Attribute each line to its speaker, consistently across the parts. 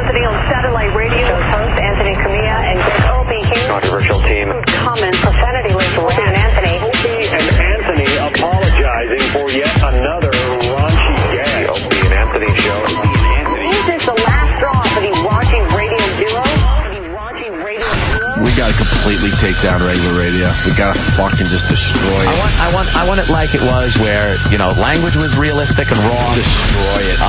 Speaker 1: Anthony on satellite radio. Host Anthony Cumia and Opie here.
Speaker 2: Controversial team.
Speaker 1: Common profanity lists Opie and Anthony.
Speaker 2: Opie and Anthony apologizing for yet another raunchy gag. The Opie and Anthony show.
Speaker 1: Is this the last straw for the raunchy radio duo?
Speaker 3: We gotta completely take down regular radio. We gotta fucking just destroy it.
Speaker 4: I want it like it was, where, you know, language was realistic and raw.
Speaker 3: Destroy it.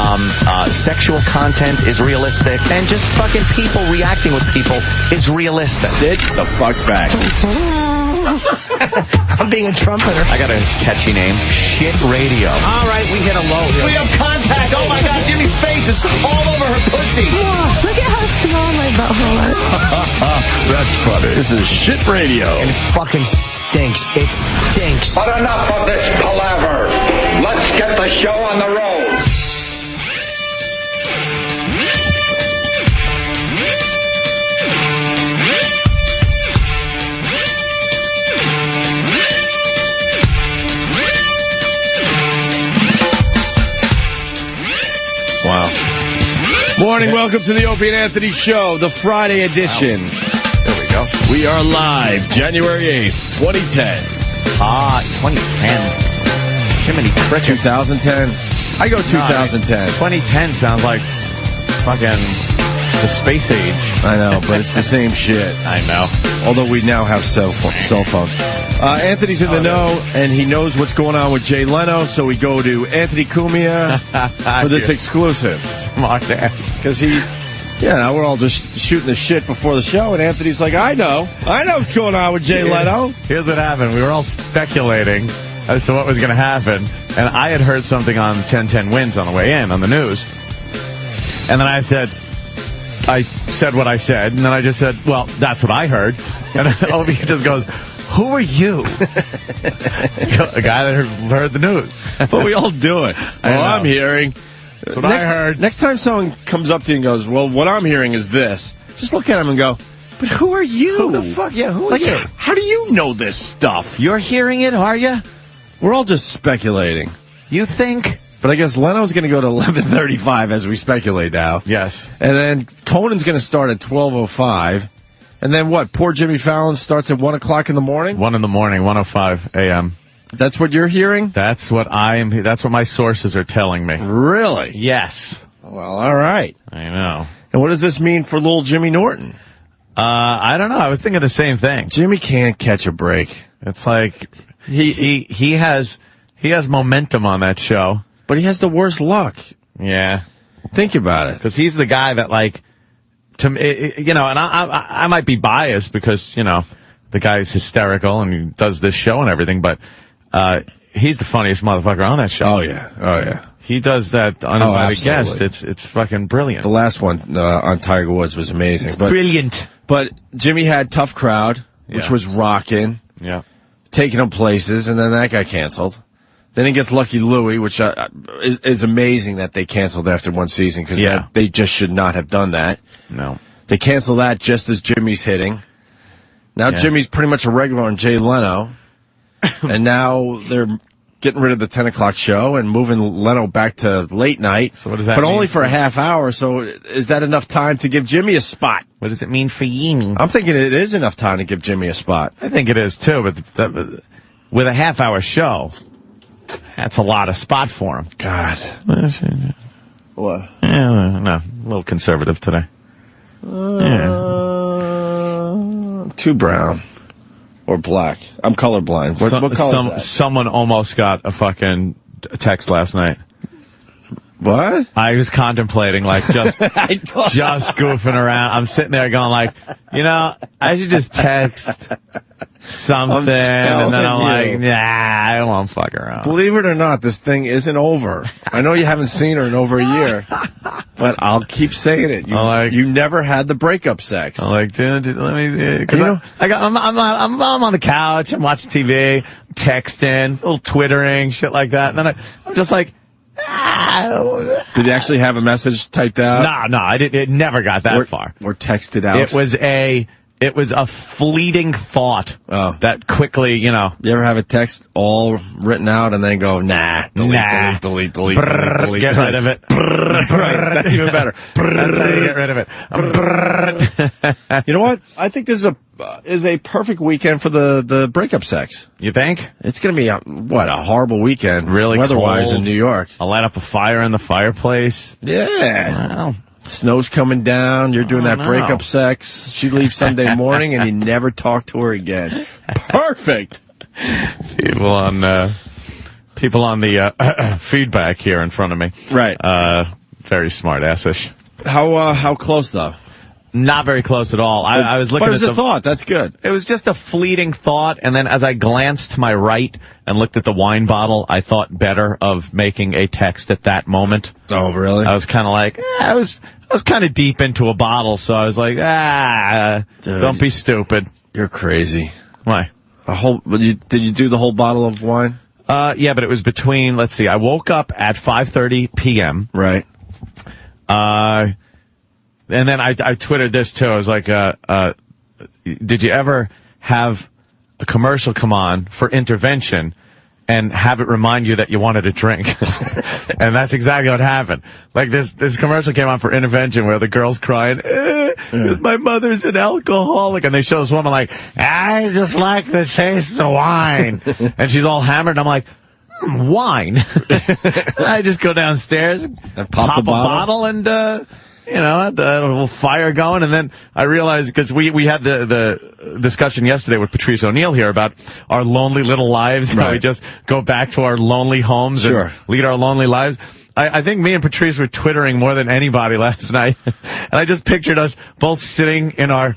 Speaker 4: Sexual content is realistic, and just fucking people reacting with people is realistic.
Speaker 3: Sit the fuck back.
Speaker 5: I'm being a trumpeter.
Speaker 4: I got a catchy name. Shit radio.
Speaker 5: All right, we hit a low here.
Speaker 4: We have contact. Oh my God, Jimmy's face is all over her pussy.
Speaker 6: Oh, look at how small my butthole is.
Speaker 3: That's funny. This is shit radio.
Speaker 5: And it fucking stinks. It stinks.
Speaker 7: But enough of this palaver. Let's get the show on the road.
Speaker 3: Wow. Morning, welcome to the Opie and Anthony Show, the Friday edition.
Speaker 4: There we go.
Speaker 3: We are live, January 8th, 2010.
Speaker 4: 2010. Jiminy Cricket.
Speaker 3: 2010. I go 2010.
Speaker 4: 2010 sounds like fucking the space age.
Speaker 3: I know, but it's the same shit.
Speaker 4: I know.
Speaker 3: Although we now have cell phones. Anthony's in the know, and he knows what's going on with Jay Leno, so we go to Anthony Cumia for this exclusive.
Speaker 4: Smart ass.
Speaker 3: Because we're all just shooting the shit before the show, and Anthony's like, I know what's going on with Jay Leno.
Speaker 4: Here's what happened. We were all speculating as to what was going to happen, and I had heard something on 1010 Wins on the way in on the news, and then I said what I said, and then I just said, well, that's what I heard, and Opie just goes, who are you? A guy that heard the news.
Speaker 3: But we all do it. Well, I'm hearing.
Speaker 4: That's what I heard.
Speaker 3: Next time someone comes up to you and goes, well, what I'm hearing is this, just look at him and go, but who are you?
Speaker 4: Who the fuck? Yeah, who are you?
Speaker 3: How do you know this stuff?
Speaker 4: You're hearing it, are you?
Speaker 3: We're all just speculating.
Speaker 4: You think?
Speaker 3: But I guess Leno's going to go to 11:35 as we speculate now.
Speaker 4: Yes.
Speaker 3: And then Conan's going to start at 12:05. And then what? Poor Jimmy Fallon starts at 1 o'clock in the morning?
Speaker 4: 1 in the morning, 1:05 a.m.
Speaker 3: That's what you're hearing?
Speaker 4: That's what my sources are telling me.
Speaker 3: Really?
Speaker 4: Yes.
Speaker 3: Well, all right.
Speaker 4: I know.
Speaker 3: And what does this mean for little Jimmy Norton?
Speaker 4: I don't know. I was thinking the same thing.
Speaker 3: Jimmy can't catch a break.
Speaker 4: It's like he has momentum on that show.
Speaker 3: But he has the worst luck.
Speaker 4: Yeah.
Speaker 3: Think about it.
Speaker 4: Because he's the guy that, like, and I might be biased because, the guy's hysterical and he does this show and everything, but he's the funniest motherfucker on that show.
Speaker 3: Oh, yeah.
Speaker 4: He does that uninvited guest.
Speaker 3: Absolutely.
Speaker 4: It's fucking brilliant.
Speaker 3: The last one on Tiger Woods was amazing.
Speaker 4: It's brilliant.
Speaker 3: But Jimmy had Tough Crowd, which was rocking.
Speaker 4: Yeah.
Speaker 3: Taking him places, and then that got canceled. Then he gets Lucky Louie, which is amazing that they canceled after one season, because they just should not have done that.
Speaker 4: No.
Speaker 3: They cancel that just as Jimmy's hitting. Now Jimmy's pretty much a regular on Jay Leno. And now they're getting rid of the 10 o'clock show and moving Leno back to late night.
Speaker 4: So what does that
Speaker 3: mean? But
Speaker 4: mean?
Speaker 3: only for a half hour, so is that enough time to give Jimmy a spot?
Speaker 4: What does it mean for Yemi?
Speaker 3: I'm thinking it is enough time to give Jimmy a spot.
Speaker 4: I think it is, too, but with a half-hour show, that's a lot of spot for him.
Speaker 3: God. What?
Speaker 4: Yeah, no, a little conservative today.
Speaker 3: Too brown. Or black. I'm colorblind. What color is that?
Speaker 4: Someone almost got a fucking text last night.
Speaker 3: What?
Speaker 4: I was contemplating, like, just goofing around. I'm sitting there going, like, I should just text something, and then I'm like, nah, I won't fuck around.
Speaker 3: Believe it or not, this thing isn't over. I know you haven't seen her in over a year, but I'll keep saying it. You never had the breakup sex.
Speaker 4: I'm like, dude, let me, I'm on the couch, I'm watching TV, texting, a little twittering, shit like that, and then I'm just like,
Speaker 3: Did you actually have a message typed out?
Speaker 4: No, I didn't. It never got that far.
Speaker 3: Or texted out.
Speaker 4: It It was a fleeting thought
Speaker 3: Oh.
Speaker 4: that quickly,
Speaker 3: You ever have a text all written out and then go, nah, delete.
Speaker 4: Brrr, get rid of it.
Speaker 3: Right, that's even better.
Speaker 4: That's how you get rid of it. Brrr.
Speaker 3: You know what? I think this is a perfect weekend for the breakup sex.
Speaker 4: You think?
Speaker 3: It's going to be, a horrible weekend.
Speaker 4: Really
Speaker 3: weather-wise
Speaker 4: cold.
Speaker 3: in New York.
Speaker 4: I'll light up a fire in the fireplace.
Speaker 3: Yeah.
Speaker 4: Well,
Speaker 3: Snow's coming down. You're doing that
Speaker 4: no.
Speaker 3: breakup sex. She leaves Sunday morning and you never talk to her again. Perfect.
Speaker 4: people on the feedback here in front of me.
Speaker 3: Right.
Speaker 4: Very smart-assish.
Speaker 3: How close though?
Speaker 4: Not very close at all. I was looking
Speaker 3: But
Speaker 4: at
Speaker 3: it's a thought. That's good.
Speaker 4: It was just a fleeting thought, and then as I glanced to my right and looked at the wine bottle, I thought better of making a text at that moment.
Speaker 3: Oh, really?
Speaker 4: I was kind of like, I was kind of deep into a bottle, so I was like,
Speaker 3: Dude,
Speaker 4: don't be stupid.
Speaker 3: You're crazy.
Speaker 4: Why?
Speaker 3: Did you do the whole bottle of wine?
Speaker 4: Yeah, but it was between, let's see, I woke up at 5:30 p.m.
Speaker 3: Right.
Speaker 4: And then I twittered this too. I was like, did you ever have a commercial come on for intervention and have it remind you that you wanted a drink? And that's exactly what happened. Like this commercial came on for intervention where the girl's crying, my mother's an alcoholic. And they show this woman like, I just like the taste of wine. And she's all hammered. And I'm like, wine. I just go downstairs and pop
Speaker 3: the
Speaker 4: a
Speaker 3: bottle?
Speaker 4: bottle and, had the little fire going, and then I realized, because we had the discussion yesterday with Patrice O'Neal here about our lonely little lives, how we
Speaker 3: Right.
Speaker 4: just go back to our lonely homes
Speaker 3: Sure.
Speaker 4: and lead our lonely lives. I think me and Patrice were twittering more than anybody last night, and I just pictured us both sitting in our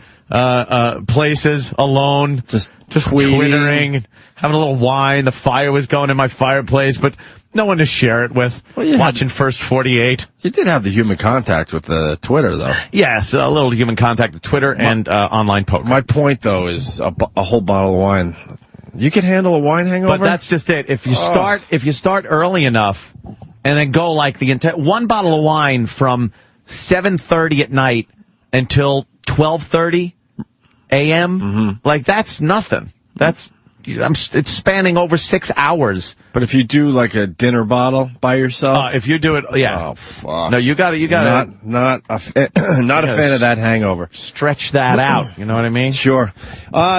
Speaker 4: places alone,
Speaker 3: Just
Speaker 4: twittering, having a little wine. The fire was going in my fireplace, but no one to share it with.
Speaker 3: Well, you
Speaker 4: watching First 48.
Speaker 3: You did have the human contact with the Twitter, though.
Speaker 4: Yes, a little human contact with Twitter and online poker.
Speaker 3: My point, though, is a whole bottle of wine. You can handle a wine hangover?
Speaker 4: But that's just it. If you start early enough and then go like the entire one bottle of wine from 7:30 at night until 12:30 a.m., like that's nothing. It's spanning over 6 hours.
Speaker 3: But if you do like a dinner bottle by yourself,
Speaker 4: If you do it, yeah.
Speaker 3: Oh fuck!
Speaker 4: No, you got to
Speaker 3: not a fan of that hangover.
Speaker 4: stretch that out. You know what I mean?
Speaker 3: Sure.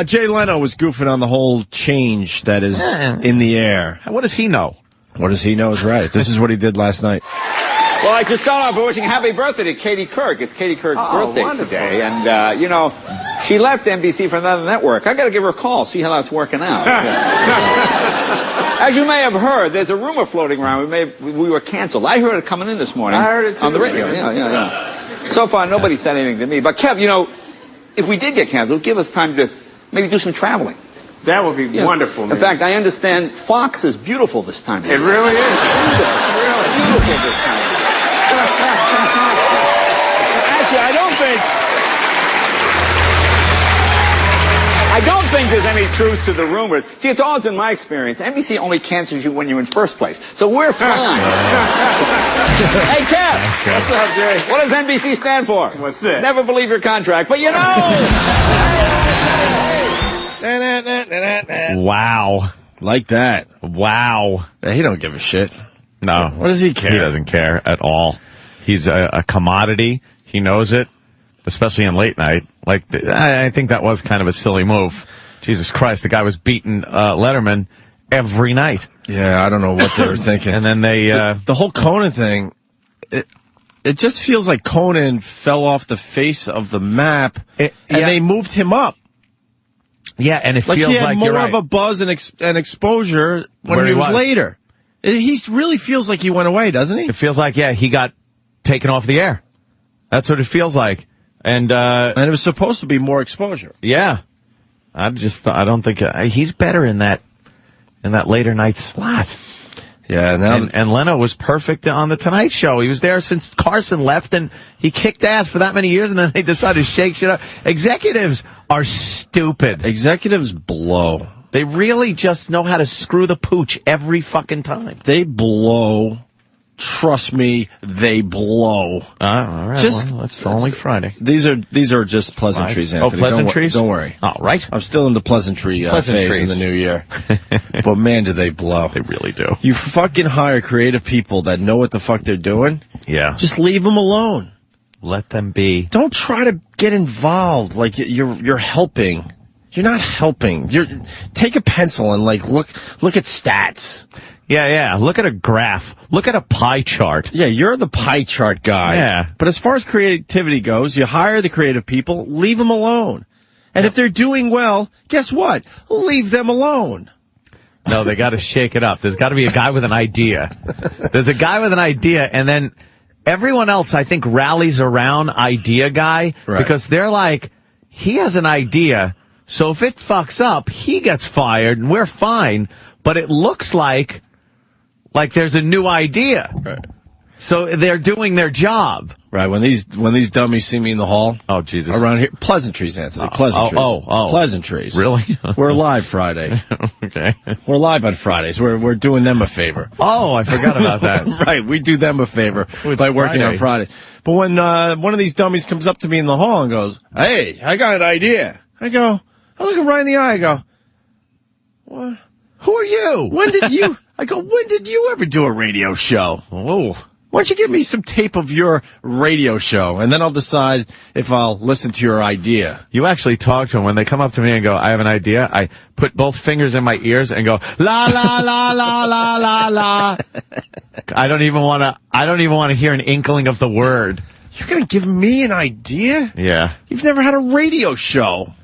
Speaker 3: Jay Leno was goofing on the whole change that is in the air.
Speaker 4: What does he know?
Speaker 3: What does he know is right. This is what he did last night.
Speaker 8: Well, I just start off by wishing happy birthday to Katie Couric. It's Katie Couric's birthday today. And, she left NBC for another network. I got to give her a call, see how that's working out. As you may have heard, there's a rumor floating around. We were canceled. I heard it coming in this morning.
Speaker 9: I heard it too.
Speaker 8: On the radio. Yeah. So far, nobody said anything to me. But, Kev, if we did get canceled, give us time to maybe do some traveling.
Speaker 9: That would be wonderful, man.
Speaker 8: In fact, I understand Fox is beautiful this time of year.
Speaker 9: It really is. Really
Speaker 8: Beautiful this time of year. Actually, I don't think there's any truth to the rumor. See, it's always been my experience. NBC only cancels you when you're in first place. So we're fine. Hey, Kev.
Speaker 9: What's up, Jay?
Speaker 8: What does NBC stand for?
Speaker 9: What's that?
Speaker 8: Never believe your contract. But
Speaker 4: Wow.
Speaker 3: Like that.
Speaker 4: Wow.
Speaker 3: He don't give a shit.
Speaker 4: No.
Speaker 3: What does he care?
Speaker 4: He doesn't care at all. He's a commodity. He knows it, especially in late night. Like, I think that was kind of a silly move. Jesus Christ, the guy was beating Letterman every night.
Speaker 3: Yeah, I don't know what they were thinking.
Speaker 4: And then they...
Speaker 3: the whole Conan thing, it just feels like Conan fell off the face of the map, and they moved him up.
Speaker 4: Yeah, and it
Speaker 3: Like
Speaker 4: feels
Speaker 3: he had
Speaker 4: like
Speaker 3: more
Speaker 4: you're right.
Speaker 3: of a buzz and exposure when
Speaker 4: Where
Speaker 3: he
Speaker 4: he
Speaker 3: was
Speaker 4: was.
Speaker 3: later. He really feels like he went away, doesn't he?
Speaker 4: It feels like, he got taken off the air. That's what it feels like. And
Speaker 3: it was supposed to be more exposure.
Speaker 4: yeah. I don't think he's better in that later night slot.
Speaker 3: Yeah, now
Speaker 4: And Leno was perfect on the Tonight Show. He was there since Carson left, and he kicked ass for that many years, and then they decided to shake shit up. Executives are stupid.
Speaker 3: executives blow.
Speaker 4: They really just know how to screw the pooch every fucking time.
Speaker 3: They blow Trust me, they blow.
Speaker 4: All right. It's only Friday.
Speaker 3: These are just pleasantries,
Speaker 4: Right.
Speaker 3: Anthony.
Speaker 4: Pleasantries?
Speaker 3: Don't worry.
Speaker 4: All right.
Speaker 3: I'm still in the pleasantry phase in the new year. But man, do they blow.
Speaker 4: They really do.
Speaker 3: You fucking hire creative people that know what the fuck they're doing.
Speaker 4: Yeah.
Speaker 3: Just leave them alone.
Speaker 4: Let them be.
Speaker 3: Don't try to get involved like you're helping. You're not helping. Take a pencil and look at stats.
Speaker 4: Yeah. Look at a graph. Look at a pie chart.
Speaker 3: Yeah, you're the pie chart guy.
Speaker 4: Yeah.
Speaker 3: But as far as creativity goes, you hire the creative people, leave them alone. And if they're doing well, guess what? Leave them alone.
Speaker 4: No, they got to shake it up. There's got to be a guy with an idea. There's a guy with an idea, and then everyone else, I think, rallies around idea guy because they're like, he has an idea, so if it fucks up, he gets fired, and we're fine. But it looks like there's a new idea.
Speaker 3: Right.
Speaker 4: So they're doing their job.
Speaker 3: Right. When these dummies see me in the hall.
Speaker 4: Oh, Jesus.
Speaker 3: Around here. Pleasantries, Anthony. Pleasantries.
Speaker 4: Oh.
Speaker 3: Pleasantries.
Speaker 4: Really?
Speaker 3: We're live Friday.
Speaker 4: Okay.
Speaker 3: We're live on Fridays. We're doing them a favor.
Speaker 4: Oh, I forgot about that.
Speaker 3: Right. We do them a favor by working on Fridays. But when one of these dummies comes up to me in the hall and goes, "Hey, I got an idea." I look him right in the eye. I go, "What?
Speaker 4: Who are you?
Speaker 3: When did you ever do a radio show?
Speaker 4: Oh.
Speaker 3: Why don't you give me some tape of your radio show, and then I'll decide if I'll listen to your idea."
Speaker 4: You actually talk to them when they come up to me and go, "I have an idea." I put both fingers in my ears and go, "La la la la la la la." I don't even want to hear an inkling of the word.
Speaker 3: You're going to give me an idea?
Speaker 4: Yeah.
Speaker 3: You've never had a radio show.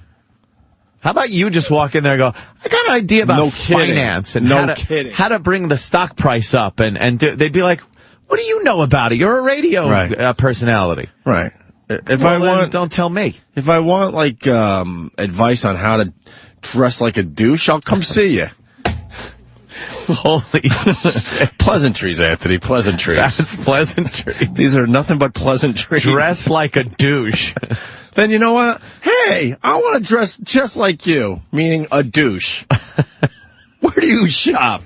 Speaker 4: How about you just walk in there and go, "I got an idea about finance and how to bring the stock price up," and they'd be like, "What do you know about it? You're a radio personality."
Speaker 3: Right. Don't
Speaker 4: tell me.
Speaker 3: If I want advice on how to dress like a douche, I'll come see you.
Speaker 4: Holy shit.
Speaker 3: Pleasantries, Anthony. Pleasantries.
Speaker 4: That's pleasantries.
Speaker 3: These are nothing but pleasantries.
Speaker 4: Dress like a douche.
Speaker 3: Then you know what? Hey, I want to dress just like you, meaning a douche. Where do you shop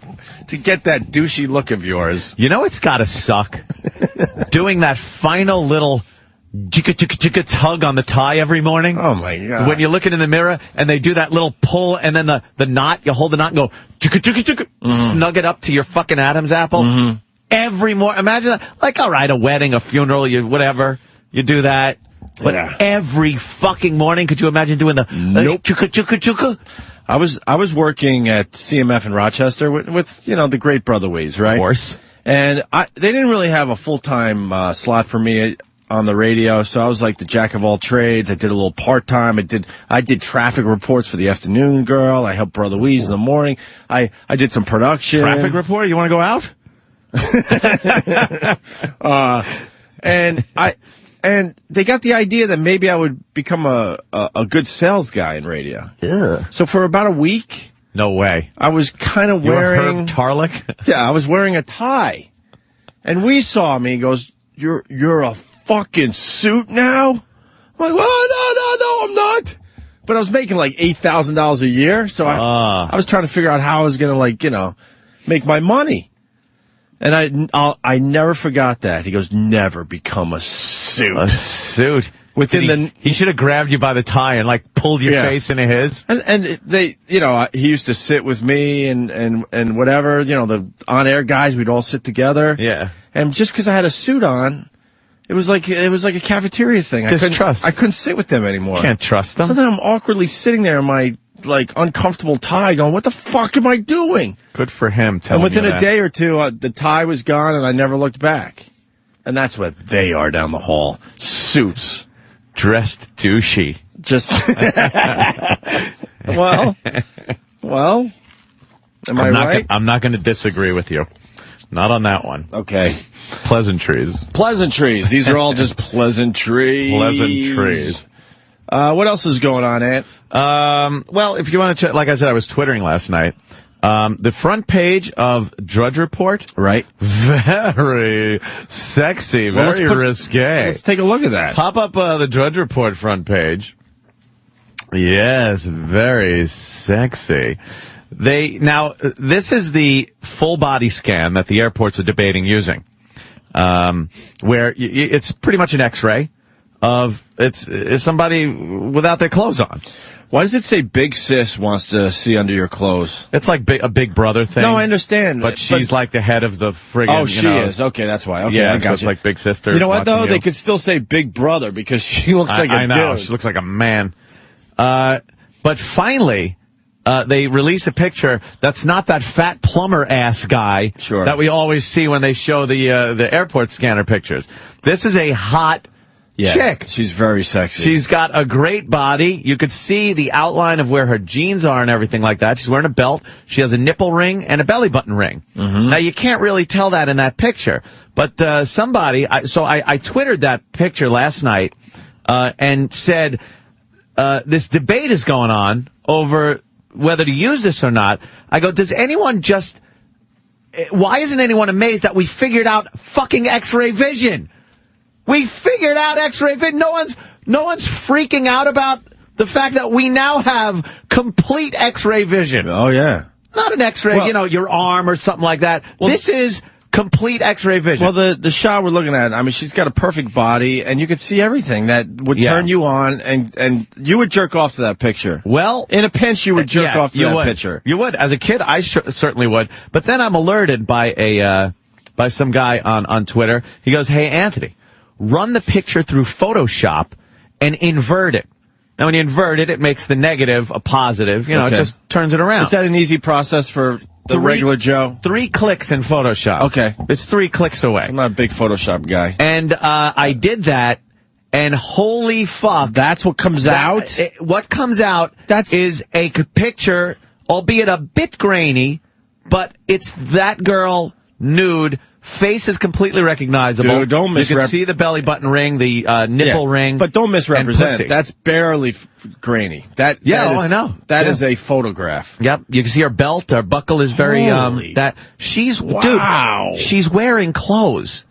Speaker 3: to get that douchey look of yours?
Speaker 4: You know it's got to suck? Doing that final little jicka tug on the tie every morning.
Speaker 3: Oh, my God.
Speaker 4: When you're looking in the mirror and they do that little pull and then the knot, you hold the knot and go jicka, snug it up to your fucking Adam's apple. Mm-hmm. Every morning. Imagine that. Like, all right, a wedding, a funeral, whatever. You do that. But every fucking morning, could you imagine doing the chukka?
Speaker 3: I was working at CMF in Rochester with the great Brother Weeze, right?
Speaker 4: Of course.
Speaker 3: And they didn't really have a full-time slot for me on the radio, so I was like the jack of all trades. I did a little part-time. I did traffic reports for the afternoon girl. I helped Brother Weeze in the morning. I did some production.
Speaker 4: Traffic report? You want to go out?
Speaker 3: And they got the idea that maybe I would become a good sales guy in radio.
Speaker 4: Yeah.
Speaker 3: So for about a week.
Speaker 4: No way.
Speaker 3: I was kind of wearing.
Speaker 4: Herb Tarlick?
Speaker 3: Yeah, I was wearing a tie. And we saw me. He goes, You're a fucking suit now? I'm like, oh, no, I'm not. But I was making like $8,000 a year. So I was trying to figure out how I was going to, make my money. And I never forgot that. He goes, never become a suit.
Speaker 4: A suit.
Speaker 3: He
Speaker 4: should have grabbed you by the tie and pulled your face into his.
Speaker 3: And they, he used to sit with me and whatever, the on-air guys, we'd all sit together.
Speaker 4: Yeah.
Speaker 3: And just because I had a suit on, it was like a cafeteria thing. I couldn't sit with them anymore.
Speaker 4: Can't trust them.
Speaker 3: So then I'm awkwardly sitting there in my uncomfortable tie going, what the fuck am I doing?
Speaker 4: Good for him.
Speaker 3: And within a day or two, the tie was gone and I never looked back. And that's what they are down the hall. Suits.
Speaker 4: Dressed douchey.
Speaker 3: Just, well, am I right?
Speaker 4: I'm not going to disagree with you. Not on that one.
Speaker 3: Okay.
Speaker 4: Pleasantries.
Speaker 3: These are all just pleasantries. What else is going on, Ant?
Speaker 4: Well, if you want to check, like I said, I was twittering last night. The front page of Drudge Report.
Speaker 3: Right.
Speaker 4: Very sexy, very risque.
Speaker 3: Let's take a look at that.
Speaker 4: Pop up the Drudge Report front page. Yes, very sexy. Now, this is the full body scan that the airports are debating using. where it's pretty much an X-ray of it's somebody without their clothes on.
Speaker 3: Why does it say Big Sis wants to see under your clothes?
Speaker 4: It's like a Big Brother thing.
Speaker 3: No, I understand.
Speaker 4: But she's like the head of the friggin'.
Speaker 3: Oh, she is. Okay, that's why. Okay,
Speaker 4: yeah,
Speaker 3: I got
Speaker 4: so it's
Speaker 3: you.
Speaker 4: like Big Sister.
Speaker 3: You know what, though? They could still say Big Brother because she looks like a dude.
Speaker 4: I know. She looks like a man. But finally, they release a picture that's not that fat plumber-ass guy that we always see when they show the airport scanner pictures. This is a hot chick.
Speaker 3: She's very sexy.
Speaker 4: She's got a great body. You could see the outline of where her jeans are and everything like that. She's wearing a belt. She has a nipple ring and a belly button ring. Now, you can't really tell that in that picture. But somebody, so I Twittered that picture last night and said this debate is going on over whether to use this or not. I go, does anyone just... Why isn't anyone amazed that we figured out fucking X-ray vision? We figured out X-ray vision. No one's freaking out about the fact that we now have complete X-ray vision.
Speaker 3: Oh, yeah.
Speaker 4: Not an X-ray, your arm or something like that. Well, this is complete X-ray vision.
Speaker 3: Well, the shot we're looking at, I mean, she's got a perfect body, and you could see everything that would turn you on, and you would jerk off to that picture.
Speaker 4: Well,
Speaker 3: in a pinch, you would jerk off to that picture.
Speaker 4: You would. As a kid, I certainly would. But then I'm alerted by by some guy on Twitter. He goes, "Hey, Anthony, run the picture through Photoshop and invert it." Now, when you invert it, it makes the negative a positive. It just turns it around.
Speaker 3: Is that an easy process for the regular Joe?
Speaker 4: 3 clicks in Photoshop.
Speaker 3: Okay.
Speaker 4: It's 3 clicks away.
Speaker 3: I'm not a big Photoshop guy.
Speaker 4: And I did that, and holy fuck.
Speaker 3: That's what comes out?
Speaker 4: What comes out is a picture, albeit a bit grainy, but it's that girl nude. Face is completely recognizable.
Speaker 3: Dude, don't
Speaker 4: You can see the belly button ring, the nipple ring.
Speaker 3: But don't misrepresent. That's barely grainy. I know. That is a photograph.
Speaker 4: Yep. You can see her belt. Her buckle is very, dude, she's wearing clothes.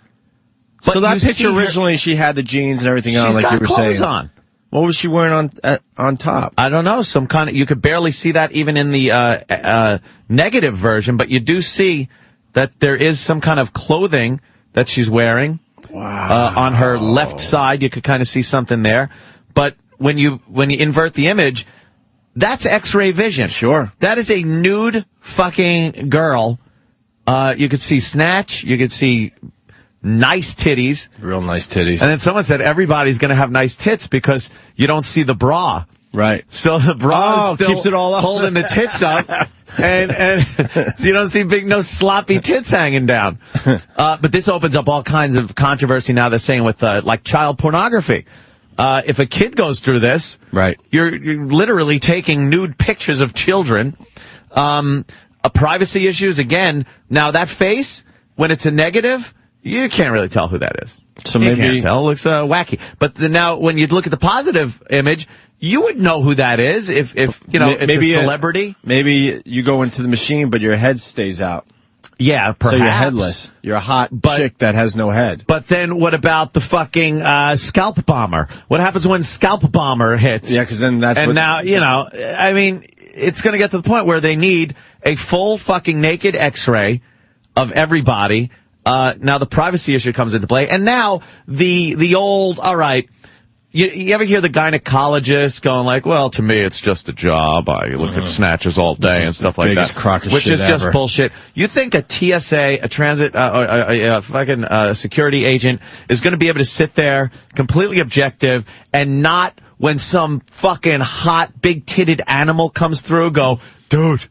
Speaker 4: But
Speaker 3: so that picture originally, she had the jeans and everything on, like you were saying.
Speaker 4: She's got clothes on.
Speaker 3: What was she wearing on top?
Speaker 4: I don't know. Some kind of, you could barely see that even in the negative version, but you do see that there is some kind of clothing that she's wearing.
Speaker 3: Wow.
Speaker 4: On her left side, you could kind of see something there. But when you invert the image, that's X-ray vision.
Speaker 3: Sure.
Speaker 4: That is a nude fucking girl. You could see snatch. You could see nice titties.
Speaker 3: Real nice titties.
Speaker 4: And then someone said everybody's going to have nice tits because you don't see the bra.
Speaker 3: Right.
Speaker 4: So the bra still
Speaker 3: keeps it all up.
Speaker 4: Holding the tits up. And you don't see no sloppy tits hanging down. But this opens up all kinds of controversy now. They're saying with like child pornography. If a kid goes through this,
Speaker 3: right,
Speaker 4: you're literally taking nude pictures of children. Privacy issues again. Now that face, when it's a negative, you can't really tell who that is.
Speaker 3: So
Speaker 4: you
Speaker 3: maybe
Speaker 4: can't tell. It looks wacky. But now when you look at the positive image, you would know who that is if it's maybe a celebrity.
Speaker 3: Maybe you go into the machine, but your head stays out.
Speaker 4: Yeah, perhaps.
Speaker 3: So you're headless. You're a hot chick that has no head.
Speaker 4: But then what about the fucking scalp bomber? What happens when scalp bomber hits?
Speaker 3: Yeah, because then that's
Speaker 4: now, I mean, it's going to get to the point where they need a full fucking naked X-ray of everybody. Now the privacy issue comes into play. And now the old, all right, you ever hear the gynecologist going like, well, to me, it's just a job. I look at snatches all day and stuff like that.
Speaker 3: Biggest crock of
Speaker 4: which
Speaker 3: shit
Speaker 4: is
Speaker 3: ever.
Speaker 4: just bullshit. You think a TSA, a transit, fucking security agent is going to be able to sit there completely objective and not when some fucking hot, big-titted animal comes through go, dude,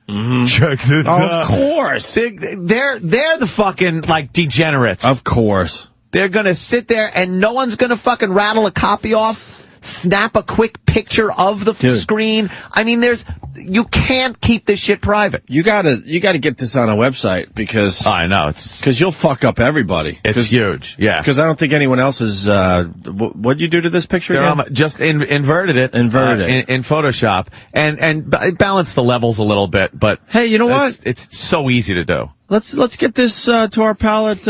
Speaker 4: check this out.
Speaker 3: Of course.
Speaker 4: They're the fucking, like, degenerates.
Speaker 3: Of course.
Speaker 4: They're going to sit there and no one's going to fucking rattle a copy off, snap a quick picture of the screen. I mean, you can't keep this shit private.
Speaker 3: You gotta get this on a website because
Speaker 4: I know
Speaker 3: because you'll fuck up everybody.
Speaker 4: It's huge, yeah.
Speaker 3: Because I don't think anyone else is. What'd you do to this picture again?
Speaker 4: Just inverted it in Photoshop and balance the levels a little bit. But
Speaker 3: hey, you know what?
Speaker 4: It's so easy to do.
Speaker 3: Let's get this to our palate.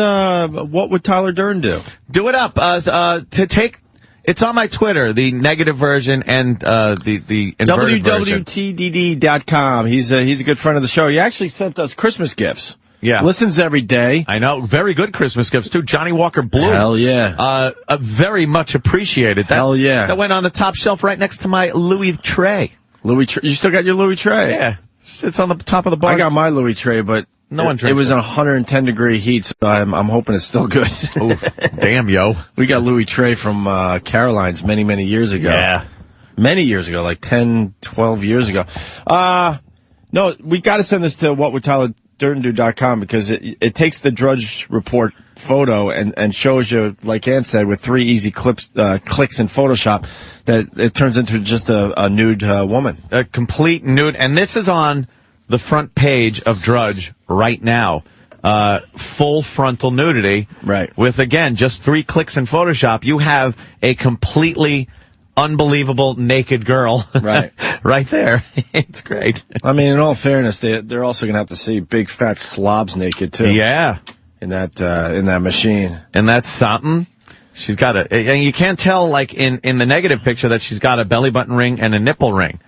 Speaker 3: What would Tyler Dern do?
Speaker 4: Do it up to take. It's on my Twitter, the negative version and the inverted version.
Speaker 3: WWTDD.com. He's a good friend of the show. He actually sent us Christmas gifts.
Speaker 4: Yeah.
Speaker 3: Listens every day.
Speaker 4: I know. Very good Christmas gifts, too. Johnny Walker Blue.
Speaker 3: Hell yeah.
Speaker 4: Very much appreciated.
Speaker 3: Hell yeah.
Speaker 4: That went on the top shelf right next to my Louis tray.
Speaker 3: You still got your Louis tray?
Speaker 4: Yeah. It's on the top of the bar.
Speaker 3: I got my Louis tray, but
Speaker 4: no one drinks
Speaker 3: it was in 110-degree heat, so I'm hoping it's still good.
Speaker 4: Ooh, damn, yo.
Speaker 3: We got Louis tray from Caroline's many, many years ago.
Speaker 4: Yeah.
Speaker 3: Many years ago, like 10, 12 years ago. No, we got to send this to whatwould.com because it takes the Drudge Report photo and shows you, like Ann said, with 3 easy clicks in Photoshop, that it turns into just a nude woman.
Speaker 4: A complete nude. And this is on the front page of Drudge right now. Full frontal nudity.
Speaker 3: Right.
Speaker 4: With, again, just 3 clicks in Photoshop. You have a completely unbelievable naked girl.
Speaker 3: Right.
Speaker 4: Right there. It's great.
Speaker 3: I mean, in all fairness, they're also going to have to see big fat slobs naked, too.
Speaker 4: Yeah.
Speaker 3: In that machine.
Speaker 4: And that's something. She's got and you can't tell, like, in the negative picture that she's got a belly button ring and a nipple ring.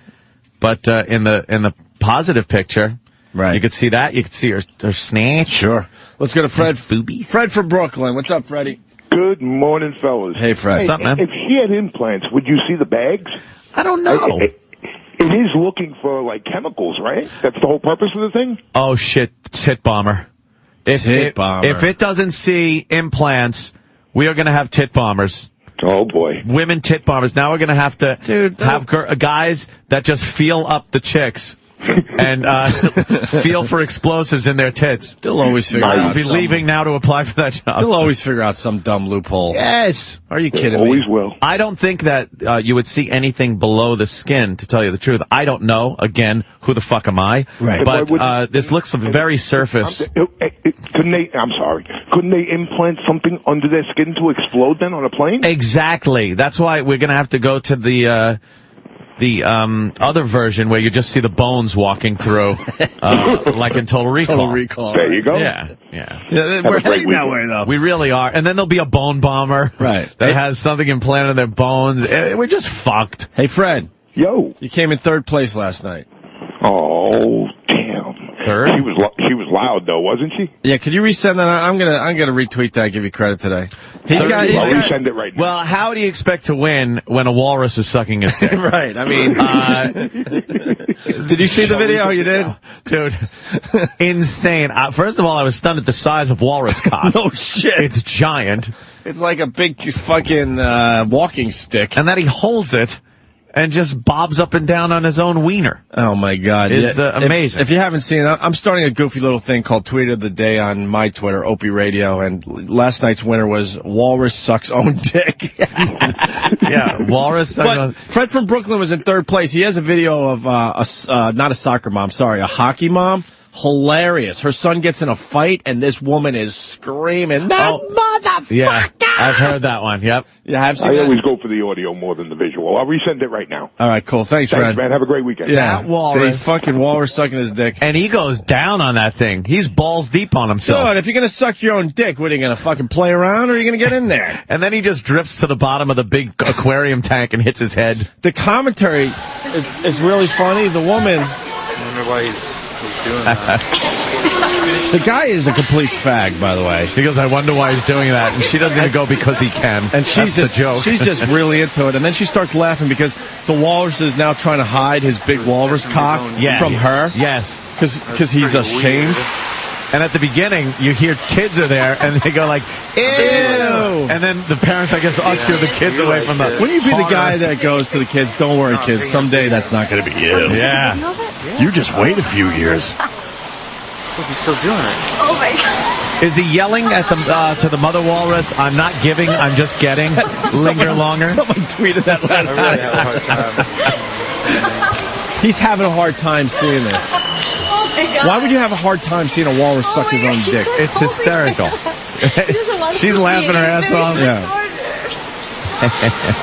Speaker 4: But, in the positive picture,
Speaker 3: right,
Speaker 4: you could see that. You could see her snatch.
Speaker 3: Sure. Let's go to Fred.
Speaker 4: Boobies.
Speaker 3: Fred from Brooklyn. What's up, Freddie?
Speaker 10: Good morning, fellas.
Speaker 3: Hey, Fred.
Speaker 4: What's up, man?
Speaker 10: If she had implants, would you see the bags?
Speaker 4: I don't know.
Speaker 10: It is looking for, like, chemicals, right? That's the whole purpose of the thing?
Speaker 4: Oh, shit. Tit bomber. If it doesn't see implants, we are going to have tit bombers.
Speaker 10: Oh, boy.
Speaker 4: Women tit bombers. Now we're going to have to have guys that just feel up the chicks and feel for explosives in their tits.
Speaker 3: They'll always figure out.
Speaker 4: I'll be leaving now to apply for that job.
Speaker 3: They'll always figure out some dumb loophole.
Speaker 4: Yes.
Speaker 3: Are you kidding
Speaker 10: always
Speaker 3: me?
Speaker 10: Will.
Speaker 4: I don't think that you would see anything below the skin, to tell you the truth. I don't know. Again, who the fuck am I?
Speaker 3: Right.
Speaker 4: But this looks very surface.
Speaker 10: Couldn't they implant something under their skin to explode then on a plane?
Speaker 4: Exactly. That's why we're going to have to go to the other version where you just see the bones walking through, like in Total Recall.
Speaker 3: Total Recall.
Speaker 10: There you go.
Speaker 4: Yeah.
Speaker 3: We're heading that way, though.
Speaker 4: We really are. And then there'll be a bone bomber.
Speaker 3: Right.
Speaker 4: That has something implanted in their bones. We're just fucked.
Speaker 3: Hey, Fred.
Speaker 10: Yo.
Speaker 3: You came in 3rd place last night.
Speaker 10: Oh, damn.
Speaker 4: 3rd?
Speaker 10: She was loud, though, wasn't she?
Speaker 3: Yeah, could you resend that? I'm gonna retweet that, give you credit today.
Speaker 10: I'll resend it right now.
Speaker 4: Well, how do you expect to win when a walrus is sucking his dick?
Speaker 3: Right, I mean... did you see the video? You did?
Speaker 4: Dude, insane. First of all, I was stunned at the size of walrus cock.
Speaker 3: No shit.
Speaker 4: It's giant.
Speaker 3: It's like a big fucking walking stick.
Speaker 4: And that he holds it and just bobs up and down on his own wiener.
Speaker 3: Oh, my God.
Speaker 4: It's amazing.
Speaker 3: If you haven't seen it, I'm starting a goofy little thing called Tweet of the Day on my Twitter, Opie Radio, and last night's winner was Walrus Sucks Own Dick.
Speaker 4: Yeah, Walrus sucks
Speaker 3: But Fred from Brooklyn was in 3rd place. He has a video of, not a soccer mom, sorry, a hockey mom. Hilarious. Her son gets in a fight, and this woman is screaming, motherfucker!
Speaker 4: Yeah, I've heard that one, yep.
Speaker 3: Yeah, I've seen
Speaker 10: I
Speaker 3: that.
Speaker 10: always go for the audio more than the visual. I'll resend it right now.
Speaker 3: All right, cool. Thanks, Fred.
Speaker 10: Man. Have a great weekend.
Speaker 3: Yeah,
Speaker 4: That walrus.
Speaker 3: the fucking walrus sucking his dick.
Speaker 4: And he goes down on that thing. He's balls deep on himself.
Speaker 3: Dude, if you're going to suck your own dick, what, are you going to fucking play around, or are you going to get in there?
Speaker 4: And then he just drifts to the bottom of the big aquarium tank and hits his head.
Speaker 3: The commentary is really funny. The woman...
Speaker 9: I wonder why he's doing that.
Speaker 3: The guy is a complete fag, by the way.
Speaker 4: He goes, I wonder why he's doing that. And she doesn't even go because he can.
Speaker 3: And she's
Speaker 4: That's the joke.
Speaker 3: she's just really into it. And then she starts laughing because the walrus is now trying to hide his big walrus cock from her.
Speaker 4: Yes.
Speaker 3: Because he's ashamed.
Speaker 4: And at the beginning, you hear kids are there, and they go like, ew! And then the parents, I guess, usher the kids away from the...
Speaker 3: Wouldn't you be the guy that goes to the kids, don't worry, kids, someday that's not going to be you.
Speaker 4: Yeah.
Speaker 3: You just wait a few years.
Speaker 9: He's still doing it.
Speaker 6: Oh my God.
Speaker 4: Is he yelling at the to the mother walrus, I'm not giving, I'm just getting? Linger longer?
Speaker 3: Someone tweeted that last
Speaker 9: I really
Speaker 3: night.
Speaker 9: have a hard time.
Speaker 3: He's having a hard time seeing this.
Speaker 6: Oh my God.
Speaker 3: Why would you have a hard time seeing a walrus suck his own dick?
Speaker 4: It's hysterical. She's laughing her ass off.
Speaker 3: Yeah.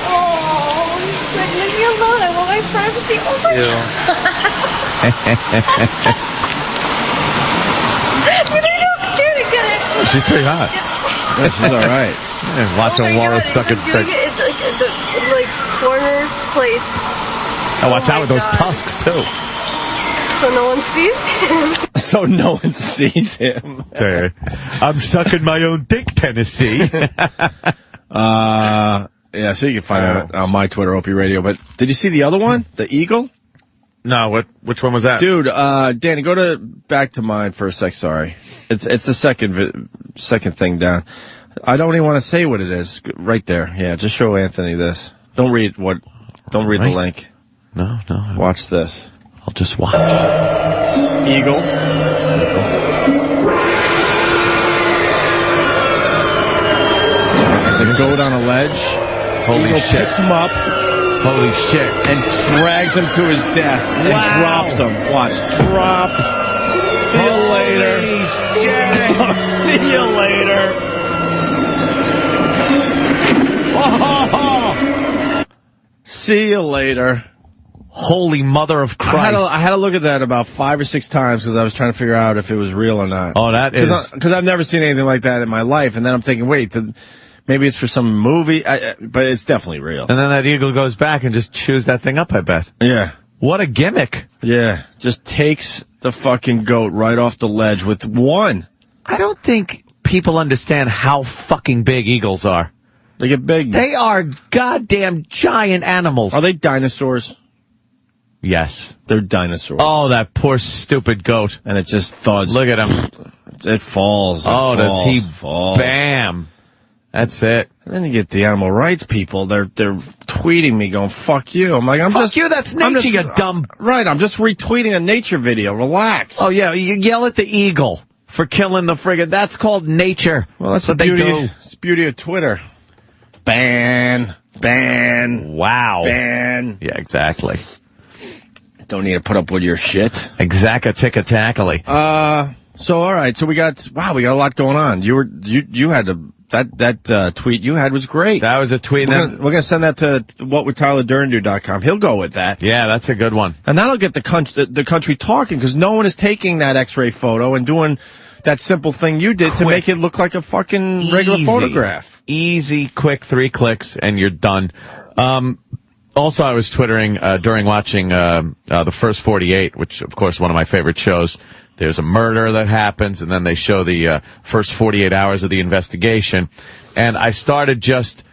Speaker 6: Oh, like, leave me alone. I want my privacy. Oh my God.
Speaker 4: She's pretty hot.
Speaker 3: Yeah, she's all right.
Speaker 4: Yeah, watch a walrus suck its dick.
Speaker 6: It's like corners place.
Speaker 4: Oh, watch out with those tusks, too.
Speaker 6: So no one sees him.
Speaker 3: So so no one sees him.
Speaker 4: I'm sucking my own dick, Tennessee.
Speaker 3: Yeah, so you can find that on my Twitter, Opie Radio. But did you see the other one? The Eagle?
Speaker 4: No, which one was that?
Speaker 3: Dude, Danny, go back to mine for a sec, sorry. It's the second thing down. I don't even want to say what it is. Right there. Yeah, just show Anthony this. Don't read the link.
Speaker 4: No.
Speaker 3: Watch this.
Speaker 4: I'll just watch.
Speaker 3: Eagle. There's a goat on a ledge.
Speaker 4: Holy
Speaker 3: Eagle
Speaker 4: shit.
Speaker 3: Picks him up.
Speaker 4: Holy shit.
Speaker 3: And drags him to his death. And drops him. Watch. Drop. See you later. See you later. See you later.
Speaker 4: Holy mother of Christ.
Speaker 3: I had to look at that about 5 or 6 times because I was trying to figure out if it was real or not.
Speaker 4: Oh, that is...
Speaker 3: Because I've never seen anything like that in my life. And then I'm thinking, wait, maybe it's for some movie, but it's definitely real.
Speaker 4: And then that eagle goes back and just chews that thing up, I bet.
Speaker 3: Yeah.
Speaker 4: What a gimmick.
Speaker 3: Yeah. Just takes the fucking goat right off the ledge with one.
Speaker 4: I don't think people understand how fucking big eagles are.
Speaker 3: They get big.
Speaker 4: They are goddamn giant animals.
Speaker 3: Are they dinosaurs?
Speaker 4: Yes.
Speaker 3: They're dinosaurs.
Speaker 4: Oh, that poor stupid goat.
Speaker 3: And it just thuds.
Speaker 4: Look at him.
Speaker 3: It falls.
Speaker 4: Does he
Speaker 3: falls.
Speaker 4: Bam. That's it.
Speaker 3: And then you get the animal rights people. They're tweeting me going, fuck you. I'm like,
Speaker 4: fuck you, that's nature, you dumb.
Speaker 3: Right, I'm just retweeting a nature video. Relax.
Speaker 4: Oh, yeah, you yell at the eagle for killing the frigate. That's called nature.
Speaker 3: Well, that's
Speaker 4: what
Speaker 3: the beauty.
Speaker 4: they do.
Speaker 3: It's the beauty of Twitter. Ban.
Speaker 4: Wow.
Speaker 3: Ban.
Speaker 4: Yeah, exactly.
Speaker 3: Don't need to put up with your shit.
Speaker 4: Exaca-ticka-tackly.
Speaker 3: So all right, so we got a lot going on. You had that tweet you had was great.
Speaker 4: That was a tweet.
Speaker 3: We're gonna send that to whatwould-TylerDurden-do.com. He'll go with that.
Speaker 4: Yeah, that's a good one.
Speaker 3: And that'll get the country talking because no one is taking that X-ray photo and doing that simple thing you did to make it look like a fucking regular photograph.
Speaker 4: Easy, quick 3 clicks, and you're done. Also, I was twittering during watching the First 48, which, of course, one of my favorite shows. There's a murder that happens, and then they show the first 48 hours of the investigation. And I started just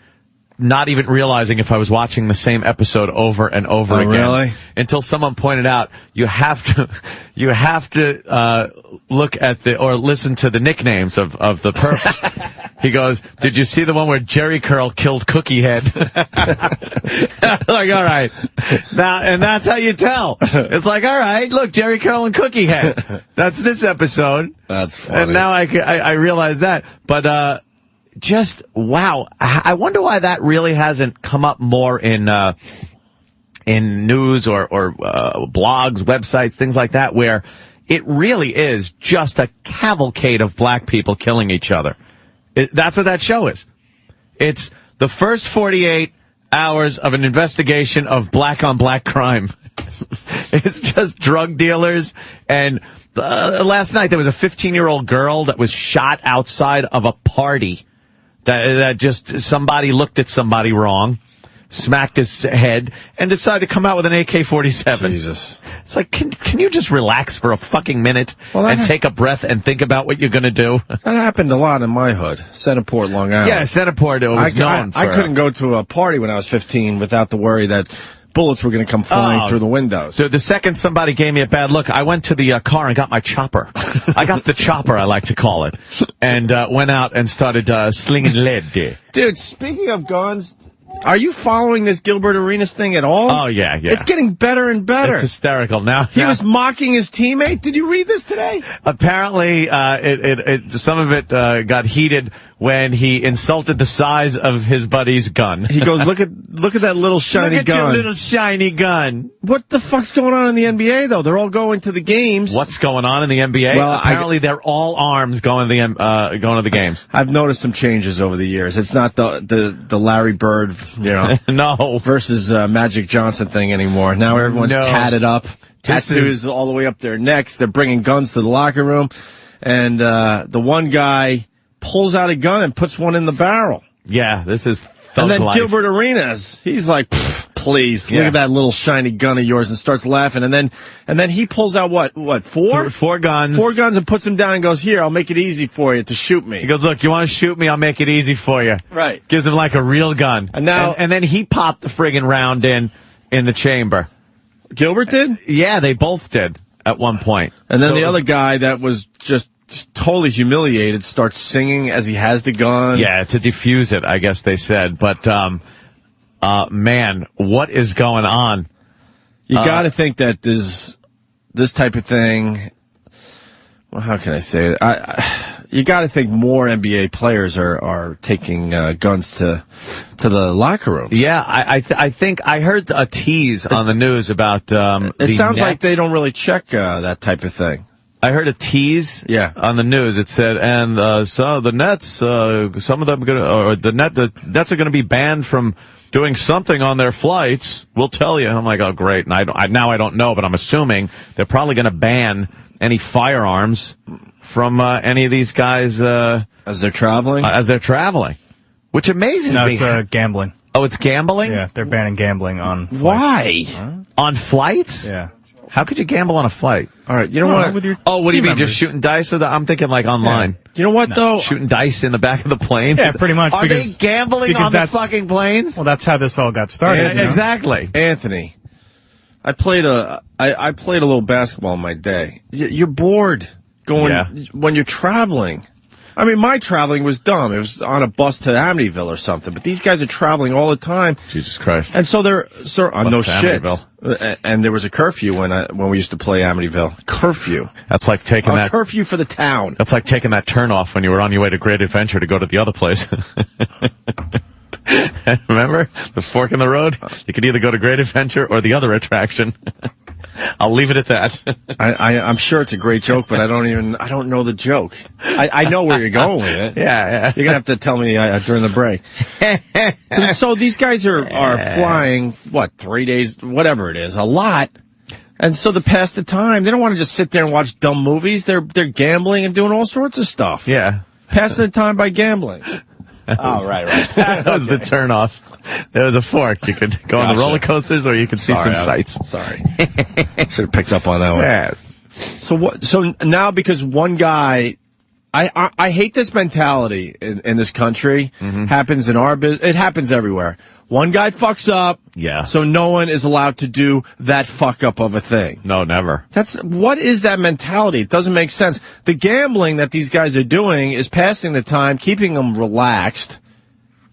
Speaker 4: not even realizing if I was watching the same episode over and over again.
Speaker 3: Really?
Speaker 4: Until someone pointed out, you have to look at or listen to the nicknames of the person. He goes, did you see the one where Jerry Curl killed Cookie Head? Like, all right. Now, and that's how you tell. It's like, all right, look, Jerry Curl and Cookie Head. That's this episode.
Speaker 3: That's funny.
Speaker 4: And now I realize that. But, just, wow. I wonder why that really hasn't come up more in news or blogs, websites, things like that, where it really is just a cavalcade of black people killing each other. That's what that show is. It's the first 48 hours of an investigation of black-on-black crime. It's just drug dealers. And last night there was a 15-year-old girl that was shot outside of a party. That just somebody looked at somebody wrong, smacked his head, and decided to come out with an AK-47.
Speaker 3: Jesus.
Speaker 4: It's like, can you just relax for a fucking minute and take a breath and think about what you're going to do?
Speaker 3: That happened a lot in my hood, Centerport, Long Island.
Speaker 4: Yeah, Centerport was known for...
Speaker 3: I couldn't go to a party when I was 15 without the worry that bullets were going to come flying through the windows.
Speaker 4: So the second somebody gave me a bad look, I went to the car and got my chopper. I got the chopper, I like to call it, and went out and started slinging lead.
Speaker 3: Dude, speaking of guns, are you following this Gilbert Arenas thing at all?
Speaker 4: Oh, yeah.
Speaker 3: It's getting better and better.
Speaker 4: It's hysterical. Now
Speaker 3: he was mocking his teammate. Did you read this today?
Speaker 4: Apparently, some of it got heated when he insulted the size of his buddy's gun.
Speaker 3: He goes, look at that little shiny gun.
Speaker 4: Look at your little shiny gun.
Speaker 3: What the fuck's going on in the NBA, though? They're all going to the games.
Speaker 4: What's going on in the NBA? Well, apparently they're all arms going to the games.
Speaker 3: I've noticed some changes over the years. It's not the Larry Bird,
Speaker 4: no,
Speaker 3: versus Magic Johnson thing anymore. Now everyone's tatted up. Tattoos all the way up their necks. They're bringing guns to the locker room. And the one guy pulls out a gun and puts one in the barrel.
Speaker 4: Yeah, this is
Speaker 3: And then
Speaker 4: life.
Speaker 3: Gilbert Arenas, he's like, please, look at that little shiny gun of yours, and starts laughing. And then he pulls out what, four?
Speaker 4: Four guns.
Speaker 3: 4 guns and puts them down and goes, here, I'll make it easy for you to shoot me.
Speaker 4: He goes, look, you want to shoot me? I'll make it easy for you.
Speaker 3: Right.
Speaker 4: Gives him like a real gun.
Speaker 3: And now,
Speaker 4: and then he popped the friggin' round in the chamber.
Speaker 3: Gilbert did?
Speaker 4: Yeah, they both did at one point.
Speaker 3: And then the other guy that was just totally humiliated starts singing as he has the gun.
Speaker 4: Yeah, to defuse it, I guess they said. But, man, what is going on?
Speaker 3: You got to think that this type of thing, well, how can I say it? You got to think more NBA players are taking guns to the locker rooms.
Speaker 4: Yeah, I think I heard a tease on the news about
Speaker 3: it sounds like they don't really check that type of thing.
Speaker 4: I heard a tease on the news. It said, and so the Nets, some of them the Nets are going to be banned from doing something on their flights. We'll tell you. I'm like, oh, great. And I don't know, but I'm assuming they're probably going to ban any firearms from any of these guys
Speaker 3: as they're traveling.
Speaker 4: Which amazes me.
Speaker 11: No, it's gambling.
Speaker 4: Oh, it's gambling?
Speaker 11: Yeah, they're banning gambling on flights.
Speaker 3: Why?
Speaker 4: On flights?
Speaker 11: Yeah.
Speaker 4: How could you gamble on a flight?
Speaker 3: All right, you know what?
Speaker 11: With your
Speaker 4: what do you mean,
Speaker 11: members.
Speaker 4: just shooting dice? I'm thinking like online.
Speaker 3: Yeah. You know what, though?
Speaker 4: Shooting dice in the back of the plane?
Speaker 11: Yeah, pretty much.
Speaker 4: Are they gambling on the fucking planes?
Speaker 11: Well, that's how this all got started.
Speaker 4: Exactly.
Speaker 3: Anthony, I played a little basketball in my day. You're bored going when you're traveling. I mean, my traveling was dumb. It was on a bus to Amityville or something. But these guys are traveling all the time.
Speaker 4: Jesus Christ!
Speaker 3: And so they're no shit.
Speaker 4: Amityville.
Speaker 3: And there was a curfew when we used to play Amityville. Curfew.
Speaker 4: That's like taking
Speaker 3: a curfew for the town.
Speaker 4: That's like taking that turn off when you were on your way to Great Adventure to go to the other place. Remember the fork in the road? You could either go to Great Adventure or the other attraction. I'll leave it at that.
Speaker 3: I'm sure it's a great joke, but I don't know the joke. I know where you're going with it.
Speaker 4: Yeah.
Speaker 3: You're gonna have to tell me during the break. So these guys are flying 3 days, whatever it is, a lot. And so to pass the time, they don't want to just sit there and watch dumb movies. They're gambling and doing all sorts of stuff.
Speaker 4: Yeah.
Speaker 3: Passing the time by gambling. Right.
Speaker 4: That was the turn off. There was a fork. You could go on the roller coasters, or you could see some sights.
Speaker 3: Sorry, should have picked up on that one.
Speaker 4: Yeah.
Speaker 3: So what? So now, because one guy, I hate this mentality in this country. Happens in our business. It happens everywhere. One guy fucks up.
Speaker 4: Yeah.
Speaker 3: So no one is allowed to do that fuck up of a thing.
Speaker 4: No, never.
Speaker 3: What is that mentality? It doesn't make sense. The gambling that these guys are doing is passing the time, keeping them relaxed.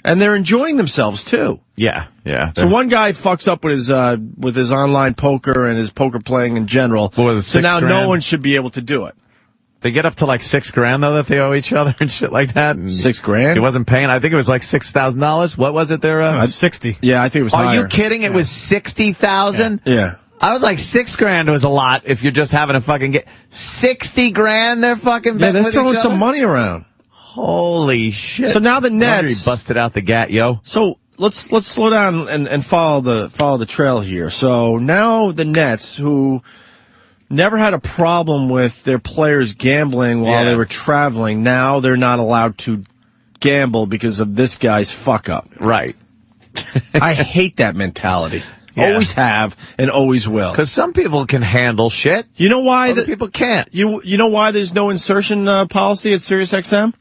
Speaker 3: And they're enjoying themselves too.
Speaker 4: Yeah.
Speaker 3: So one guy fucks up with his online poker and his poker playing in general. So now no one should be able to do it.
Speaker 4: They get up to like $6,000 though that they owe each other and shit like that. And
Speaker 3: $6,000?
Speaker 4: He wasn't paying. I think it was like $6,000. What was it there?
Speaker 11: 60.
Speaker 3: Yeah, I think it was
Speaker 4: higher.
Speaker 3: higher.
Speaker 4: Are you kidding? It was 60,000.
Speaker 3: Yeah.
Speaker 4: I was like $6,000 was a lot if you're just having a fucking get $60,000. They're fucking
Speaker 3: they're
Speaker 4: with
Speaker 3: throwing
Speaker 4: each
Speaker 3: some
Speaker 4: other?
Speaker 3: money around.
Speaker 4: Holy shit!
Speaker 3: So now the
Speaker 4: No wonder
Speaker 3: Nets
Speaker 4: he busted out the gat, yo.
Speaker 3: So let's slow down and follow the trail here. So now the Nets, who never had a problem with their players gambling while they were traveling, now they're not allowed to gamble because of this guy's fuck up.
Speaker 4: Right.
Speaker 3: I hate that mentality.
Speaker 4: Yeah.
Speaker 3: Always have and always will.
Speaker 4: Because some people can handle shit.
Speaker 3: You know why?
Speaker 4: Other people can't.
Speaker 3: You know why there's no insertion policy at Sirius XM?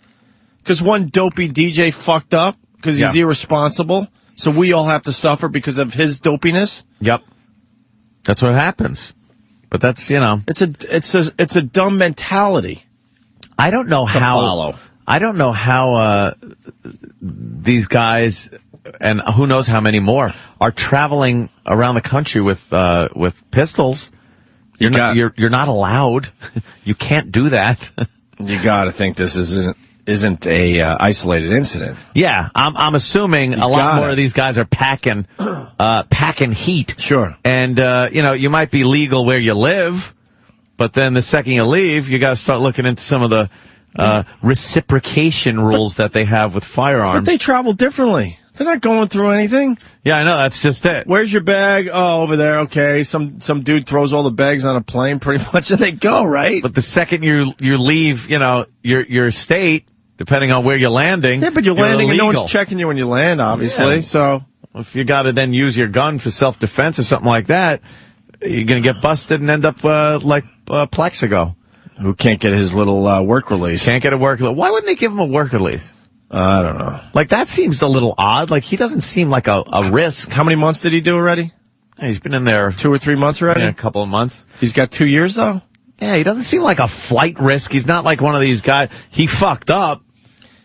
Speaker 3: Because one dopey DJ fucked up because he's irresponsible. So we all have to suffer because of his dopiness.
Speaker 4: Yep. That's what happens. But that's,
Speaker 3: it's a dumb mentality.
Speaker 4: I don't know how
Speaker 3: follow.
Speaker 4: I don't know how these guys, and who knows how many more, are traveling around the country with pistols. You're not allowed. You can't do that.
Speaker 3: You got to think this isn't a isolated incident.
Speaker 4: Yeah, I'm assuming a lot more of these guys are packing heat.
Speaker 3: Sure.
Speaker 4: And you might be legal where you live, but then the second you leave, you got to start looking into some of the reciprocation rules that they have with firearms.
Speaker 3: But they travel differently. They're not going through anything.
Speaker 4: Yeah, I know. That's just it.
Speaker 3: Where's your bag? Oh, over there. Okay. Some dude throws all the bags on a plane pretty much and they go, right?
Speaker 4: But the second you leave, your state, depending on where you're landing.
Speaker 3: Yeah, but you're landing
Speaker 4: illegal.
Speaker 3: and no one's checking you when you land, obviously.
Speaker 4: Yeah.
Speaker 3: So
Speaker 4: if you got to then use your gun for self-defense or something like that, you're going to get busted and end up like Plexico.
Speaker 3: Who can't get his little work release?
Speaker 4: Can't get a work release. Why wouldn't they give him a work release?
Speaker 3: I don't know.
Speaker 4: Like, that seems a little odd. Like, he doesn't seem like a risk.
Speaker 3: How many months did he do already?
Speaker 4: He's been in there
Speaker 3: 2 or 3 months already?
Speaker 4: a couple of months.
Speaker 3: He's got 2 years, though?
Speaker 4: Yeah, he doesn't seem like a flight risk. He's not like one of these guys. He fucked up.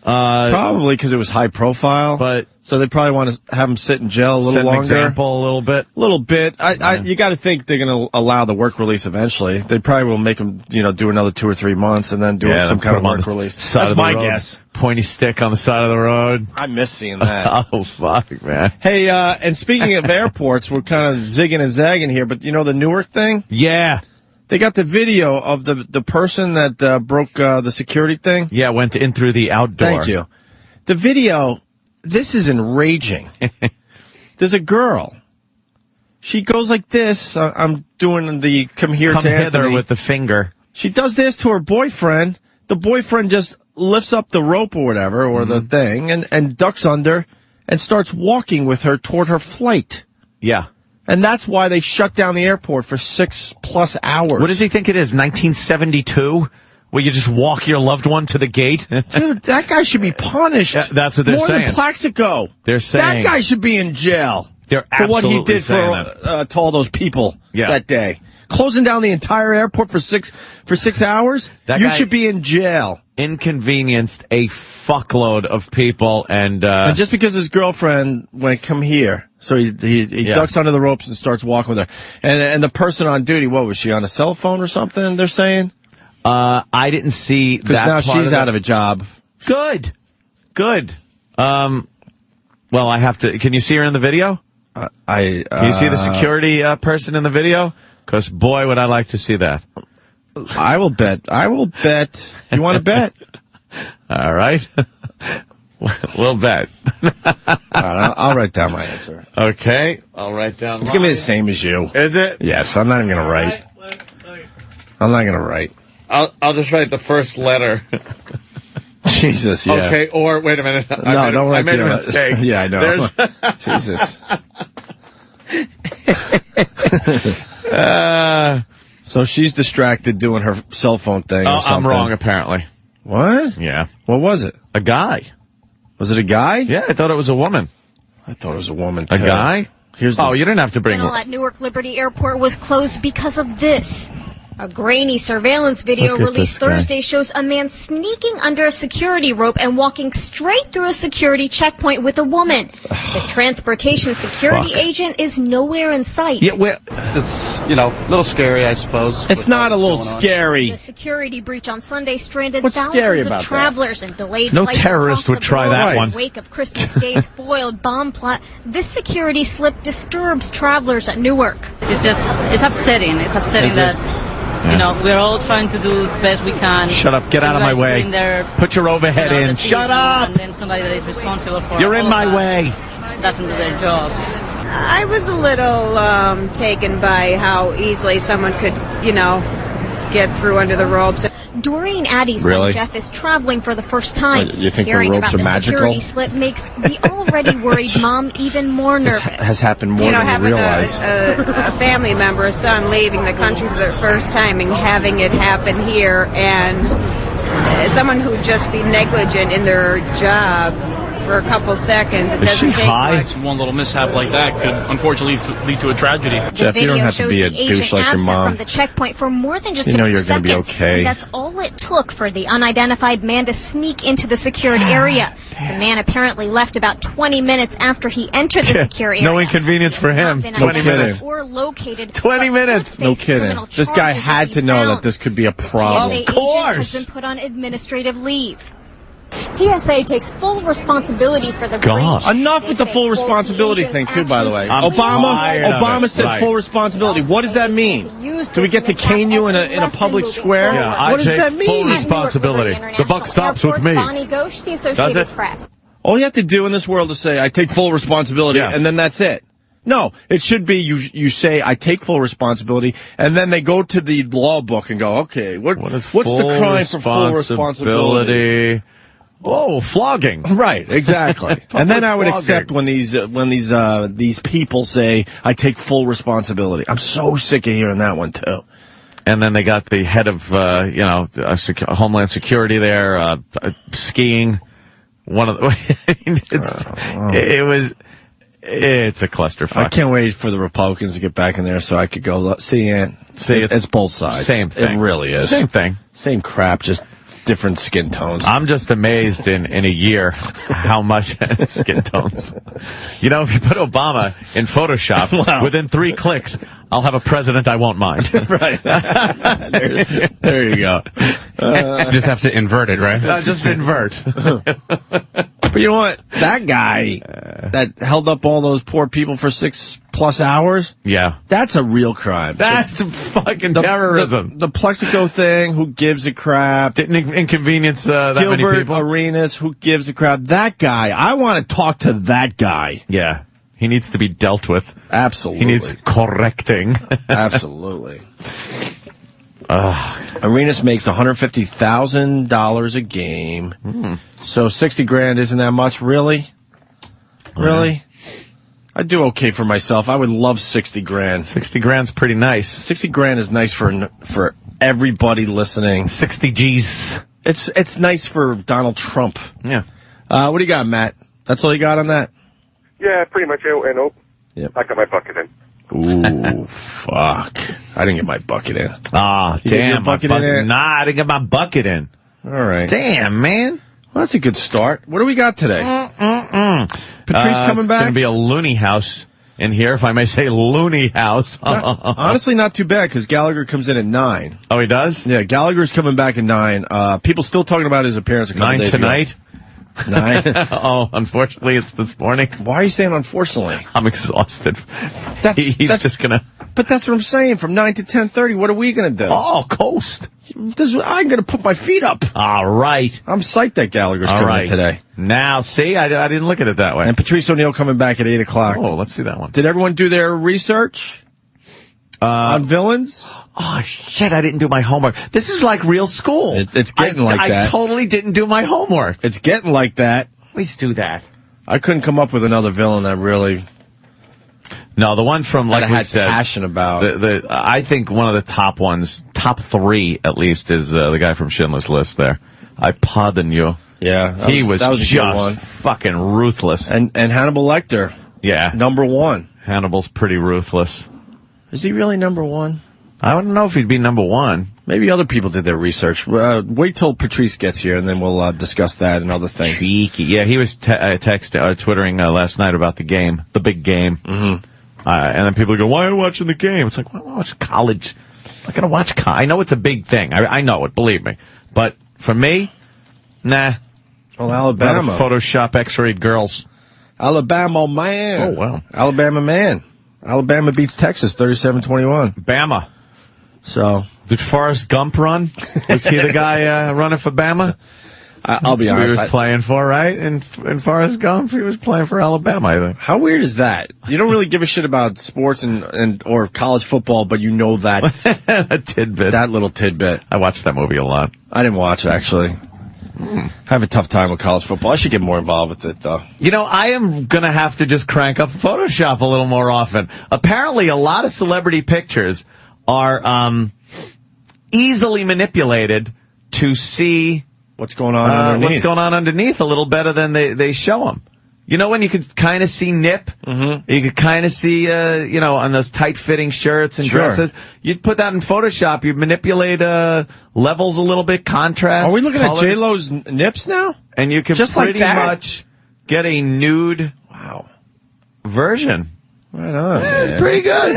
Speaker 3: Probably because it was high profile.
Speaker 4: But
Speaker 3: so they probably want to have him sit in jail a little
Speaker 4: set an
Speaker 3: longer.
Speaker 4: example a little bit.
Speaker 3: A little bit. You got to think they're going to allow the work release eventually. They probably will make him, do another 2 or 3 months and then do some kind of work release. That's my guess.
Speaker 4: Pointy stick on the side of the road.
Speaker 3: I miss seeing that.
Speaker 4: Oh, fuck, man.
Speaker 3: Hey, and speaking of airports, we're kind of zigging and zagging here, but the Newark thing?
Speaker 4: Yeah.
Speaker 3: They got the video of the person that broke the security thing.
Speaker 4: Yeah, went in through the outdoor.
Speaker 3: Thank you. The video, this is enraging. There's a girl. She goes like this. I'm doing the come here
Speaker 4: Come
Speaker 3: to
Speaker 4: hither
Speaker 3: Anthony.
Speaker 4: with the finger.
Speaker 3: She does this to her boyfriend. The boyfriend just lifts up the rope or whatever, or the thing, and ducks under and starts walking with her toward her flight.
Speaker 4: Yeah.
Speaker 3: And that's why they shut down the airport for 6+ hours.
Speaker 4: What does he think it is, 1972? Where you just walk your loved one to the gate?
Speaker 3: Dude, that guy should be punished.
Speaker 4: That's what they're
Speaker 3: More
Speaker 4: saying.
Speaker 3: More than Plaxico.
Speaker 4: They're saying.
Speaker 3: That guy should be in jail.
Speaker 4: They're
Speaker 3: for what he
Speaker 4: absolutely
Speaker 3: did to all those people that day. Closing down the entire airport for 6 hours? You should be in jail.
Speaker 4: Inconvenienced a fuckload of people, and
Speaker 3: just because his girlfriend went, come here, so he ducks under the ropes and starts walking with her. And the person on duty, what was she, on a cell phone or something, they're saying?
Speaker 4: I didn't see that.
Speaker 3: Because now she's out of a job.
Speaker 4: Good. Well, I have to. Can you see her in the video? Can you see the security person in the video? Because boy, would I like to see that.
Speaker 3: I will bet. You want to bet?
Speaker 4: All right. We'll bet.
Speaker 3: All right, I'll write down my answer.
Speaker 4: Okay, I'll write down.
Speaker 3: It's going to be the same as you.
Speaker 4: Is it?
Speaker 3: Yes, I'm not even going to write. I'm not going to write.
Speaker 4: I'll just write the first letter.
Speaker 3: Jesus, yeah.
Speaker 4: Okay, or wait a minute.
Speaker 3: Don't write.
Speaker 4: I made a mistake.
Speaker 3: Yeah, I know. Jesus. So she's distracted doing her cell phone thing or something.
Speaker 4: I'm wrong, apparently.
Speaker 3: What?
Speaker 4: Yeah.
Speaker 3: What was it?
Speaker 4: A guy.
Speaker 3: Was it a guy?
Speaker 4: Yeah, I thought it was a woman.
Speaker 3: I thought it was a woman, too.
Speaker 4: A guy? You didn't have to bring
Speaker 6: Terminal at Newark Liberty Airport was closed because of this. A grainy surveillance video released Thursday shows a man sneaking under a security rope and walking straight through a security checkpoint with a woman. The transportation security agent is nowhere in sight.
Speaker 12: Yeah, it's, a little scary, I suppose.
Speaker 3: It's not a little scary.
Speaker 6: The security breach on Sunday stranded
Speaker 3: What's scary
Speaker 6: thousands
Speaker 3: about
Speaker 6: of travelers and delayed
Speaker 4: No
Speaker 6: flights
Speaker 4: terrorist would try that one.
Speaker 6: In the wake of Christmas Day's foiled bomb plot, this security slip disturbs travelers at Newark.
Speaker 13: It's upsetting. It's upsetting that... we're all trying to do the best we can.
Speaker 4: Shut up. Get out of my way. Put your overhead in. Shut up.
Speaker 13: And then somebody that is responsible for
Speaker 4: You're in my way.
Speaker 13: Doesn't do their job.
Speaker 14: I was a little taken by how easily someone could, get through under the ropes.
Speaker 6: Doreen Addy's son Jeff is traveling for the first time.
Speaker 3: You think
Speaker 6: Hearing
Speaker 3: the ropes
Speaker 6: about
Speaker 3: are
Speaker 6: the
Speaker 3: magical?
Speaker 6: security slip makes the already worried mom even more nervous.
Speaker 3: This has happened more than you
Speaker 14: having
Speaker 3: realize.
Speaker 14: a family member, a son leaving the country for the first time and having it happen here, and someone who'd just be negligent in their job for a couple seconds. It doesn't take much.
Speaker 15: One little mishap like that could unfortunately lead to a tragedy.
Speaker 3: Jeff, you don't have to be a douche like your mom.
Speaker 6: From the checkpoint for more than just a
Speaker 3: you're
Speaker 6: few
Speaker 3: going to be
Speaker 6: seconds.
Speaker 3: okay.
Speaker 6: And that's all it took for the unidentified man to sneak into the secured area. The man apparently left about 20 minutes after he entered the secure area.
Speaker 4: No inconvenience for him.
Speaker 3: 20 minutes.
Speaker 6: Or located.
Speaker 4: 20 minutes.
Speaker 3: No kidding. This guy had to know that this could be a problem.
Speaker 6: Of course. Has been put on administrative leave. TSA takes full responsibility for the breach.
Speaker 3: Enough with the full responsibility thing, too, by the way. Obama said full responsibility. What does that mean? Do we get to cane you in a public square?
Speaker 4: Yeah,
Speaker 3: what does that mean?
Speaker 4: Full responsibility. The buck stops with me.
Speaker 6: Does it? Press.
Speaker 3: All you have to do in this world is say, I take full responsibility, and then that's it. No, it should be you say, I take full responsibility, and then they go to the law book and go, okay, what's the crime for full responsibility?
Speaker 4: Oh, flogging.
Speaker 3: Right, exactly. And then I would
Speaker 4: flogging.
Speaker 3: accept when these people say, I take full responsibility. I'm so sick of hearing that one, too.
Speaker 4: And then they got the head of, Homeland Security there, skiing. One of the, it's a clusterfuck.
Speaker 3: I can't wait for the Republicans to get back in there so I could go, see, it's both sides.
Speaker 4: Same thing.
Speaker 3: It really is.
Speaker 4: Same thing.
Speaker 3: Same crap, just different skin tones.
Speaker 4: I'm just amazed in a year how much skin tones. You know, if you put Obama in Photoshop, within 3 clicks, I'll have a president I won't mind.
Speaker 3: Right. there you go.
Speaker 16: You just have to invert it, right?
Speaker 4: Just invert.
Speaker 3: But you know what? That guy that held up all those poor people for 6+ hours?
Speaker 4: Yeah.
Speaker 3: That's a real crime.
Speaker 4: That's fucking terrorism.
Speaker 3: The Plexico thing, who gives a crap?
Speaker 4: Didn't inconvenience that many people.
Speaker 3: Gilbert Arenas, who gives a crap? That guy, I want to talk to that guy.
Speaker 4: Yeah. He needs to be dealt with.
Speaker 3: Absolutely.
Speaker 4: He needs correcting.
Speaker 3: Absolutely. Arenas makes $150,000 a game. So 60 grand isn't that much, really? Really? I do okay for myself. I would love 60 grand.
Speaker 4: 60 grand's pretty nice.
Speaker 3: 60 grand is nice for everybody listening.
Speaker 4: 60 G's.
Speaker 3: It's nice for Donald Trump.
Speaker 4: Yeah.
Speaker 3: What do you got, Matt? That's all you got on that?
Speaker 17: Yeah, pretty much. And
Speaker 3: Yep.
Speaker 17: I got my bucket in.
Speaker 3: Ooh, fuck. I didn't get my bucket in.
Speaker 4: Ah, damn.
Speaker 3: Bucket in?
Speaker 4: Nah, I didn't get my bucket in.
Speaker 3: All right.
Speaker 4: Damn, man.
Speaker 3: Well, that's a good start. What do we got today? Patrice coming
Speaker 4: it's
Speaker 3: back?
Speaker 4: It's going to be a loony house in here, if I may say loony house.
Speaker 3: Honestly, not too bad, because Gallagher comes in at 9.
Speaker 4: Oh, he does?
Speaker 3: Yeah, Gallagher's coming back at 9. People still talking about his appearance a couple
Speaker 4: 9
Speaker 3: days
Speaker 4: tonight?
Speaker 3: ago. 9?
Speaker 4: Oh, unfortunately, it's this morning.
Speaker 3: Why are you saying unfortunately?
Speaker 4: I'm exhausted. He's just going to...
Speaker 3: But that's what I'm saying. From 9 to 10:30, what are we going to do?
Speaker 4: Oh, coast.
Speaker 3: I'm going to put my feet up.
Speaker 4: All right.
Speaker 3: I'm psyched that Gallagher's coming in today.
Speaker 4: Now, see, I didn't look at it that way.
Speaker 3: And Patrice O'Neal coming back at 8 o'clock.
Speaker 4: Oh, let's see that one.
Speaker 3: Did everyone do their research on villains?
Speaker 4: Oh, shit, I didn't do my homework. This is like real school.
Speaker 3: It's getting like that.
Speaker 4: I totally didn't do my homework.
Speaker 3: It's getting like that.
Speaker 4: Please do that.
Speaker 3: I couldn't come up with another villain that really...
Speaker 4: No, the one from, like
Speaker 3: I
Speaker 4: we
Speaker 3: had
Speaker 4: said...
Speaker 3: passion about.
Speaker 4: I think one of the top ones, top 3 at least, is the guy from Schindler's List there. I pardon you.
Speaker 3: Yeah.
Speaker 4: He was
Speaker 3: that was a good
Speaker 4: just
Speaker 3: one.
Speaker 4: fucking ruthless.
Speaker 3: And Hannibal Lecter.
Speaker 4: Yeah.
Speaker 3: Number 1.
Speaker 4: Hannibal's pretty ruthless.
Speaker 3: Is he really number 1?
Speaker 4: I don't know if he'd be number 1.
Speaker 3: Maybe other people did their research. Wait till Patrice gets here, and then we'll discuss that and other things.
Speaker 4: Cheeky. Yeah, he was twittering last night about the game, the big game.
Speaker 3: Mm-hmm.
Speaker 4: And then people go, why are you watching the game? It's like, well, I watch college. I'm not going to watch I know it's a big thing. I know it, believe me. But for me, nah.
Speaker 3: Well, Alabama.
Speaker 4: Photoshop X-rayed girls.
Speaker 3: Alabama man.
Speaker 4: Oh, wow.
Speaker 3: Alabama man. Alabama beats Texas 37-21.
Speaker 4: Bama.
Speaker 3: So...
Speaker 4: Did Forrest Gump run? Was he the guy running for Bama?
Speaker 3: I'll be honest.
Speaker 4: He was playing for, right? In Forrest Gump, he was playing for Alabama, I think.
Speaker 3: How weird is that? You don't really give a shit about sports or college football, but you know that
Speaker 4: a tidbit.
Speaker 3: That little tidbit.
Speaker 4: I watched that movie a lot.
Speaker 3: I didn't watch it, actually. I have a tough time with college football. I should get more involved with it, though.
Speaker 4: You know, I am going to have to just crank up Photoshop a little more often. Apparently, a lot of celebrity pictures are easily manipulated to see
Speaker 3: what's going on underneath.
Speaker 4: What's going on underneath a little better than they show them. You know, when you could kind of see nip, you could kind of see, on those tight-fitting shirts and dresses. You'd put that in Photoshop. You'd manipulate levels a little bit, contrast.
Speaker 3: Are we looking
Speaker 4: colors,
Speaker 3: at J-Lo's nips now?
Speaker 4: And you can
Speaker 3: just
Speaker 4: pretty
Speaker 3: like that?
Speaker 4: much get a nude version.
Speaker 3: Right on.
Speaker 4: It's pretty good.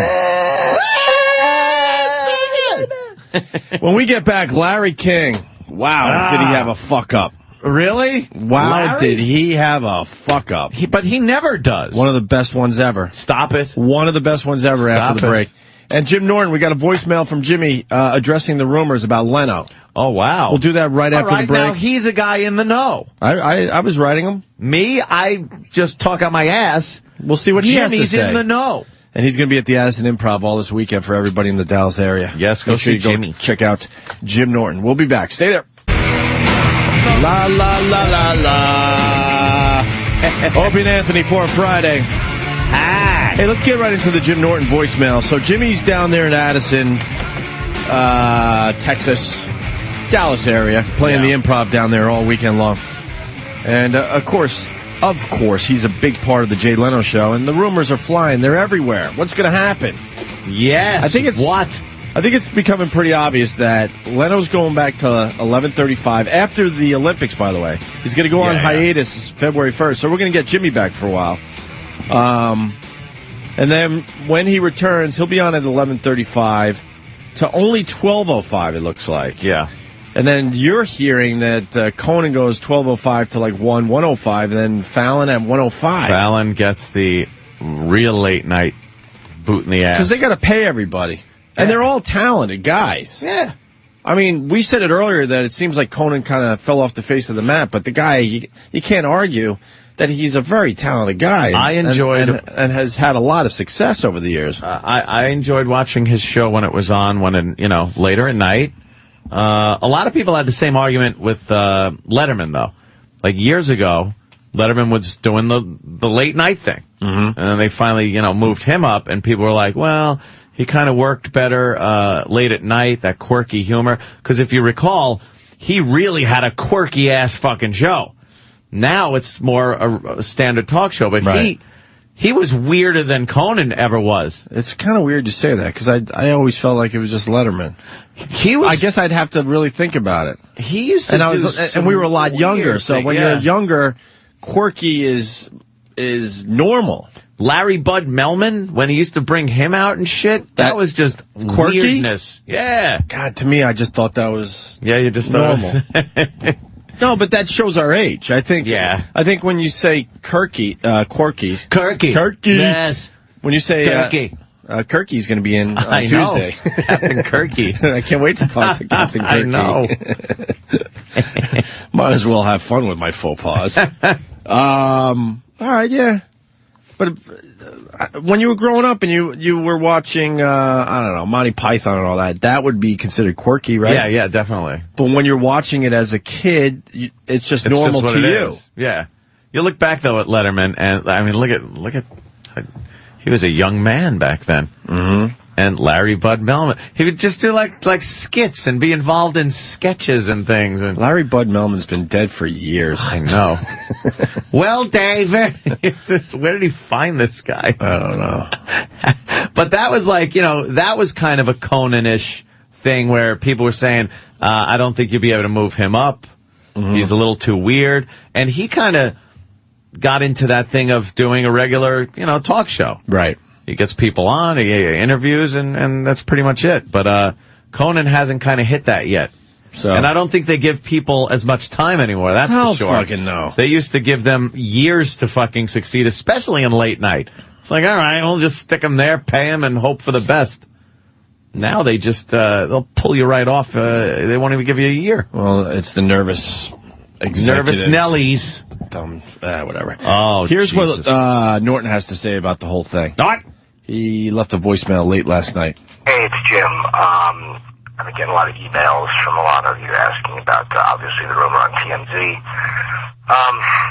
Speaker 3: When we get back, Larry King. Wow, did he have a fuck-up.
Speaker 4: Really?
Speaker 3: Wow,
Speaker 4: Larry?
Speaker 3: did he have a fuck-up.
Speaker 4: But he never does.
Speaker 3: One of the best ones ever.
Speaker 4: Stop it.
Speaker 3: One of the best ones ever after the break. And Jim Norton, we got a voicemail from Jimmy addressing the rumors about Leno.
Speaker 4: Oh, wow.
Speaker 3: We'll do that right after the break.
Speaker 4: Now he's a guy in the know.
Speaker 3: I was writing him.
Speaker 4: Me, I just talk out my ass.
Speaker 3: We'll see what he has to say.
Speaker 4: Jimmy's in the know.
Speaker 3: And he's going to be at the Addison Improv all this weekend for everybody in the Dallas area.
Speaker 4: Yes,
Speaker 3: Make sure you go check out Jim Norton. We'll be back. Stay there. La, la, la, la, la. Opie and Anthony for Friday.
Speaker 4: Hi.
Speaker 3: Hey, let's get right into the Jim Norton voicemail. So Jimmy's down there in Addison, Texas, Dallas area, playing the Improv down there all weekend long. And, of course, he's a big part of the Jay Leno show, and the rumors are flying. They're everywhere. What's going to happen?
Speaker 4: Yes.
Speaker 3: I think it's becoming pretty obvious that Leno's going back to 11:35 after the Olympics, by the way. He's going to go on hiatus February 1st, so we're going to get Jimmy back for a while. And then when he returns, he'll be on at 11:35 to only 12:05, it looks like.
Speaker 4: Yeah.
Speaker 3: And then you're hearing that Conan goes 12:05 to like 1:05, and then Fallon at 1:05.
Speaker 4: Fallon gets the real late night boot in the ass.
Speaker 3: Because they got to pay everybody. And they're all talented guys.
Speaker 4: Yeah.
Speaker 3: I mean, we said it earlier that it seems like Conan kind of fell off the face of the map, but the guy, you can't argue that he's a very talented guy.
Speaker 4: I enjoyed...
Speaker 3: And has had a lot of success over the years.
Speaker 4: I enjoyed watching his show when it was on, later at night. A lot of people had the same argument with Letterman, though. Like years ago, Letterman was doing the late night thing. Mm-hmm. And then they finally, moved him up, and people were like, well... He kind of worked better late at night, that quirky humor. Because if you recall, he really had a quirky-ass fucking show. Now it's more a standard talk show. But he was weirder than Conan ever was.
Speaker 3: It's kind of weird to say that, because I always felt like it was just Letterman. I guess I'd have to really think about it.
Speaker 4: He used to
Speaker 3: and we were a lot younger, so when you're younger, quirky is normal.
Speaker 4: Larry Bud Melman, when he used to bring him out and shit, that was just
Speaker 3: quirky?
Speaker 4: Weirdness. Yeah.
Speaker 3: God, to me, I just thought that was
Speaker 4: you just
Speaker 3: normal. No, but that shows our age. I think. Yeah. I think when you say quirky.
Speaker 4: Yes.
Speaker 3: When you say
Speaker 4: Kirky.
Speaker 3: Kirky's going to be in on Tuesday.
Speaker 4: Captain Kirky.
Speaker 3: I can't wait to talk to Captain Kirky.
Speaker 4: I know.
Speaker 3: Might as well have fun with my faux pas. All right, yeah. But when you were growing up and you were watching, I don't know, Monty Python and all that, that would be considered quirky, right?
Speaker 4: Yeah, definitely.
Speaker 3: But when you're watching it as a kid, it's just normal to you.
Speaker 4: Yeah. You look back, though, at Letterman, and, I mean, look at he was a young man back then. Mm-hmm. And Larry Bud Melman. He would just do like skits and be involved in sketches and things. And
Speaker 3: Larry Bud Melman's been dead for years.
Speaker 4: I know. Well, David, where did he find this guy?
Speaker 3: I don't know.
Speaker 4: But that was that was kind of a Conan-ish thing where people were saying, I don't think you'll be able to move him up. Mm-hmm. He's a little too weird. And he kind of got into that thing of doing a regular, talk show.
Speaker 3: Right.
Speaker 4: He gets people on, he interviews, and that's pretty much it. But Conan hasn't kind of hit that yet. So, and I don't think they give people as much time anymore. That's for sure.
Speaker 3: Fucking no.
Speaker 4: They used to give them years to fucking succeed, especially in late night. It's like, all right, we'll just stick them there, pay them, and hope for the best. Now they just they'll pull you right off. They won't even give you a year.
Speaker 3: Well, it's the nervous executives.
Speaker 4: Nervous Nellies.
Speaker 3: Dumb, whatever.
Speaker 4: Oh,
Speaker 3: here's
Speaker 4: Jesus.
Speaker 3: what Norton has to say about the whole thing.
Speaker 4: What?
Speaker 3: He left a voicemail late last night.
Speaker 18: Hey, it's Jim. I've been getting a lot of emails from a lot of you asking about, obviously, the rumor on TMZ.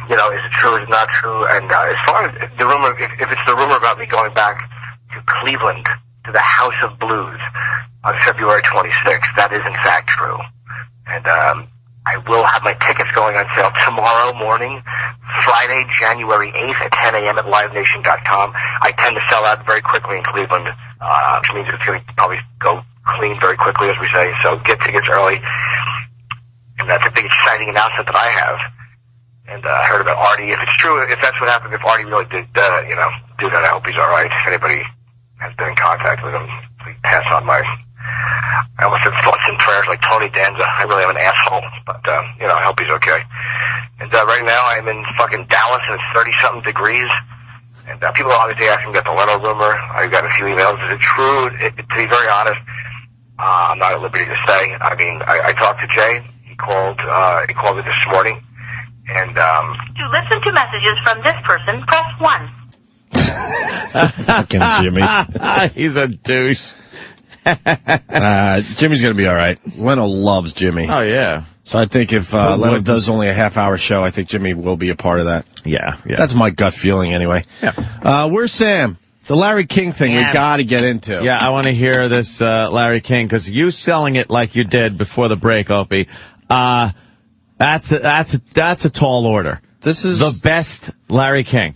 Speaker 18: Is it true, is it not true? And as far as the rumor, if it's the rumor about me going back to Cleveland, to the House of Blues on February 26th, that is in fact true. And I will have my tickets going on sale tomorrow morning, Friday, January 8th at 10 a.m. at livenation.com. I tend to sell out very quickly in Cleveland, which means it's going to probably go clean very quickly, as we say. So get tickets early. And that's a big, exciting announcement that I have. And I heard about Artie. If it's true, if that's what happened, if Artie really did do that, I hope he's all right. If anybody has been in contact with him, please pass on my... I almost said thoughts and prayers like Tony Danza. I really am an asshole, but, I hope he's okay. And right now I'm in fucking Dallas and it's 30-something degrees. And people are obviously asking about the Leno rumor. I've got a few emails. Is it true? To be very honest, I'm not at liberty to say. I mean, I talked to Jay. He called me this morning. And
Speaker 19: to listen to messages from this person, press 1.
Speaker 3: Fucking Jimmy.
Speaker 4: He's a douche.
Speaker 3: Jimmy's going to be all right. Leno loves Jimmy.
Speaker 4: Oh, yeah.
Speaker 3: So I think if Leno does only a half-hour show, I think Jimmy will be a part of that.
Speaker 4: Yeah.
Speaker 3: That's my gut feeling anyway.
Speaker 4: Yeah.
Speaker 3: Where's Sam? The Larry King thing we got to get into.
Speaker 4: Yeah, I want to hear this Larry King, because you selling it like you did before the break, Opie. That's a tall order.
Speaker 3: This is
Speaker 4: the best Larry King.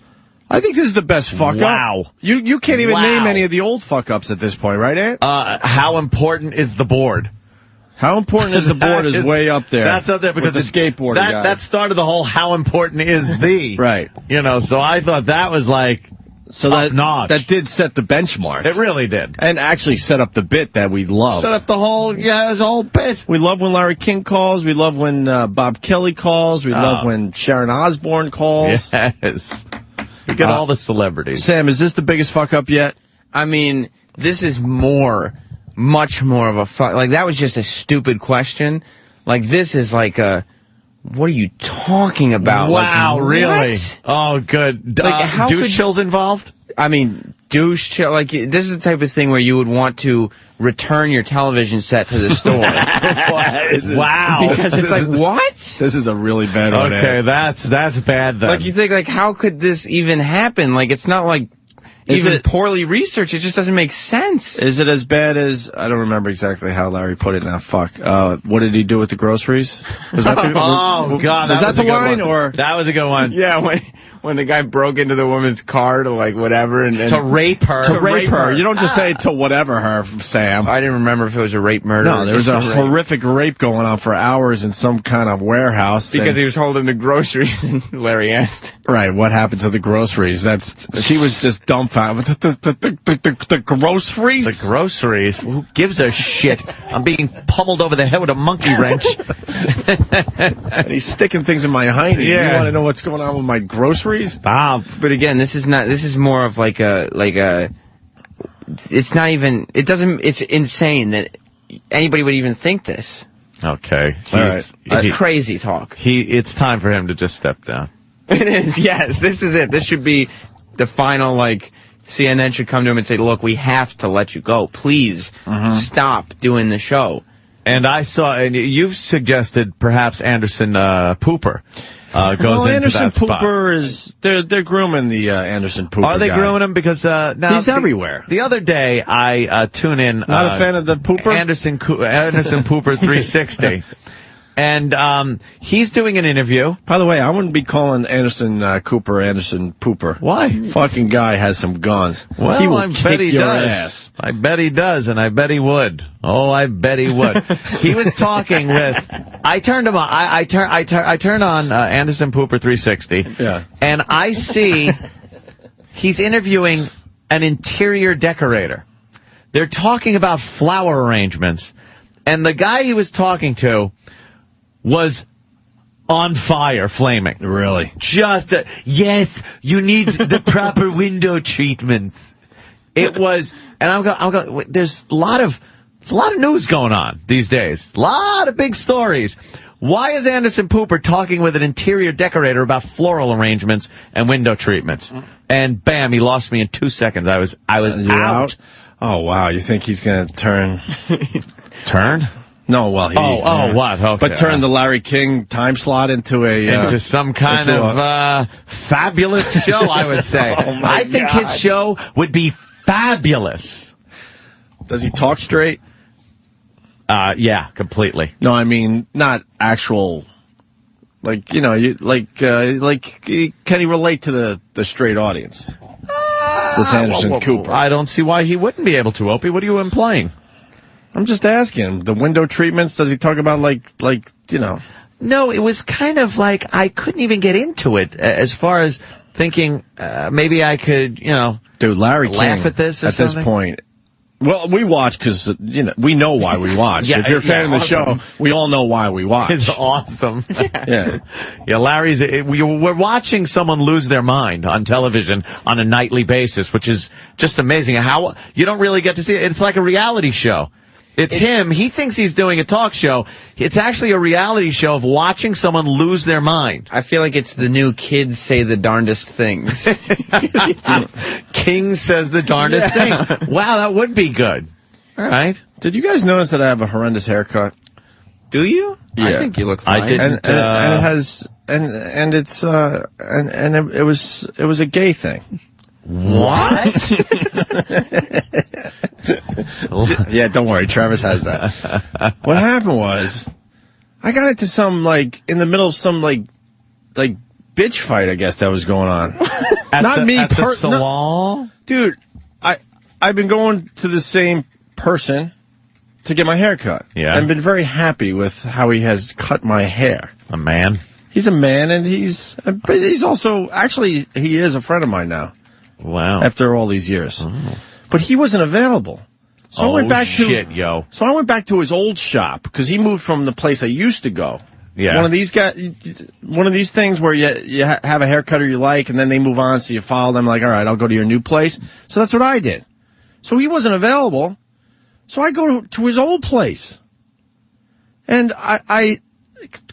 Speaker 3: I think this is the best fuck up.
Speaker 4: Wow.
Speaker 3: You can't even name any of the old fuck ups at this point, right, Ant?
Speaker 4: How important is the board?
Speaker 3: How important is the board is way up there.
Speaker 4: That's up there because
Speaker 3: the skateboarder guy.
Speaker 4: That started the whole how important is the.
Speaker 3: Right.
Speaker 4: So I thought that was like top notch.
Speaker 3: That did set the benchmark.
Speaker 4: It really did.
Speaker 3: And actually set up the bit that we love.
Speaker 4: Set up the whole bit.
Speaker 3: We love when Larry King calls. We love when Bob Kelly calls. We love when Sharon Osbourne calls.
Speaker 4: Yes. You get all the celebrities.
Speaker 3: Sam, is this the biggest fuck up yet?
Speaker 5: I mean, this is much more of a fuck. Like, that was just a stupid question. Like, this is like what are you talking about?
Speaker 4: Wow,
Speaker 5: like,
Speaker 4: really?
Speaker 5: What?
Speaker 4: Oh, good.
Speaker 5: Like, how
Speaker 4: douche chills involved?
Speaker 5: I mean, douche chill. Like, this is the type of thing where you would want to return your television set to the store.
Speaker 4: Wow.
Speaker 5: Because it's like, what?
Speaker 3: This is a really bad one.
Speaker 4: Okay, that's bad then.
Speaker 5: Like, you think, like, how could this even happen? Like, it's not like even poorly researched. It just doesn't make sense.
Speaker 3: Is it as bad as, I don't remember exactly how Larry put it now, fuck. What did he do with the groceries? Was that the,
Speaker 4: God.
Speaker 3: Was that the line, or?
Speaker 4: That was a good one.
Speaker 5: Yeah, when the guy broke into the woman's car to, like, whatever. And
Speaker 4: to rape her.
Speaker 3: To rape her. You don't just say to whatever her, Sam.
Speaker 5: I didn't remember if it was a rape murder.
Speaker 3: No, there was a horrific rape going on for hours in some kind of warehouse.
Speaker 5: Because he was holding the groceries, and Larry asked.
Speaker 3: Right, what happened to the groceries? She was just dumbfounded. The groceries?
Speaker 4: The groceries? Who gives a shit? I'm being pummeled over the head with a monkey wrench.
Speaker 3: And he's sticking things in my hiney.
Speaker 4: Yeah.
Speaker 3: You want to know what's going on with my groceries?
Speaker 4: Stop.
Speaker 5: But again, this is more of like a, it's not even, it's insane that anybody would even think this.
Speaker 4: Okay.
Speaker 5: That's crazy talk.
Speaker 4: It's time for him to just step down.
Speaker 5: It is, yes. This is it. This should be the final, like, CNN should come to him and say, look, we have to let you go. Please stop doing the show.
Speaker 4: And I saw, and you've suggested perhaps Anderson Pooper goes into
Speaker 3: Anderson
Speaker 4: that spot.
Speaker 3: Pooper is, they're grooming the Anderson Pooper
Speaker 4: Are they
Speaker 3: guy.
Speaker 4: grooming him? Because now
Speaker 3: he's everywhere.
Speaker 4: The other day, I tune in.
Speaker 3: Not a fan of the Pooper?
Speaker 4: Anderson Pooper 360. And he's doing an interview.
Speaker 3: By the way, I wouldn't be calling Anderson Cooper Anderson Pooper.
Speaker 4: Why?
Speaker 3: Fucking guy has some guns.
Speaker 4: Well,
Speaker 3: he will
Speaker 4: I
Speaker 3: kick
Speaker 4: bet he
Speaker 3: your
Speaker 4: does.
Speaker 3: ass.
Speaker 4: I bet he does, and I bet he would. Oh, I bet he would. He was talking with. I turned him on. I turn on Anderson Pooper 360.
Speaker 3: Yeah.
Speaker 4: And I see he's interviewing an interior decorator. They're talking about flower arrangements, and the guy he was talking to was on fire, flaming.
Speaker 3: Really?
Speaker 4: Just, yes, you need the proper window treatments. It was, and I'm going, there's a lot of news going on these days. A lot of big stories. Why is Anderson Pooper talking with an interior decorator about floral arrangements and window treatments? And bam, he lost me in 2 seconds. I was out.
Speaker 3: Oh, wow. You think he's going to turn?
Speaker 4: Turn?
Speaker 3: No, well,
Speaker 4: what? Okay.
Speaker 3: But turn the Larry King time slot into
Speaker 4: some kind of fabulous show, I would say. I think his show would be fabulous.
Speaker 3: Does he talk straight?
Speaker 4: Yeah, completely.
Speaker 3: No, I mean not actual. Like can he relate to the straight audience? This Anderson Cooper.
Speaker 4: I don't see why he wouldn't be able to. Opie, what are you implying?
Speaker 3: I'm just asking. The window treatments, does he talk about
Speaker 4: No, it was kind of like I couldn't even get into it as far as thinking maybe I could,
Speaker 3: Dude, Larry King,
Speaker 4: laugh at this or
Speaker 3: at
Speaker 4: something.
Speaker 3: This point. Well, we watch because, we know why we watch.
Speaker 4: Yeah,
Speaker 3: if you're a fan of the show, we all know why we watch.
Speaker 4: It's awesome.
Speaker 3: Yeah.
Speaker 4: Yeah, Larry's, we're watching someone lose their mind on television on a nightly basis, which is just amazing. How you don't really get to see it. It's like a reality show. It's him. He thinks he's doing a talk show. It's actually a reality show of watching someone lose their mind.
Speaker 5: I feel like it's the new Kids Say the Darndest Things.
Speaker 4: King says the darndest thing. Wow, that would be good. All right.
Speaker 3: Did you guys notice that I have a horrendous haircut?
Speaker 5: Do you? I think you look fine.
Speaker 4: I didn't.
Speaker 3: And it has, and it's, and it was a gay thing.
Speaker 4: What?
Speaker 3: Yeah, don't worry. Travis has that. What happened was, I got into some, in the middle of some, bitch fight, I guess, that was going on. Not me,
Speaker 4: at the salon?
Speaker 3: Dude, I've been going to the same person to get my hair cut.
Speaker 4: Yeah.
Speaker 3: And been very happy with how he has cut my hair.
Speaker 4: A man?
Speaker 3: He's a man, and but he's also, actually, he is a friend of mine now.
Speaker 4: Wow.
Speaker 3: After all these years.
Speaker 4: Oh.
Speaker 3: But he wasn't available. So I went back
Speaker 4: yo.
Speaker 3: So I went back to his old shop, because he moved from the place I used to go.
Speaker 4: Yeah.
Speaker 3: One of these things where you have a haircutter you like, and then they move on, so you follow them, all right, I'll go to your new place. So that's what I did. So he wasn't available, so I go to his old place. And I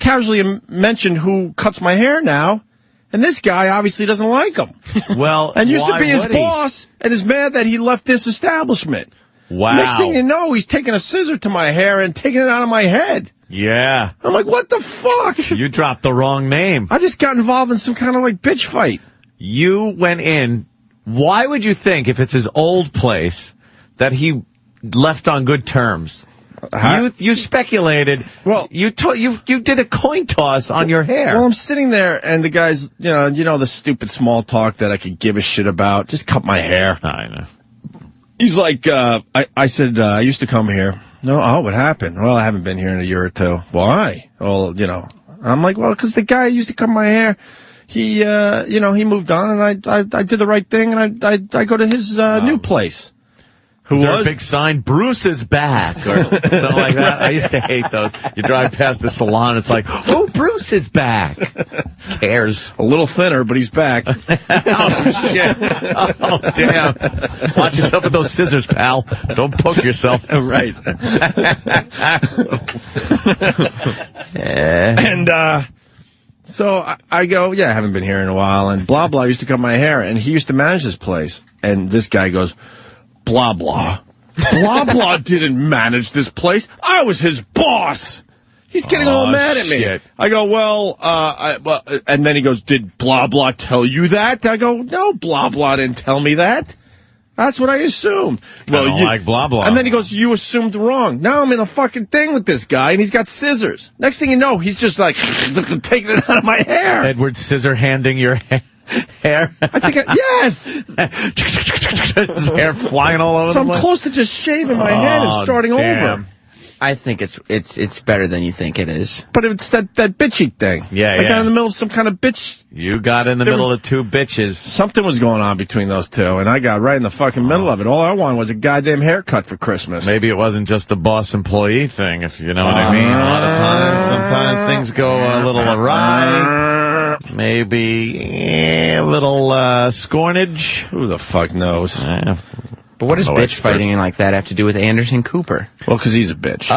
Speaker 3: casually mentioned who cuts my hair now, and this guy obviously doesn't like him.
Speaker 4: Well,
Speaker 3: and used to be his
Speaker 4: would he?
Speaker 3: boss, and is mad that he left this establishment.
Speaker 4: Wow.
Speaker 3: Next thing you know, he's taking a scissor to my hair and taking it out of my head.
Speaker 4: Yeah.
Speaker 3: I'm like, what the fuck?
Speaker 4: You dropped the wrong name.
Speaker 3: I just got involved in some kind of bitch fight.
Speaker 4: You went in. Why would you think, if it's his old place, that he left on good terms? You speculated. Well, you did a coin toss on your hair.
Speaker 3: Well, I'm sitting there, and the guy's, the stupid small talk that I could give a shit about. Just cut my hair.
Speaker 4: I know.
Speaker 3: He's like, I said, I used to come here. No, what happened? Well, I haven't been here in a year or two. Why? Well, I'm like, well, because the guy who used to cut my hair, he moved on, and I did the right thing, and I go to his new place.
Speaker 4: Is there a big sign, Bruce is back, or something like that? I used to hate those. You drive past the salon, it's like, oh, Bruce is back. Cares.
Speaker 3: A little thinner, but he's back.
Speaker 4: Oh, shit. Oh, damn. Watch yourself with those scissors, pal. Don't poke yourself.
Speaker 3: Right. And, so I go, I haven't been here in a while, and blah, blah used to cut my hair, and he used to manage this place. And this guy goes, blah, blah. Blah, blah didn't manage this place. I was his boss. He's getting all mad at me.
Speaker 4: Shit.
Speaker 3: I go, well, and then he goes, did blah, blah tell you that? I go, no, blah, blah didn't tell me that. That's what I assumed.
Speaker 4: Well, like blah, blah.
Speaker 3: And then he goes, you assumed wrong. Now I'm in a fucking thing with this guy, and he's got scissors. Next thing you know, he's just taking it out of my hair.
Speaker 4: Edward scissor handing your hair.
Speaker 3: I think, yes.
Speaker 4: His hair flying all over
Speaker 3: So
Speaker 4: the place.
Speaker 3: I'm close to just shaving my head and starting over.
Speaker 5: I think it's better than you think it is.
Speaker 3: But it's that bitchy thing.
Speaker 4: Yeah,
Speaker 3: I got in the middle of some kind of bitch.
Speaker 4: You got in the middle of two bitches.
Speaker 3: Something was going on between those two, and I got right in the fucking middle of it. All I wanted was a goddamn haircut for Christmas.
Speaker 4: Maybe it wasn't just the boss employee thing, if you know what I mean. A lot of times, sometimes things go a little awry. Maybe a little scornage.
Speaker 3: Who the fuck knows?
Speaker 5: But what does bitch fighting like that have to do with Anderson Cooper?
Speaker 3: Well, because he's a bitch.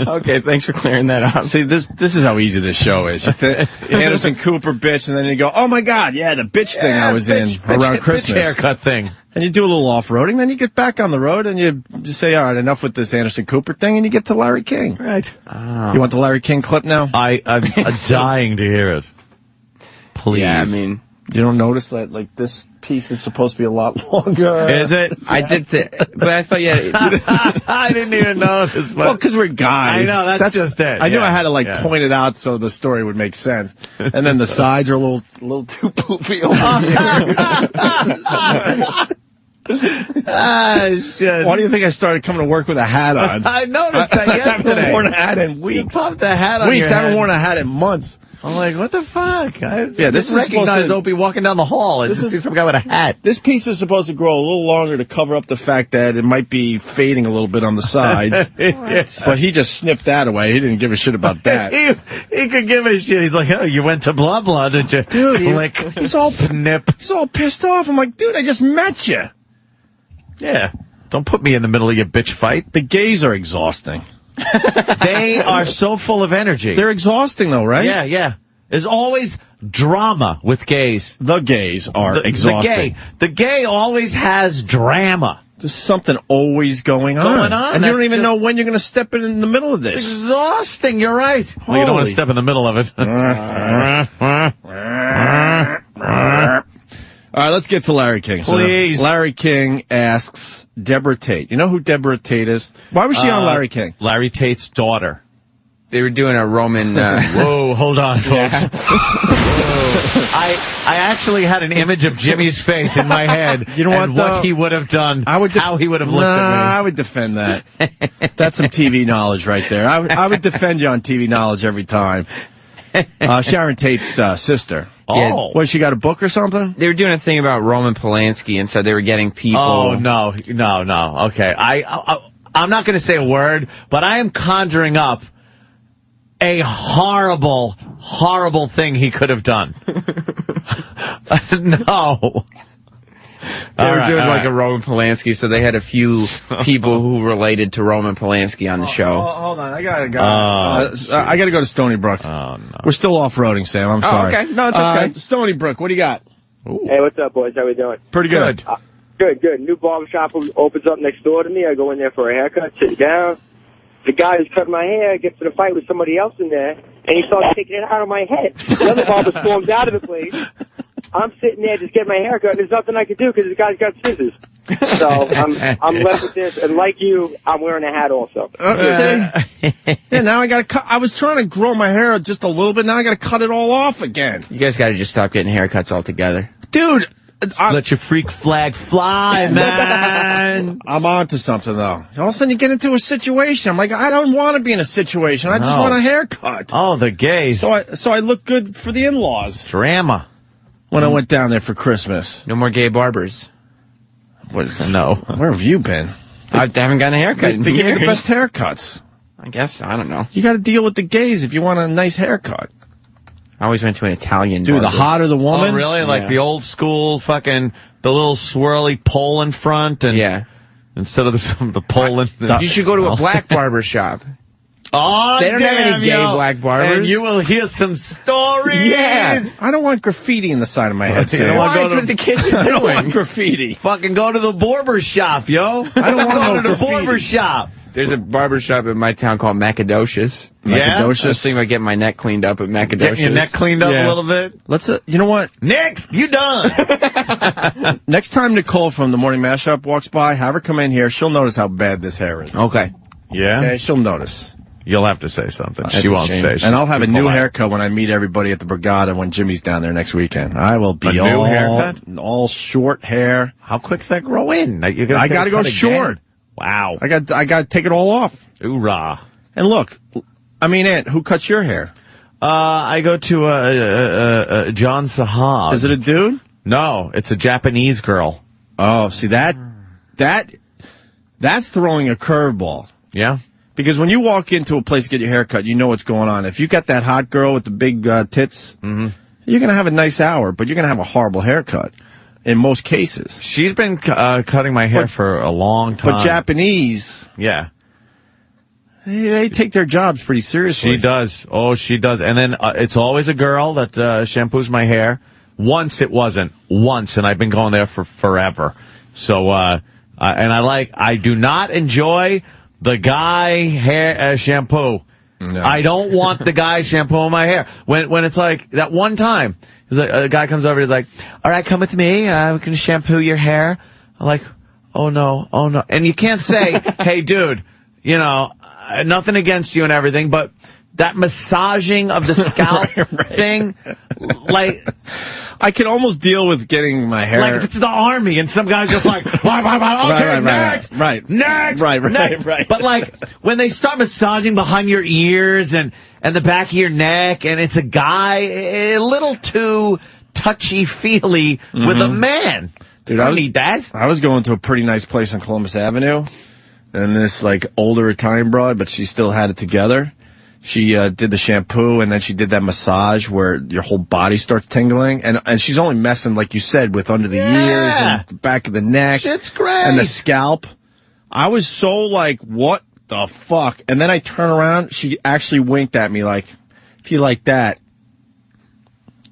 Speaker 5: Okay, thanks for clearing that up.
Speaker 3: See, this is how easy this show is. Anderson Cooper bitch, and then you go, oh my God, yeah, the bitch thing I was in around Christmas.
Speaker 4: Bitch haircut thing.
Speaker 3: And you do a little off-roading, then you get back on the road, and you just say, all right, enough with this Anderson Cooper thing, and you get to Larry King.
Speaker 4: Right.
Speaker 3: You want the Larry King clip now?
Speaker 4: I'm dying to hear it. Please.
Speaker 5: Yeah, I mean,
Speaker 3: you don't notice that, this piece is supposed to be a lot longer.
Speaker 4: Is it?
Speaker 5: I did, but I thought
Speaker 4: I didn't even notice. But
Speaker 3: well, because we're guys.
Speaker 4: I know, that's just it.
Speaker 3: I knew I had to point it out so the story would make sense. And then the sides are a little too poopy over here.
Speaker 4: Shit.
Speaker 3: Why do you think I started coming to work with a hat on?
Speaker 4: I noticed that yesterday.
Speaker 3: I haven't worn a hat in weeks.
Speaker 4: You popped a hat on
Speaker 3: weeks.
Speaker 4: your
Speaker 3: I haven't
Speaker 4: head.
Speaker 3: worn a hat in months.
Speaker 4: I'm like, what the fuck?
Speaker 3: This is
Speaker 4: recognize Opie walking down the hall. I just see some guy with a hat.
Speaker 3: This piece is supposed to grow a little longer to cover up the fact that it might be fading a little bit on the sides. But he just snipped that away. He didn't give a shit about that.
Speaker 4: he could give a shit. He's like, oh, you went to blah blah, did you?
Speaker 3: Dude,
Speaker 4: he's all snip.
Speaker 3: He's all pissed off. I'm like, dude, I just met you.
Speaker 4: Yeah. Don't put me in the middle of your bitch fight.
Speaker 3: The gays are exhausting.
Speaker 4: They are so full of energy.
Speaker 3: They're exhausting, though, right?
Speaker 4: Yeah. There's always drama with gays.
Speaker 3: The gays are exhausting.
Speaker 4: The gay always has drama.
Speaker 3: There's something always going on. And you don't even know when you're going to step in the middle of this.
Speaker 4: Exhausting, you're right. Well, you don't want to step in the middle of it.
Speaker 3: All right, let's get to Larry King.
Speaker 4: Please.
Speaker 3: So Larry King asks Deborah Tate. You know who Deborah Tate is? Why was she on Larry King?
Speaker 4: Larry Tate's daughter.
Speaker 5: They were doing a Roman...
Speaker 4: Whoa, hold on, folks. I actually had an image of Jimmy's face in my head.
Speaker 3: You know
Speaker 4: what he would have done, how he would have looked at me.
Speaker 3: I would defend that. That's some TV knowledge right there. I would defend you on TV knowledge every time. Sharon Tate's sister.
Speaker 4: Oh.
Speaker 5: Yeah.
Speaker 3: What, she got a book or something?
Speaker 5: They were doing a thing about Roman Polanski, and so they were getting people...
Speaker 4: Oh, no. Okay. I'm not going to say a word, but I am conjuring up a horrible, horrible thing he could have done. No.
Speaker 5: They were doing like a Roman Polanski, so they had a few people who related to Roman Polanski on the show.
Speaker 3: Hold on, I gotta go. I gotta go to Stony Brook.
Speaker 4: Oh, no.
Speaker 3: We're still off-roading, Sam. I'm sorry.
Speaker 5: Okay. No, it's okay.
Speaker 3: Stony Brook, what do you got?
Speaker 20: Ooh. Hey, what's up, boys? How we doing?
Speaker 3: Pretty good.
Speaker 20: Good. New barbershop opens up next door to me. I go in there for a haircut, sit down. The guy who's cutting my hair gets in a fight with somebody else in there, and he starts taking it out of my head. The other barber storms out of the place. I'm sitting there just getting my hair cut, and there's nothing I can do because the guy's got scissors. So I'm left with this, and like you, I'm wearing a hat also.
Speaker 3: Yeah, now I gotta cut. I was trying to grow my hair just a little bit. Now I gotta cut it all off again.
Speaker 5: You guys got to just stop getting haircuts altogether.
Speaker 3: Dude.
Speaker 4: Let your freak flag fly, man.
Speaker 3: I'm on to something, though. All of a sudden, you get into a situation. I'm like, I don't want to be in a situation. I just want a haircut.
Speaker 4: Oh, the gays.
Speaker 3: So I look good for the in-laws.
Speaker 4: Drama.
Speaker 3: When I went down there for Christmas.
Speaker 5: No more gay barbers.
Speaker 4: No.
Speaker 3: Where have you been?
Speaker 5: I haven't gotten a haircut.
Speaker 3: They give you the best haircuts.
Speaker 5: I guess. I don't know.
Speaker 3: You got to deal with the gays if you want a nice haircut.
Speaker 5: I always went to an Italian
Speaker 3: Dude,
Speaker 5: barber.
Speaker 3: the hotter the woman.
Speaker 4: Oh, really? Like the old school fucking, the little swirly pole in front? And instead of the pole in...
Speaker 5: You should go to a black barber shop.
Speaker 4: Oh,
Speaker 5: they don't have any gay black barbers.
Speaker 4: And you will hear some stories.
Speaker 3: Yeah. I don't want graffiti in the side of my head.
Speaker 5: Why? What the kids are
Speaker 3: I don't
Speaker 5: doing?
Speaker 3: want graffiti.
Speaker 4: Fucking go to the barber shop, yo.
Speaker 3: I don't want
Speaker 4: to the barber shop.
Speaker 5: There's a barber shop in my town called Macadocious.
Speaker 3: Yeah?
Speaker 5: I was thinking about getting my neck cleaned up at Macadocious.
Speaker 4: Getting your neck cleaned up a little bit?
Speaker 3: Let's, you know what?
Speaker 4: Next, you done.
Speaker 3: Next time Nicole from the Morning Mashup walks by, have her come in here. She'll notice how bad this hair is.
Speaker 5: Okay.
Speaker 4: Yeah?
Speaker 3: Okay, she'll notice.
Speaker 4: You'll have to say something.
Speaker 3: That's
Speaker 4: she won't
Speaker 3: a
Speaker 4: say.
Speaker 3: And I'll have a new haircut when I meet everybody at the Borgata when Jimmy's down there next weekend. I will be all short hair.
Speaker 4: How quick's that grow in? I
Speaker 3: got to go short.
Speaker 4: Wow.
Speaker 3: I got to take it all off.
Speaker 4: Hoorah.
Speaker 3: And look, I mean, Aunt, who cuts your hair?
Speaker 4: I go to John Sahab.
Speaker 3: Is it a dude?
Speaker 4: No, it's a Japanese girl.
Speaker 3: Oh, see that's throwing a curveball.
Speaker 4: Yeah.
Speaker 3: Because when you walk into a place to get your hair cut, you know what's going on. If you got that hot girl with the big tits, you're going to have a nice hour, but you're going to have a horrible haircut in most cases.
Speaker 4: She's been cutting my hair for a long time.
Speaker 3: But Japanese...
Speaker 4: Yeah.
Speaker 3: They take their jobs pretty seriously.
Speaker 4: She does. Oh, she does. And then it's always a girl that shampoos my hair. Once it wasn't. Once, and I've been going there for forever. So, and I do not enjoy the guy hair shampoo. No. I don't want the guy shampooing my hair. When it's like that one time, a guy comes over, he's like, all right, come with me. We can shampoo your hair. I'm like, oh no. And you can't say, hey, dude, you know, nothing against you and everything, but that massaging of the scalp thing, like...
Speaker 3: I can almost deal with getting my hair...
Speaker 4: Like if it's the army and some guy's just like, okay, next. But like, when they start massaging behind your ears and the back of your neck, and it's a guy, a little too touchy-feely with a man.
Speaker 3: Dude, I don't need that. I was going to a pretty nice place on Columbus Avenue, and this like older Italian broad, but she still had it together. She did the shampoo, and then she did that massage where your whole body starts tingling. And she's only messing, like you said, with under the ears and the back of the neck.
Speaker 4: It's great.
Speaker 3: And the scalp. I was so like, what the fuck? And then I turn around. She actually winked at me like, if you like that,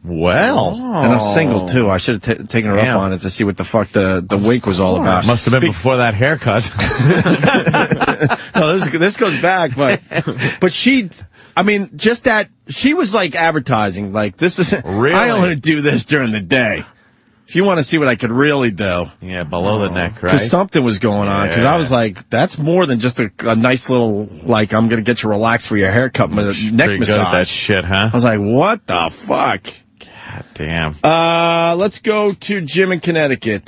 Speaker 4: Well.
Speaker 3: And I'm single, too. I should have taken her up on it to see what the fuck the wink was all about.
Speaker 4: Must have been before that haircut.
Speaker 3: No, this goes back, but she, I mean, just that, she was like advertising, like, this is,
Speaker 4: really?
Speaker 3: I only do this during the day. If you want to see what I could really do.
Speaker 4: Yeah, below the neck, right?
Speaker 3: Because something was going on. Because I was like, that's more than just a nice little, like, I'm going to get you relaxed for your haircut, neck
Speaker 4: pretty
Speaker 3: massage.
Speaker 4: good at that shit, huh?
Speaker 3: I was like, what the fuck?
Speaker 4: God damn.
Speaker 3: Let's go to Jim in Connecticut.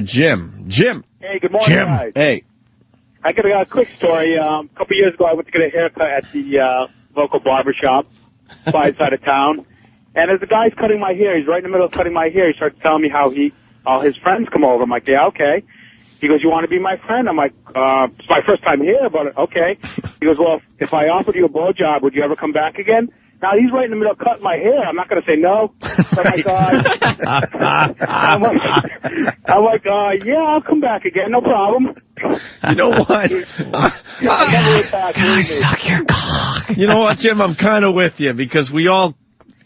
Speaker 3: Jim.
Speaker 21: Hey, good morning,
Speaker 3: Jim.
Speaker 21: guys.
Speaker 3: Hey.
Speaker 21: I got a quick story. A couple years ago, I went to get a haircut at the local barber shop by the side of town. And as the guy's cutting my hair, he's right in the middle of cutting my hair, he starts telling me how all his friends come over. I'm like, yeah, okay. He goes, you want to be my friend? I'm like, it's my first time here, but okay. He goes, well, if I offered you a blowjob, would you ever come back again? Now, he's right in the middle of cutting my hair. I'm not going to say no. Oh, my God. I'm like, yeah, I'll come back again. No problem.
Speaker 3: You know what?
Speaker 21: Can I
Speaker 4: suck your cock?
Speaker 3: You know what, Jim? I'm kind of with you because we all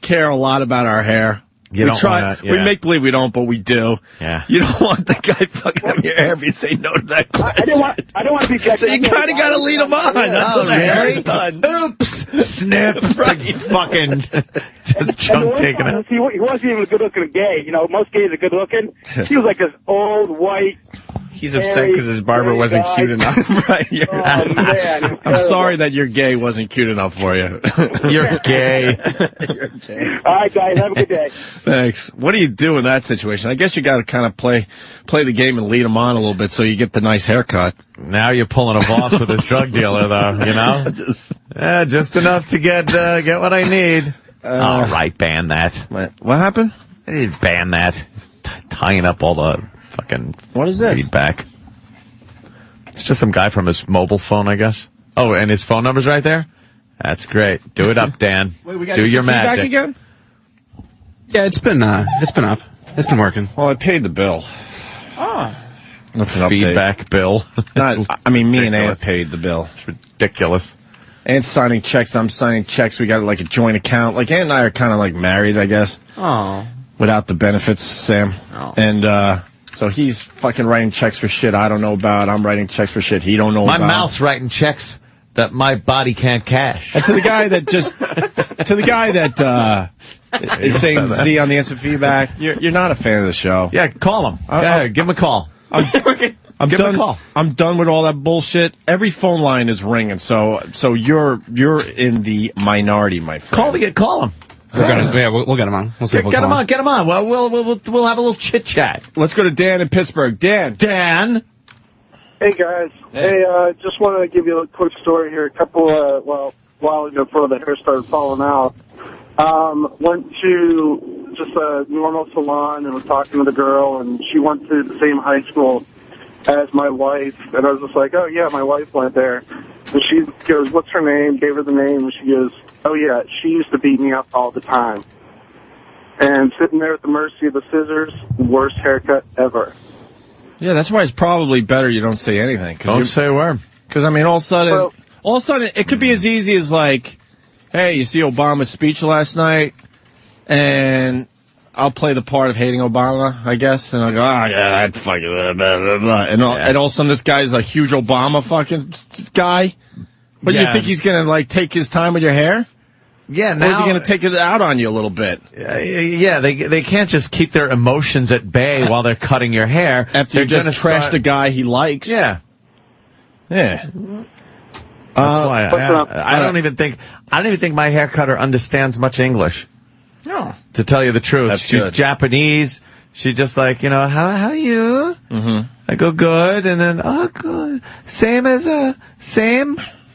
Speaker 3: care a lot about our hair.
Speaker 4: You
Speaker 3: we
Speaker 4: don't
Speaker 3: try.
Speaker 4: wanna, yeah.
Speaker 3: We make believe we don't, but we do.
Speaker 4: Yeah.
Speaker 3: You don't want the guy fucking up your hair if you say no to that question.
Speaker 21: I don't want to be judged.
Speaker 3: So you kind of got to lead him on until the hair is done.
Speaker 4: Oops. Snip.
Speaker 3: Right.
Speaker 4: Fucking just chunk taken out.
Speaker 21: He wasn't even a good-looking gay. You know, most gays are good-looking. He was like this old, white...
Speaker 5: He's upset because his barber wasn't cute enough.
Speaker 3: Right.
Speaker 21: Oh, man.
Speaker 3: I'm sorry that your gay wasn't cute enough for you.
Speaker 4: You're gay.
Speaker 3: You're gay.
Speaker 21: All right, guys. Have a good day.
Speaker 3: Thanks. What do you do in that situation? I guess you got to kind of play the game and lead him on a little bit so you get the nice haircut.
Speaker 4: Now you're pulling a boss with this drug dealer, though, you know? Just enough to get what I need. All right, ban that.
Speaker 3: What happened?
Speaker 4: I need to ban that. He's tying up all the fucking
Speaker 3: what is that?
Speaker 4: Feedback. It's just some guy from his mobile phone, I guess. Oh, and his phone number's right there? That's great. Do it up, Dan.
Speaker 3: Wait, we got
Speaker 4: do your
Speaker 3: feedback
Speaker 4: magic.
Speaker 3: again?
Speaker 16: Yeah, it's been up. It's been working.
Speaker 3: Well, I paid the bill.
Speaker 21: Oh.
Speaker 3: That's an update.
Speaker 4: Feedback bill.
Speaker 3: Me and Ann paid the bill.
Speaker 4: It's ridiculous.
Speaker 3: Ann's signing checks. I'm signing checks. We got like a joint account. Like Ann and I are kind of like married, I guess.
Speaker 5: Oh.
Speaker 3: Without the benefits, Sam.
Speaker 5: Oh.
Speaker 3: And so he's fucking writing checks for shit I don't know about. I'm writing checks for shit he don't know about.
Speaker 4: My mouth's writing checks that my body can't cash.
Speaker 3: And to the guy that is saying Z on the instant feedback, you're not a fan of the show.
Speaker 4: Yeah, call him. Give him a call.
Speaker 3: Give him a call. I'm done with all that bullshit. Every phone line is ringing, so you're in the minority, my friend.
Speaker 4: Call him.
Speaker 16: We'll get him on. We'll see if we'll
Speaker 4: get him
Speaker 16: call
Speaker 4: on. Get him on. Well, we'll have a little chit chat.
Speaker 3: Let's go to Dan in Pittsburgh. Dan.
Speaker 22: Hey guys. Hey, just want to give you a quick story here. A while ago before the hair started falling out. Went to just a normal salon and was talking to the girl, and she went to the same high school as my wife, and I was just like, oh yeah, my wife went there. And she goes, what's her name? Gave her the name, and she goes, oh yeah, she used to beat me up all the time. And sitting there at the mercy of the scissors, worst haircut ever.
Speaker 3: Yeah, that's why it's probably better you don't say anything.
Speaker 4: Don't say a word.
Speaker 3: Because, I mean, all of a sudden, it could be as easy as like, hey, you see Obama's speech last night? And I'll play the part of hating Obama, I guess. And I'll go, oh, yeah, that's fucking blah, blah, blah. And all of a sudden, this guy's a huge Obama fucking guy. But you think he's going to, like, take his time with your hair?
Speaker 4: Yeah,
Speaker 3: now, or is he going to take it out on you a little bit?
Speaker 4: Yeah, they can't just keep their emotions at bay while they're cutting your hair.
Speaker 3: After you just trash the guy he likes.
Speaker 4: Yeah.
Speaker 3: Yeah.
Speaker 4: That's why I don't even think my hair cutter understands much English.
Speaker 5: No.
Speaker 4: To tell you the truth. She's
Speaker 3: good.
Speaker 4: Japanese. She just like, how are you?
Speaker 3: Mm-hmm.
Speaker 4: I go, good. And then, oh, good. Same.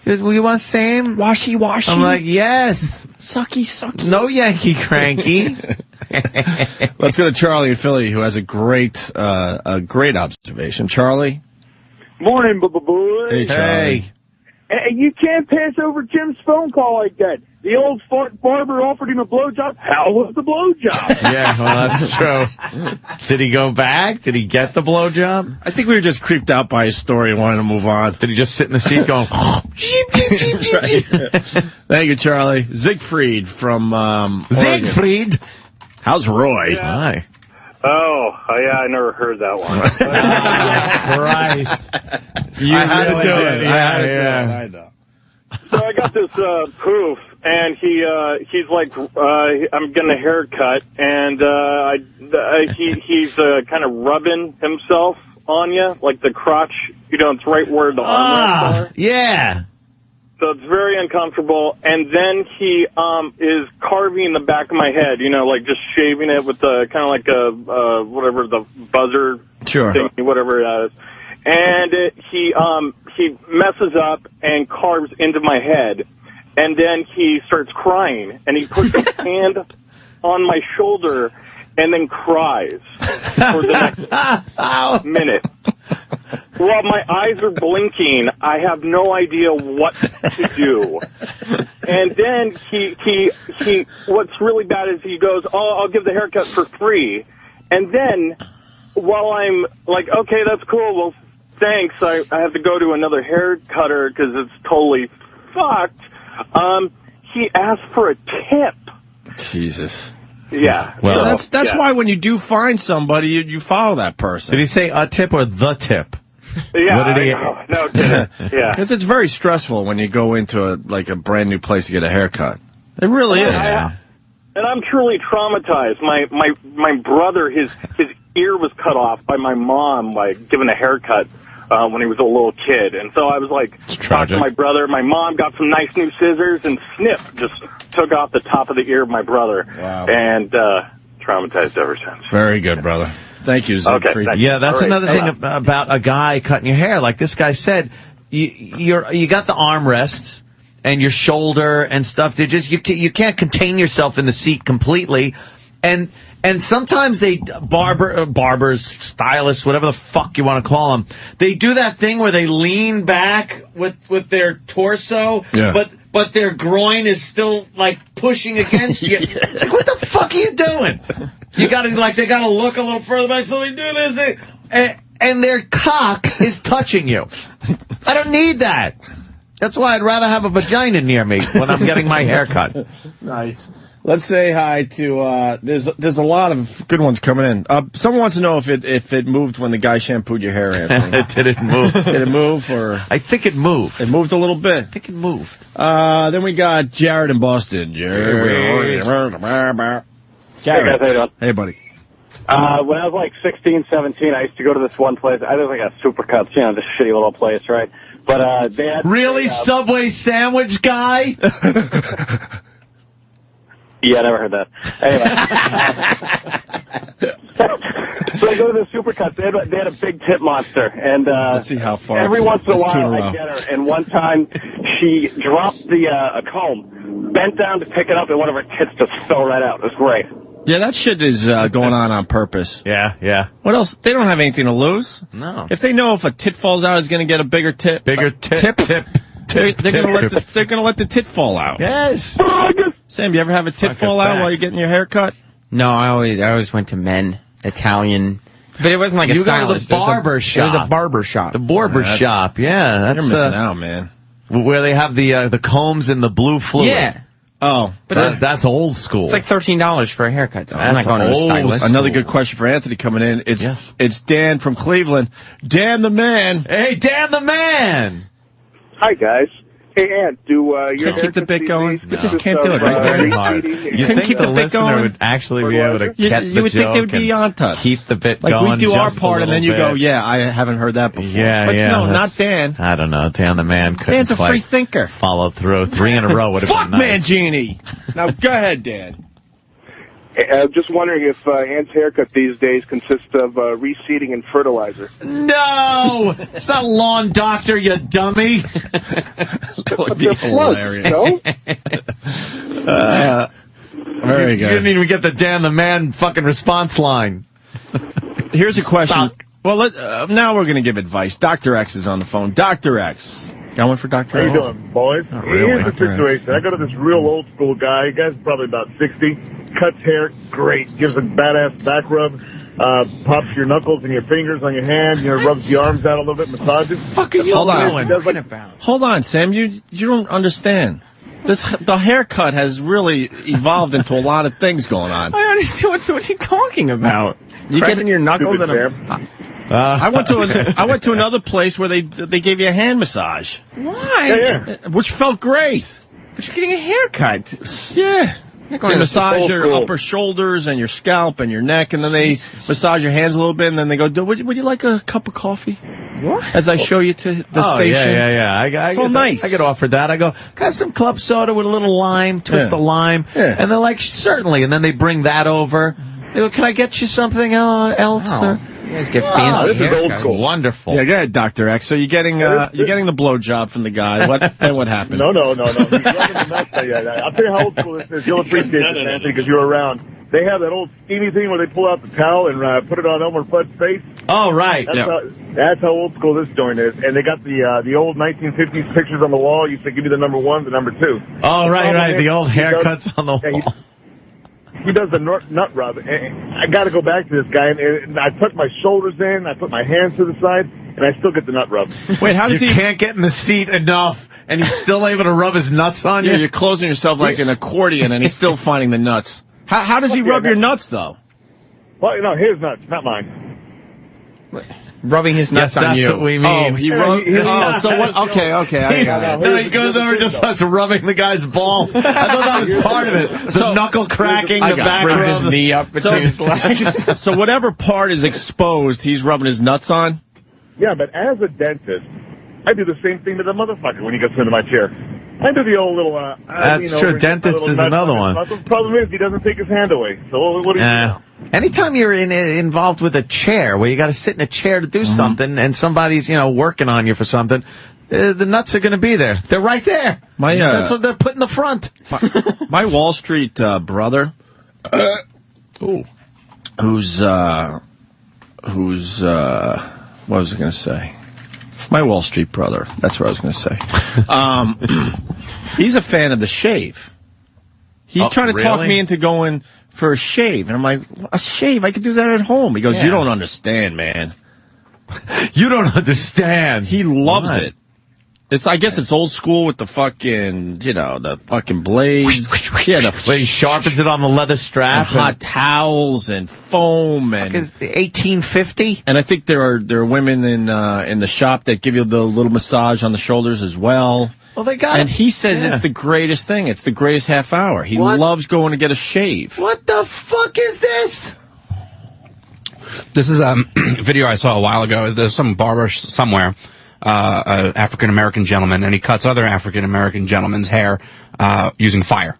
Speaker 4: You want same?
Speaker 5: Washy.
Speaker 4: I'm like, yes.
Speaker 5: Sucky.
Speaker 4: No Yankee cranky.
Speaker 3: Let's go to Charlie in Philly, who has a great observation. Charlie?
Speaker 22: Morning, boy.
Speaker 3: Hey, Charlie.
Speaker 22: Hey, you can't pass over Jim's phone call like that. The old fart barber offered him a blowjob. How was the blowjob?
Speaker 4: Yeah, well, that's true. Did he go back? Did he get the blowjob?
Speaker 3: I think we were just creeped out by his story and wanted to move on.
Speaker 4: Did he just sit in the seat going,
Speaker 3: Thank you, Charlie. Siegfried from Oregon.
Speaker 4: Siegfried?
Speaker 3: How's Roy?
Speaker 1: Yeah.
Speaker 4: Hi.
Speaker 1: Oh, yeah, I never heard that one.
Speaker 4: Christ. You
Speaker 3: I had
Speaker 4: really
Speaker 3: to do
Speaker 4: did.
Speaker 3: it. I had to do it.
Speaker 4: Yeah.
Speaker 3: I know.
Speaker 1: So I got this poof, and he's like, I'm getting a haircut, and he's kind of rubbing himself on you, like the crotch. It's right where the armrests are.
Speaker 4: Yeah.
Speaker 1: So it's very uncomfortable. And then he is carving the back of my head, like just shaving it with the kind of like a whatever the buzzer thingy, whatever it is. And he messes up and carves into my head. And then he starts crying. And he puts his hand on my shoulder and then cries for the next minute. While my eyes are blinking, I have no idea what to do. And then he what's really bad is he goes, I'll give the haircut for free. And then while I'm like, okay, that's cool, well, thanks, I have to go to another hair cutter because it's totally fucked. He asked for a tip.
Speaker 3: Jesus.
Speaker 1: Yeah.
Speaker 3: Well, that's why when you do find somebody, you follow that person.
Speaker 4: Did he say a tip or the tip?
Speaker 1: Yeah,
Speaker 4: What did he?
Speaker 1: No, yeah.
Speaker 3: Because it's very stressful when you go into a brand new place to get a haircut. It really is.
Speaker 1: And I'm truly traumatized. My brother, his ear was cut off by my mom, giving a haircut when he was a little kid. And so I was talking to my brother. My mom got some nice new scissors and snip, just took off the top of the ear of my brother.
Speaker 3: Wow.
Speaker 1: And traumatized ever since.
Speaker 3: Very good, brother. Thank you, Zip.
Speaker 1: Okay,
Speaker 4: Yeah, that's another thing about a guy cutting your hair. Like this guy said, you got the armrests and your shoulder and stuff. They just you can't contain yourself in the seat completely, and sometimes barbers, stylists, whatever the fuck you want to call them, they do that thing where they lean back with their torso, but their groin is still pushing against you. Like, what the fuck are you doing? You gotta they gotta look a little further back, so they do this, and their cock is touching you. I don't need that. That's why I'd rather have a vagina near me when I'm getting my hair cut.
Speaker 3: Nice. Let's say hi to, there's a lot of good ones coming in. Someone wants to know if it moved when the guy shampooed your hair, Anthony.
Speaker 4: Did it move?
Speaker 3: Did it move, or?
Speaker 4: I think it moved.
Speaker 3: It moved a little bit.
Speaker 4: I think it moved.
Speaker 3: Then we got Jared in Boston. Jared.
Speaker 21: Hey guys, how you doing?
Speaker 3: Hey, buddy.
Speaker 21: When I was 16, 17, I used to go to this one place. I was a Supercuts, this shitty little place, right? But they had
Speaker 4: really Subway sandwich guy.
Speaker 21: Yeah, I never heard that. Anyway. So I go to the Supercuts. They had a big tip monster, and
Speaker 3: let's see how far.
Speaker 21: Every once in a while, I get her. And one time, she dropped a comb, bent down to pick it up, and one of her tits just fell right out. It was great.
Speaker 3: Yeah, that shit is going on purpose.
Speaker 4: Yeah.
Speaker 3: What else? They don't have anything to lose.
Speaker 4: No.
Speaker 3: If they know if a tit falls out, is going to get a bigger tip.
Speaker 4: They're going
Speaker 3: to let the tit fall out.
Speaker 4: Yes.
Speaker 3: Sam, you ever have a tit fall out while you're getting your hair cut?
Speaker 5: No, I always went to men, Italian. But it wasn't a stylist.
Speaker 4: Go to the barber shop.
Speaker 5: It was a barber shop.
Speaker 4: The barber shop, yeah. That's,
Speaker 3: you're missing out, man.
Speaker 4: Where they have the combs and the blue fluid.
Speaker 5: Yeah.
Speaker 3: Oh.
Speaker 4: But that's old school.
Speaker 5: It's $13 for a haircut, though. I'm not going to a stylist.
Speaker 3: Another good question for Anthony coming in. It's Dan from Cleveland. Dan the man.
Speaker 4: Hey, Dan the man.
Speaker 22: Hi, guys. Hey, Ant, do your
Speaker 3: keep the bit going?
Speaker 22: You
Speaker 3: just can't do it, right?
Speaker 4: Hard. You think
Speaker 3: keep
Speaker 4: the
Speaker 3: the bit
Speaker 4: listener
Speaker 3: going?
Speaker 4: would actually be able to get the
Speaker 3: You would think they would
Speaker 4: joke
Speaker 3: be on to us.
Speaker 4: Keep the bit
Speaker 3: like
Speaker 4: going.
Speaker 3: we do our
Speaker 4: just
Speaker 3: part,
Speaker 4: a
Speaker 3: and then you
Speaker 4: little
Speaker 3: go,
Speaker 4: bit.
Speaker 3: yeah, I haven't heard that before.
Speaker 4: Yeah,
Speaker 3: but
Speaker 4: yeah.
Speaker 3: no, not Dan.
Speaker 4: I don't know. Dan the man couldn't
Speaker 3: Dan's a free
Speaker 4: quite
Speaker 3: thinker.
Speaker 4: Follow through. 3 in a row would have
Speaker 3: Fuck
Speaker 4: been nice.
Speaker 3: Mangini. Now go ahead, Dan.
Speaker 22: I'm just wondering if Ant's haircut these days consists of reseeding and fertilizer.
Speaker 4: No! It's not Lawn Doctor, you dummy.
Speaker 3: That would be hilarious.
Speaker 22: No?
Speaker 3: Very good.
Speaker 4: You didn't even get the Dan the man fucking response line.
Speaker 3: Here's a question. Well, now we're going to give advice. Dr. X is on the phone. Dr. X. Got one for Dr.
Speaker 2: How
Speaker 3: X?
Speaker 2: you doing, boys?
Speaker 3: really.
Speaker 2: Here's the situation. I go to this real old school guy. Guy's probably about 60. Cuts hair, great. Gives a badass back rub. Pops your knuckles and your fingers on your hand. Rubs the arms out a little bit, massages.
Speaker 3: Hold on. Hold on, Sam. You don't understand. The haircut has really evolved into a lot of things going on.
Speaker 5: I don't understand what's he talking about. You getting your knuckles in a...
Speaker 3: I went to another place where they gave you a hand massage.
Speaker 5: Why?
Speaker 3: Which felt great.
Speaker 5: But you're getting a haircut.
Speaker 3: Yeah. They massage your upper shoulders and your scalp and your neck, and then they massage your hands a little bit, and then they go, would you like a cup of coffee?
Speaker 5: What?
Speaker 3: As I show you to the station.
Speaker 4: Yeah.
Speaker 3: It's all nice.
Speaker 4: I get offered that. I go, got some club soda with a little lime, twist the lime. Yeah. And they're like, certainly. And then they bring that over. They go, can I get you something else?
Speaker 5: Oh. You guys get fancy.
Speaker 3: This is old school.
Speaker 4: Wonderful.
Speaker 3: Yeah, go ahead, Dr. X. So you're getting the blowjob from the guy. What happened?
Speaker 2: No. I'll tell you how old school this is. You'll appreciate this, Anthony, because you were around. They have that old steamy thing where they pull out the towel and put it on Elmer Fudd's face.
Speaker 4: Oh, right.
Speaker 2: That's how old school this joint is. And they got the old 1950s pictures on the wall. You say, give me the number 1, the number 2.
Speaker 4: Oh, right. The old haircuts on the wall.
Speaker 2: He does the nut rub. And I got to go back to this guy. And I put my shoulders in. I put my hands to the side. And I still get the nut rub.
Speaker 4: Wait, how does he can't get in the seat enough, and he's still able to rub his nuts on you?
Speaker 3: Yeah, you're closing yourself like an accordion, and he's still finding the nuts. How does he rub your nuts, though?
Speaker 2: Well, no, his nuts, not mine.
Speaker 5: Rubbing his nuts on you.
Speaker 4: That's what we mean.
Speaker 3: Oh, he rubbed. So what? Okay. I got it.
Speaker 4: No, he goes over and just starts rubbing the guy's balls. I thought that was part of it. The knuckle cracking, the back
Speaker 5: brings
Speaker 4: rub.
Speaker 5: his knee up between his legs.
Speaker 3: So whatever part is exposed, he's rubbing his nuts on?
Speaker 2: Yeah, but as a dentist, I do the same thing to the motherfucker when he gets into my chair. I do the old little...
Speaker 4: That's true. Dentist is another one.
Speaker 2: The problem is he doesn't take his hand away. So what do you do?
Speaker 4: Anytime you're involved with a chair, where you got to sit in a chair to do something, and somebody's working on you for something, the nuts are going to be there. They're right there. That's what they're putting in the front.
Speaker 3: My Wall Street brother, who's what was I going to say? My Wall Street brother. That's what I was going to say. He's a fan of the shave. He's trying to talk me into going for a shave. And I'm like, a shave? I could do that at home. He goes, you don't understand, man.
Speaker 4: You don't understand.
Speaker 3: He loves it. I guess it's old school with the fucking, the fucking blades. Yeah,
Speaker 4: he sharpens it on the leather strap.
Speaker 3: And hot towels and foam and.
Speaker 5: Is the 1850?
Speaker 3: And I think there are women in the shop that give you the little massage on the shoulders as well.
Speaker 4: Well, they got it.
Speaker 3: And he says it's the greatest thing. It's the greatest half hour. He loves going to get a shave.
Speaker 4: What the fuck is this?
Speaker 16: This is a video I saw a while ago. There's some barber somewhere, an African-American gentleman, and he cuts other African-American gentlemen's hair using fire.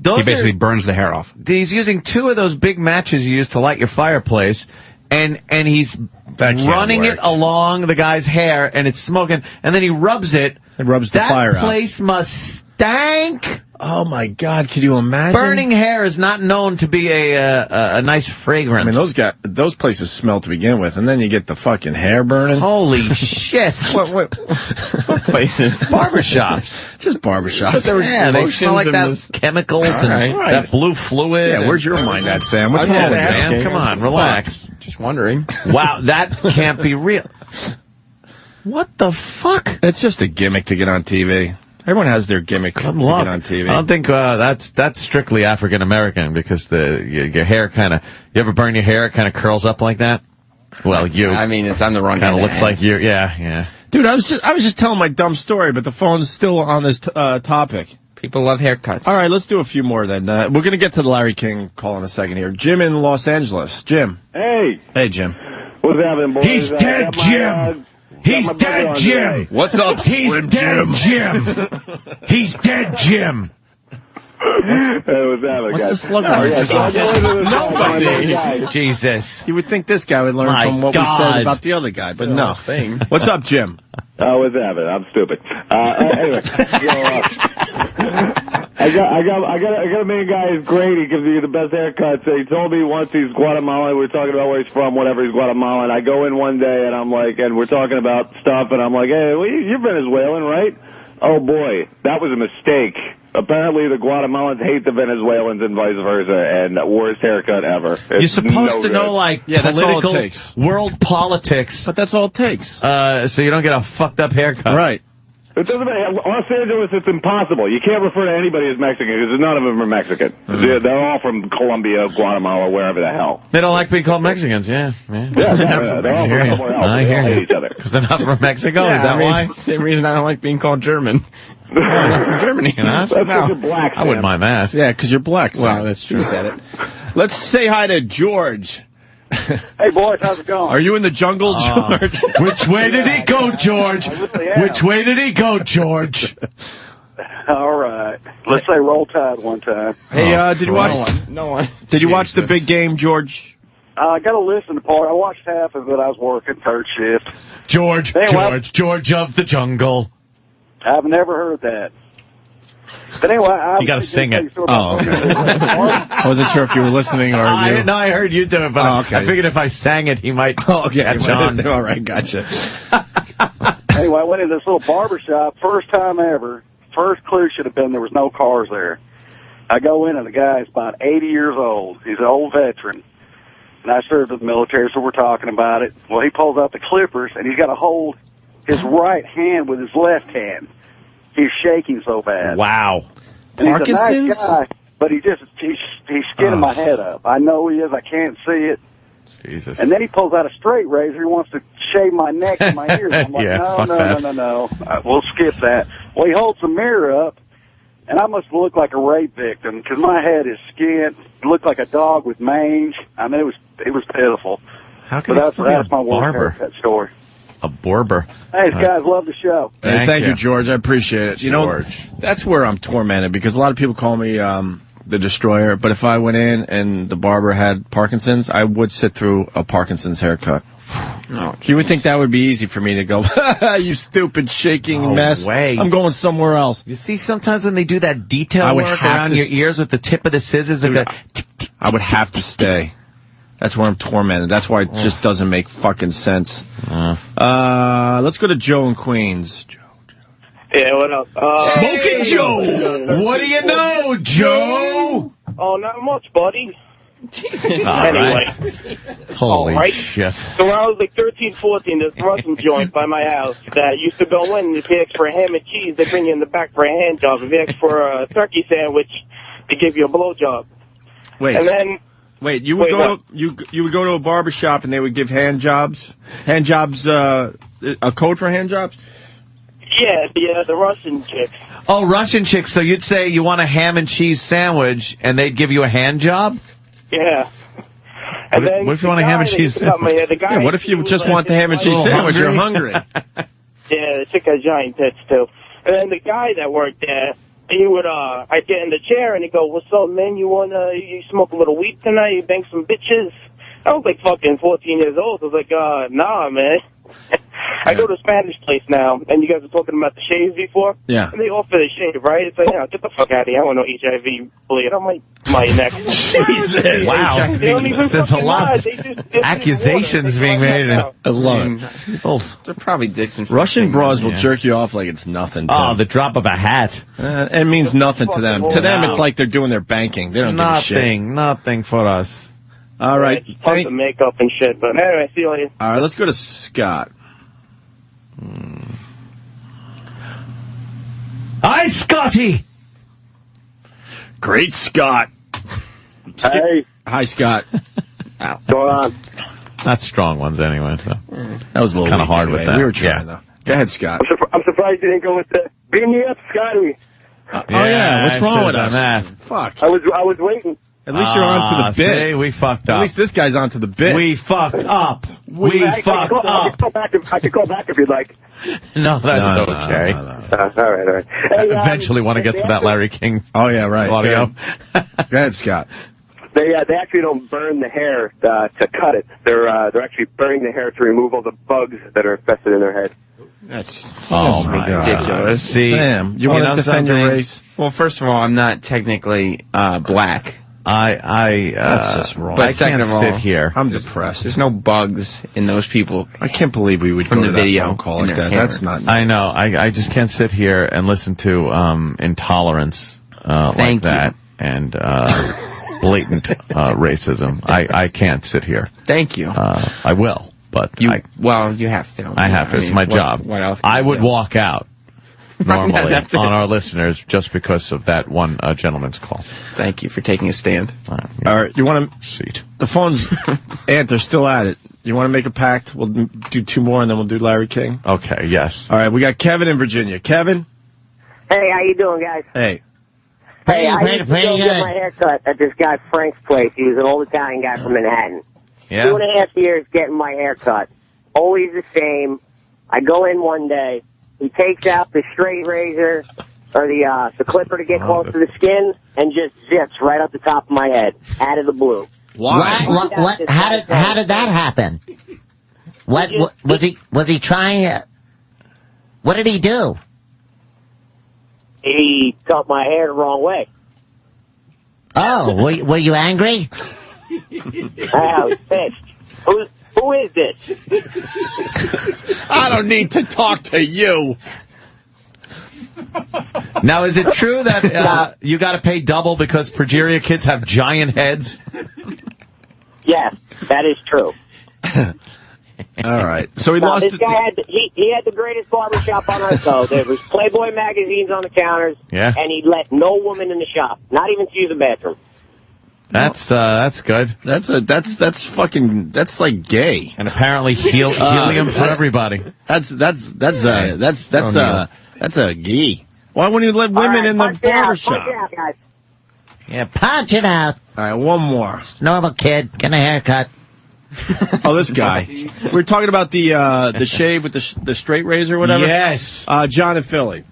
Speaker 16: He basically burns the hair off.
Speaker 4: He's using 2 of those big matches you use to light your fireplace, and he's running it along the guy's hair, and it's smoking, and then he rubs it.
Speaker 3: It rubs the fire out.
Speaker 4: That place must stank.
Speaker 3: Oh, my God. Could you imagine?
Speaker 4: Burning hair is not known to be a nice fragrance.
Speaker 3: I mean, those places smell to begin with, and then you get the fucking hair burning.
Speaker 4: Holy shit.
Speaker 5: What places?
Speaker 3: Barbershops. Just barbershops.
Speaker 4: They smell like that chemicals and that blue fluid.
Speaker 3: Yeah, where's your mind at, Sam? What's wrong with
Speaker 4: Sam? Come on, relax.
Speaker 5: Just wondering.
Speaker 4: Wow, that can't be real. What the fuck?
Speaker 3: It's just a gimmick to get on TV. Everyone has their gimmick to get on TV.
Speaker 4: I don't think that's strictly African American because your hair you ever burn your hair? It kind of curls up like that. Well,
Speaker 5: I mean, it's on the wrong.
Speaker 4: Kind of looks like you. Yeah.
Speaker 3: Dude, I was just telling my dumb story, but the phone's still on this topic.
Speaker 5: People love haircuts.
Speaker 3: All right, let's do a few more then. We're going to get to the Larry King call in a second here. Jim in Los Angeles. Jim.
Speaker 7: Hey.
Speaker 3: Hey, Jim.
Speaker 7: What's happening, boys?
Speaker 4: He's dead, Jim. He's dead, Jim.
Speaker 3: What's up, Slim Jim?
Speaker 4: He's dead, Jim.
Speaker 7: What's happening,
Speaker 3: What's
Speaker 7: guys?
Speaker 3: the slug
Speaker 7: Nobody.
Speaker 4: Jesus.
Speaker 3: You would think this guy would learn from what we said about the other guy, but no. What's up, Jim?
Speaker 7: What's happening? I'm stupid. Anyway, I got a main guy. He's great. He gives you the best haircuts. He told me once he's Guatemalan. We were talking about where he's from, whatever. He's Guatemalan. I go in one day and I'm like, and we're talking about stuff, and I'm like, hey, well, you're Venezuelan, right? Oh boy, that was a mistake. Apparently, the Guatemalans hate the Venezuelans and vice versa, and worst haircut ever.
Speaker 4: You're supposed to know,
Speaker 3: that's all it takes.
Speaker 4: World politics.
Speaker 3: But that's all it takes.
Speaker 4: So you don't get a fucked up haircut.
Speaker 3: Right.
Speaker 7: It doesn't matter. Los Angeles, it's impossible. You can't refer to anybody as Mexican because none of them are Mexican. They're all from Colombia, Guatemala, wherever the hell.
Speaker 4: They don't like being called Mexicans, yeah.
Speaker 7: Yeah, they're all from somewhere else.
Speaker 4: I
Speaker 7: They all
Speaker 4: hear
Speaker 7: hate
Speaker 4: you.
Speaker 7: each other.
Speaker 4: Because they're not from Mexico? Is that why?
Speaker 5: Same reason I don't like being called German. I'm not from Germany.
Speaker 4: You know?
Speaker 7: That's because you're black,
Speaker 4: I wouldn't mind that.
Speaker 3: Yeah, because you're black. Sam.
Speaker 5: Well, that's true.
Speaker 3: You said it. Let's say hi to George.
Speaker 22: Hey, boys, how's it going?
Speaker 3: Are you in the jungle, George?
Speaker 4: Which way did he go, George? Which way did he go, George?
Speaker 22: All right. Let's say roll tide one time.
Speaker 3: Hey, did you watch?
Speaker 5: No one.
Speaker 3: Did you watch the big game, George?
Speaker 22: I got to listen to part. I watched half of it. I was working third shift.
Speaker 4: George of the jungle.
Speaker 22: I've never heard that. But anyway,
Speaker 4: You got to sing it.
Speaker 3: Oh, okay. I wasn't sure if you were listening or you.
Speaker 4: No, I heard you do it, but I figured if I sang it, he might catch on.
Speaker 3: All right, gotcha.
Speaker 22: Anyway, I went into this little barber shop, first time ever. First clue should have been there was no cars there. I go in, and the guy's about 80 years old. He's an old veteran. And I served in the military, so we're talking about it. Well, he pulls out the clippers, and he's got to hold his right hand with his left hand. He's shaking so bad.
Speaker 4: Wow.
Speaker 22: And
Speaker 3: Parkinson's?
Speaker 22: he's a nice guy, but he's skinning my head up. I know he is. I can't see it.
Speaker 4: Jesus.
Speaker 22: And then he pulls out a straight razor. He wants to shave my neck and my ears. I'm like, no. We'll skip that. Well, he holds the mirror up, and I must look like a rape victim because my head is skinned. It looked like a dog with mange. I mean, it was pitiful.
Speaker 4: How can
Speaker 22: that's my
Speaker 4: barber?
Speaker 22: That story.
Speaker 4: A barber.
Speaker 22: Hey, guys, love the show.
Speaker 3: Hey, thank you, George. I appreciate it. You know, that's where I'm tormented because a lot of people call me the Destroyer. But if I went in and the barber had Parkinson's, I would sit through a Parkinson's haircut. No, you would think that would be easy for me to go, you stupid shaking mess. I'm going somewhere else.
Speaker 4: You see, sometimes when they do that detail work around your ears with the tip of the scissors,
Speaker 3: I would have to stay. That's where I'm tormented. That's why it just doesn't make fucking sense. Let's go to Joe in Queens.
Speaker 21: Yeah, what up?
Speaker 3: Smoking Joe!
Speaker 4: What do you know, Joe?
Speaker 21: Oh, not much, buddy.
Speaker 4: Anyway. Holy shit.
Speaker 21: So when I was like 13, 14, there's a Russian joint by my house that used to go in. If you ask for a ham and cheese, they bring you in the back for a hand job. If you ask for a turkey sandwich, they give you a blowjob.
Speaker 3: Wait, you would go to a barber shop and they would give hand jobs, a code for hand jobs?
Speaker 21: Yeah, the Russian chicks.
Speaker 4: Oh, Russian chicks. So you'd say you want a ham and cheese sandwich and they'd give you a hand job?
Speaker 21: Yeah. And then
Speaker 4: what if you want a ham and cheese sandwich?
Speaker 3: What if you just want the ham and cheese sandwich? You're hungry.
Speaker 21: Yeah, the chick has giant tits too. And then the guy that worked there, he would, I'd get in the chair and he'd go, "What's up, man? You smoke a little weed tonight? You bang some bitches?" I was like fucking 14 years old. I was like, nah, man. I go to a Spanish place now, and you guys were talking about the shaves before.
Speaker 3: Yeah.
Speaker 21: And they offer the shave, right? It's like, get the fuck out of here. I want no HIV bleed. I'm like, my neck.
Speaker 4: Jesus. Wow. There's a lot of accusations being made.
Speaker 3: I love it.
Speaker 5: They're probably disinfecting.
Speaker 3: Russian bras will jerk you off like it's nothing.
Speaker 4: Oh, the drop of a hat.
Speaker 3: It means nothing to them. To them, it's like they're doing their banking. They don't give a shit.
Speaker 4: Nothing for us.
Speaker 3: All right.
Speaker 21: Tons of makeup and shit. But anyway, see you later.
Speaker 3: All right, let's go to Scott.
Speaker 4: Hi, Scotty.
Speaker 3: Great Scott.
Speaker 22: Hey.
Speaker 3: Hi, Scott.
Speaker 22: What's going on?
Speaker 4: Not strong ones anyway. So.
Speaker 3: That was a little
Speaker 4: kind of hard
Speaker 3: anyway.
Speaker 4: with that.
Speaker 3: We were trying, though. Go ahead, Scott.
Speaker 22: I'm surprised you didn't go with the beam me up, Scotty.
Speaker 3: What's wrong with us?
Speaker 4: That.
Speaker 3: Fuck.
Speaker 22: I was waiting.
Speaker 3: At least you're on to the bit.
Speaker 4: See, we fucked up.
Speaker 3: At least this guy's on to the bit.
Speaker 4: We fucked up. I
Speaker 22: could call back if you'd like.
Speaker 4: No, that's okay.
Speaker 22: All right. Hey,
Speaker 4: Eventually want to get to that Larry King.
Speaker 3: Oh, yeah, right.
Speaker 4: Audio.
Speaker 3: Go ahead, Scott.
Speaker 22: They actually don't burn the hair to cut it. They're actually burning the hair to remove all the bugs that are infested in their head.
Speaker 5: That's ridiculous.
Speaker 3: See, Sam, you want to defend your race?
Speaker 5: Well, first of all, I'm not technically black.
Speaker 3: That's just wrong.
Speaker 5: But
Speaker 4: I
Speaker 5: second
Speaker 4: can't
Speaker 5: of all,
Speaker 4: sit here.
Speaker 3: I'm depressed.
Speaker 5: There's no bugs in those people.
Speaker 3: I can't believe we would
Speaker 5: from
Speaker 3: go
Speaker 5: the
Speaker 3: to
Speaker 5: video
Speaker 3: that phone call like that.
Speaker 5: Hammer.
Speaker 3: That's not.
Speaker 4: I know. I just can't sit here and listen to intolerance like that and blatant racism. I can't sit here.
Speaker 5: Thank you.
Speaker 4: I will, but
Speaker 5: you have to.
Speaker 4: I have to. It's my job.
Speaker 5: What else?
Speaker 4: I would walk out. normally on our listeners just because of that one gentleman's call.
Speaker 5: Thank you for taking a stand.
Speaker 3: All right, you want to...
Speaker 4: Seat.
Speaker 3: The phone's... Ant, they're still at it. You want to make a pact? We'll do 2 more, and then we'll do Larry King?
Speaker 4: Okay, yes.
Speaker 3: All right, we got Kevin in Virginia. Kevin?
Speaker 8: Hey, how you doing, guys?
Speaker 3: Hey.
Speaker 8: Hey, I used to go get my haircut at this guy Frank's place. He was an old Italian guy from Manhattan.
Speaker 4: Yeah.
Speaker 8: 2.5 years getting my haircut. Always the same. I go in one day. He takes out the straight razor or the clipper to get close to the skin and just zips right up the top of my head out of the blue.
Speaker 10: Why? What? How did that happen? What was he trying? What did he do?
Speaker 8: He cut my hair the wrong way.
Speaker 10: Oh, were you angry?
Speaker 8: I was pissed. Who is this?
Speaker 3: I don't need to talk to you.
Speaker 4: Now, is it true that you got to pay double because progeria kids have giant heads?
Speaker 8: Yes, that is true.
Speaker 3: All right. So he lost.
Speaker 8: This guy had he had the greatest barbershop on earth, though. There was Playboy magazines on the counters, and he let no woman in the shop, not even to use the bathroom.
Speaker 4: That's good.
Speaker 3: That's like gay.
Speaker 4: And apparently helium for everybody.
Speaker 3: That's a gay. Why wouldn't you let women in the barbershop?
Speaker 8: Punch it out, guys.
Speaker 10: Yeah, punch it out.
Speaker 3: All right, one more.
Speaker 10: Normal kid, get a haircut.
Speaker 3: Oh, this guy. We were talking about the shave with the straight razor or whatever.
Speaker 4: Yes.
Speaker 3: John in Philly.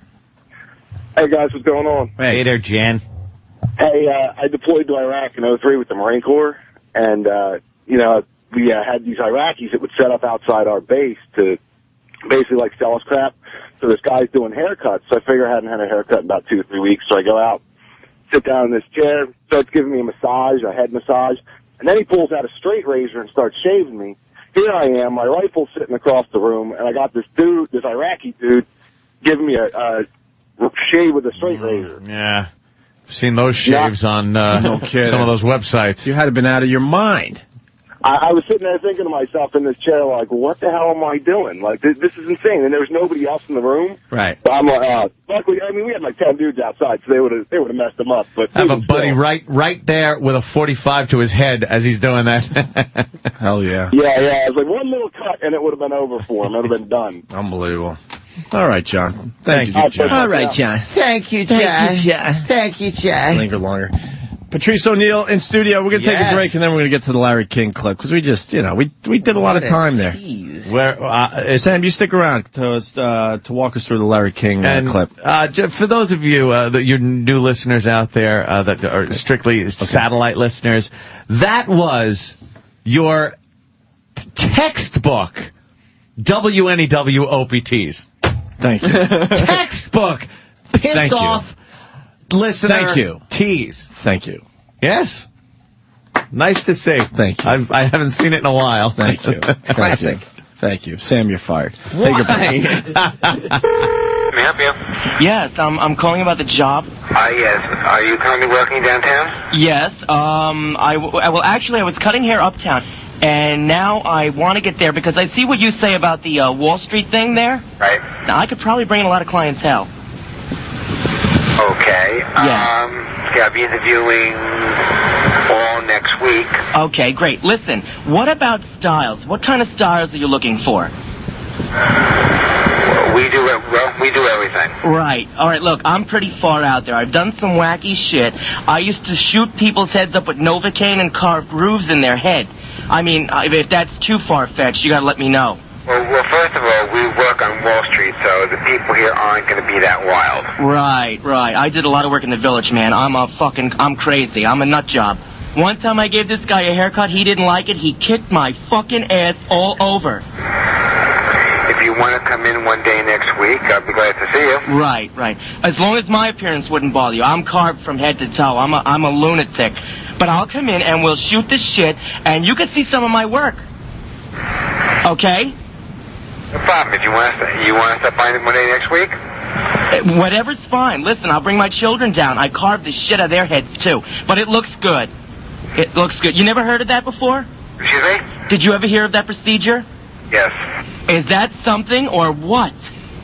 Speaker 2: Hey, guys, what's going on?
Speaker 4: Hey there, Jan.
Speaker 2: Hey, I deployed to Iraq in 2003 with the Marine Corps, and, we had these Iraqis that would set up outside our base to basically, like, sell us crap. So this guy's doing haircuts, so I figure I hadn't had a haircut in about 2 or 3 weeks, so I go out, sit down in this chair, starts giving me a massage, a head massage, and then he pulls out a straight razor and starts shaving me. Here I am, my rifle's sitting across the room, and I got this Iraqi dude, giving me a shave with a straight razor.
Speaker 4: Yeah. I've seen those shaves on some of those websites.
Speaker 3: You had to have been out of your mind.
Speaker 2: I was sitting there thinking to myself in this chair, like, what the hell am I doing? Like, this is insane. And there was nobody else in the room.
Speaker 3: Right.
Speaker 2: So I'm like, luckily, I mean, we had like 10 dudes outside, so they would have messed them up. But
Speaker 4: I have a buddy right there with a 45 to his head as he's doing that.
Speaker 3: Hell yeah.
Speaker 2: Yeah. It was like one little cut, and it would have been over for him. It would have been done.
Speaker 3: Unbelievable. All right, John. Thank you, John.
Speaker 10: All right, John. Thank you, John. Thank you, John.
Speaker 3: Linger longer. Patrice O'Neal in studio. We're going to take a break, and then we're going to get to the Larry King clip, because we just, we did a lot of time there. Where, Sam, you stick around to walk us through the Larry King clip.
Speaker 4: For those of you, your new listeners out there that are strictly satellite listeners, that was your textbook WNEW OPTs.
Speaker 3: Thank you.
Speaker 4: Textbook piss off listener.
Speaker 3: Thank you.
Speaker 4: Tease.
Speaker 3: Thank you.
Speaker 4: Yes. Nice to see.
Speaker 3: Thank you.
Speaker 4: I haven't seen it in a while.
Speaker 3: Thank you.
Speaker 5: Classic.
Speaker 3: Thank you. Sam, you're fired.
Speaker 5: Why?
Speaker 3: Take a break.
Speaker 18: Can I help you?
Speaker 23: Yes, I'm calling about the job.
Speaker 18: Yes. Are you currently working downtown?
Speaker 23: Yes. I was cutting hair uptown, and now I want to get there because I see what you say about the Wall Street thing there.
Speaker 18: Right.
Speaker 23: Now, I could probably bring in a lot of clientele.
Speaker 18: Okay.
Speaker 23: Yeah.
Speaker 18: I'll be interviewing all next week.
Speaker 23: Okay, great. Listen, what about styles? What kind of styles are you looking for?
Speaker 18: We do everything.
Speaker 23: Right. All right, look, I'm pretty far out there. I've done some wacky shit. I used to shoot people's heads up with Novocaine and carve grooves in their head. I mean, if that's too far-fetched, you gotta let me know.
Speaker 18: Well, first of all, we work on Wall Street, so the people here aren't going to be that wild.
Speaker 23: Right. I did a lot of work in the village, man. I'm crazy. I'm a nut job. One time I gave this guy a haircut, he didn't like it. He kicked my fucking ass all over.
Speaker 18: If you want to come in one day next week, I'll be glad to see you.
Speaker 23: Right. As long as my appearance wouldn't bother you. I'm carved from head to toe. I'm a lunatic. But I'll come in and we'll shoot this shit, and you can see some of my work. Okay?
Speaker 18: No problem. If you want to stop by one day next week?
Speaker 23: Whatever's fine. Listen, I'll bring my children down. I carved the shit out of their heads, too. But it looks good. It looks good. You never heard of that before?
Speaker 18: Excuse me?
Speaker 23: Did you ever hear of that procedure?
Speaker 18: Yes.
Speaker 23: Is that something or what?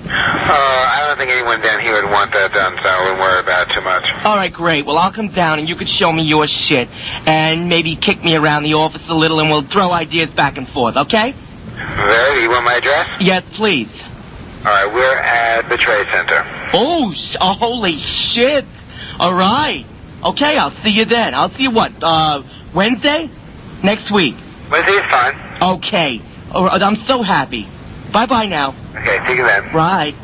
Speaker 18: I don't
Speaker 9: don't think anyone down here would want that done, so I wouldn't worry about it too much.
Speaker 23: All right, great. Well, I'll come down and you could show me your shit and maybe kick me around the office a little and we'll throw ideas back and forth, okay?
Speaker 9: Very, do you want my address?
Speaker 23: Yes, please.
Speaker 9: All right, we're at the Trade Center.
Speaker 23: Oh, holy shit. All right. Okay, I'll see you then. I'll see you what, Wednesday? Next week.
Speaker 9: Wednesday's fine.
Speaker 23: Okay. I'm so happy. Bye-bye now.
Speaker 9: Okay, see you then.
Speaker 23: Right.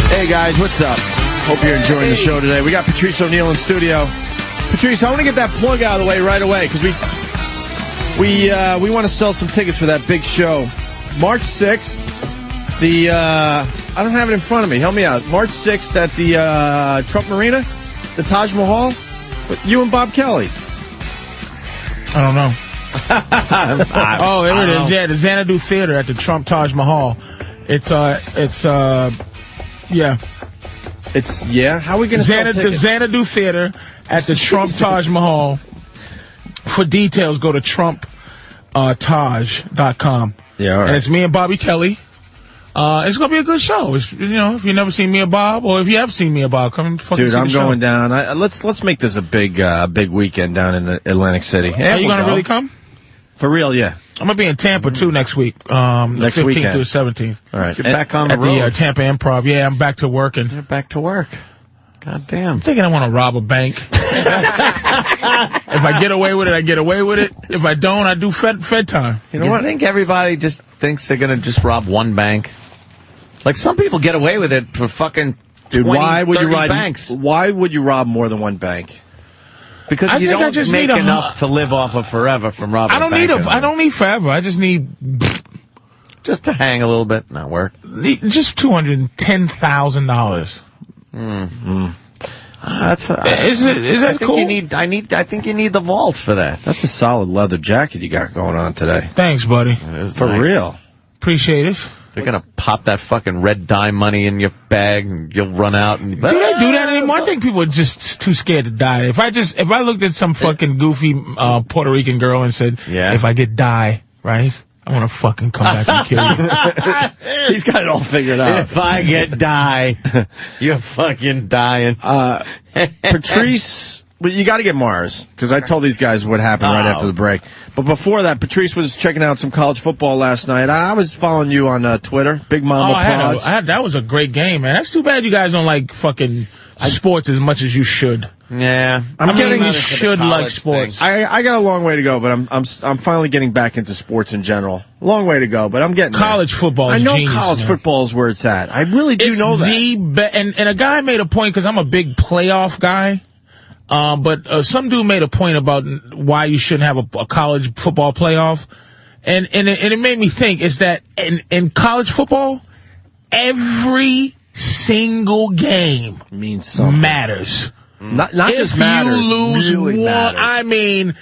Speaker 3: Hey guys, what's up? Hope you're enjoying the show today. We got Patrice O'Neal in studio. Patrice, I want to get that plug out of the way right away because we want to sell some tickets for that big show, March 6th. I don't have it in front of me. Help me out. March 6th at the Trump Marina, the Taj Mahal. You and Bob Kelly.
Speaker 11: I don't know. Oh, there it is. Yeah, the Xanadu Theater at the Trump Taj Mahal. Yeah.
Speaker 3: How are we going to sell tickets?
Speaker 11: The Xanadu Theater at the Trump Taj Mahal. For details, go to TrumpTaj.com.
Speaker 3: Yeah, all right.
Speaker 11: And it's me and Bobby Kelly. It's going to be a good show. If you've never seen me or Bob, or if you have seen me or Bob, come and fucking see the show.
Speaker 3: Dude, I'm going down. Let's make this a big weekend down in Atlantic City.
Speaker 11: Are you going to really come?
Speaker 3: For real, yeah.
Speaker 11: I'm going to be in Tampa, too, next week.
Speaker 3: Next
Speaker 11: 15th
Speaker 3: weekend.
Speaker 11: through 17th.
Speaker 3: All right.
Speaker 4: You're back on the road.
Speaker 11: At the Tampa Improv. Yeah, I'm back to working.
Speaker 4: You're back to work. God damn.
Speaker 11: I'm thinking I want to rob a bank. If I get away with it, I get away with it. If I don't, I do Fed time.
Speaker 4: You know what? I think everybody just thinks they're going to just rob one bank. Like, some people get away with it for fucking 20,
Speaker 3: why would
Speaker 4: 30
Speaker 3: you rob
Speaker 4: banks.
Speaker 3: Why would you rob more than one bank?
Speaker 4: Because you don't make enough to live off of forever from robbing.
Speaker 11: I don't need forever. I just need
Speaker 4: just to hang a little bit, not work.
Speaker 11: Just $210,000.
Speaker 4: Is
Speaker 11: that cool?
Speaker 4: I think you need the vault for that.
Speaker 3: That's a solid leather jacket you got going on today.
Speaker 11: Thanks, buddy.
Speaker 3: For real.
Speaker 11: Appreciate it.
Speaker 4: They're going to pop that fucking red dime money in your bag and you'll run out. And,
Speaker 11: do they do that anymore? I think people are just too scared to die. If I looked at some fucking goofy Puerto Rican girl and said, if I get die, right, I want to fucking come back and kill you.
Speaker 3: He's got it all figured out.
Speaker 4: If I get die, you're fucking dying.
Speaker 3: Patrice, but you got to get Mars, because I told these guys what happened right after the break. But before that, Patrice was checking out some college football last night. I was following you on Twitter. Big Mama Pods.
Speaker 11: That was a great game, man. That's too bad you guys don't like fucking sports as much as you should.
Speaker 4: Yeah,
Speaker 11: you should like sports.
Speaker 3: I got a long way to go, but I'm finally getting back into sports in general. Long way to go, but I'm getting
Speaker 11: college football.
Speaker 3: I know
Speaker 11: genius,
Speaker 3: college football is where it's at. I really do know that.
Speaker 11: And a guy made a point, because I'm a big playoff guy. But some dude made a point about why you shouldn't have a college football playoff, and it made me think is that in college football, every single game
Speaker 3: means something.
Speaker 11: Matters.
Speaker 3: Not just matters.
Speaker 11: If you lose
Speaker 3: really
Speaker 11: one,
Speaker 3: matters.
Speaker 11: I mean,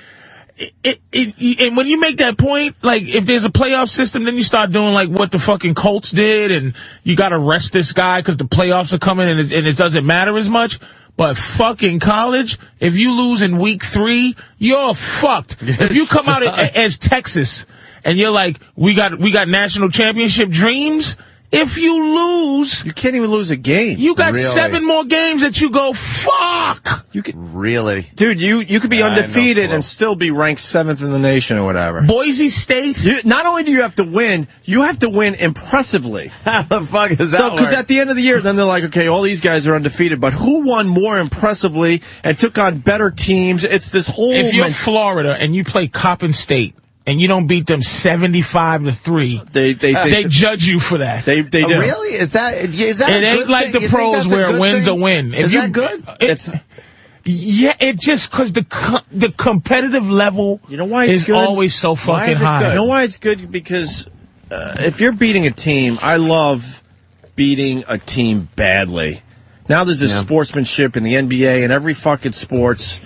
Speaker 11: and when you make that point, like if there's a playoff system, then you start doing like what the fucking Colts did, and you got to rest this guy because the playoffs are coming, and it doesn't matter as much. But fucking college, if you lose in week 3, you're fucked. If you come out as Texas and you're like, we got national championship dreams. If you lose,
Speaker 3: you can't even lose a game.
Speaker 11: You got 7 more games that you go, fuck.
Speaker 3: You could
Speaker 4: really,
Speaker 3: dude. You could be undefeated and still be ranked 7th in the nation or whatever.
Speaker 11: Boise State.
Speaker 3: Not only do you have to win, you have to win impressively.
Speaker 4: How the fuck is that?
Speaker 3: Because at the end of the year, then they're like, okay, all these guys are undefeated, but who won more impressively and took on better teams? It's this whole.
Speaker 11: If you're Florida and you play Coppin State and you don't beat them 75-3, they judge you for that.
Speaker 3: They do.
Speaker 4: Really? Is that
Speaker 11: it? Ain't like the pros where a win's a win.
Speaker 4: Is that good?
Speaker 11: Yeah, it just because the competitive level,
Speaker 3: you know why
Speaker 11: is always so fucking high.
Speaker 3: You know why it's good? Because if you're beating a team, I love beating a team badly. Now there's this sportsmanship in the NBA and every fucking sports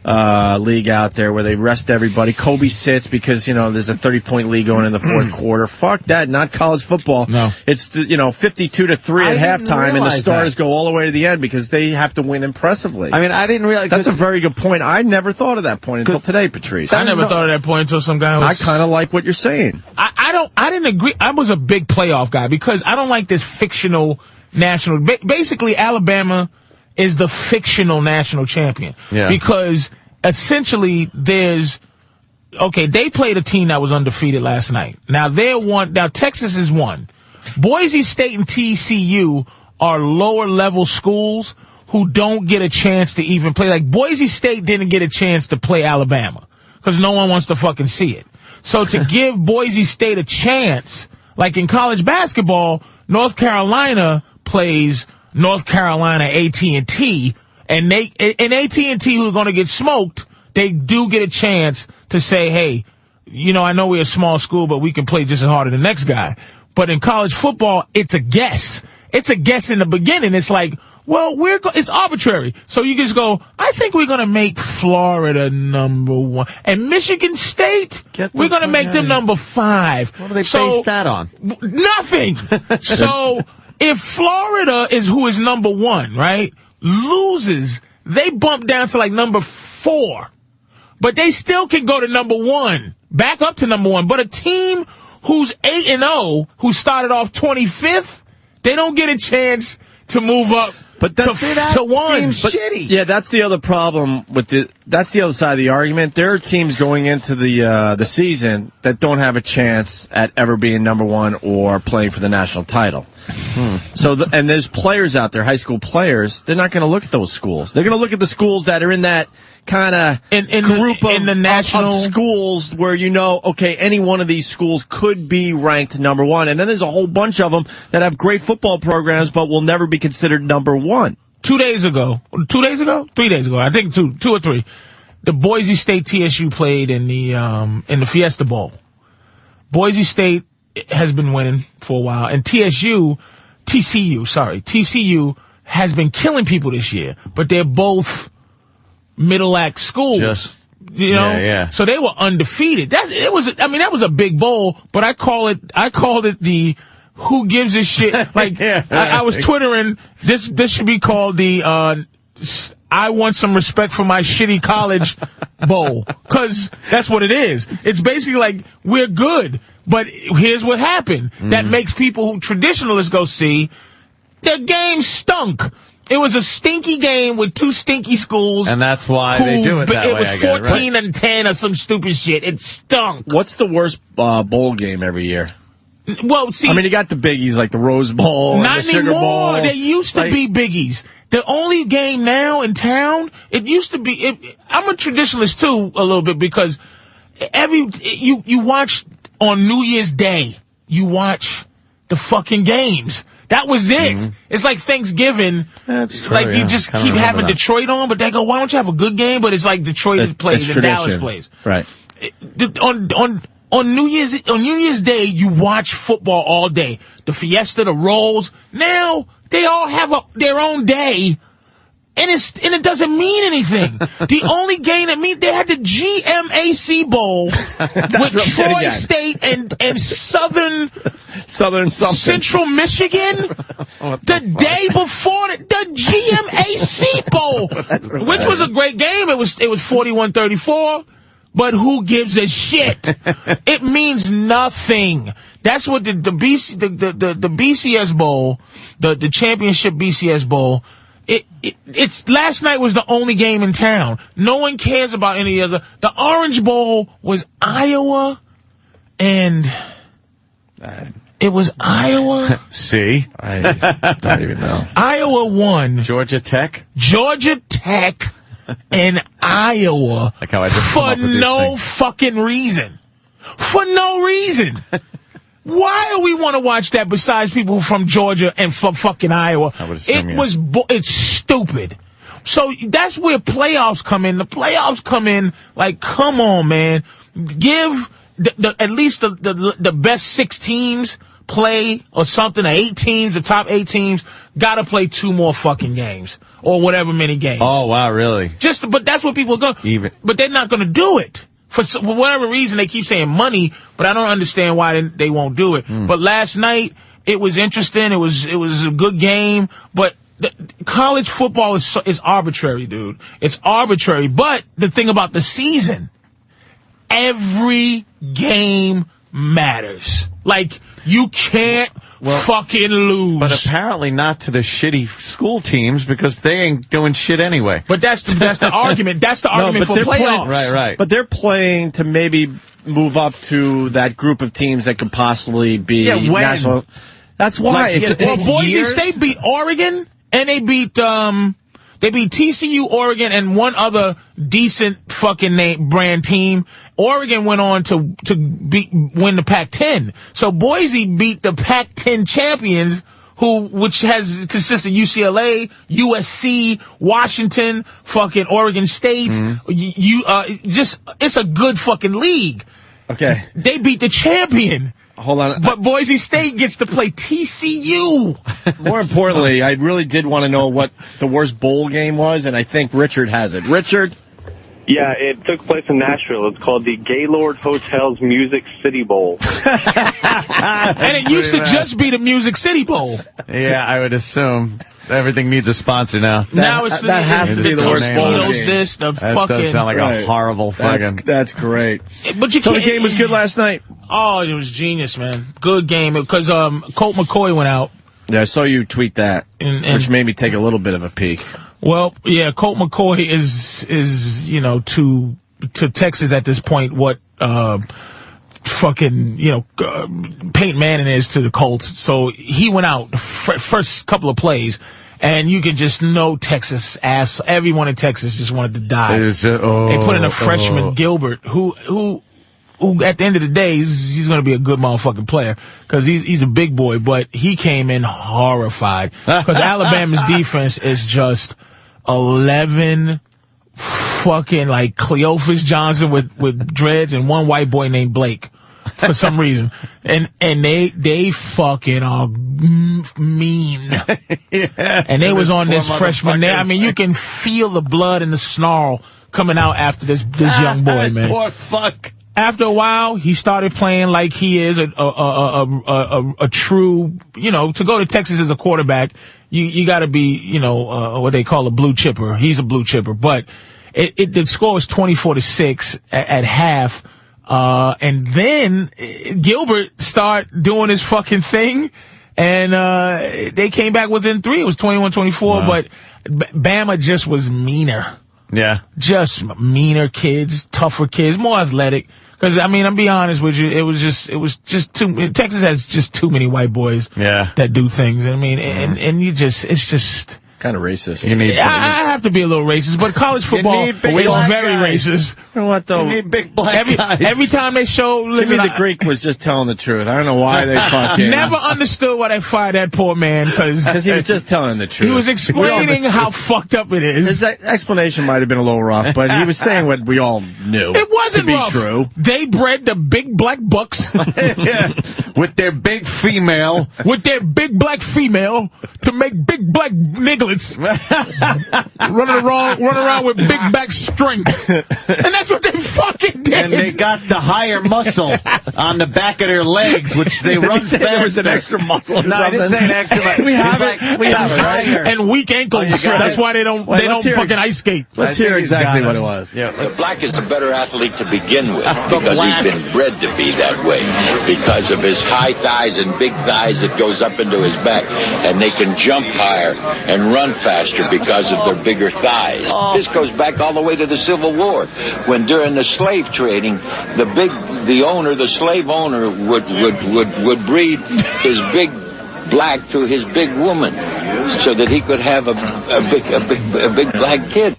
Speaker 3: league out there where they rest everybody. Kobe sits because, there's a 30-point lead going in the fourth quarter. Fuck that. Not college football. No. It's, 52-3 at halftime, and the stars go all the way to the end because they have to win impressively.
Speaker 5: I mean, I didn't realize...
Speaker 3: That's a very good point. I never thought of that point until today, Patrice.
Speaker 11: I never thought of that point until some guy was...
Speaker 3: I kind of like what you're saying.
Speaker 11: I didn't agree. I was a big playoff guy because I don't like this fictional national... Basically, Alabama is the fictional national champion. Yeah. Because essentially they played a team that was undefeated last night. Now Texas is one. Boise State and TCU are lower level schools who don't get a chance to even play. Like Boise State didn't get a chance to play Alabama because no one wants to fucking see it. So to give Boise State a chance, like in college basketball, North Carolina plays North Carolina AT&T, and AT&T, who are going to get smoked, they do get a chance to say, hey, I know we're a small school, but we can play just as hard as the next guy. But in college football, it's a guess. It's a guess in the beginning. It's like, well, it's arbitrary. So you just go, I think we're going to make Florida number 1. And Michigan State, we're going to make them number 5.
Speaker 5: What do they base that on?
Speaker 11: Nothing. So if Florida who is number 1, right, loses, they bump down to like number 4. But they still can go to number 1, back up to number 1. But a team who's 8-0, who started off 25th, they don't get a chance to move up to 1.
Speaker 5: Seems shitty.
Speaker 3: Yeah, that's the other problem that's the other side of the argument. There are teams going into the season that don't have a chance at ever being number 1 or playing for the national title. So, and there's players out there, high school players, they're not going to look at those schools. They're going to look at the schools that are in that kind of group of schools where okay, any one of these schools could be ranked number 1. And then there's a whole bunch of them that have great football programs but will never be considered number 1.
Speaker 11: 3 days ago, I think two or three, the Boise State TSU played in the Fiesta Bowl. Boise State has been winning for a while, and TCU has been killing people this year, but they're both middle act schools. So they were undefeated. That was a big bowl, but I called it the who gives a shit. Like I was twittering, this should be called the I want some respect for my shitty college bowl, because that's what it is. It's basically like, we're good, but here's what happened. That makes people who traditionalists go, see, the game stunk. It was a stinky game with 2 stinky schools.
Speaker 5: And that's why they do it that way.
Speaker 11: It was 14-10 or some stupid shit. It stunk.
Speaker 3: What's the worst bowl game every year?
Speaker 11: Well, see,
Speaker 3: you got the biggies like the Rose Bowl,
Speaker 11: not
Speaker 3: and the Sugar Bowl.
Speaker 11: There used to be biggies. The only game now in town, it used to be. I'm a traditionalist too, a little bit, because you watch on New Year's Day, you watch the fucking games. That was it. It's like Thanksgiving.
Speaker 5: That's true,
Speaker 11: like you just keep having Detroit on, but they go, why don't you have a good game? But it's like Detroit plays and Dallas plays.
Speaker 3: Right.
Speaker 11: On New Year's Day, you watch football all day. The Fiesta, the Rolls. Now they all have their own day, and it doesn't mean anything. The only game that means, they had the GMAC Bowl with Troy State and Southern
Speaker 3: something.
Speaker 11: Central Michigan. The day before the GMAC Bowl, which was a great game. It was 41-34. But who gives a shit? It means nothing. That's what the BCS Bowl, the championship BCS Bowl. It's last night was the only game in town. No one cares about any other. The Orange Bowl was Iowa, and it was Iowa.
Speaker 5: See,
Speaker 3: I don't even know.
Speaker 11: Iowa won.
Speaker 5: Georgia Tech
Speaker 11: in Iowa,
Speaker 5: like how I just
Speaker 11: for no fucking reason. For no reason. Why do we want to watch that besides people from Georgia and from fucking Iowa? It's stupid. So that's where playoffs come in. The playoffs come in like, come on, man. Give at least the best 6 teams play or something, the 8 teams, the top 8 teams, gotta play 2 more fucking games. Or whatever many games.
Speaker 4: Oh, wow, really?
Speaker 11: But that's what people are going. But they're not going to do it. For whatever reason, they keep saying money, but I don't understand why they won't do it. But last night, it was interesting. It was a good game. But college football is arbitrary, dude. It's arbitrary. But the thing about the season, every game matters. Like, you can't fucking lose.
Speaker 4: But apparently not to the shitty school teams because they ain't doing shit anyway.
Speaker 11: But that's the argument. That's the argument for playoffs.
Speaker 4: Right.
Speaker 3: But they're playing to maybe move up to that group of teams that could possibly be national. That's why.
Speaker 11: Boise State beat Oregon, and they beat TCU, Oregon, and one other decent fucking brand team. Oregon went on to win the Pac-10. So Boise beat the Pac-10 champions, which consists of UCLA, USC, Washington, fucking Oregon State. It's a good fucking league.
Speaker 3: Okay.
Speaker 11: They beat the champion.
Speaker 3: Hold on.
Speaker 11: But Boise State gets to play TCU.
Speaker 3: More importantly, I really did want to know what the worst bowl game was, and I think Richard has it. Richard?
Speaker 12: Yeah, it took place in Nashville. It's called the Gaylord Hotel's Music City Bowl.
Speaker 11: And it used to just be the Music City Bowl.
Speaker 4: Yeah, I would assume. Everything needs a sponsor now.
Speaker 11: Now that has to be the worst bowl game.
Speaker 4: That does sound like a horrible fucking...
Speaker 3: That's great.
Speaker 11: But
Speaker 3: so the game was good last night?
Speaker 11: Oh, it was genius, man. Good game. Because Colt McCoy went out.
Speaker 3: Yeah, I saw you tweet that, which made me take a little bit of a peek.
Speaker 11: Well, yeah, Colt McCoy is to Texas at this point what Peyton Manning is to the Colts. So he went out the first couple of plays, and you can just know Texas everyone in Texas just wanted to die. They put in a freshman, Gilbert, who at the end of the day, he's going to be a good motherfucking player because he's a big boy, but he came in horrified because Alabama's defense is just 11 fucking like Cleophas Johnson with dreads and one white boy named Blake for some reason. And they fucking are mean. And they was on this freshman there. I mean, you can feel the blood and the snarl coming out after this young boy, man.
Speaker 4: Poor fuck.
Speaker 11: After a while, he started playing like he is a true, to go to Texas as a quarterback, you gotta be, what they call a blue chipper. He's a blue chipper, but the score was 24-6 at half. And then Gilbert started doing his fucking thing, and they came back within 3. It was 21-24, wow. But Bama just was meaner.
Speaker 4: Yeah.
Speaker 11: Just meaner kids, tougher kids, more athletic. Because, I mean, I'll be honest with you, it was just Texas has just too many white boys that do things. I mean, and it's just...
Speaker 3: Kind of racist.
Speaker 11: I have to be a little racist, but college football is very racist.
Speaker 3: You know what, though?
Speaker 4: You need big black guys.
Speaker 11: Every time they show...
Speaker 3: Jimmy the Greek was just telling the truth. I don't know why they fucking...
Speaker 11: Never understood why they fired that poor man, because
Speaker 3: he was just telling the truth.
Speaker 11: He was explaining how fucked up it is.
Speaker 3: His explanation might have been a little rough, but he was saying what we all knew.
Speaker 11: It wasn't
Speaker 3: to be
Speaker 11: rough.
Speaker 3: True.
Speaker 11: They bred the big black bucks.
Speaker 4: With their big female.
Speaker 11: With their big black female to make big black nigglets. running around with big back strength. And that's what they fucking did.
Speaker 4: And they got the higher muscle on the back of their legs, which they run faster.
Speaker 3: There was an extra muscle.
Speaker 4: No, I didn't say an extra.
Speaker 3: We have it. We have it. Right?
Speaker 11: And weak ankles. That's why they don't fucking ice skate.
Speaker 3: Let's hear exactly what it was.
Speaker 13: Yeah. The black is a better athlete to begin with because he's been bred to be that way. Because of his high thighs and big thighs that goes up into his back, and they can jump higher and run faster because of their bigger thighs. This goes back all the way to the Civil War, when during the slave trading, the slave owner would breed his big black to his big woman, so that he could have a big black kid.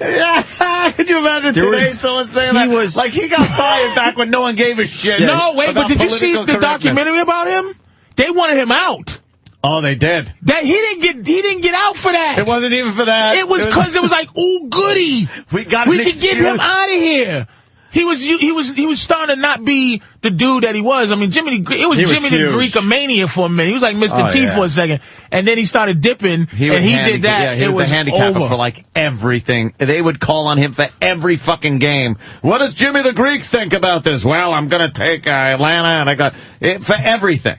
Speaker 4: Yeah, could you imagine someone saying that? Like, he got fired back when no one gave a shit.
Speaker 11: No, wait, but did you see the documentary about him? They wanted him out.
Speaker 4: Oh, they did.
Speaker 11: He didn't get out for that.
Speaker 4: It wasn't even for that.
Speaker 11: It was because it was like, ooh, goody. We could get him out of here. He was starting to not be the dude that he was. I mean, Jimmy the Greekomania for a minute. He was like Mr. T for a second. And then he started dipping, and he did that.
Speaker 4: Yeah, he was the handicapper for like everything. They would call on him for every fucking game. What does Jimmy the Greek think about this? Well, I'm going to take Atlanta, and I got it for everything.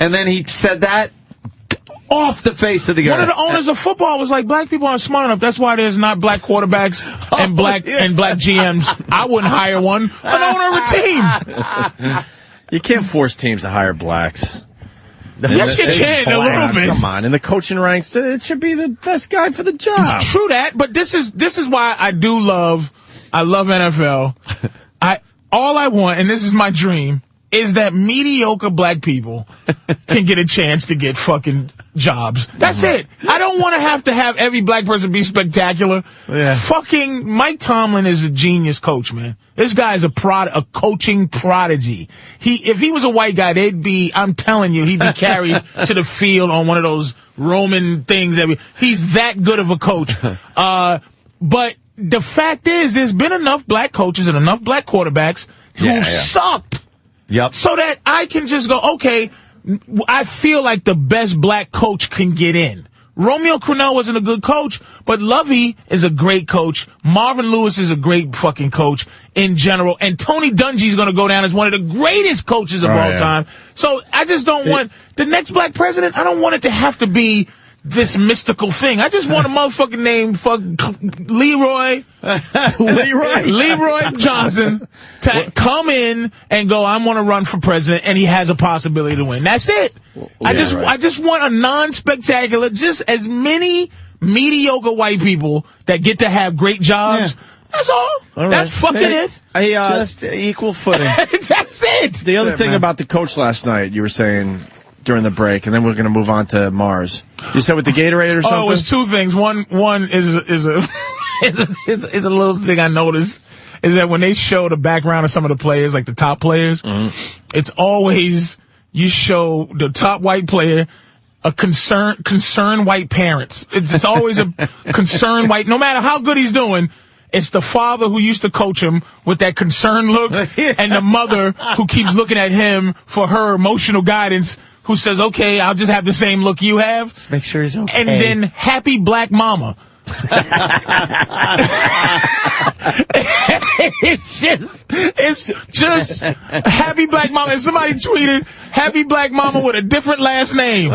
Speaker 4: And then he said that off the face of the earth.
Speaker 11: One of the owners of football was like, black people aren't smart enough. That's why there's not black quarterbacks and black GMs. I wouldn't hire one. An owner of a team.
Speaker 3: You can't force teams to hire blacks.
Speaker 11: Yes, you can a little bit.
Speaker 3: Come on, in the coaching ranks, it should be the best guy for the job.
Speaker 11: True that, but this is why I love NFL. All I want, and this is my dream, is that mediocre black people can get a chance to get fucking jobs. That's it. I don't want to have every black person be spectacular. Yeah. Fucking Mike Tomlin is a genius coach, man. This guy is a coaching prodigy. If he was a white guy, I'm telling you, he'd be carried to the field on one of those Roman things. He's that good of a coach. But the fact is, there's been enough black coaches and enough black quarterbacks who sucked.
Speaker 4: Yep.
Speaker 11: So that I can just go, okay, I feel like the best black coach can get in. Romeo Crennel wasn't a good coach, but Lovey is a great coach. Marvin Lewis is a great fucking coach in general. And Tony Dungy's going to go down as one of the greatest coaches of all time. So I just don't want the next black president. I don't want it to have to be this mystical thing. I just want a motherfucking name for Leroy Johnson to come in and go, I want to run for president, and he has a possibility to win. That's it. I just want a non-spectacular, just as many mediocre white people that get to have great jobs. That's all. That's fucking it.
Speaker 3: Just equal footing.
Speaker 11: That's it.
Speaker 3: The other thing about the coach last night, you were saying during the break, and then we're going to move on to Mars. You said with the Gatorade or something?
Speaker 11: Oh, it was two things. One is a little thing I noticed is that when they show the background of some of the players, like the top players, it's always you show the top white player a concerned white parents. It's always a concerned white, no matter how good he's doing. It's the father who used to coach him with that concerned look, and the mother who keeps looking at him for her emotional guidance, who says, okay, I'll just have the same look you have.
Speaker 4: Just make sure he's okay.
Speaker 11: And then happy black mama. It's just happy black mama. And somebody tweeted happy black mama with a different last name.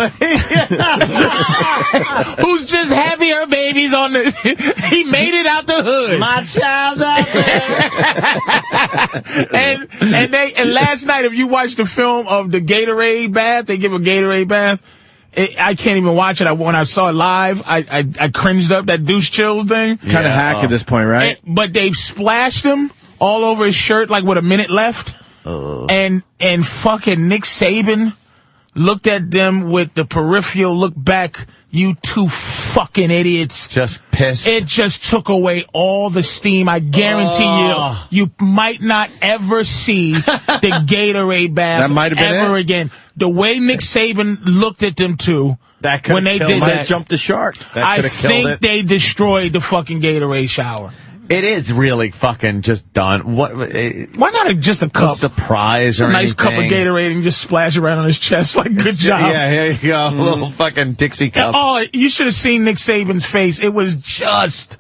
Speaker 11: Who's just happy her baby's on the, he made it out the hood.
Speaker 10: My child's out
Speaker 11: there. and last night, if you watched the film of the Gatorade bath, they give a Gatorade bath. I can't even watch it. When I saw it live, I cringed up, that douche chills thing.
Speaker 3: Kind of hack at this point, right?
Speaker 11: But they've splashed him all over his shirt like with a minute left. And fucking Nick Saban looked at them with the peripheral look back. You two fucking idiots.
Speaker 4: Just pissed.
Speaker 11: It just took away all the steam. I guarantee you might not ever see the Gatorade bath ever again. The way Nick Saban looked at them two when they did
Speaker 3: might
Speaker 11: that,
Speaker 3: have jumped the shark.
Speaker 11: I think they destroyed the fucking Gatorade shower.
Speaker 4: It is really fucking just done. Why
Speaker 11: not just a cup?
Speaker 4: A surprise or
Speaker 11: a nice
Speaker 4: anything?
Speaker 11: cup of Gatorade and just splash around on his chest like, good job.
Speaker 4: Yeah, here you go. A little fucking Dixie cup.
Speaker 11: Oh, you should have seen Nick Saban's face. It was just,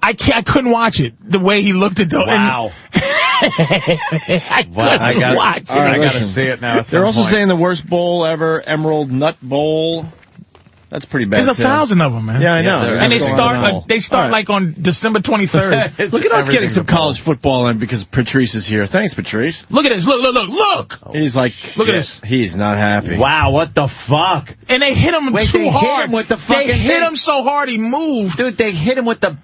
Speaker 11: I couldn't watch it the way he looked at them.
Speaker 4: Wow.
Speaker 11: I couldn't watch it.
Speaker 4: I gotta see it now.
Speaker 3: They're also saying the worst bowl ever, Emerald Nut Bowl. That's pretty bad.
Speaker 11: There's 1,000 of them, man.
Speaker 3: Yeah, I know.
Speaker 11: And they start like on December 23rd.
Speaker 3: Look at us getting some college football in because Patrice is here. Thanks, Patrice.
Speaker 11: Look at this. Look.
Speaker 3: He's like,
Speaker 11: look at this.
Speaker 3: He's not happy.
Speaker 4: Wow, what the fuck?
Speaker 11: And they hit him too hard.
Speaker 4: Hit him with the fucking
Speaker 11: they hit him so hard he moved.
Speaker 4: Dude, they hit him with the...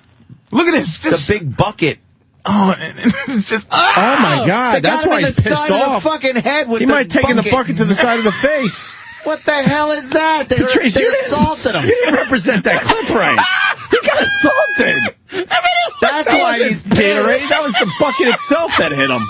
Speaker 11: Look at this.
Speaker 4: The big bucket.
Speaker 11: Oh, it's just,
Speaker 3: oh my God. That's why he's pissed off.
Speaker 4: The fucking head with
Speaker 3: he might have taken the bucket to the side of the face.
Speaker 10: What the hell is that? They assaulted him.
Speaker 3: You didn't represent that clip right. He got assaulted.
Speaker 10: That's
Speaker 3: why he's Gatorade. That was the bucket itself that hit him.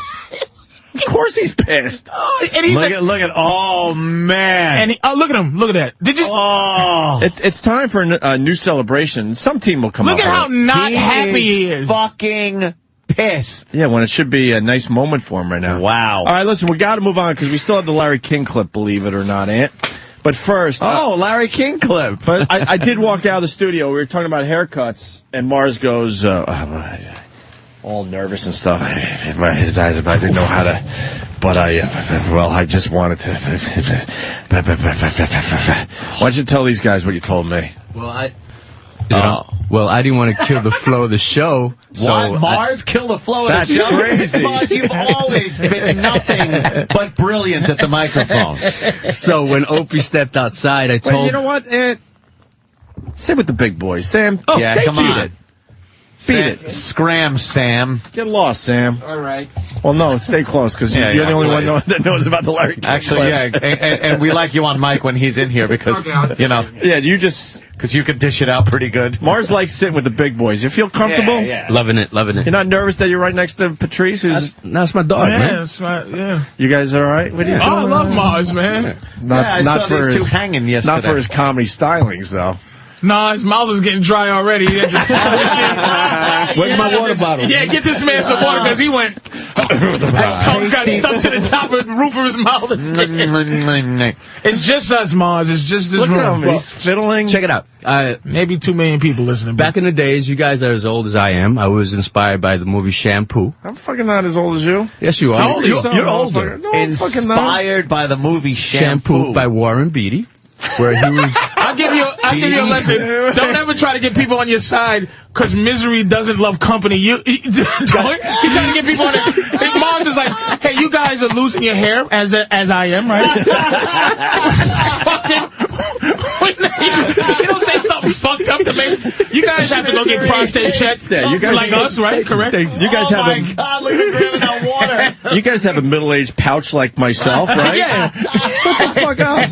Speaker 3: Of course he's pissed.
Speaker 11: Oh, and he's
Speaker 4: look at, oh man.
Speaker 11: And look at him. Look at that. Did you?
Speaker 4: Oh.
Speaker 3: It's time for a new celebration. Some team will come up.
Speaker 11: Look at how not happy he is.
Speaker 4: Fucking
Speaker 5: pissed.
Speaker 3: Yeah, when it should be a nice moment for him right now.
Speaker 5: Wow.
Speaker 3: All right, listen, we got to move on because we still have the Larry King clip, believe it or not, Ant. But first...
Speaker 5: Larry King clip.
Speaker 3: But I did walk out of the studio. We were talking about haircuts, and Mars goes, all nervous and stuff. I didn't know how to... But I just wanted to... Why don't you tell these guys what you told me?
Speaker 6: Well, I didn't want to kill the flow of the show. So
Speaker 5: what? Mars kill the flow of the show?
Speaker 3: That's crazy.
Speaker 5: Mars, you've always been nothing but brilliant at the microphone.
Speaker 6: So when Opie stepped outside, I told...
Speaker 3: you know what, Ant? Sit with the big boys. Sam,
Speaker 5: yeah, come on.
Speaker 3: Beat it.
Speaker 5: Scram, Sam.
Speaker 3: Get lost, Sam.
Speaker 5: All right.
Speaker 3: Well, no, stay close, because you're the only one that knows about the Larry King
Speaker 5: Actually,
Speaker 3: clip.
Speaker 5: yeah, and we like you on mic when he's in here because, you know.
Speaker 3: Yeah, you just...
Speaker 5: Because you can dish it out pretty good.
Speaker 3: Mars likes sitting with the big boys. You feel comfortable?
Speaker 5: Yeah.
Speaker 6: Loving it.
Speaker 3: You're not nervous that you're right next to Patrice?
Speaker 6: That's my dog, man.
Speaker 11: That's right, yeah.
Speaker 3: You guys all right with each other?
Speaker 11: I love Mars, man.
Speaker 5: I saw these two hanging yesterday.
Speaker 3: Not for his comedy stylings, though.
Speaker 11: Nah, his mouth is getting dry already.
Speaker 6: Where's my water bottle?
Speaker 11: Yeah, get this man some water because he went. That tongue got stuck to the top of the roof of his mouth. It's just us, Mars. It's just this
Speaker 3: Look
Speaker 11: room.
Speaker 3: at him. He's fiddling.
Speaker 6: Check it out.
Speaker 11: Maybe 2 million people listening.
Speaker 6: Back in the days, you guys are as old as I am. I was inspired by the movie Shampoo.
Speaker 3: I'm fucking not as old as you.
Speaker 6: Yes, you are.
Speaker 3: How old are you?
Speaker 6: You're older.
Speaker 3: No, I'm fucking not.
Speaker 5: Inspired by the movie Shampoo.
Speaker 6: By Warren Beatty, where he was...
Speaker 11: I'll give you a lesson. Don't ever try to get people on your side because misery doesn't love company. You trying to get people on it. Mom's is like, hey, you guys are losing your hair as I am, right? You don't say something fucked up to me. You guys have to go get prostate checked. Yeah, you guys like us, right? Correct.
Speaker 3: You guys have
Speaker 5: God, look at grabbing that water.
Speaker 3: You guys have a middle-aged pouch like myself, right?
Speaker 11: Yeah.
Speaker 3: Shut the fuck up.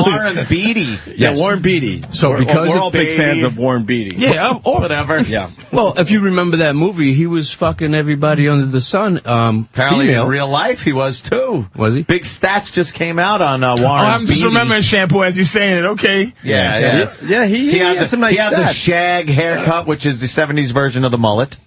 Speaker 5: Warren Beatty.
Speaker 3: Yeah, Warren Beatty.
Speaker 6: So because
Speaker 3: we're all
Speaker 6: of
Speaker 3: big fans of Warren Beatty.
Speaker 11: Yeah,
Speaker 5: or whatever.
Speaker 3: Yeah.
Speaker 6: Well, if you remember that movie, he was fucking everybody under the sun.
Speaker 5: Apparently
Speaker 6: female.
Speaker 5: in real life he was too.
Speaker 6: Was he?
Speaker 5: Big stats just came out on Warren
Speaker 11: I'm just
Speaker 5: Beatty.
Speaker 11: remembering Shampoo as he's saying it. Okay.
Speaker 5: Yeah.
Speaker 3: He had some nice
Speaker 5: He had the
Speaker 3: stats.
Speaker 5: shag haircut, which is the 70s version of the mullet.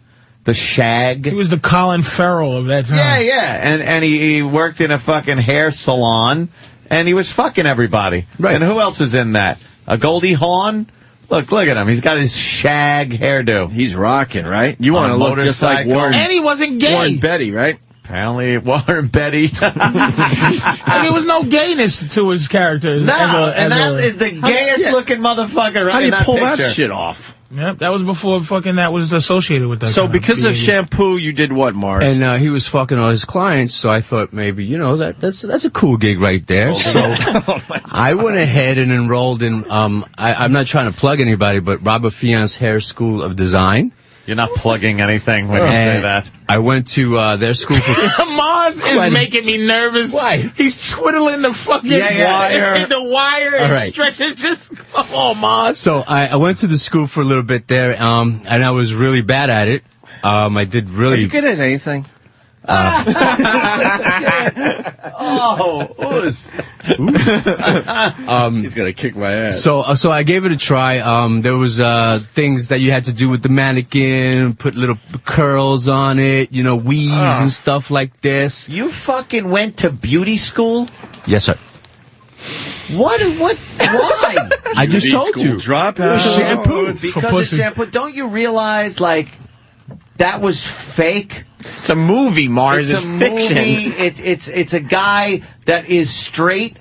Speaker 5: The shag.
Speaker 11: He was the Colin Farrell of that time.
Speaker 5: Yeah. And he worked in a fucking hair salon, and he was fucking everybody.
Speaker 6: Right.
Speaker 5: And who else was in that? A Goldie Hawn? Look at him. He's got his shag hairdo.
Speaker 3: He's rocking, right? You want to look just like
Speaker 5: motorcycle.
Speaker 3: Warren.
Speaker 11: And he wasn't gay.
Speaker 3: Warren Beatty, right?
Speaker 5: Apparently, Warren Beatty.
Speaker 11: There was no gayness to his character.
Speaker 5: That is the gayest looking motherfucker right
Speaker 3: How do
Speaker 5: in
Speaker 3: you
Speaker 5: that
Speaker 3: pull
Speaker 5: picture.
Speaker 3: that shit off?
Speaker 11: Yep, that was before fucking that was associated with that.
Speaker 3: So
Speaker 11: kind
Speaker 3: because of
Speaker 11: behavior.
Speaker 3: Shampoo, you did what, Mars?
Speaker 6: And he was fucking all his clients, so I thought maybe, that's a cool gig right there. So I went ahead and enrolled in, I'm not trying to plug anybody, but Robert Fian's Hair School of Design.
Speaker 5: You're not plugging anything when you say that.
Speaker 6: I went to their school for...
Speaker 11: Mars is making me nervous.
Speaker 6: Why?
Speaker 11: He's twiddling the fucking wire. The wire is stretching. Just, come on, Mars.
Speaker 6: So I went to the school for a little bit there, and I was really bad at it. I did really...
Speaker 3: Are you good at anything? He's gonna kick my ass.
Speaker 6: So I gave it a try. There was things that you had to do with the mannequin, put little curls on it, weaves and stuff like this.
Speaker 5: You fucking went to beauty school?
Speaker 6: Yes, sir.
Speaker 5: What? Why?
Speaker 6: I just told you.
Speaker 3: Dropout.
Speaker 6: Shampoo.
Speaker 5: Because of shampoo. Don't you realize, that was fake?
Speaker 3: It's a movie, Mars.
Speaker 5: It's a
Speaker 3: fiction.
Speaker 5: movie. It's a guy that is straight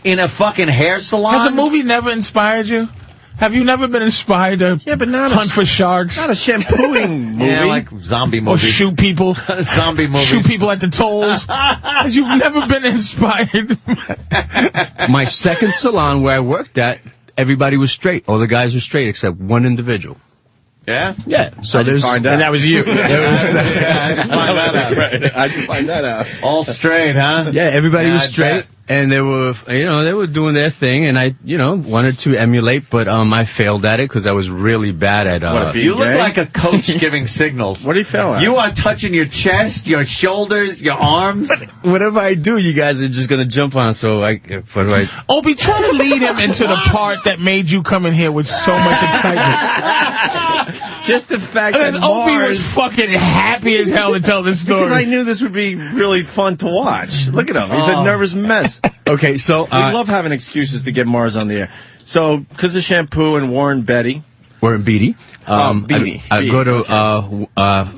Speaker 5: in a fucking hair salon.
Speaker 11: Has a movie never inspired you? Have you never been inspired to hunt for sharks?
Speaker 3: Not a shampooing movie.
Speaker 5: Yeah, like zombie
Speaker 11: Or
Speaker 5: movies.
Speaker 11: shoot people.
Speaker 5: Zombie movies.
Speaker 11: Shoot people at the tolls. You've never been inspired.
Speaker 6: My second salon where I worked at, everybody was straight. All the guys were straight except one individual.
Speaker 5: Yeah?
Speaker 6: Yeah. So there's...
Speaker 3: And that was you.
Speaker 5: How'd you find that out? All straight, huh?
Speaker 6: Yeah, everybody was straight. And they were, they were doing their thing, and I, wanted to emulate, but I failed at it because I was really bad at.
Speaker 5: You look like a coach giving signals.
Speaker 3: What do you fail at?
Speaker 5: You are touching your chest, your shoulders, your arms.
Speaker 6: Whatever I do, you guys are just gonna jump on. So what do I?
Speaker 11: Opie, try to lead him into the part that made you come in here with so much excitement.
Speaker 3: Just the fact
Speaker 11: and
Speaker 3: that
Speaker 11: Opie was fucking happy as hell to tell this story.
Speaker 3: Because I knew this would be really fun to watch. Look at him. He's a nervous mess.
Speaker 6: Okay, so...
Speaker 3: we love having excuses to get Mars on the air. So, because of shampoo and Warren Beatty.
Speaker 6: Beatty. I go to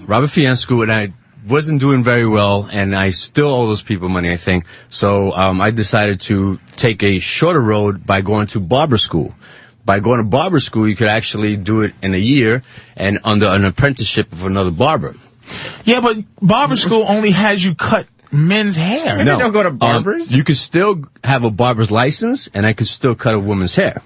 Speaker 6: Robert Fiance School, and I wasn't doing very well, and I still owe those people money, I think. So I decided to take a shorter road by going to barber school. By going to barber school, you could actually do it in a year and under an apprenticeship of another barber.
Speaker 11: Yeah, but barber school only has you cut men's hair.
Speaker 6: No,
Speaker 11: you don't go to barbers?
Speaker 6: You could still have a barber's license, and I could still cut a woman's hair.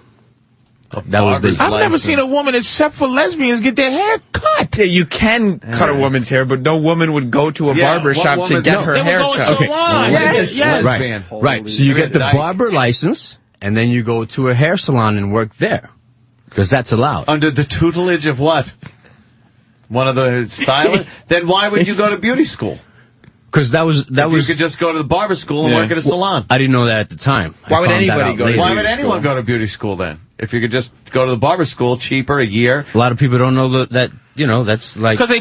Speaker 6: That was the.
Speaker 11: I've never seen a woman except for lesbians get their hair cut.
Speaker 5: Yeah, you can cut a woman's hair, but no woman would go to a barber shop to get her hair cut.
Speaker 11: Okay.
Speaker 6: Yes. Right. So you get the barber license, and then you go to a hair salon and work there, because that's allowed.
Speaker 4: Under the tutelage of what? One of the stylists? Then why would you go to beauty school?
Speaker 6: Because
Speaker 4: you could just go to the barber school and work at a salon.
Speaker 6: I didn't know that at the time.
Speaker 5: Why would anybody go to beauty school?
Speaker 4: Why would anyone go to beauty school then? If you could just go to the barber school, cheaper, a year.
Speaker 6: A lot of people don't know that that's like...
Speaker 11: Because they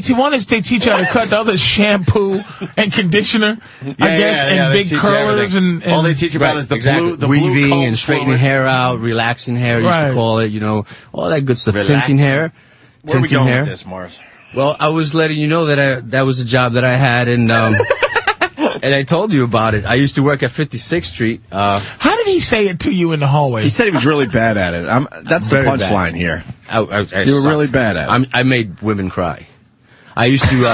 Speaker 11: teach you how to cut, the other shampoo and conditioner, I guess, and big curlers and...
Speaker 4: All they teach you about is the blue
Speaker 6: weaving and straightening hair out, relaxing hair, used to call it, all that good stuff. Tinting hair.
Speaker 3: Where are we going with this, Mars?
Speaker 6: Well, I was letting you know that was a job that I had, and and I told you about it. I used to work at 56th Street.
Speaker 11: How did he say it to you in the hallway?
Speaker 3: He said he was really bad at it. That's the punchline here. You were really bad at it.
Speaker 6: I made women cry. I used to.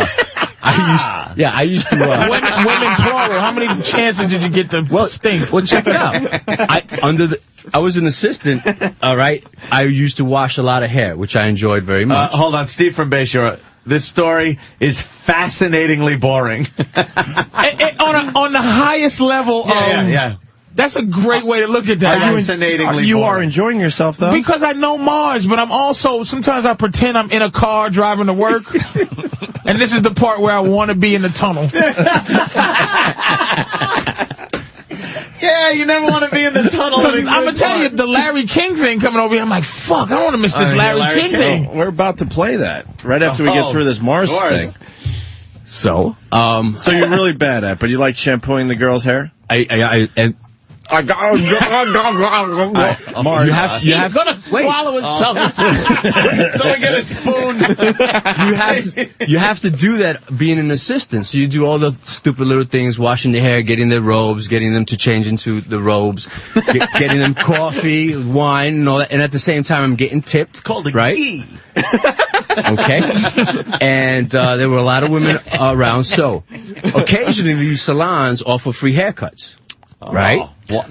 Speaker 6: I used to.
Speaker 11: Women plural. How many chances did you get to stink?
Speaker 6: Well, check it out. I was an assistant. All right. I used to wash a lot of hair, which I enjoyed very much.
Speaker 4: Hold on, Steve from Bayshore. This story is fascinatingly boring.
Speaker 11: on the highest level. That's a great way to look at that.
Speaker 4: Fascinatingly
Speaker 3: You
Speaker 4: boring.
Speaker 3: are enjoying yourself, though?
Speaker 11: Because I know Mars, but I'm also, sometimes I pretend I'm in a car driving to work. And this is the part where I want to be in the tunnel.
Speaker 4: Yeah, you never want to be in the tunnel.
Speaker 11: I'm going to tell you, the Larry King thing coming over here, I'm like, fuck, I don't want to miss this Larry King thing.
Speaker 3: We're about to play that right after we get through this Mars thing.
Speaker 6: So
Speaker 3: you're really bad at it, but you like shampooing the girl's hair?
Speaker 6: Mars,
Speaker 11: He's gonna swallow his tongue.
Speaker 4: Someone get a spoon.
Speaker 6: You have to do that being an assistant. So you do all the stupid little things, washing the hair, getting their robes, getting them to change into the robes, getting them coffee, wine, and all that. And at the same time, I'm getting tipped. It's
Speaker 4: called a
Speaker 6: ghee. Okay. And there were a lot of women around. So occasionally these salons offer free haircuts. Right?
Speaker 5: How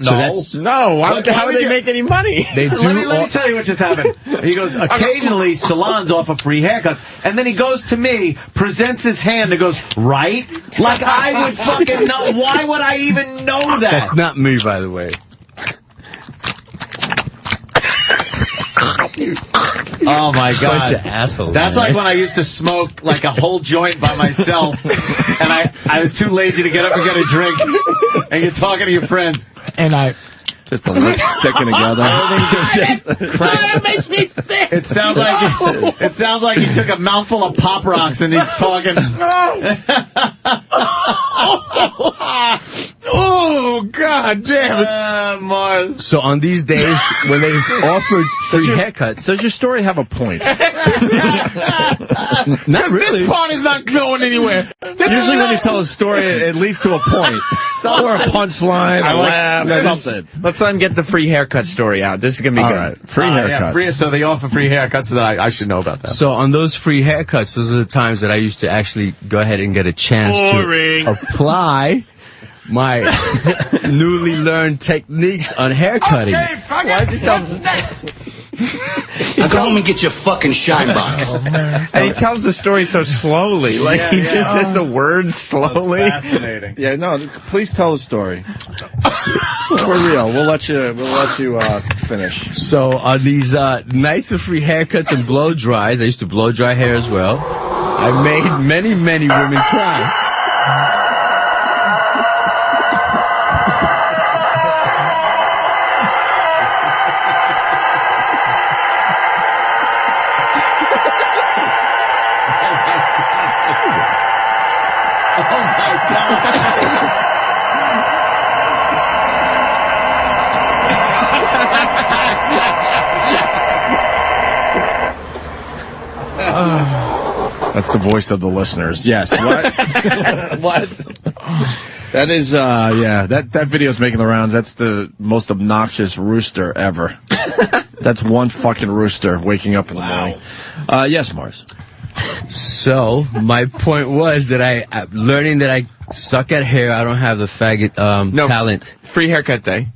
Speaker 5: would they make any money?
Speaker 6: They do.
Speaker 4: Let me tell you what just happened. He goes, occasionally salons offer free haircuts, and then he goes to me, presents his hand, and goes, right? Like I would fucking know. Why would I even know that?
Speaker 6: That's not me, by the way.
Speaker 4: Oh my God.
Speaker 6: Such an asshole.
Speaker 4: That's
Speaker 6: man.
Speaker 4: like when I used to smoke like a whole joint by myself, and I was too lazy to get up and get a drink, and you're talking to your friend.
Speaker 11: And
Speaker 3: just the lips sticking together.
Speaker 11: That makes me sick.
Speaker 4: It sounds like he took a mouthful of Pop Rocks and he's talking.
Speaker 11: Oh, God damn it.
Speaker 4: Mars.
Speaker 6: So on these days when they offered free haircuts.
Speaker 3: Does your story have a point?
Speaker 6: Not really.
Speaker 11: This part is not going anywhere.
Speaker 3: Usually when you tell a story, it leads to a point. Or a punchline, a laugh, something.
Speaker 5: Let's let him get the free haircut story out. This is going to be good.
Speaker 3: Right. Free haircuts.
Speaker 4: So they offer free haircuts, and I should know about that.
Speaker 6: So on those free haircuts, those are the times that I used to actually go ahead and get a chance to apply my newly learned techniques on haircutting.
Speaker 5: Why is he telling us?
Speaker 13: Now go home and get your fucking shine box.
Speaker 5: And he tells the story so slowly. Like, he just says the words slowly.
Speaker 4: That's fascinating.
Speaker 3: Yeah, no, please tell the story. For real. We'll let you finish.
Speaker 6: So on these nights of free haircuts and blow dries, I used to blow dry hair as well. I made many, many women cry.
Speaker 3: That's the voice of the listeners. Yes. What? What? That is, that video's making the rounds. That's the most obnoxious rooster ever. That's one fucking rooster waking up in the morning. Yes, Mars.
Speaker 6: So, my point was that learning that I suck at hair, I don't have the faggot talent.
Speaker 5: Free haircut day.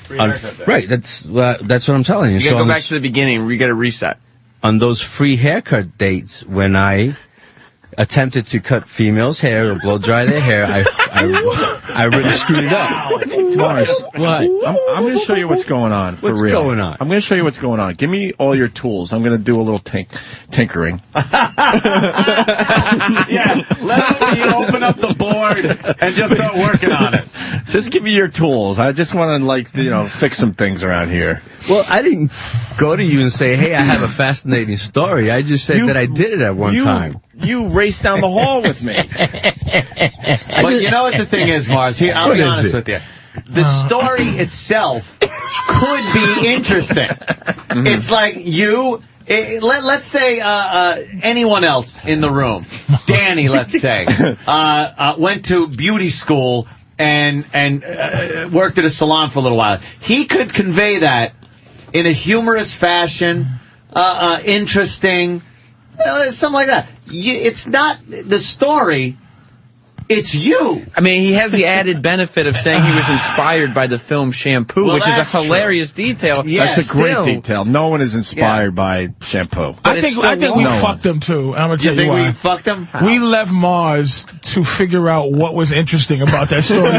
Speaker 6: Right, that's what I'm telling you.
Speaker 5: You gotta go back to the beginning. We gotta reset.
Speaker 6: On those free haircut dates, when I attempted to cut females' hair or blow dry their hair, I really screwed it up.
Speaker 3: Mars, what? I'm going to show you what's going on, for real.
Speaker 6: What's going on?
Speaker 3: I'm going to show you what's going on. Give me all your tools. I'm going to do a little tinkering.
Speaker 4: Yeah, let me open up the board and just start working on it.
Speaker 3: Just give me your tools. I just want to, fix some things around here.
Speaker 6: Well, I didn't go to you and say, hey, I have a fascinating story. I just said that I did it at one time.
Speaker 3: You raced down the hall with me.
Speaker 4: But you know what the thing is, Mars? Here, I'll be honest with you. The story itself could be interesting. Mm-hmm. It's like let's say anyone else in the room, Danny, let's say, went to beauty school and worked at a salon for a little while. He could convey that in a humorous fashion, interesting, something like that. It's not the story. It's you.
Speaker 5: I mean, he has the added benefit of saying he was inspired by the film Shampoo, which is a hilarious detail.
Speaker 3: Yes, that's a great detail. No one is inspired by Shampoo.
Speaker 11: I think we fucked them too. I'm gonna tell you why.
Speaker 5: We fucked them?
Speaker 11: We left Mars to figure out what was interesting about that story on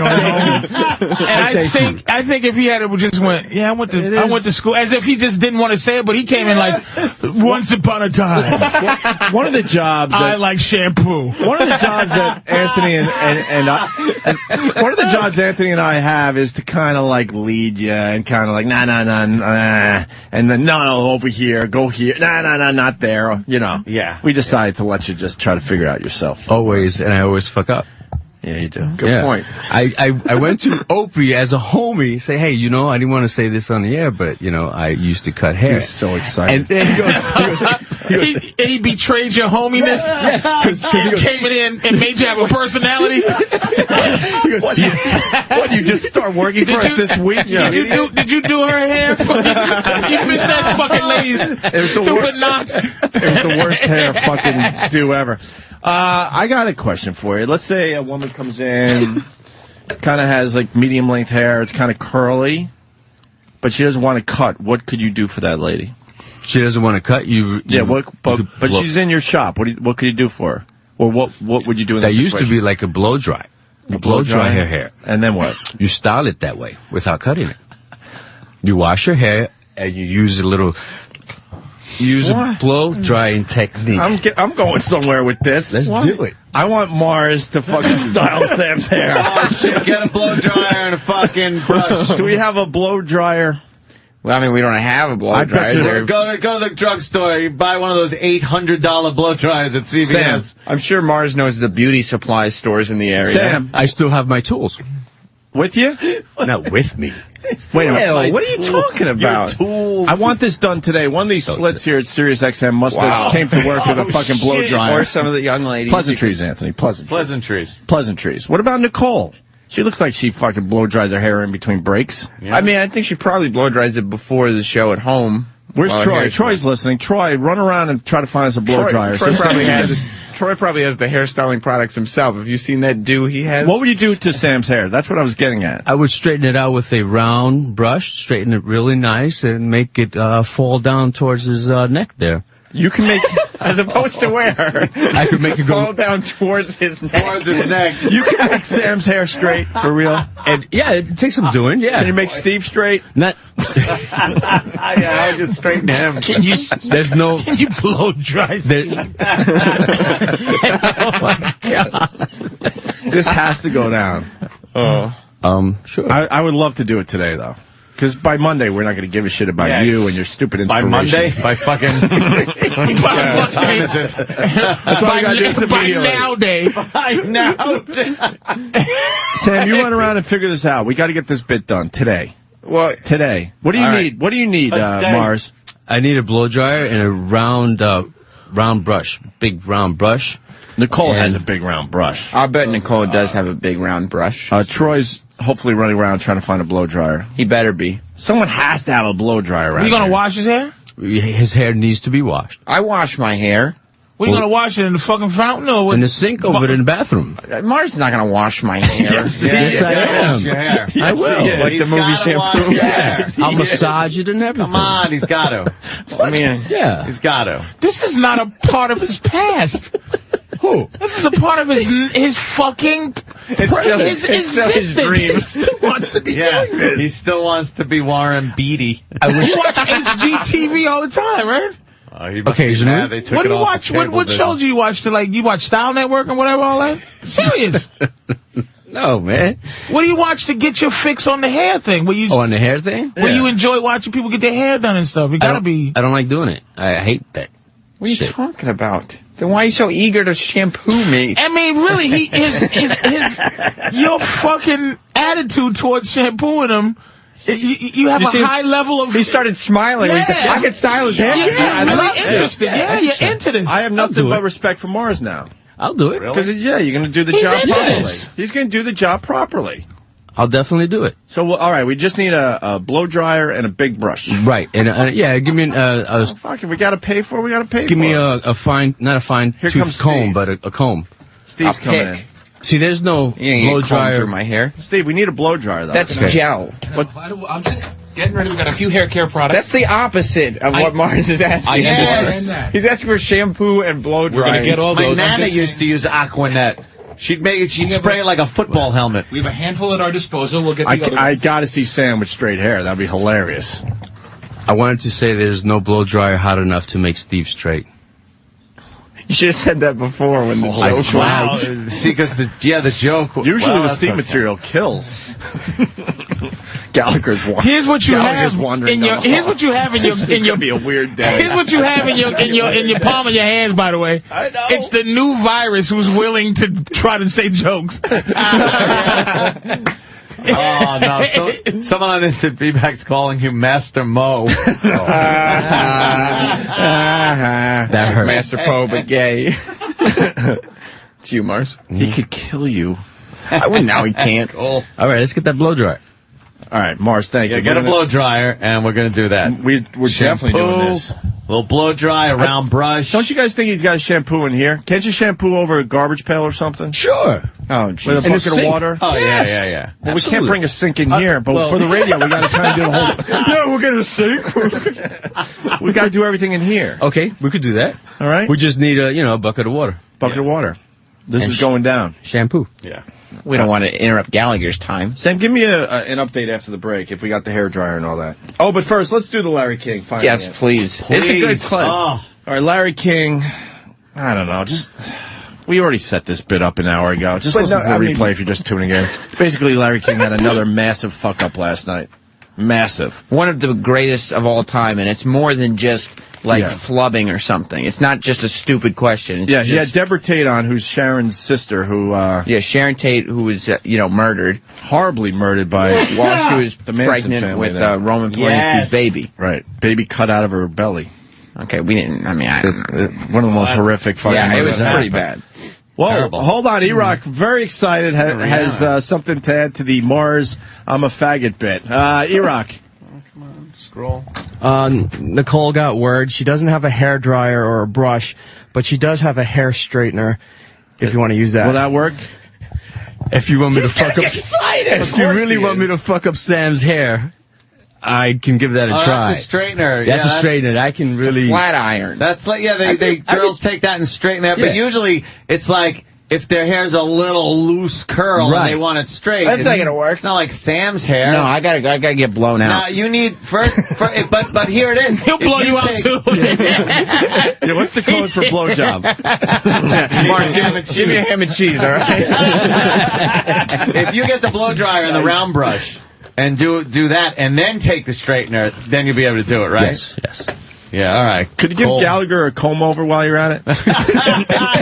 Speaker 11: his own. And I think if he had it, we just went, I went to school, as if he just didn't want to say it, but he came in like, once upon a time.
Speaker 3: One of the jobs
Speaker 11: I like Shampoo.
Speaker 3: One of the jobs that Anthony and one of the jobs Anthony and I have is to kind of like lead you and kind of like nah, and then no, over here, go here, nah, not there,
Speaker 5: Yeah.
Speaker 3: We decided to let you just try to figure it out yourself.
Speaker 6: Always, and I always fuck up.
Speaker 3: Yeah, you do.
Speaker 5: Good point.
Speaker 6: I went to Opie as a homie, say, hey, I didn't want to say this on the air, but, I used to cut hair.
Speaker 3: You're so excited.
Speaker 6: And then
Speaker 11: he betrayed your hominess?
Speaker 6: Yes.
Speaker 11: He came in and made you have a personality?
Speaker 3: He goes, what, you just start working for us this week?
Speaker 11: Did you do her hair? You missed that fucking lady's stupid knot.
Speaker 3: It was the worst hair fucking do ever. I got a question for you. Let's say a woman comes in, kind of has like medium length hair. It's kind of curly, but she doesn't want to cut. What could you do for that lady?
Speaker 6: She doesn't want to cut you.
Speaker 3: But she's in your shop. What could you do for her? Or what would you do in that situation?
Speaker 6: Used to be like a blow dry. Blow dry her hair.
Speaker 3: And then what?
Speaker 6: You style it that way without cutting it. You wash your hair and you use a blow drying technique.
Speaker 3: I'm going somewhere with this.
Speaker 6: Let's do it.
Speaker 3: I want Mars to fucking style Sam's hair.
Speaker 4: Oh, shit, get a blow dryer and a fucking brush.
Speaker 3: Do we have a blow dryer?
Speaker 5: Well, I mean, we don't have a blow dryer.
Speaker 4: Go to the drugstore. You buy one of those $800 blow dryers at CVS.
Speaker 5: Sam, I'm sure Mars knows the beauty supply stores in the area.
Speaker 3: Sam,
Speaker 6: I still have my tools.
Speaker 3: With you?
Speaker 6: Not with me.
Speaker 3: Wait a minute. What are you talking about?
Speaker 5: Your tools.
Speaker 3: I want this done today. One of these slits here at Sirius XM must have came to work with a fucking blow dryer.
Speaker 5: Or some of the young ladies.
Speaker 3: Pleasantries, Anthony. Pleasantries.
Speaker 4: Pleasantries.
Speaker 3: What about Nicole? She looks like she fucking blow dries her hair in between breaks.
Speaker 5: Yeah. I mean, I think she probably blow dries it before the show at home.
Speaker 3: Where's Troy? Troy's listening. Troy, run around and try to find us a blow dryer.
Speaker 5: Troy probably has the hairstyling products himself. Have you seen that do he has?
Speaker 3: What would you do to Sam's hair? That's what I was getting at.
Speaker 6: I would straighten it out with a round brush, straighten it really nice, and make it fall down towards his neck there.
Speaker 3: You can make,
Speaker 5: as opposed to where?
Speaker 6: I could make it
Speaker 5: fall down towards his
Speaker 4: neck.
Speaker 3: You can make Sam's hair straight, for real.
Speaker 6: And yeah, it takes some doing, yeah.
Speaker 3: Can you make Steve straight?
Speaker 6: Not.
Speaker 4: I would just straighten him.
Speaker 11: Can you blow dry?
Speaker 3: Oh my God. This has to go down.
Speaker 6: Sure.
Speaker 3: I would love to do it today, though. Because by Monday, we're not going to give a shit about you and your stupid inspiration.
Speaker 4: By Monday? By fucking... What time is it?
Speaker 3: That's why we got to do this immediately.
Speaker 11: By now day.
Speaker 3: Sam, you run around and figure this out. We got to get this bit done today.
Speaker 5: Well,
Speaker 3: today. What do you need? What do you need, Mars?
Speaker 6: I need a blow dryer and a round brush, big round brush.
Speaker 3: Nicole has a big round brush.
Speaker 5: I bet Nicole does have a big round brush.
Speaker 3: Troy's hopefully running around trying to find a blow dryer.
Speaker 5: He better be.
Speaker 3: Someone has to have a blow dryer around.
Speaker 11: Are you going to wash his hair?
Speaker 6: His hair needs to be washed.
Speaker 5: I wash my hair.
Speaker 11: Are you going to wash it in the fucking fountain or what?
Speaker 6: In the sink over there in the bathroom.
Speaker 5: Mars is not going to wash my hair.
Speaker 6: Yes, I am. I will.
Speaker 5: Like the movie Shampoo.
Speaker 6: I'll massage it and everything.
Speaker 4: Come on, he's got to.
Speaker 5: I mean,
Speaker 6: yeah.
Speaker 4: He's got to.
Speaker 11: This is not a part of his past.
Speaker 6: Who?
Speaker 11: This is a part of his fucking his existence.
Speaker 3: He still wants to be doing this.
Speaker 4: He still wants to be Warren Beatty.
Speaker 11: I wish you watch HGTV all the time, right?
Speaker 6: Occasionally.
Speaker 4: They took
Speaker 11: What
Speaker 4: it
Speaker 11: do you
Speaker 4: off
Speaker 11: watch?
Speaker 4: the
Speaker 11: What shows do you watch? You watch Style Network and whatever, all that? Serious.
Speaker 6: No, man.
Speaker 11: What do you watch to get your fix on the hair thing?
Speaker 6: On the hair thing?
Speaker 11: Where you enjoy watching people get their hair done and stuff. You gotta be.
Speaker 6: I don't like doing it. I hate that.
Speaker 5: What are you talking about? Then why are you so eager to shampoo me?
Speaker 11: I mean, really, your fucking attitude towards shampooing him. You have a high level of...
Speaker 5: He started smiling.
Speaker 11: Yeah.
Speaker 5: He said, I can style his hair.
Speaker 11: You're really interested. Yeah, you're into this.
Speaker 3: I have nothing but respect for Mars now.
Speaker 6: I'll do it.
Speaker 3: Because, you're going to do the job properly. He's going to do the job properly.
Speaker 6: I'll definitely do it.
Speaker 3: So, all right, we just need a blow dryer and a big brush.
Speaker 6: Right. And, give me
Speaker 3: fuck, if we got to pay for it, we got to pay for it.
Speaker 6: Give me a fine, not a fine tooth comb, but a comb.
Speaker 3: Steve's coming in.
Speaker 6: See, there's no blow dryer
Speaker 5: through my hair.
Speaker 3: Steve, we need a blow dryer, though.
Speaker 5: That's gel.
Speaker 14: I'm just getting ready. We've got a few hair care products.
Speaker 5: That's the opposite of what Mars is asking for. He's asking for shampoo and blow dryer.
Speaker 14: We're going to get all those.
Speaker 4: My Nana used to use Aquanet. She'd spray it like a football helmet.
Speaker 14: We have a handful at our disposal. We'll get
Speaker 3: I got to see Sam with straight hair. That'd be hilarious.
Speaker 6: I wanted to say there's no blow dryer hot enough to make Steve straight.
Speaker 5: You should have said that before when the joke
Speaker 4: was. See, because the joke.
Speaker 3: Usually the Steve material kills. Gallagher's wandering.
Speaker 11: Here's what you have in your. Here's what you have in your.
Speaker 3: This is gonna be a weird day.
Speaker 11: Here's what you have in your palm of your hands. By the way,
Speaker 3: I know.
Speaker 11: It's the new virus who's willing to try to say jokes.
Speaker 4: Oh, no. So, someone on instant feedback's calling you Master Mo.
Speaker 5: That hurt. Master Poe, but gay. It's you, Mars.
Speaker 3: He could kill you.
Speaker 5: Now he can't.
Speaker 6: All right, let's get that blow dryer.
Speaker 3: All right, Mars, thank you.
Speaker 4: Get a blow dryer, and we're going to do that.
Speaker 3: We're definitely doing this.
Speaker 4: Little blow dry, a round brush.
Speaker 3: Don't you guys think he's got a shampoo in here? Can't you shampoo over a garbage pail or something?
Speaker 6: Sure.
Speaker 5: Oh,
Speaker 3: geez. With a bucket of water?
Speaker 4: Oh,
Speaker 3: yes.
Speaker 4: yeah.
Speaker 3: Well, we can't bring a sink in here, but for the radio, we got to try and do the whole...
Speaker 6: Yeah, we'll get a sink.
Speaker 3: We got to do everything in here.
Speaker 6: Okay, we could do that.
Speaker 3: All right?
Speaker 6: We just need a bucket of water.
Speaker 3: Bucket of water. This is going down.
Speaker 6: Shampoo.
Speaker 4: Yeah.
Speaker 5: We don't want to interrupt Gallagher's time.
Speaker 3: Sam, give me an update after the break if we got the hairdryer and all that. Oh, but first, let's do the Larry King.
Speaker 5: Yes, please. It's a good clip.
Speaker 3: Oh. All right, Larry King. I don't know. We already set this bit up an hour ago. Just listen to the replay if you're just tuning in. Basically, Larry King had another massive fuck up last night. Massive.
Speaker 5: One of the greatest of all time, and it's more than just flubbing or something. It's not just a stupid question. It's
Speaker 3: he had Deborah Tate on, who's Sharon's sister, who...
Speaker 5: Sharon Tate, who was, murdered.
Speaker 3: Horribly murdered by...
Speaker 5: while she was
Speaker 3: the Manson
Speaker 5: pregnant
Speaker 3: family
Speaker 5: with Roman Polanski's baby.
Speaker 3: Right. Baby cut out of her belly.
Speaker 5: Okay, we didn't... I mean, I don't know.
Speaker 3: One of the most horrific fucking...
Speaker 5: Yeah, it was pretty bad.
Speaker 3: Whoa,
Speaker 4: Terrible.
Speaker 3: Hold on, E-Rock, very excited, has something to add to the Mars I'm a faggot bit. E-Rock.
Speaker 4: Come on, scroll.
Speaker 15: Nicole got word. She doesn't have a hairdryer or a brush, but she does have a hair straightener, if you want to use that.
Speaker 3: Will that work?
Speaker 6: If you want me to fuck up...
Speaker 5: excited!
Speaker 6: If you really want me to fuck up Sam's hair, I can give that a try.
Speaker 4: That's a straightener.
Speaker 6: That's a straightener. I can really...
Speaker 5: Flat iron.
Speaker 4: That's like, girls take that and straighten their hair, but usually it's like, if their hair's a little loose curl and they want it straight.
Speaker 5: That's not gonna work.
Speaker 4: It's not like Sam's hair.
Speaker 5: No, I gotta get blown out.
Speaker 4: Now, you need but here it is.
Speaker 11: He'll blow you out too.
Speaker 3: Yeah, what's the code for blowjob?
Speaker 5: Mark, give me a ham and cheese, all right?
Speaker 4: If you get the blow dryer and the round brush, and do that, and then take the straightener, then you'll be able to do it, right?
Speaker 6: Yes.
Speaker 4: Yeah, all right.
Speaker 3: Could you give Gallagher a comb over while you're at it?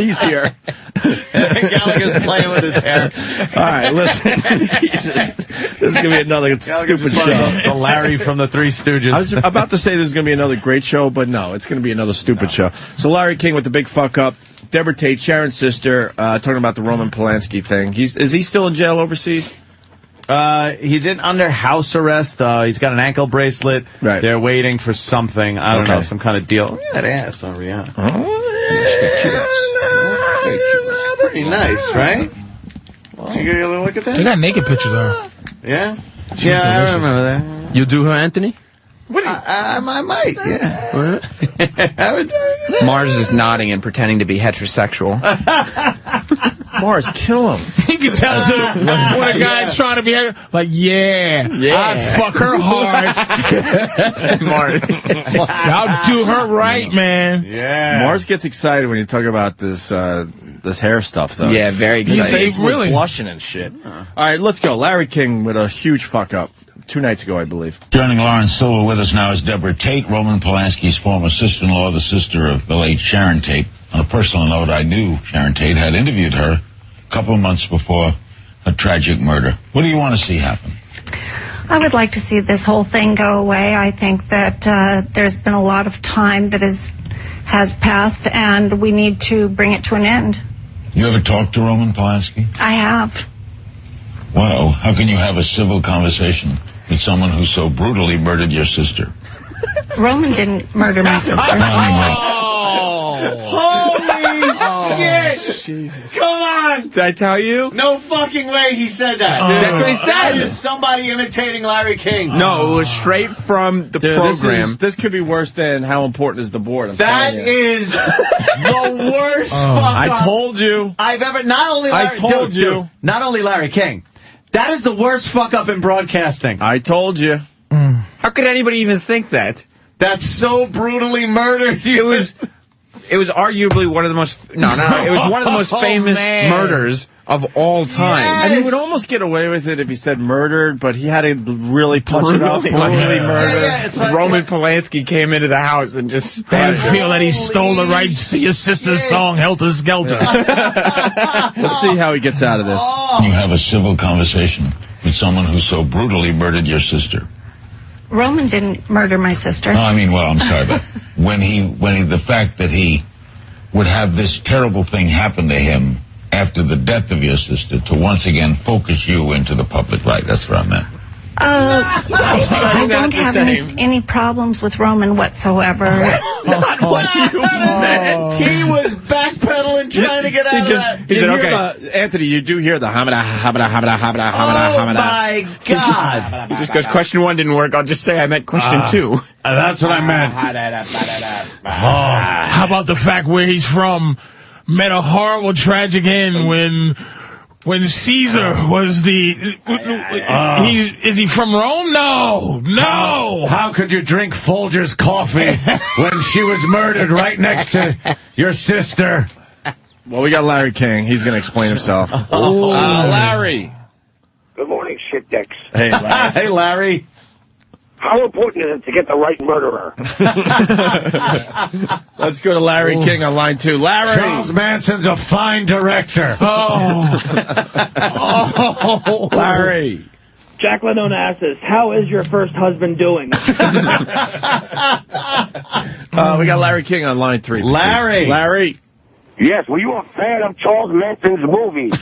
Speaker 4: He's here. Gallagher's playing with his hair.
Speaker 3: All right, listen. Jesus. This is going to be another stupid show.
Speaker 4: The Larry from the Three Stooges.
Speaker 3: I was about to say this is going to be another great show, but no, it's going to be another stupid show. So Larry King with the big fuck up. Deborah Tate, Sharon's sister, talking about the Roman Polanski thing. Is he still in jail overseas?
Speaker 4: He's under house arrest. He's got an ankle bracelet.
Speaker 3: Right.
Speaker 4: They're waiting for something. I don't know, some kind of deal. Look at that ass on Rihanna. Pretty nice, right? Well, you get a little look at that?
Speaker 11: They got naked pictures of her.
Speaker 4: Yeah? Yeah, I remember that.
Speaker 6: You do her, Anthony?
Speaker 4: I might, yeah. I would do it.
Speaker 5: Mars is nodding and pretending to be heterosexual.
Speaker 3: Mars, kill him.
Speaker 11: You can tell, too, when a guy's trying to be like, I'd fuck her hard.
Speaker 3: Mars.
Speaker 11: I'll do her right, man.
Speaker 4: Yeah.
Speaker 3: Mars gets excited when you talk about this hair stuff, though.
Speaker 5: Yeah, very excited.
Speaker 3: He was blushing and shit. All right, let's go. Larry King with a huge fuck up. 2 nights ago, I believe.
Speaker 13: Joining Lawrence Silver with us now is Deborah Tate, Roman Polanski's former sister-in-law, the sister of the late Sharon Tate. On a personal note, I knew Sharon Tate, had interviewed her a couple of months before a tragic murder. What do you want to see happen?
Speaker 17: I would like to see this whole thing go away. I think that there's been a lot of time that has passed, and we need to bring it to an end.
Speaker 13: You ever talked to Roman Polanski?
Speaker 17: I have.
Speaker 13: Wow, how can you have a civil conversation with someone who so brutally murdered your sister?
Speaker 17: Roman didn't murder my sister.
Speaker 4: Holy shit! Jesus. Come on!
Speaker 3: Did I tell you?
Speaker 4: No fucking way he said that.
Speaker 5: That's what he said.
Speaker 4: That is somebody imitating Larry King.
Speaker 5: No, it was straight from the program.
Speaker 3: This could be worse than How Important Is the Board.
Speaker 4: That is the worst fuck
Speaker 3: I told you.
Speaker 4: I've ever... Not only Larry...
Speaker 3: I told you.
Speaker 4: Not only Larry King. That is the worst fuck up in broadcasting.
Speaker 3: I told you.
Speaker 5: How could anybody even think that?
Speaker 4: That's so brutally murdered.
Speaker 5: It was arguably one of the most... It was one of the most famous murders of all time.
Speaker 3: Yes. And he would almost get away with it if he said murdered, but he had to really punch it up. Brutally murdered.
Speaker 5: It's like Roman Polanski came into the house and just...
Speaker 11: I feel that he stole the rights to your sister's song, Helter Skelter.
Speaker 3: Let's see how he gets out of this.
Speaker 13: You have a civil conversation with someone who so brutally murdered your sister.
Speaker 17: Roman didn't murder my sister.
Speaker 13: No, I mean, well, I'm sorry, but when he, the fact that he would have this terrible thing happen to him after the death of your sister to once again focus you into the public light, that's what I meant.
Speaker 17: I don't have any problems with Roman whatsoever.
Speaker 5: Not what you meant.
Speaker 4: He was backpedaling, trying to get out of that.
Speaker 3: He said, okay. Anthony, you do hear the hamada.
Speaker 4: Oh, my God.
Speaker 5: He just goes, question 1 didn't work. I'll just say I meant question 2.
Speaker 11: That's what I meant. How about the fact where he's from? Met a horrible, tragic end when Caesar was the... is he from Rome? No.
Speaker 4: How could you drink Folger's coffee when she was murdered right next to your sister?
Speaker 3: Well, we got Larry King. He's going to explain himself. Larry.
Speaker 18: Good morning, shit dicks.
Speaker 3: Hey, Larry.
Speaker 4: Hey, Larry.
Speaker 18: How important is it to get the right murderer?
Speaker 3: Let's go to Larry King on line 2. Larry.
Speaker 4: Charles Manson's a fine director.
Speaker 3: Larry.
Speaker 21: Jack Leno asks, how is your first husband doing?
Speaker 3: We got Larry King on line 3.
Speaker 4: Larry.
Speaker 3: Larry.
Speaker 18: Yes, were you a fan of Charles Manson's movies?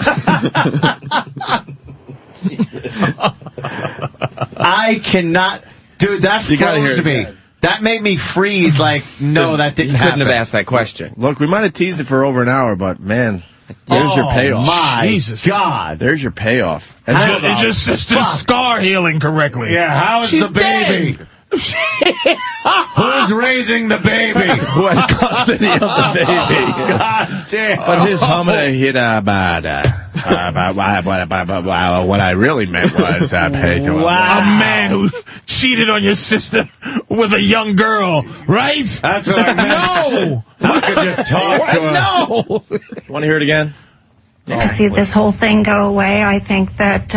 Speaker 4: I cannot... Dude, that froze me. That made me freeze like, no, that didn't happen.
Speaker 5: Couldn't have asked that question.
Speaker 3: Look, we might have teased it for over an hour, but, man, there's your payoff.
Speaker 4: My God.
Speaker 3: There's your payoff.
Speaker 11: Is your sister's scar healing correctly?
Speaker 4: Yeah, how's the baby? Who's raising the baby?
Speaker 3: Who has custody of the baby?
Speaker 4: God damn.
Speaker 3: But his homina hit what I really meant was
Speaker 11: a man who cheated on your sister with a young girl, right?
Speaker 4: That's what I meant.
Speaker 11: No!
Speaker 4: How could you talk to her?
Speaker 11: No!
Speaker 3: Want to hear it again?
Speaker 17: to see this whole thing go away. I think that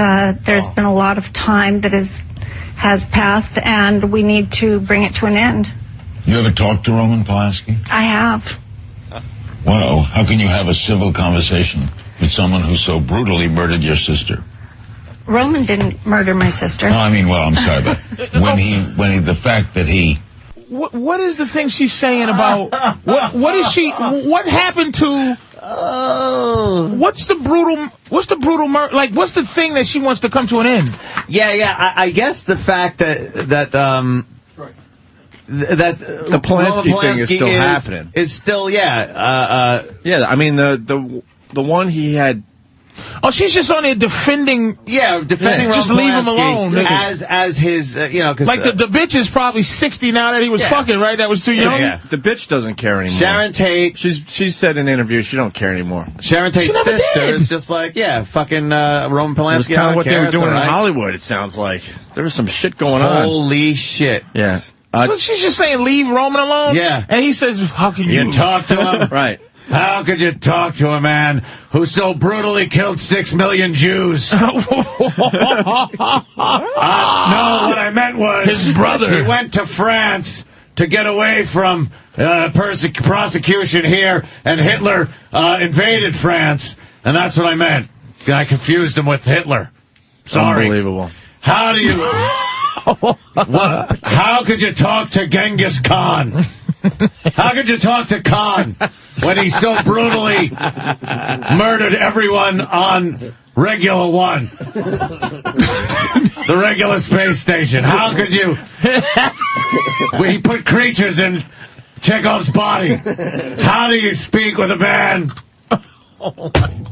Speaker 17: there's been a lot of time that has passed, and we need to bring it to an end.
Speaker 1: You ever talked to Roman Polanski?
Speaker 17: I have.
Speaker 1: Well, how can you have a civil conversation with someone who so brutally murdered your sister?
Speaker 17: Roman didn't murder my sister.
Speaker 1: No, I mean, well, I'm sorry, but the fact that he...
Speaker 11: What is the thing she's saying about... What happened to... What's the brutal murder? Like, what's the thing that she wants to come to an end?
Speaker 4: Yeah. I guess the fact that the
Speaker 3: Polanski thing is still happening.
Speaker 4: Is still,
Speaker 3: yeah. I mean, the one he had...
Speaker 11: Oh, she's just on there defending.
Speaker 4: Yeah, defending.
Speaker 11: Just leave him alone.
Speaker 4: As his, cause,
Speaker 11: like the bitch is probably 60 now that he was fucking, right? That was too young.
Speaker 3: Yeah. The bitch doesn't care anymore.
Speaker 4: Sharon Tate.
Speaker 3: She's said in interviews she don't care anymore.
Speaker 4: Sharon Tate's sister is just like, fucking Roman Polanski.
Speaker 3: It was kind of what they were doing in Hollywood. It sounds like there was some shit going on.
Speaker 4: Holy shit!
Speaker 3: Yeah.
Speaker 11: So she's just saying leave Roman alone.
Speaker 4: Yeah.
Speaker 11: And he says, "How can you
Speaker 4: talk to him?"
Speaker 3: Right.
Speaker 4: How could you talk to a man who so brutally killed 6 million Jews? No, what I meant was...
Speaker 11: his brother.
Speaker 4: He went to France to get away from prosecution here, and Hitler invaded France, and that's what I meant. I confused him with Hitler. Sorry.
Speaker 3: Unbelievable.
Speaker 4: How do you... How could you talk to Genghis Khan? How could you talk to Khan when he so brutally murdered everyone on Regular One, the regular space station? How could you? He put creatures in Chekhov's body. How do you speak with a man?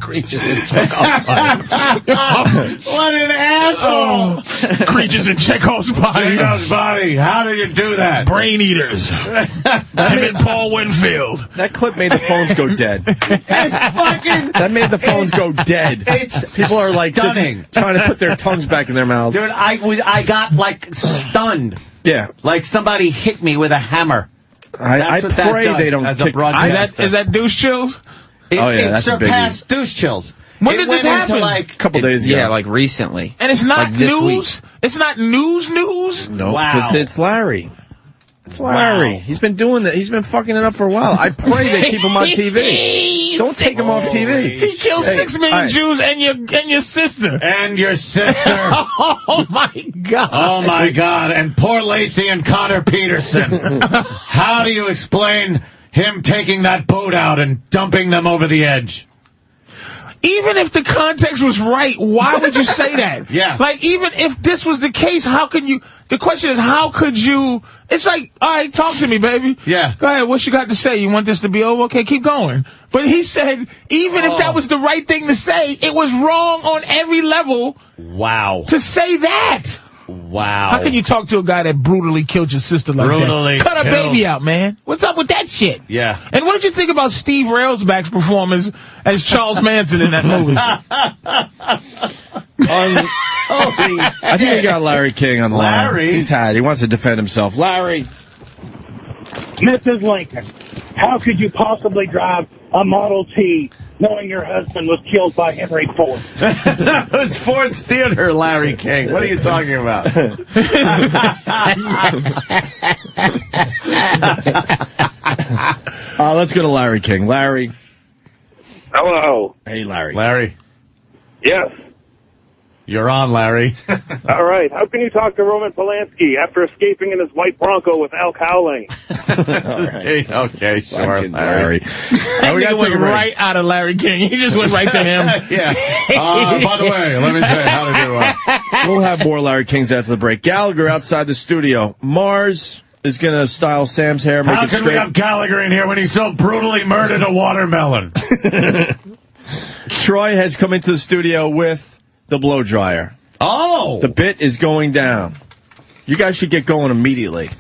Speaker 11: Creatures in Chekhov's body.
Speaker 4: What an asshole!
Speaker 11: Creatures in Chekhov's body.
Speaker 4: Chekhov's body. How do you do that?
Speaker 11: Brain eaters. Paul Winfield.
Speaker 3: That clip made the phones go dead. That made the phones go dead. People are like
Speaker 4: stunning.
Speaker 3: trying to put their tongues back in their mouths.
Speaker 4: Dude, I got like stunned.
Speaker 3: Yeah.
Speaker 4: Like somebody hit me with a hammer.
Speaker 3: I pray they don't kick.
Speaker 11: Is that douche chills?
Speaker 4: It
Speaker 3: that's
Speaker 4: surpassed douche chills.
Speaker 11: When did this happen?
Speaker 3: A couple days ago.
Speaker 5: Yeah, like recently.
Speaker 11: And it's not
Speaker 5: like this
Speaker 11: news?
Speaker 5: week.
Speaker 11: It's not news?
Speaker 3: No,
Speaker 4: wow.
Speaker 3: because it's Larry. It's Larry. Wow. He's been doing that. He's been fucking it up for a while. I pray they keep him on TV. Don't take him off TV.
Speaker 11: He killed 6 million Jews and your sister.
Speaker 4: And your sister.
Speaker 11: Oh, my God.
Speaker 4: Oh, my God. And poor Lacey and Connor Peterson. How do you explain him taking that boat out and dumping them over the edge?
Speaker 11: Even if the context was right, why would you say that?
Speaker 4: Yeah.
Speaker 11: Like, even if this was the case, how can you... The question is, how could you... It's like, all right, talk to me, baby.
Speaker 4: Yeah.
Speaker 11: Go ahead, what you got to say? You want this to be over? Okay, keep going. But he said, even if that was the right thing to say, it was wrong on every level.
Speaker 4: Wow.
Speaker 11: To say that.
Speaker 4: Wow.
Speaker 11: How can you talk to a guy that brutally killed your sister like
Speaker 4: Brutally
Speaker 11: that? Cut a
Speaker 4: killed.
Speaker 11: baby out, man. What's up with that shit?
Speaker 4: Yeah.
Speaker 11: And what did you think about Steve Railsback's performance as Charles Manson in that movie?
Speaker 3: I think we got Larry King on the line. He wants to defend himself. Larry.
Speaker 21: Mrs. Lincoln, how could you possibly drive a Model T knowing your husband was killed by Henry Ford?
Speaker 4: That was Ford's Theater, Larry King. What are you talking about?
Speaker 3: Let's go to Larry King. Larry.
Speaker 21: Hello.
Speaker 3: Hey, Larry.
Speaker 4: Larry.
Speaker 21: Yes.
Speaker 4: You're on, Larry.
Speaker 21: All right. How can you talk to Roman Polanski after escaping in his white Bronco with Al Cowling?
Speaker 4: Right. Okay, sure, Larry.
Speaker 11: That nigga went right out of Larry King. He just went right to him.
Speaker 4: Yeah. By the way, let me tell you how to do it.
Speaker 3: We'll have more Larry Kings after the break. Gallagher outside the studio. Mars is going to style Sam's hair, make
Speaker 4: how
Speaker 3: it
Speaker 4: can
Speaker 3: straight.
Speaker 4: we have Gallagher in here when he so brutally murdered a watermelon?
Speaker 3: Troy has come into the studio with the blow dryer.
Speaker 4: Oh!
Speaker 3: The bit is going down. You guys should get going immediately.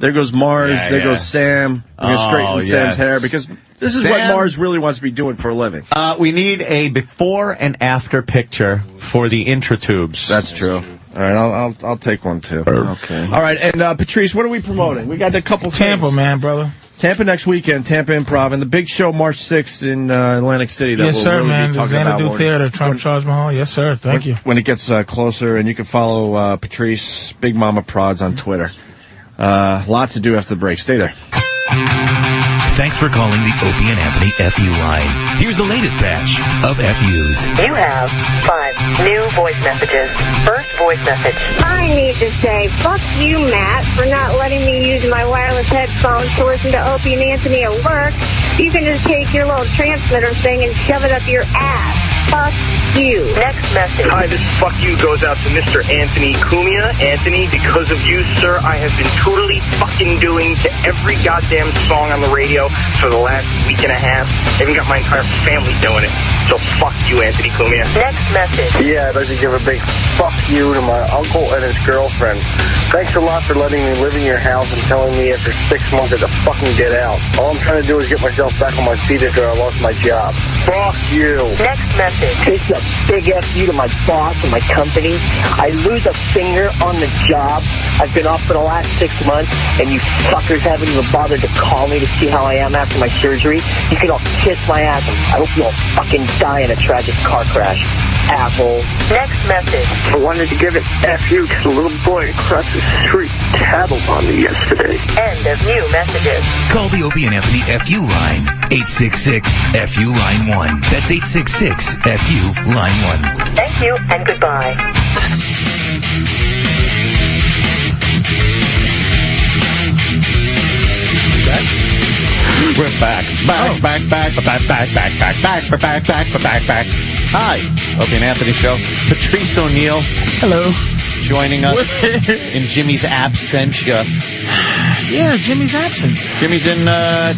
Speaker 3: There goes Mars. There goes Sam. We're going to straighten Sam's hair because this is what Mars really wants to be doing for a living.
Speaker 4: We need a before and after picture for the intratubes.
Speaker 3: That's true. All right, I'll take one too. Okay. All right, and Patrice, what are we promoting? We got a couple
Speaker 11: Tampa,
Speaker 3: things.
Speaker 11: man, brother.
Speaker 3: Tampa next weekend, Tampa Improv, and the big show March 6th in Atlantic City. That
Speaker 11: Yes,
Speaker 3: we'll
Speaker 11: sir,
Speaker 3: really
Speaker 11: man.
Speaker 3: be
Speaker 11: The
Speaker 3: talking about
Speaker 11: Xanadu Theater, Trump Charles Mahal. Yes, sir. Thank you.
Speaker 3: When it gets closer, and you can follow Patrice, Big Mama Prods on Twitter. Lots to do after the break. Stay there.
Speaker 16: Thanks for calling the Opie and Anthony FU line. Here's the latest batch of FUs.
Speaker 19: You have 5 new voice messages. First voice message.
Speaker 20: I need to say, fuck you, Matt, for not letting me use my wireless headphones to listen to Opie and Anthony at work. You can just take your little transmitter thing and shove it up your ass. Fuck you.
Speaker 19: Next message.
Speaker 24: Hi, this fuck you goes out to Mr. Anthony Cumia. Anthony, because of you, sir, I have been totally fucking doing to every goddamn song on the radio for the last week and a half. I even got my entire family doing it. So fuck you, Anthony Cumia.
Speaker 19: Next message.
Speaker 22: Yeah, I'd like to give a big fuck you to my uncle and his girlfriend. Thanks a lot for letting me live in your house and telling me after 6 months to fucking get out. All I'm trying to do is get myself back on my feet after I lost my job. Fuck you.
Speaker 19: Next message.
Speaker 20: It's a big F you to my boss and my company. I lose a finger on the job. I've been off for the last 6 months, and you fuckers haven't even bothered to call me to see how I am after my surgery. You can all kiss my ass. I hope you all fucking die in a tragic car crash. Asshole.
Speaker 19: Next message.
Speaker 22: I wanted to give it F you because a little boy across the street tattled on me yesterday.
Speaker 19: End of new messages.
Speaker 16: Call the Opie and Anthony FU line. 866-FU line 1. That's 866-FU line 1.
Speaker 19: Thank you and goodbye.
Speaker 4: We're back. Back. Hi. Opie and Anthony Show. Patrice O'Neal.
Speaker 11: Hello.
Speaker 4: Joining us in Jimmy's absentia.
Speaker 11: Yeah, Jimmy's absence.
Speaker 4: Jimmy's in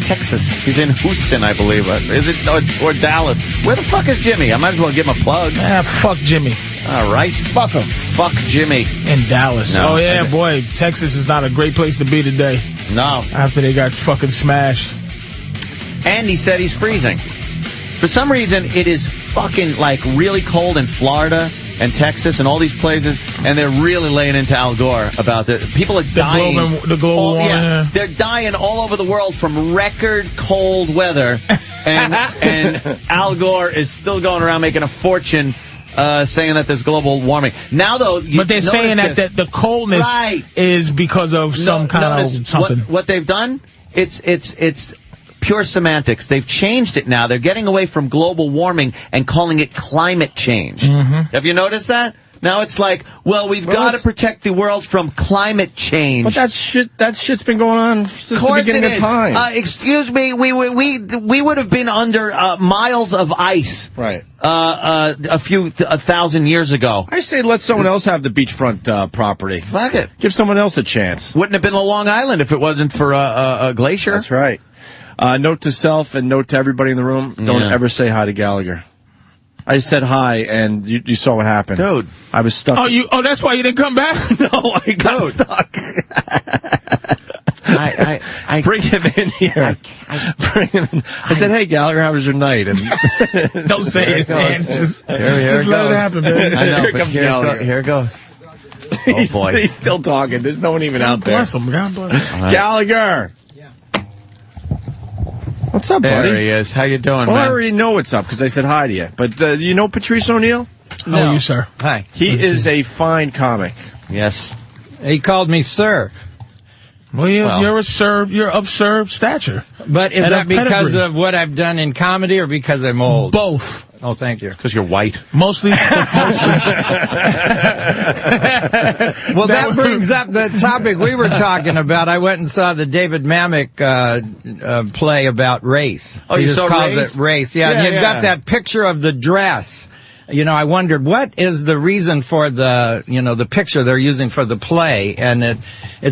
Speaker 4: Texas. He's in Houston, I believe. Is it or Dallas? Where the fuck is Jimmy? I might as well give him a plug.
Speaker 11: Fuck Jimmy.
Speaker 4: All right.
Speaker 11: Fuck him.
Speaker 4: Fuck Jimmy.
Speaker 11: In Dallas.
Speaker 4: No,
Speaker 11: oh, yeah, boy. Texas is not a great place to be today.
Speaker 4: No.
Speaker 11: After they got fucking smashed.
Speaker 4: And he said he's freezing. For some reason, it is fucking, like, really cold in Florida and Texas and all these places, and they're really laying into Al Gore about it. People are dying.
Speaker 11: The global warming.
Speaker 4: Yeah, they're dying all over the world from record cold weather, and Al Gore is still going around making a fortune saying that there's global warming. Now, though,
Speaker 11: but they're saying that the coldness is because of some kind of something.
Speaker 4: What they've done, it's pure semantics. They've changed it now. They're getting away from global warming and calling it climate change.
Speaker 11: Mm-hmm.
Speaker 4: Have you noticed that? Now it's like, well, we've got to protect the world from climate change.
Speaker 3: But that shit's been going on since the beginning of time.
Speaker 4: Excuse me, we would have been under miles of ice,
Speaker 3: right?
Speaker 4: A 1,000 years ago.
Speaker 3: I say let someone else have the beachfront property.
Speaker 4: Fuck it.
Speaker 3: Give someone else a chance.
Speaker 4: Wouldn't have been a Long Island if it wasn't for a glacier.
Speaker 3: That's right. Note to self and note to everybody in the room: don't ever say hi to Gallagher. I said hi, and you saw what happened,
Speaker 4: dude.
Speaker 3: I was stuck.
Speaker 11: Oh, that's why you didn't come back?
Speaker 3: No, I got stuck.
Speaker 4: I
Speaker 3: bring him in here. Bring him in. I said, "Hey, Gallagher, how was your night?" And
Speaker 11: don't say it, man. Just let it happen, man.
Speaker 4: I know.
Speaker 3: Here comes Gallagher.
Speaker 4: Here it goes. Oh boy,
Speaker 3: he's still talking. There's no one even out there.
Speaker 11: Bless him. God bless him.
Speaker 3: Gallagher. What's up, buddy?
Speaker 4: There he is. How you doing,
Speaker 3: well,
Speaker 4: man?
Speaker 3: I already know what's up because I said hi to you. But you know Patrice O'Neal?
Speaker 11: No. Oh, you, sir.
Speaker 5: Hi.
Speaker 3: He is a fine comic.
Speaker 4: Yes.
Speaker 5: He called me sir.
Speaker 11: Well, you're of sir stature.
Speaker 5: But is
Speaker 11: and
Speaker 5: that because
Speaker 11: pedigree.
Speaker 5: of what I've done in comedy or because I'm old?
Speaker 11: Both.
Speaker 5: Oh, thank you.
Speaker 4: Because you're white.
Speaker 11: Mostly.
Speaker 5: Well, that brings up the topic we were talking about. I went and saw the David Mamet play about race.
Speaker 4: Oh,
Speaker 5: he
Speaker 4: you
Speaker 5: just
Speaker 4: saw
Speaker 5: calls
Speaker 4: race?
Speaker 5: it race. Yeah, and you've got that picture of the dress. You know, I wondered what is the reason for the picture they're using for the play, and it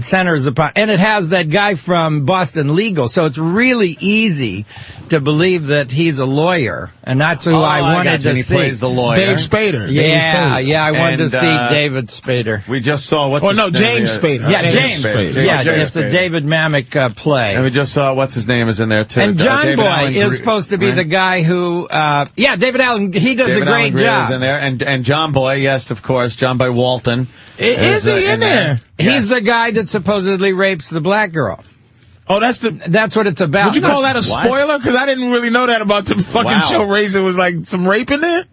Speaker 5: centers upon, and it has that guy from Boston Legal, so it's really easy to believe that he's a lawyer, and that's who I wanted to
Speaker 4: he
Speaker 5: see.
Speaker 4: Plays the lawyer.
Speaker 11: Dave Spader.
Speaker 5: Yeah, I wanted to see David Spader.
Speaker 4: We just saw
Speaker 11: James Spader.
Speaker 5: Yeah, James Spader. Yeah, it's a David Mamet play.
Speaker 4: And we just saw what's his name is in there too.
Speaker 5: And John
Speaker 4: David
Speaker 5: Boy
Speaker 4: Allen
Speaker 5: is supposed to be the guy who, David Allen. He does
Speaker 4: David
Speaker 5: a great
Speaker 4: Allen Greer
Speaker 5: job.
Speaker 4: is in there, and John Boy, yes, of course, John Boy Walton.
Speaker 11: Is he in there?
Speaker 5: He's the guy that supposedly rapes the black girl.
Speaker 11: Oh, that's
Speaker 5: what it's about.
Speaker 11: Would you call that a spoiler? Because I didn't really know that about the fucking show. Razor was like some rape in there.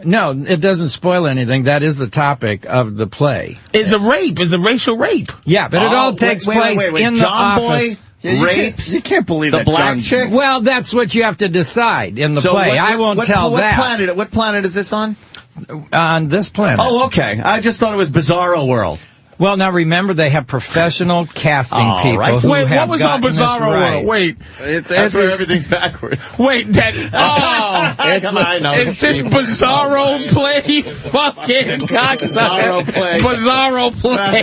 Speaker 5: No, it doesn't spoil anything. That is the topic of the play.
Speaker 11: It's a rape. It's a racial rape.
Speaker 5: Yeah, but it all takes place in the office.
Speaker 3: Rapes. You can't believe that
Speaker 5: black
Speaker 3: chick.
Speaker 5: Well, that's what you have to decide in the play. I won't tell that.
Speaker 2: What planet is this on?
Speaker 5: On this planet.
Speaker 2: Oh, okay. I just thought it was Bizarro World.
Speaker 5: Well, now remember, they have professional casting people.
Speaker 2: Right.
Speaker 5: Who
Speaker 11: Wait,
Speaker 5: have
Speaker 11: what was on
Speaker 5: gotten this
Speaker 11: Bizarro
Speaker 5: right.
Speaker 11: World? Wait.
Speaker 2: That's where everything's backwards.
Speaker 11: Wait, that. Oh, it's this Bizarro play. Fucking cocksucker. Bizarro play.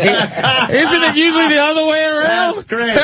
Speaker 11: Isn't it usually the other way around?
Speaker 2: That's great.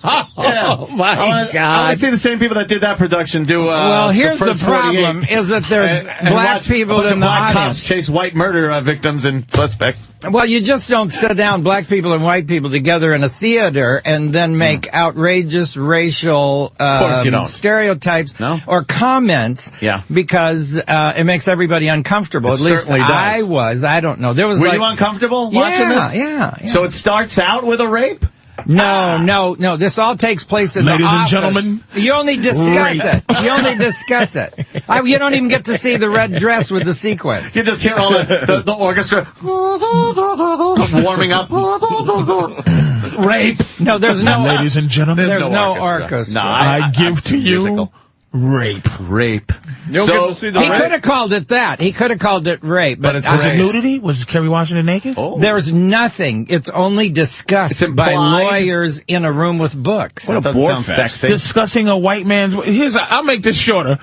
Speaker 2: Oh
Speaker 5: my God.
Speaker 2: I want to see the same people that did that production do.
Speaker 5: Well, here's the
Speaker 2: first
Speaker 5: problem:
Speaker 2: 48.
Speaker 5: is that there's
Speaker 2: and
Speaker 5: black
Speaker 2: watch
Speaker 5: people
Speaker 2: a bunch
Speaker 5: in
Speaker 2: of
Speaker 5: the
Speaker 2: black
Speaker 5: audience.
Speaker 2: cops chase white murder victims and suspects.
Speaker 5: Well, you just don't sit down black people and white people together in a theater and then make outrageous racial
Speaker 2: course you don't.
Speaker 5: stereotypes or comments because it makes everybody uncomfortable.
Speaker 2: It
Speaker 5: At least
Speaker 2: certainly does.
Speaker 5: I was. I don't know. There was
Speaker 2: Were
Speaker 5: like,
Speaker 2: you uncomfortable watching this?
Speaker 5: Yeah.
Speaker 2: So it starts out with a rape?
Speaker 5: No. This all takes place in the
Speaker 11: Ladies and
Speaker 5: office.
Speaker 11: gentlemen,
Speaker 5: You only discuss
Speaker 11: rape.
Speaker 5: it. You only discuss it. You don't even get to see the red dress with the sequence.
Speaker 2: You just hear all the orchestra warming up.
Speaker 11: Rape.
Speaker 5: No, there's no.
Speaker 11: Ladies and gentlemen,
Speaker 5: There's no orchestra.
Speaker 2: No,
Speaker 11: I give to you
Speaker 2: musical.
Speaker 11: rape.
Speaker 5: He could have called it that. He could have called it rape. But
Speaker 11: Was it nudity? Was Kerry Washington naked?
Speaker 2: Oh.
Speaker 5: There's nothing. It's only discussed by lawyers in a room with books.
Speaker 2: What a bore fest.
Speaker 11: Discussing a white man's. I'll make this shorter.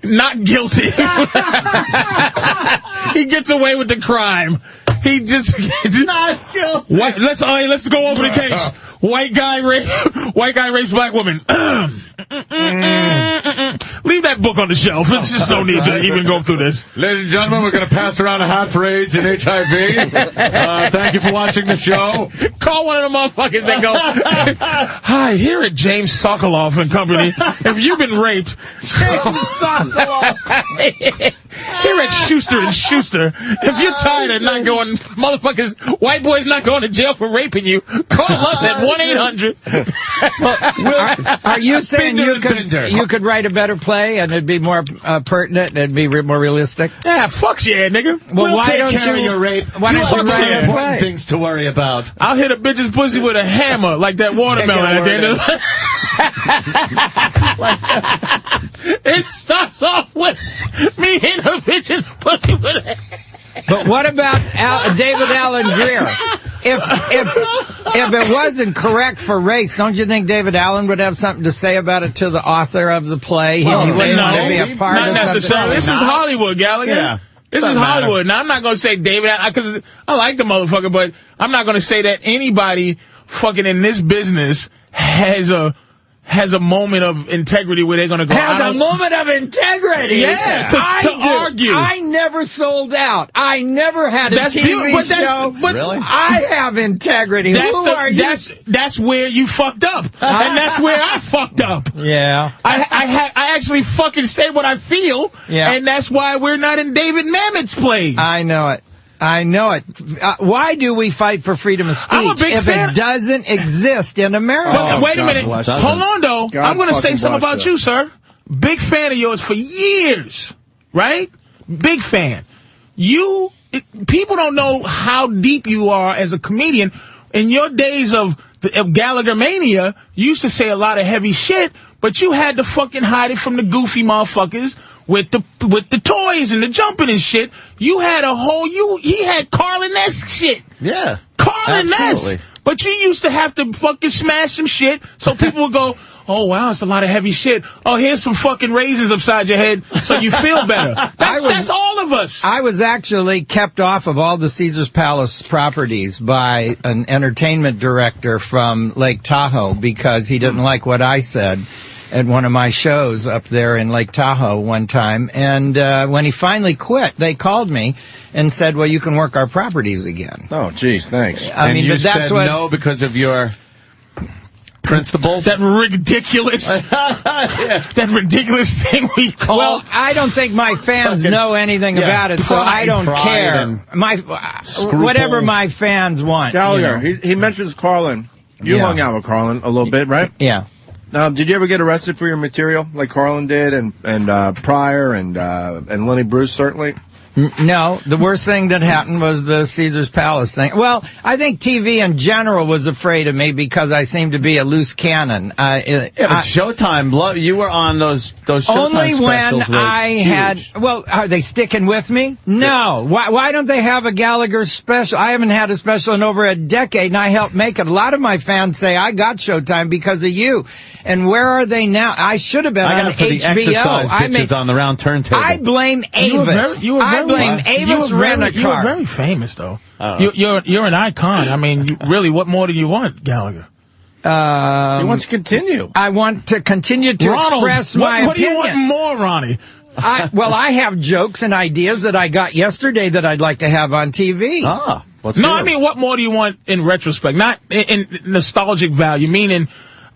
Speaker 11: Not guilty. He gets away with the crime. He just
Speaker 2: not guilty.
Speaker 11: Let's go over the case. White guy rapes black woman. Leave that book on the shelf. There's just no need to even go through this.
Speaker 2: Ladies and gentlemen, we're going to pass around a hat for AIDS and HIV. Thank you for watching the show.
Speaker 11: Call one of the motherfuckers and go, hi, here at James Sokoloff and Company. If you've been raped, here at Schuster and Schuster, if you're tired of not going, motherfuckers, white boys not going to jail for raping you, call us at 1-800.
Speaker 5: Are you saying you could write a better play and it'd be more pertinent and it'd be more realistic?
Speaker 11: Yeah, fuck yeah, nigga.
Speaker 5: Well,
Speaker 2: We'll
Speaker 5: why
Speaker 2: take
Speaker 5: don't
Speaker 2: care of
Speaker 5: you
Speaker 2: your rape.
Speaker 5: Why don't you write a
Speaker 2: Important
Speaker 5: play?
Speaker 2: things to worry about.
Speaker 11: I'll hit a bitch's pussy with a hammer like that watermelon at the end of It starts off with me hitting a bitch's pussy with a hammer.
Speaker 5: But what about David Allen Greer? If it wasn't correct for race, don't you think David Allen would have something to say about it to the author of the play? He wouldn't want to be a part
Speaker 11: not
Speaker 5: of
Speaker 11: necessarily.
Speaker 5: something.
Speaker 11: This is Hollywood, Gallagher.
Speaker 2: Yeah.
Speaker 11: This is Hollywood. Now, I'm not going to say David Allen, because I like the motherfucker, but I'm not going to say that anybody fucking in this business has a moment of integrity where they're going to go.
Speaker 5: Has a moment of integrity.
Speaker 11: Yeah, to argue.
Speaker 5: I never sold out. I never had a TV show.
Speaker 11: Really?
Speaker 5: I have integrity.
Speaker 11: That's where you fucked up, and that's where I fucked up.
Speaker 5: Yeah.
Speaker 11: I actually fucking say what I feel, and that's why we're not in David Mamet's plays.
Speaker 5: I know it. Why do we fight for freedom of
Speaker 11: I'm a
Speaker 5: speech
Speaker 11: big
Speaker 5: if
Speaker 11: fan.
Speaker 5: it doesn't exist in America?
Speaker 11: But wait a minute. Hold on, though.
Speaker 3: God
Speaker 11: I'm going to say
Speaker 3: fucking
Speaker 11: something
Speaker 3: bless
Speaker 11: about
Speaker 3: you.
Speaker 11: you, sir. Big fan of yours for years, right? Big fan. People don't know how deep you are as a comedian. In your days of Gallagher Mania, you used to say a lot of heavy shit, but you had to fucking hide it from the goofy motherfuckers with the toys and the jumping and shit. You had he had Carlin-esque shit.
Speaker 2: Yeah.
Speaker 11: Carlin-esque. But you used to have to fucking smash some shit so people would go, oh, wow, it's a lot of heavy shit. Oh, here's some fucking raisins upside your head so you feel better. That's all of us.
Speaker 5: I was actually kept off of all the Caesar's Palace properties by an entertainment director from Lake Tahoe because he didn't like what I said at one of my shows up there in Lake Tahoe one time. And when he finally quit, they called me and said, well, you can work our properties again.
Speaker 3: Oh, geez, thanks.
Speaker 5: I mean,
Speaker 2: you
Speaker 5: but that's
Speaker 2: said
Speaker 5: what...
Speaker 2: no because of your principles?
Speaker 11: That ridiculous, that ridiculous thing we call.
Speaker 5: Well, I don't think my fans know anything about it, so I don't care. Whatever my fans want.
Speaker 3: Gallagher, he mentions Carlin. You hung out with Carlin a little bit, right?
Speaker 5: Yeah.
Speaker 3: Did you ever get arrested for your material like Carlin did and Pryor and Lenny Bruce, certainly?
Speaker 5: No, the worst thing that happened was the Caesar's Palace thing. Well, I think TV in general was afraid of me because I seemed to be a loose cannon.
Speaker 4: But Showtime, you were on those Showtime
Speaker 5: only when
Speaker 4: specials were
Speaker 5: I
Speaker 4: huge.
Speaker 5: had. Well, are they sticking with me? No. Why don't they have a Gallagher special? I haven't had a special in over a decade, and I helped make it. A lot of my fans say I got Showtime because of you. And where are they now? I should have been
Speaker 4: I
Speaker 5: on
Speaker 4: got it for the
Speaker 5: HBO.
Speaker 4: exercise bitches on the round turntable.
Speaker 5: I blame Avis. I blame Avis Rent-A-Car.
Speaker 11: You were very famous, though. You're an icon. I mean, really, what more do you want, Gallagher?
Speaker 3: He wants to continue.
Speaker 5: I want to continue to express my opinion.
Speaker 11: What do you want more, Ronnie?
Speaker 5: I have jokes and ideas that I got yesterday that I'd like to have on TV.
Speaker 11: I mean, what more do you want in retrospect? Not in nostalgic value, meaning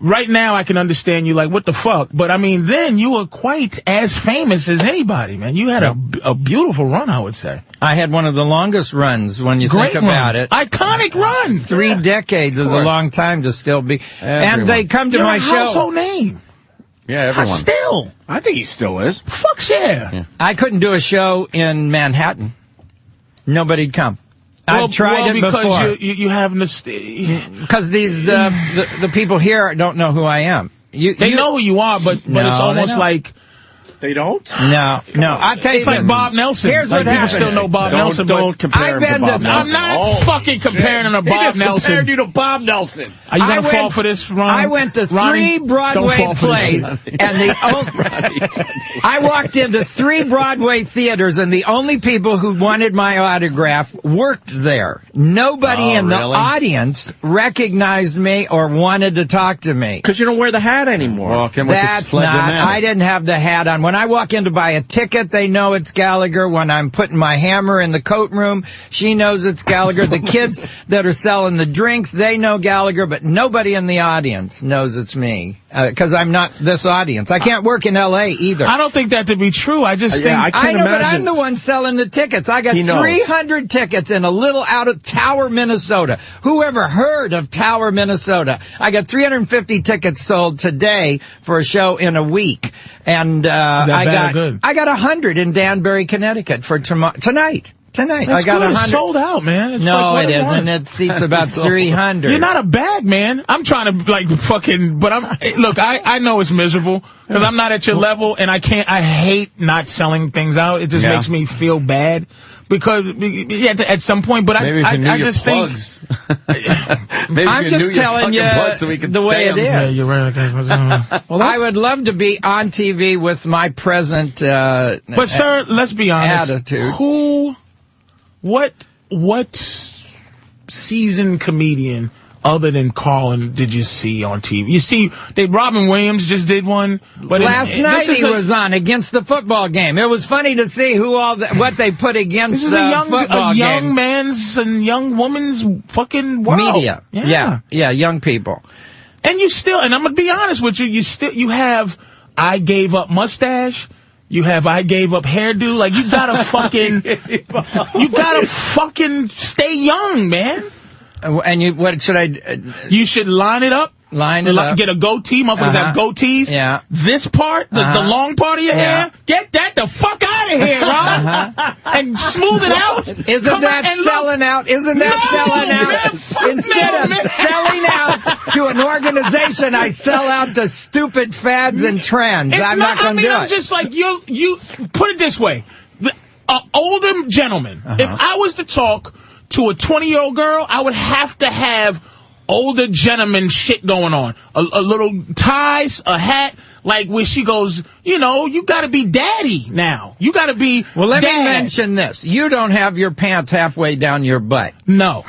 Speaker 11: right now I can understand you like, what the fuck? But I mean, then you were quite as famous as anybody, man. You had a beautiful run, I would say.
Speaker 5: I had one of the longest runs when you think about it.
Speaker 11: Iconic run.
Speaker 5: 3 decades is a long time to still be. And they come to
Speaker 11: You're
Speaker 5: my
Speaker 11: a
Speaker 5: show.
Speaker 11: household name.
Speaker 4: Yeah, everyone.
Speaker 11: Still.
Speaker 3: I think he still is.
Speaker 11: Fuck yeah.
Speaker 5: I couldn't do a show in Manhattan. Nobody'd come. I've tried it before.
Speaker 11: Because you have
Speaker 5: because these the people here don't know who I am.
Speaker 11: They know who you are, but it's almost like
Speaker 3: they don't.
Speaker 5: No. I'll tell you,
Speaker 11: it's like Bob Nelson.
Speaker 5: Here's
Speaker 11: like
Speaker 5: what happened.
Speaker 11: People still know Bob Nelson.
Speaker 3: Don't compare him to Bob Nelson.
Speaker 11: I'm not fucking comparing him to Bob Nelson.
Speaker 3: Compared you to Bob Nelson.
Speaker 11: Are you gonna fall for this, Ron?
Speaker 5: I went to 3 Broadway plays, and I walked into 3 Broadway theaters, and the only people who wanted my autograph worked there. Nobody in the audience recognized me or wanted to talk to me.
Speaker 3: Because you don't wear the hat anymore.
Speaker 5: That's not. I didn't have the hat on. When I walk in to buy a ticket, they know it's Gallagher. When I'm putting my hammer in the coat room, she knows it's Gallagher. The kids that are selling the drinks, they know Gallagher, but nobody in the audience knows it's me. Because I'm not this audience. I can't work in L.A. either.
Speaker 11: I don't think that to be true. I just think...
Speaker 5: I know, but I'm the one selling the tickets. I got 300 tickets in a little out of Tower, Minnesota. Who ever heard of Tower, Minnesota? I got 350 tickets sold today for a show in a week. And I got 100 in Danbury, Connecticut for tonight. Tonight.
Speaker 11: That's
Speaker 5: I got
Speaker 11: good.
Speaker 5: 100.
Speaker 11: It's sold out, man. It's
Speaker 5: no,
Speaker 11: like
Speaker 5: it isn't. It seats about 300.
Speaker 11: You're not a bag, man. I'm trying to but look, I know it's miserable because I'm not at your level and I hate not selling things out. It just makes me feel bad because at some point, but I just think.
Speaker 5: I'm just telling you the way it is.
Speaker 11: Yeah, you're right.
Speaker 5: Well, I would love to be on TV with my present,
Speaker 11: but sir, let's be honest.
Speaker 5: Attitude.
Speaker 11: What seasoned comedian other than Carlin did you see on TV? You see, Robin Williams just did one. But
Speaker 5: last night he was on against the football game. It was funny to see what they put against the football game.
Speaker 11: This is a young man's and young woman's fucking world.
Speaker 5: Media. Yeah, young people.
Speaker 11: And and I'm going to be honest with you, you have I gave up mustache. You have I gave up hairdo. Like, you gotta fucking stay young, man.
Speaker 5: And what should I?
Speaker 11: You should line it up. Get a goatee. Motherfuckers have goatees.
Speaker 5: Yeah.
Speaker 11: This part, the long part of your hair, get that the fuck out of here, Ron. And smooth it out.
Speaker 5: Isn't that selling out? Isn't that selling out? Instead of selling out to an organization, I sell out to stupid fads and trends. I'm not going to do it.
Speaker 11: I'm just like, you put it this way. Older gentleman, if I was to talk to a 20-year-old girl, I would have to have older gentleman shit going on. A little ties, a hat, like where she goes, you got to be daddy now. You got to be
Speaker 5: Well, let
Speaker 11: dad.
Speaker 5: me mention this. You don't have your pants halfway down your butt.
Speaker 11: No.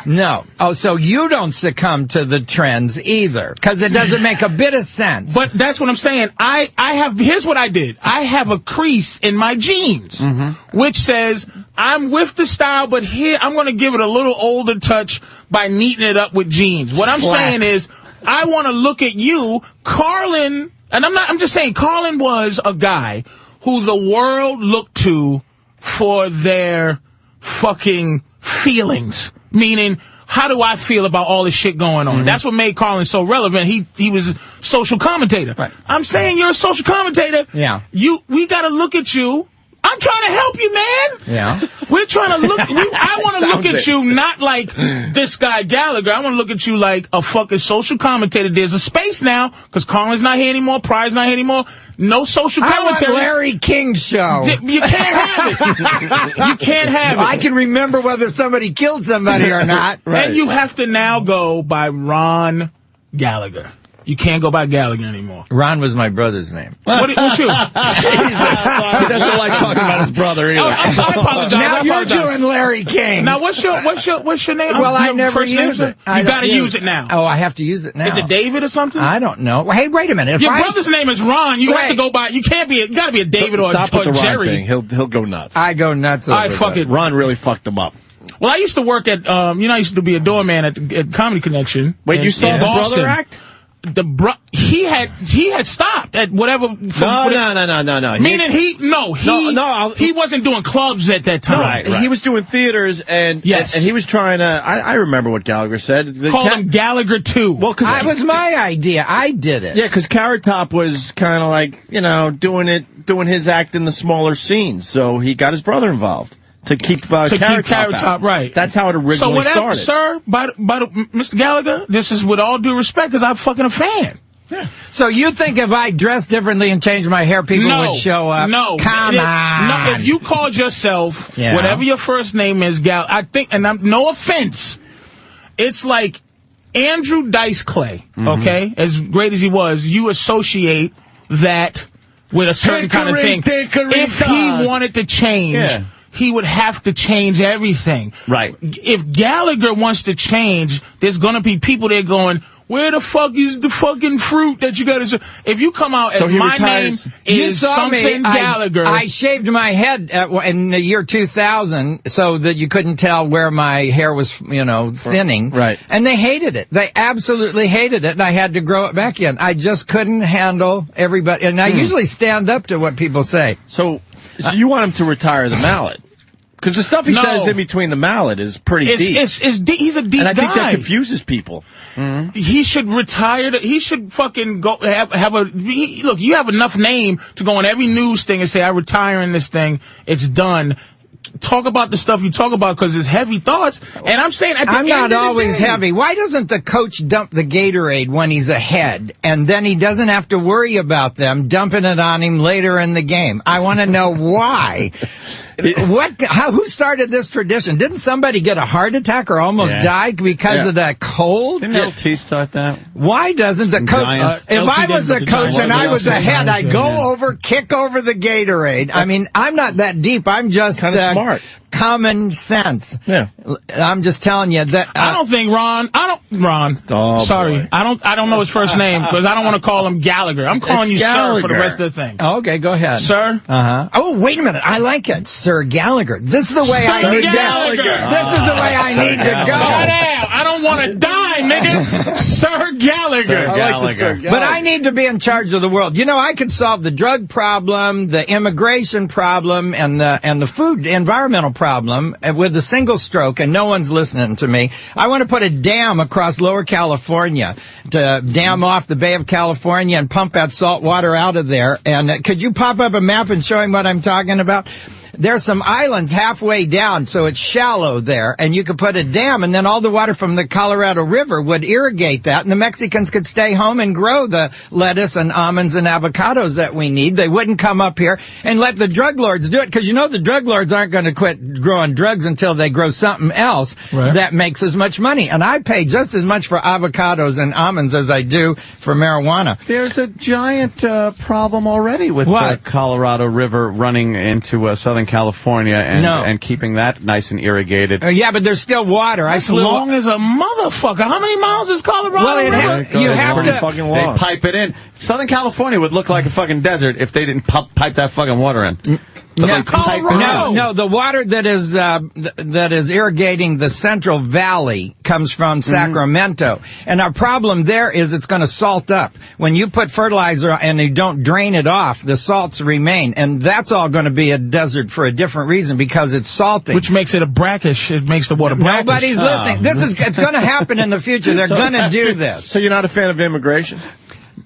Speaker 5: Oh, so you don't succumb to the trends either, because it doesn't make a bit of sense.
Speaker 11: But that's what I'm saying. Here's what I did. I have a crease in my jeans, which says, I'm with the style, but here I'm going to give it a little older touch by neatening it up with jeans. What I'm saying is, I want to look at you, Carlin, and I'm just saying, Carlin was a guy who the world looked to for their fucking feelings. Meaning, how do I feel about all this shit going on? That's what made Carlin so relevant. He was a social commentator. Right. I'm saying you're a social commentator.
Speaker 5: Yeah.
Speaker 11: We got to look at you. I'm trying to help you, man.
Speaker 5: Yeah.
Speaker 11: We're trying to look. I want to look at you not like this guy Gallagher. I want to look at you like a fucking social commentator. There's a space now because Carlin's not here anymore. Pryor's not here anymore. No social commentary.
Speaker 5: I want Larry King's show.
Speaker 11: You can't have it. You can't have it.
Speaker 5: I can remember whether somebody killed somebody or not.
Speaker 11: Right. And you have to now go by Ron Gallagher. You can't go by Gallagher anymore.
Speaker 5: Ron was my brother's name.
Speaker 11: What's you?
Speaker 3: He doesn't like talking about his brother either.
Speaker 11: I apologize.
Speaker 5: Now you're doing Larry King.
Speaker 11: Now what's your name?
Speaker 5: Well, I never use it.
Speaker 11: You got to use it now.
Speaker 5: Oh, I have to use it now.
Speaker 11: Is it David or something?
Speaker 5: I don't know. Hey, wait a minute. If
Speaker 11: your brother's name is Ron. You have to go by. You can't be. You got to be a David or
Speaker 3: Stop with the
Speaker 11: Jerry.
Speaker 3: Ron thing. He'll go nuts.
Speaker 5: I go nuts.
Speaker 11: All right, fuck it.
Speaker 3: Ron really fucked him up.
Speaker 11: Well, I used to work at. I used to be a doorman at Comedy Connection.
Speaker 3: Wait, you saw the brother act?
Speaker 11: He had stopped at whatever.
Speaker 3: No.
Speaker 11: Meaning he wasn't doing clubs at that time.
Speaker 3: Right. He was doing theaters and he was trying to. I remember what Gallagher said.
Speaker 11: Called him Gallagher 2.
Speaker 3: Well, because
Speaker 5: it was my idea. I did it.
Speaker 3: Yeah, because Carrot Top was kind of like doing his act in the smaller scenes, so he got his brother involved. To keep Carrot Top
Speaker 11: right.
Speaker 3: That's how it originally started.
Speaker 11: Sir, Mr. Gallagher, this is with all due respect, because I'm fucking a fan.
Speaker 5: Yeah. So you think if I dressed differently and changed my hair, people would show up?
Speaker 11: No.
Speaker 5: Come on.
Speaker 11: No, if you called yourself, whatever your first name is, I think, and no offense, it's like Andrew Dice Clay, okay? As great as he was, you associate that with a certain kind of thing. If he wanted to change... He would have to change everything.
Speaker 4: Right.
Speaker 11: If Gallagher wants to change, there's going to be people there going, where the fuck is the fucking fruit that you got to... If you come out and my name is something Gallagher...
Speaker 5: I shaved my head in the year 2000 so that you couldn't tell where my hair was, thinning.
Speaker 3: Right.
Speaker 5: And they hated it. They absolutely hated it, and I had to grow it back in. I just couldn't handle everybody. And I usually stand up to what people say.
Speaker 3: So you want him to retire the mallet? Because the stuff he says in between the mallet is pretty deep.
Speaker 11: He's a deep guy.
Speaker 3: And I think that confuses people.
Speaker 11: Mm-hmm. He should retire. He should fucking go have a... Look, you have enough name to go on every news thing and say, I'm retiring this thing. It's done. Talk about the stuff you talk about because it's heavy thoughts. And I'm saying at the
Speaker 5: I'm
Speaker 11: end
Speaker 5: not
Speaker 11: of the
Speaker 5: always
Speaker 11: day,
Speaker 5: heavy. Why doesn't the coach dump the Gatorade when he's ahead, and then he doesn't have to worry about them dumping it on him later in the game? I want to know why. Who started this tradition? Didn't somebody get a heart attack or almost die because of that cold?
Speaker 4: Didn't LT start that?
Speaker 5: Why doesn't the coach? If I was a coach and I was ahead, I'd go over, kick over the Gatorade. I mean, I'm not that deep. I'm just
Speaker 3: kind of smart.
Speaker 5: Common sense.
Speaker 3: Yeah.
Speaker 5: I'm just telling you that.
Speaker 11: I don't think Ron. Sorry.
Speaker 3: Boy.
Speaker 11: I don't know his first name because I don't want to call him Gallagher. I'm calling you Gallagher. Sir for the rest of the thing.
Speaker 5: Okay, go ahead.
Speaker 11: Sir?
Speaker 5: Uh-huh. Oh, wait a minute. I like it. Sir Gallagher. This is the way I need
Speaker 11: Gallagher.
Speaker 5: to go. This is the way I need to go.
Speaker 11: I don't want to die, nigga. Sir Gallagher.
Speaker 3: Sir Gallagher.
Speaker 5: But I need to be in charge of the world. I could solve the drug problem, the immigration problem, and the food, environmental problem with a single stroke, and no one's listening to me. I want to put a dam across Lower California to dam off the Bay of California and pump that salt water out of there. And could you pop up a map and show him what I'm talking about? There's some islands halfway down, so it's shallow there, and you could put a dam, and then all the water from the Colorado River would irrigate that, and the Mexicans could stay home and grow the lettuce and almonds and avocados that we need. They wouldn't come up here and let the drug lords do it, because the drug lords aren't going to quit growing drugs until they grow something else that makes as much money. And I pay just as much for avocados and almonds as I do for marijuana.
Speaker 4: There's a giant problem already with the Colorado River running into Southern California and keeping that nice and irrigated.
Speaker 5: Yeah, but there's still water.
Speaker 11: As long as a motherfucker. How many miles is Colorado?
Speaker 5: Well, you have to.
Speaker 3: Fucking
Speaker 4: they
Speaker 3: long.
Speaker 4: pipe it in. Southern California would look like a fucking desert if they didn't pipe that fucking water in.
Speaker 5: No, the water that is irrigating the Central Valley comes from Sacramento. And our problem there is it's going to salt up. When you put fertilizer and you don't drain it off, the salts remain. And that's all going to be a desert for a different reason because it's salty.
Speaker 11: Which makes it a brackish. It makes the water brackish.
Speaker 5: Nobody's listening. It's going to happen in the future. They're going to do this.
Speaker 3: So you're not a fan of immigration?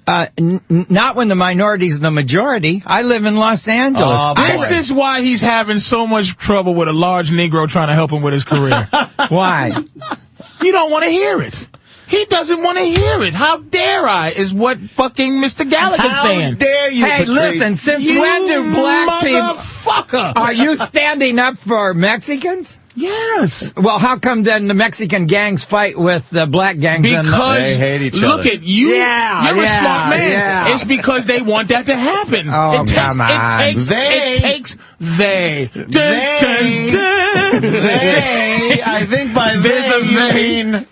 Speaker 5: Not when the minority's the majority. I live in Los Angeles.
Speaker 11: This is why he's having so much trouble with a large Negro trying to help him with his career.
Speaker 5: Why?
Speaker 11: You don't want to hear it. He doesn't want to hear it. How dare I, is what fucking Mr. Gallagher's saying.
Speaker 5: How dare you, Hey, Patrice. Listen, since when do black people...
Speaker 11: Motherfucker!
Speaker 5: Are you standing up for Mexicans?
Speaker 11: Yes.
Speaker 5: Well, how come then the Mexican gangs fight with the black gangs?
Speaker 11: Because
Speaker 4: they hate each other.
Speaker 11: Look at you. You're a smart man.
Speaker 5: Yeah.
Speaker 11: It's because they want that to happen.
Speaker 5: Oh,
Speaker 11: come on. It takes they.
Speaker 4: They. I think by
Speaker 11: there's a
Speaker 4: mean.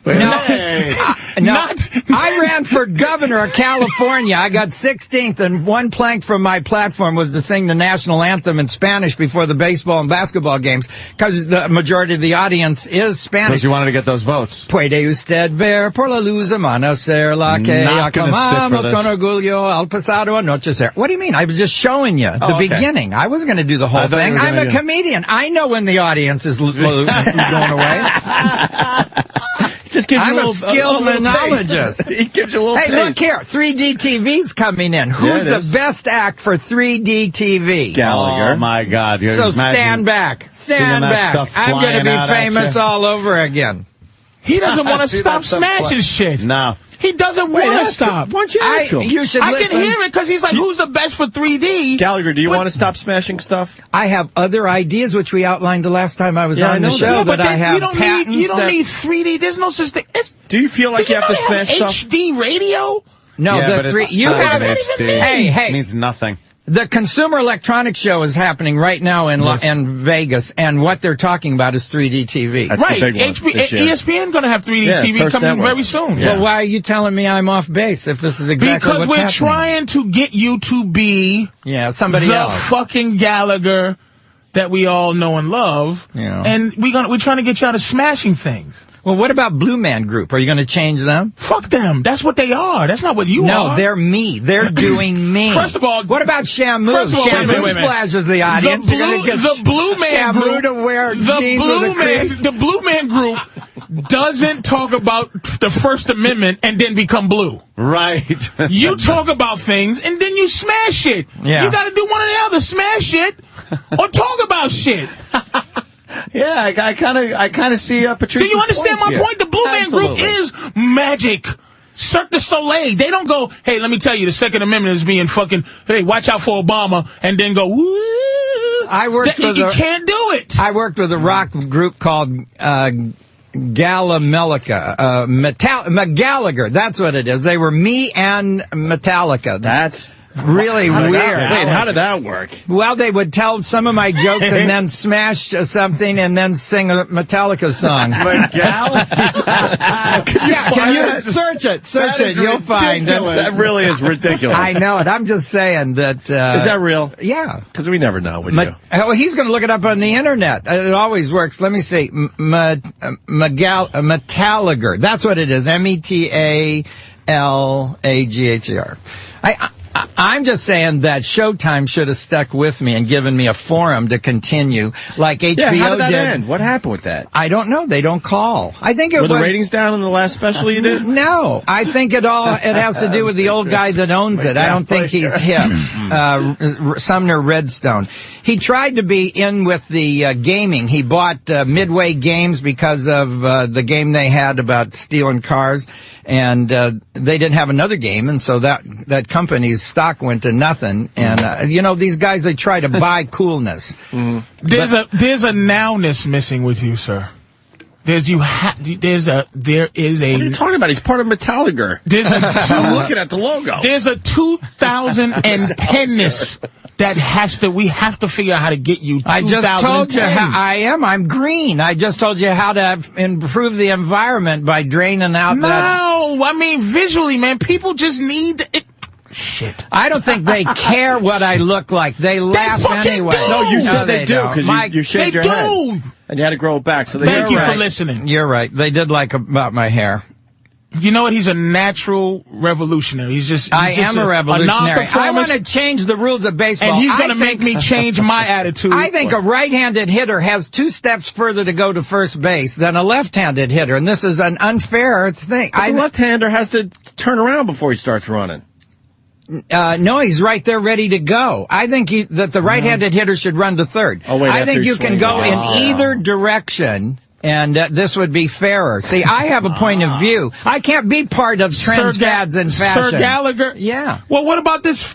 Speaker 5: I ran for governor of California. I got 16th, and one plank from my platform was to sing the national anthem in Spanish before the baseball and basketball games, because the majority of the audience is Spanish.
Speaker 4: Because you wanted to get those votes.
Speaker 5: Puede usted ver por la luz amanecer la que aclamamos con orgullo al pasado anochecer. What do you mean? I was just showing you the beginning. I wasn't going to do the whole thing. I'm a comedian. I know when the audience is going away.
Speaker 3: Just gives
Speaker 5: I'm
Speaker 3: you
Speaker 5: a skilled monologist.
Speaker 3: He gives you a little
Speaker 5: Hey,
Speaker 3: face.
Speaker 5: look here. 3D TV's coming in. Who's the best act for 3D TV?
Speaker 3: Gallagher.
Speaker 4: Oh, my God.
Speaker 5: So stand back. Stand back. I'm going to be famous all over again.
Speaker 11: He doesn't want to stop smashing shit.
Speaker 4: No.
Speaker 11: He doesn't want to stop.
Speaker 3: Why don't you ask him?
Speaker 5: You should
Speaker 11: I
Speaker 5: listen.
Speaker 11: can hear it because he's like, who's the best for 3D?
Speaker 3: Gallagher, do you want to stop smashing stuff?
Speaker 5: I have other ideas, which we outlined the last time I was on the show.
Speaker 11: Yeah, but
Speaker 5: I have
Speaker 11: you don't need 3D. There's no such thing.
Speaker 3: Do you feel like you have to smash stuff?
Speaker 11: HD radio?
Speaker 5: No,
Speaker 4: yeah,
Speaker 5: the three. You have
Speaker 4: HD.
Speaker 5: Hey,
Speaker 4: It means nothing.
Speaker 5: The Consumer Electronics Show is happening right now in Vegas, and what they're talking about is 3D TV.
Speaker 3: That's
Speaker 11: right.
Speaker 3: the big one this year.
Speaker 11: ESPN going to have 3D TV coming very soon.
Speaker 5: Well, why are you telling me I'm off base if this is exactly
Speaker 11: because
Speaker 5: what's
Speaker 11: we're
Speaker 5: happening?
Speaker 11: Trying to get you to be
Speaker 5: somebody
Speaker 11: the
Speaker 5: else.
Speaker 11: fucking Gallagher that we all know and love.
Speaker 5: Yeah.
Speaker 11: And we're trying to get you out of smashing things.
Speaker 5: Well, what about Blue Man Group? Are you going to change them?
Speaker 11: Fuck them. That's what they are. That's not what you are.
Speaker 5: No, they're me. They're doing me.
Speaker 11: First of all,
Speaker 5: what about Shamu?
Speaker 11: First of all,
Speaker 5: Shamu splashes the audience.
Speaker 11: The Blue Man
Speaker 5: Shamu
Speaker 11: Group.
Speaker 5: To wear
Speaker 11: The Blue Man Group doesn't talk about the First Amendment and then become blue.
Speaker 4: Right.
Speaker 11: You talk about things and then you smash it.
Speaker 5: Yeah.
Speaker 11: You got to do one or the other. Smash it or talk about shit.
Speaker 4: Yeah, I kind of see Patrice.
Speaker 11: Do you understand my point? The Blue Man Group is magic. Cirque du Soleil. They don't go, hey, let me tell you, the Second Amendment is being fucking, hey, watch out for Obama, and then go, woo. You can't do it.
Speaker 5: I worked with a rock group called Gallagher. That's what it is. They were me and Metallica.
Speaker 3: That's
Speaker 5: really weird.
Speaker 3: Wait, how did that work?
Speaker 5: Well, they would tell some of my jokes and then smash something and then sing a Metallica song. Can you search it? Search it. You'll find it.
Speaker 3: That really is ridiculous.
Speaker 5: I know it. I'm just saying that. Is
Speaker 3: that real?
Speaker 5: Yeah.
Speaker 3: Because we never know.
Speaker 5: Well, he's going to look it up on the internet. It always works. Let me see. Metalliger. That's what it is. Metalagher. I'm just saying that Showtime should have stuck with me and given me a forum to continue, like HBO
Speaker 3: how did that
Speaker 5: did.
Speaker 3: end? What happened with that?
Speaker 5: I don't know. They don't call. I think it
Speaker 3: were the ratings down in the last special you did?
Speaker 5: No, I think it has to do with the old guy that owns it. I don't think he's hip. Sumner Redstone. He tried to be in with the gaming. He bought Midway Games because of the game they had about stealing cars. And they didn't have another game, and so that company's stock went to nothing. And these guys, they try to buy coolness.
Speaker 11: There's a nowness missing with you, sir. There is a.
Speaker 3: What are you talking about? He's part of Metallica. I'm looking at the logo.
Speaker 11: There's a 2010ness that we have to figure out how to get you.
Speaker 5: I just told you how I am. I'm green. I just told you how to improve the environment by draining out
Speaker 11: I mean, visually, man, people just need it. Shit.
Speaker 5: I don't think they care what I look like. They laugh anyway.
Speaker 11: do.
Speaker 3: No, you said they do
Speaker 5: don't.
Speaker 3: because you shaved your head. And you had to grow it back. So
Speaker 11: Thank you for listening.
Speaker 5: You're right. They did like about my hair.
Speaker 11: You know what? He's a natural revolutionary.
Speaker 5: I am a revolutionary. I want to change the rules of baseball.
Speaker 11: And he's going to make me change my attitude.
Speaker 5: I think a right-handed hitter has 2 steps further to go to first base than a left-handed hitter, and this is an unfair thing.
Speaker 3: The left-hander has to turn around before he starts running.
Speaker 5: No, he's right there ready to go. I think that the right-handed hitter should run to third.
Speaker 3: Oh, wait,
Speaker 5: I think you can go in either direction. And this would be fairer. See, I have a point of view. I can't be part of trends, fads, and fashion.
Speaker 11: Sir Gallagher?
Speaker 5: Yeah.
Speaker 11: Well, what about this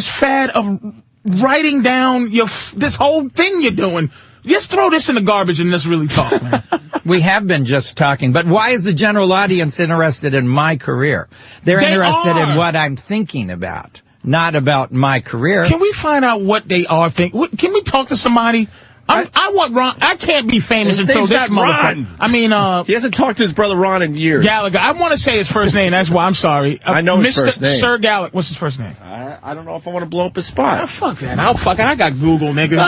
Speaker 11: fad of writing down this whole thing you're doing? Just throw this in the garbage and let's really talk, man.
Speaker 5: We have been just talking, but why is the general audience interested in my career? They're interested in what I'm thinking about, not about my career.
Speaker 11: Can we find out what they are thinking? Can we talk to somebody? I want Ron. I can't be famous until this motherfucker. I mean,
Speaker 3: he hasn't talked to his brother Ron in years.
Speaker 11: Gallagher. I want to say his first name. That's why I'm sorry.
Speaker 3: I know his first name.
Speaker 11: Sir Gallagher. What's his first name?
Speaker 3: I don't know if I want to blow up his spot.
Speaker 11: Oh, fuck that. I got Google, nigga.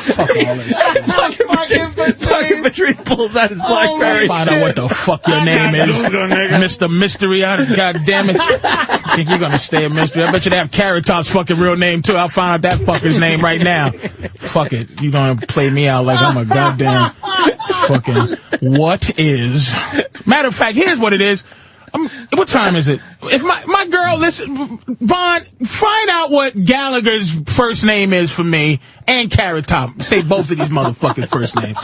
Speaker 11: Fuck all this shit.
Speaker 3: Fucking Patrice pulls out his BlackBerry.
Speaker 11: Find out what the fuck your name is, Mr. Mystery. God damn it. Think you're gonna stay a mystery? I bet you they have Carrot Top's fucking real name too. I'll find out that fucker's name right now. Fuck it. You're gonna play me out like I'm a goddamn fucking what is. Matter of fact, here's what it is. What time is it? If my girl, listen, Vaughn, find out what Gallagher's first name is for me and Carrot Top. Say both of these motherfuckers' first names.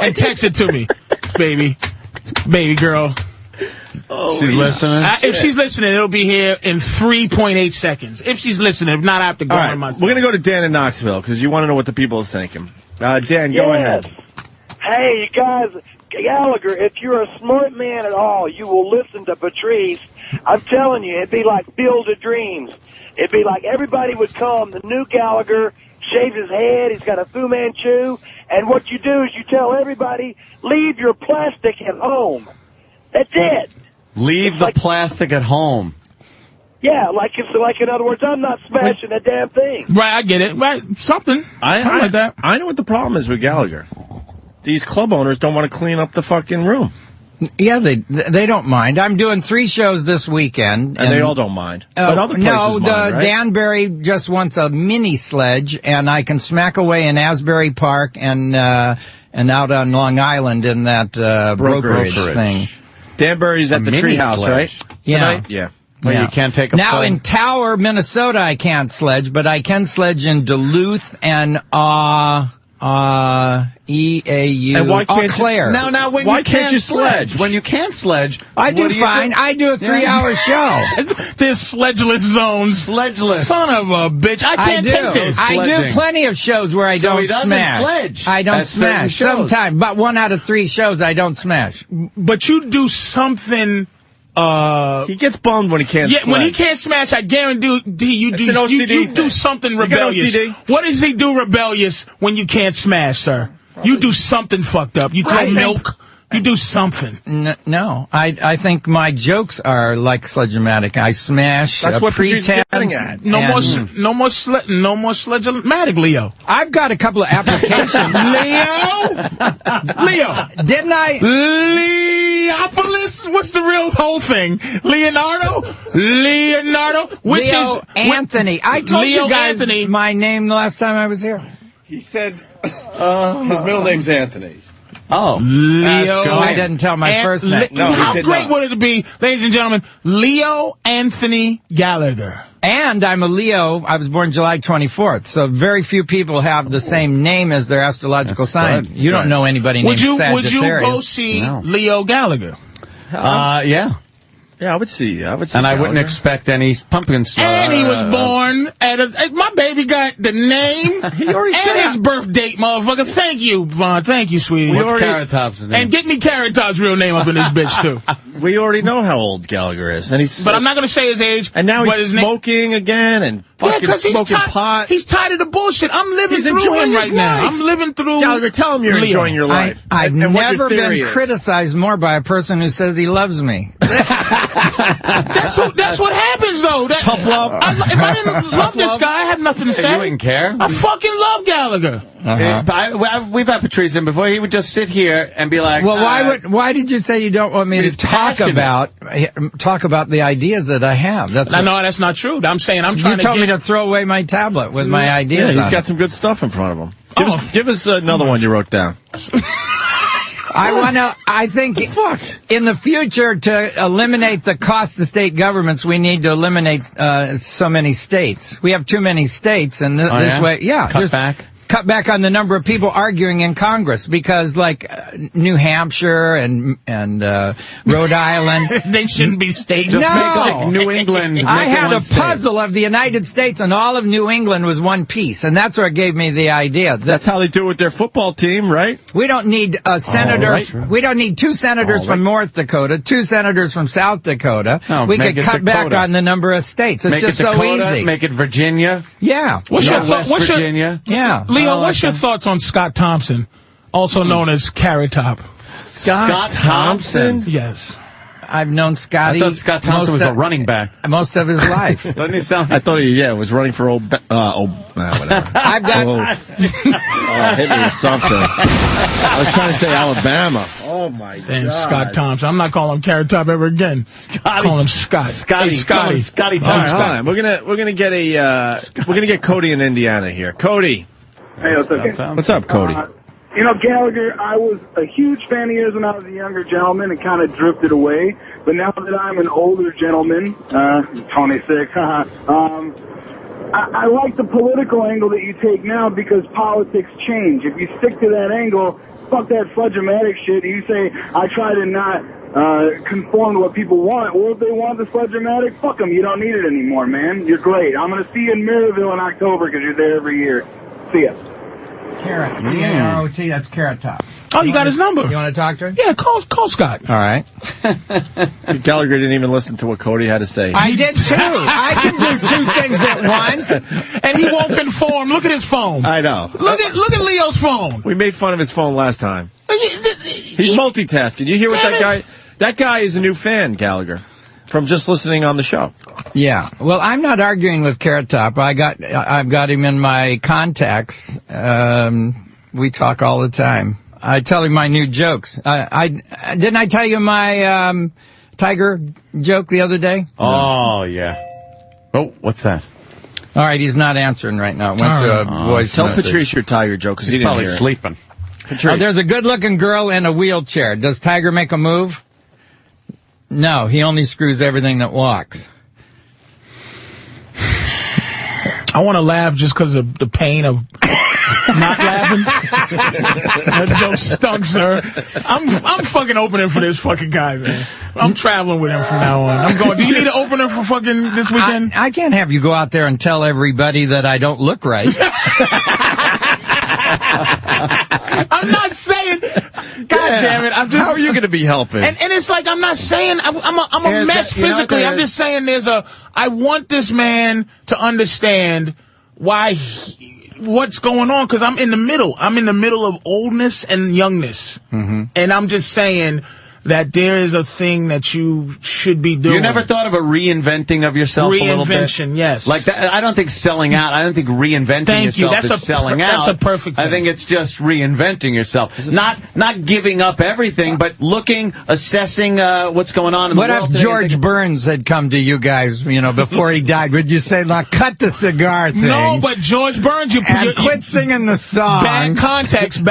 Speaker 11: And text it to me, baby. Baby girl.
Speaker 4: She's listening?
Speaker 11: If she's listening, it'll be here in 3.8 seconds. If she's listening, if not, I have to go on myself.
Speaker 3: We're going to go to Dan in Knoxville because you want to know what the people are thinking. Dan, go ahead.
Speaker 22: Hey, you guys, Gallagher, if you're a smart man at all, you will listen to Patrice. I'm telling you, it'd be like Field of Dreams. It'd be like everybody would come, the new Gallagher, shaves his head, he's got a Fu Manchu, and what you do is you tell everybody, leave your plastic at home. That's it.
Speaker 4: Leave the plastic at home.
Speaker 22: Yeah, like in other words, I'm not smashing a damn thing.
Speaker 11: Right, I get it. Right, something like that.
Speaker 3: I know what the problem is with Gallagher. These club owners don't want to clean up the fucking room.
Speaker 5: Yeah, they don't mind. I'm doing 3 shows this weekend.
Speaker 3: And they all don't mind. But other places mind, right?
Speaker 5: Danbury just wants a mini sledge, and I can smack away in Asbury Park and out on Long Island in that brokerage thing.
Speaker 3: Danbury's at the treehouse, right?
Speaker 5: Yeah.
Speaker 3: Tonight? Yeah.
Speaker 4: Well, you can't take a
Speaker 5: Now, in Tower, Minnesota, I can't sledge, but I can sledge in Duluth and EAU.
Speaker 3: And why can't
Speaker 5: Claire.
Speaker 4: Now, why can't you sledge? When you can't sledge,
Speaker 5: I do fine. I do a 3-hour show.
Speaker 11: This sledgeless zones.
Speaker 4: Sledgeless.
Speaker 11: Son of a bitch. I can't take this.
Speaker 5: I do plenty of shows where I don't smash.
Speaker 4: Sledge.
Speaker 5: I don't smash. Sometimes, but 1 out of 3 shows I don't smash.
Speaker 11: But you do something.
Speaker 3: He gets bummed when he can't sledge.
Speaker 11: When he can't smash, I guarantee you do something rebellious. What does he do rebellious when you can't smash, sir? You do something fucked up. You throw milk. You do something.
Speaker 5: No, I think my jokes are like Sledge-O-Matic. I smash.
Speaker 3: That's what Patrice is getting at.
Speaker 11: No more Sledge-O-Matic, Leo.
Speaker 5: I've got a couple of applications.
Speaker 11: Leo,
Speaker 5: didn't I?
Speaker 11: Leopolis. What's the real whole thing? Leonardo, which
Speaker 5: Leo
Speaker 11: is
Speaker 5: Anthony. I told you guys my name the last time I was here.
Speaker 3: He said his middle name's Anthony.
Speaker 4: Oh,
Speaker 5: Leo. I didn't tell my first name.
Speaker 3: No,
Speaker 11: how great would it be, ladies and gentlemen, Leo Anthony Gallagher?
Speaker 5: And I'm a Leo. I was born July 24th, so very few people have the same name as their astrological sign.
Speaker 4: Good.
Speaker 5: You don't know anybody named Sagittarius.
Speaker 11: Would you go see Leo Gallagher?
Speaker 4: Yeah.
Speaker 3: Yeah, I would see.
Speaker 4: And I wouldn't expect any pumpkin spice.
Speaker 11: And he was born my baby got the name
Speaker 3: he already
Speaker 11: and
Speaker 3: said
Speaker 11: his birth date, motherfucker. Thank you, Vaughn. Thank you, sweetie.
Speaker 4: What's Carrot Top's name?
Speaker 11: And get me Carrot Top's real name up in this bitch, too.
Speaker 3: We already know how old Gallagher is.
Speaker 11: But I'm not going to say his age.
Speaker 3: And now he's smoking again and fucking smoking pot.
Speaker 11: He's tired of the bullshit. I'm living through him right now. I'm living through
Speaker 3: Gallagher, tell him you're enjoying your life.
Speaker 5: I've never been criticized more by a person who says he loves me.
Speaker 11: That's what happens, though.
Speaker 3: Tough love.
Speaker 11: If I didn't love this guy, I have nothing to say.
Speaker 4: You wouldn't care?
Speaker 11: I fucking love Gallagher.
Speaker 4: We've had Patrice in before. He would just sit here and be like,
Speaker 5: well, why did you say you don't want me to talk about the ideas that I have?
Speaker 11: No, that's not true. I'm saying I'm trying
Speaker 5: you told me to throw away my tablet with my ideas.
Speaker 3: Yeah, he's got some good stuff in front of him. Give us another one you wrote down.
Speaker 5: I think in the future, to eliminate the cost of state governments, we need to eliminate so many states. We have too many states, and this way, cut back on the number of people arguing in Congress, because like New Hampshire and Rhode Island,
Speaker 11: they shouldn't be states.
Speaker 5: No,
Speaker 4: make like New England.
Speaker 5: I had a puzzle of the United States, and all of New England was one piece, and that's what gave me the idea.
Speaker 3: That's how they do it with their football team, right?
Speaker 5: We don't need a senator. We don't need 2 senators from North Dakota, 2 senators from South Dakota. We could cut back on the number of states. It's just so easy.
Speaker 4: Make it Virginia.
Speaker 5: Yeah.
Speaker 11: What's your
Speaker 4: Virginia?
Speaker 5: Yeah.
Speaker 11: Leo, what's your thoughts on Scott Thompson, also known as Carrot Top?
Speaker 5: Scott Thompson?
Speaker 11: Yes.
Speaker 5: I've known Scotty.
Speaker 4: I thought Scott Thompson was a running back
Speaker 5: most of his life.
Speaker 4: Doesn't he sound?
Speaker 3: I thought he was running for whatever.
Speaker 5: I've got.
Speaker 3: Hit me with something. I was trying to say Alabama. Oh my God.
Speaker 11: Scott Thompson. I'm not calling him Carrot Top ever again. Call him Scott.
Speaker 4: Scotty.
Speaker 11: Scotty
Speaker 3: Thompson. All right, we're gonna get Cody in Indiana here. Cody.
Speaker 22: Hey,
Speaker 3: What's up, Cody?
Speaker 22: Gallagher, I was a huge fan of yours when I was a younger gentleman and kind of drifted away. But now that I'm an older gentleman, 26, I like the political angle that you take now, because politics change. If you stick to that angle, fuck that Sledge-O-Matic shit. You say, I try to not conform to what people want. Well, if they want the Sledge-O-Matic, fuck them. You don't need it anymore, man. You're great. I'm going to see you in Maryville in October because you're there every year. See ya.
Speaker 5: Carrot. C-A-R-O-T. That's Carrot Top.
Speaker 11: Oh, you got his number.
Speaker 5: You want to talk to him?
Speaker 11: Yeah, call Scott.
Speaker 5: All right.
Speaker 3: Gallagher didn't even listen to what Cody had to say.
Speaker 5: I did too. I can do 2 things at once.
Speaker 11: And he won't conform. Look at his phone.
Speaker 3: I know.
Speaker 11: Look at Leo's phone.
Speaker 3: We made fun of his phone last time. He's multitasking. You hear what that guy? That guy is a new fan, Gallagher, from just listening on the show.
Speaker 5: Yeah. Well, I'm not arguing with Carrot Top. I've got him in my contacts. We talk all the time. I tell him my new jokes. Didn't I tell you my tiger joke the other day?
Speaker 4: Oh yeah. Oh, what's that?
Speaker 5: All right, he's not answering right now. Went to a voice
Speaker 3: Tell
Speaker 5: message.
Speaker 3: Patrice your tiger joke, because he didn't
Speaker 4: Probably
Speaker 3: hear it.
Speaker 4: sleeping.
Speaker 5: There's a good-looking girl in a wheelchair. Does Tiger make a move? No, he only screws everything that walks.
Speaker 11: I want to laugh just because of the pain of not laughing. That joke stunk, sir. I'm fucking opening for this fucking guy, man. I'm traveling with him from now on. I'm going. Do you need an opener for fucking this weekend?
Speaker 5: I can't have you go out there and tell everybody that I don't look right.
Speaker 11: I'm not saying. God damn it! I'm just.
Speaker 3: How are you going to be helping?
Speaker 11: And it's like I'm not saying I'm a mess physically. I'm just saying I want this man to understand why what's going on, because I'm in the middle. I'm in the middle of oldness and youngness, and I'm just saying that there is a thing that you should be doing.
Speaker 4: You never thought of a reinventing of yourself a little bit?
Speaker 11: Reinvention, yes.
Speaker 4: Like that, I don't think selling out, I don't think reinventing yourself is selling out.
Speaker 11: That's a perfect thing.
Speaker 4: I think it's just reinventing yourself. Not giving up everything, but looking, assessing what's going on in the world.
Speaker 5: What if George Burns had come to you guys, before he died? Would you say, like, cut the cigar thing?
Speaker 11: No, but George Burns, you
Speaker 5: quit singing the song.
Speaker 11: Bad context,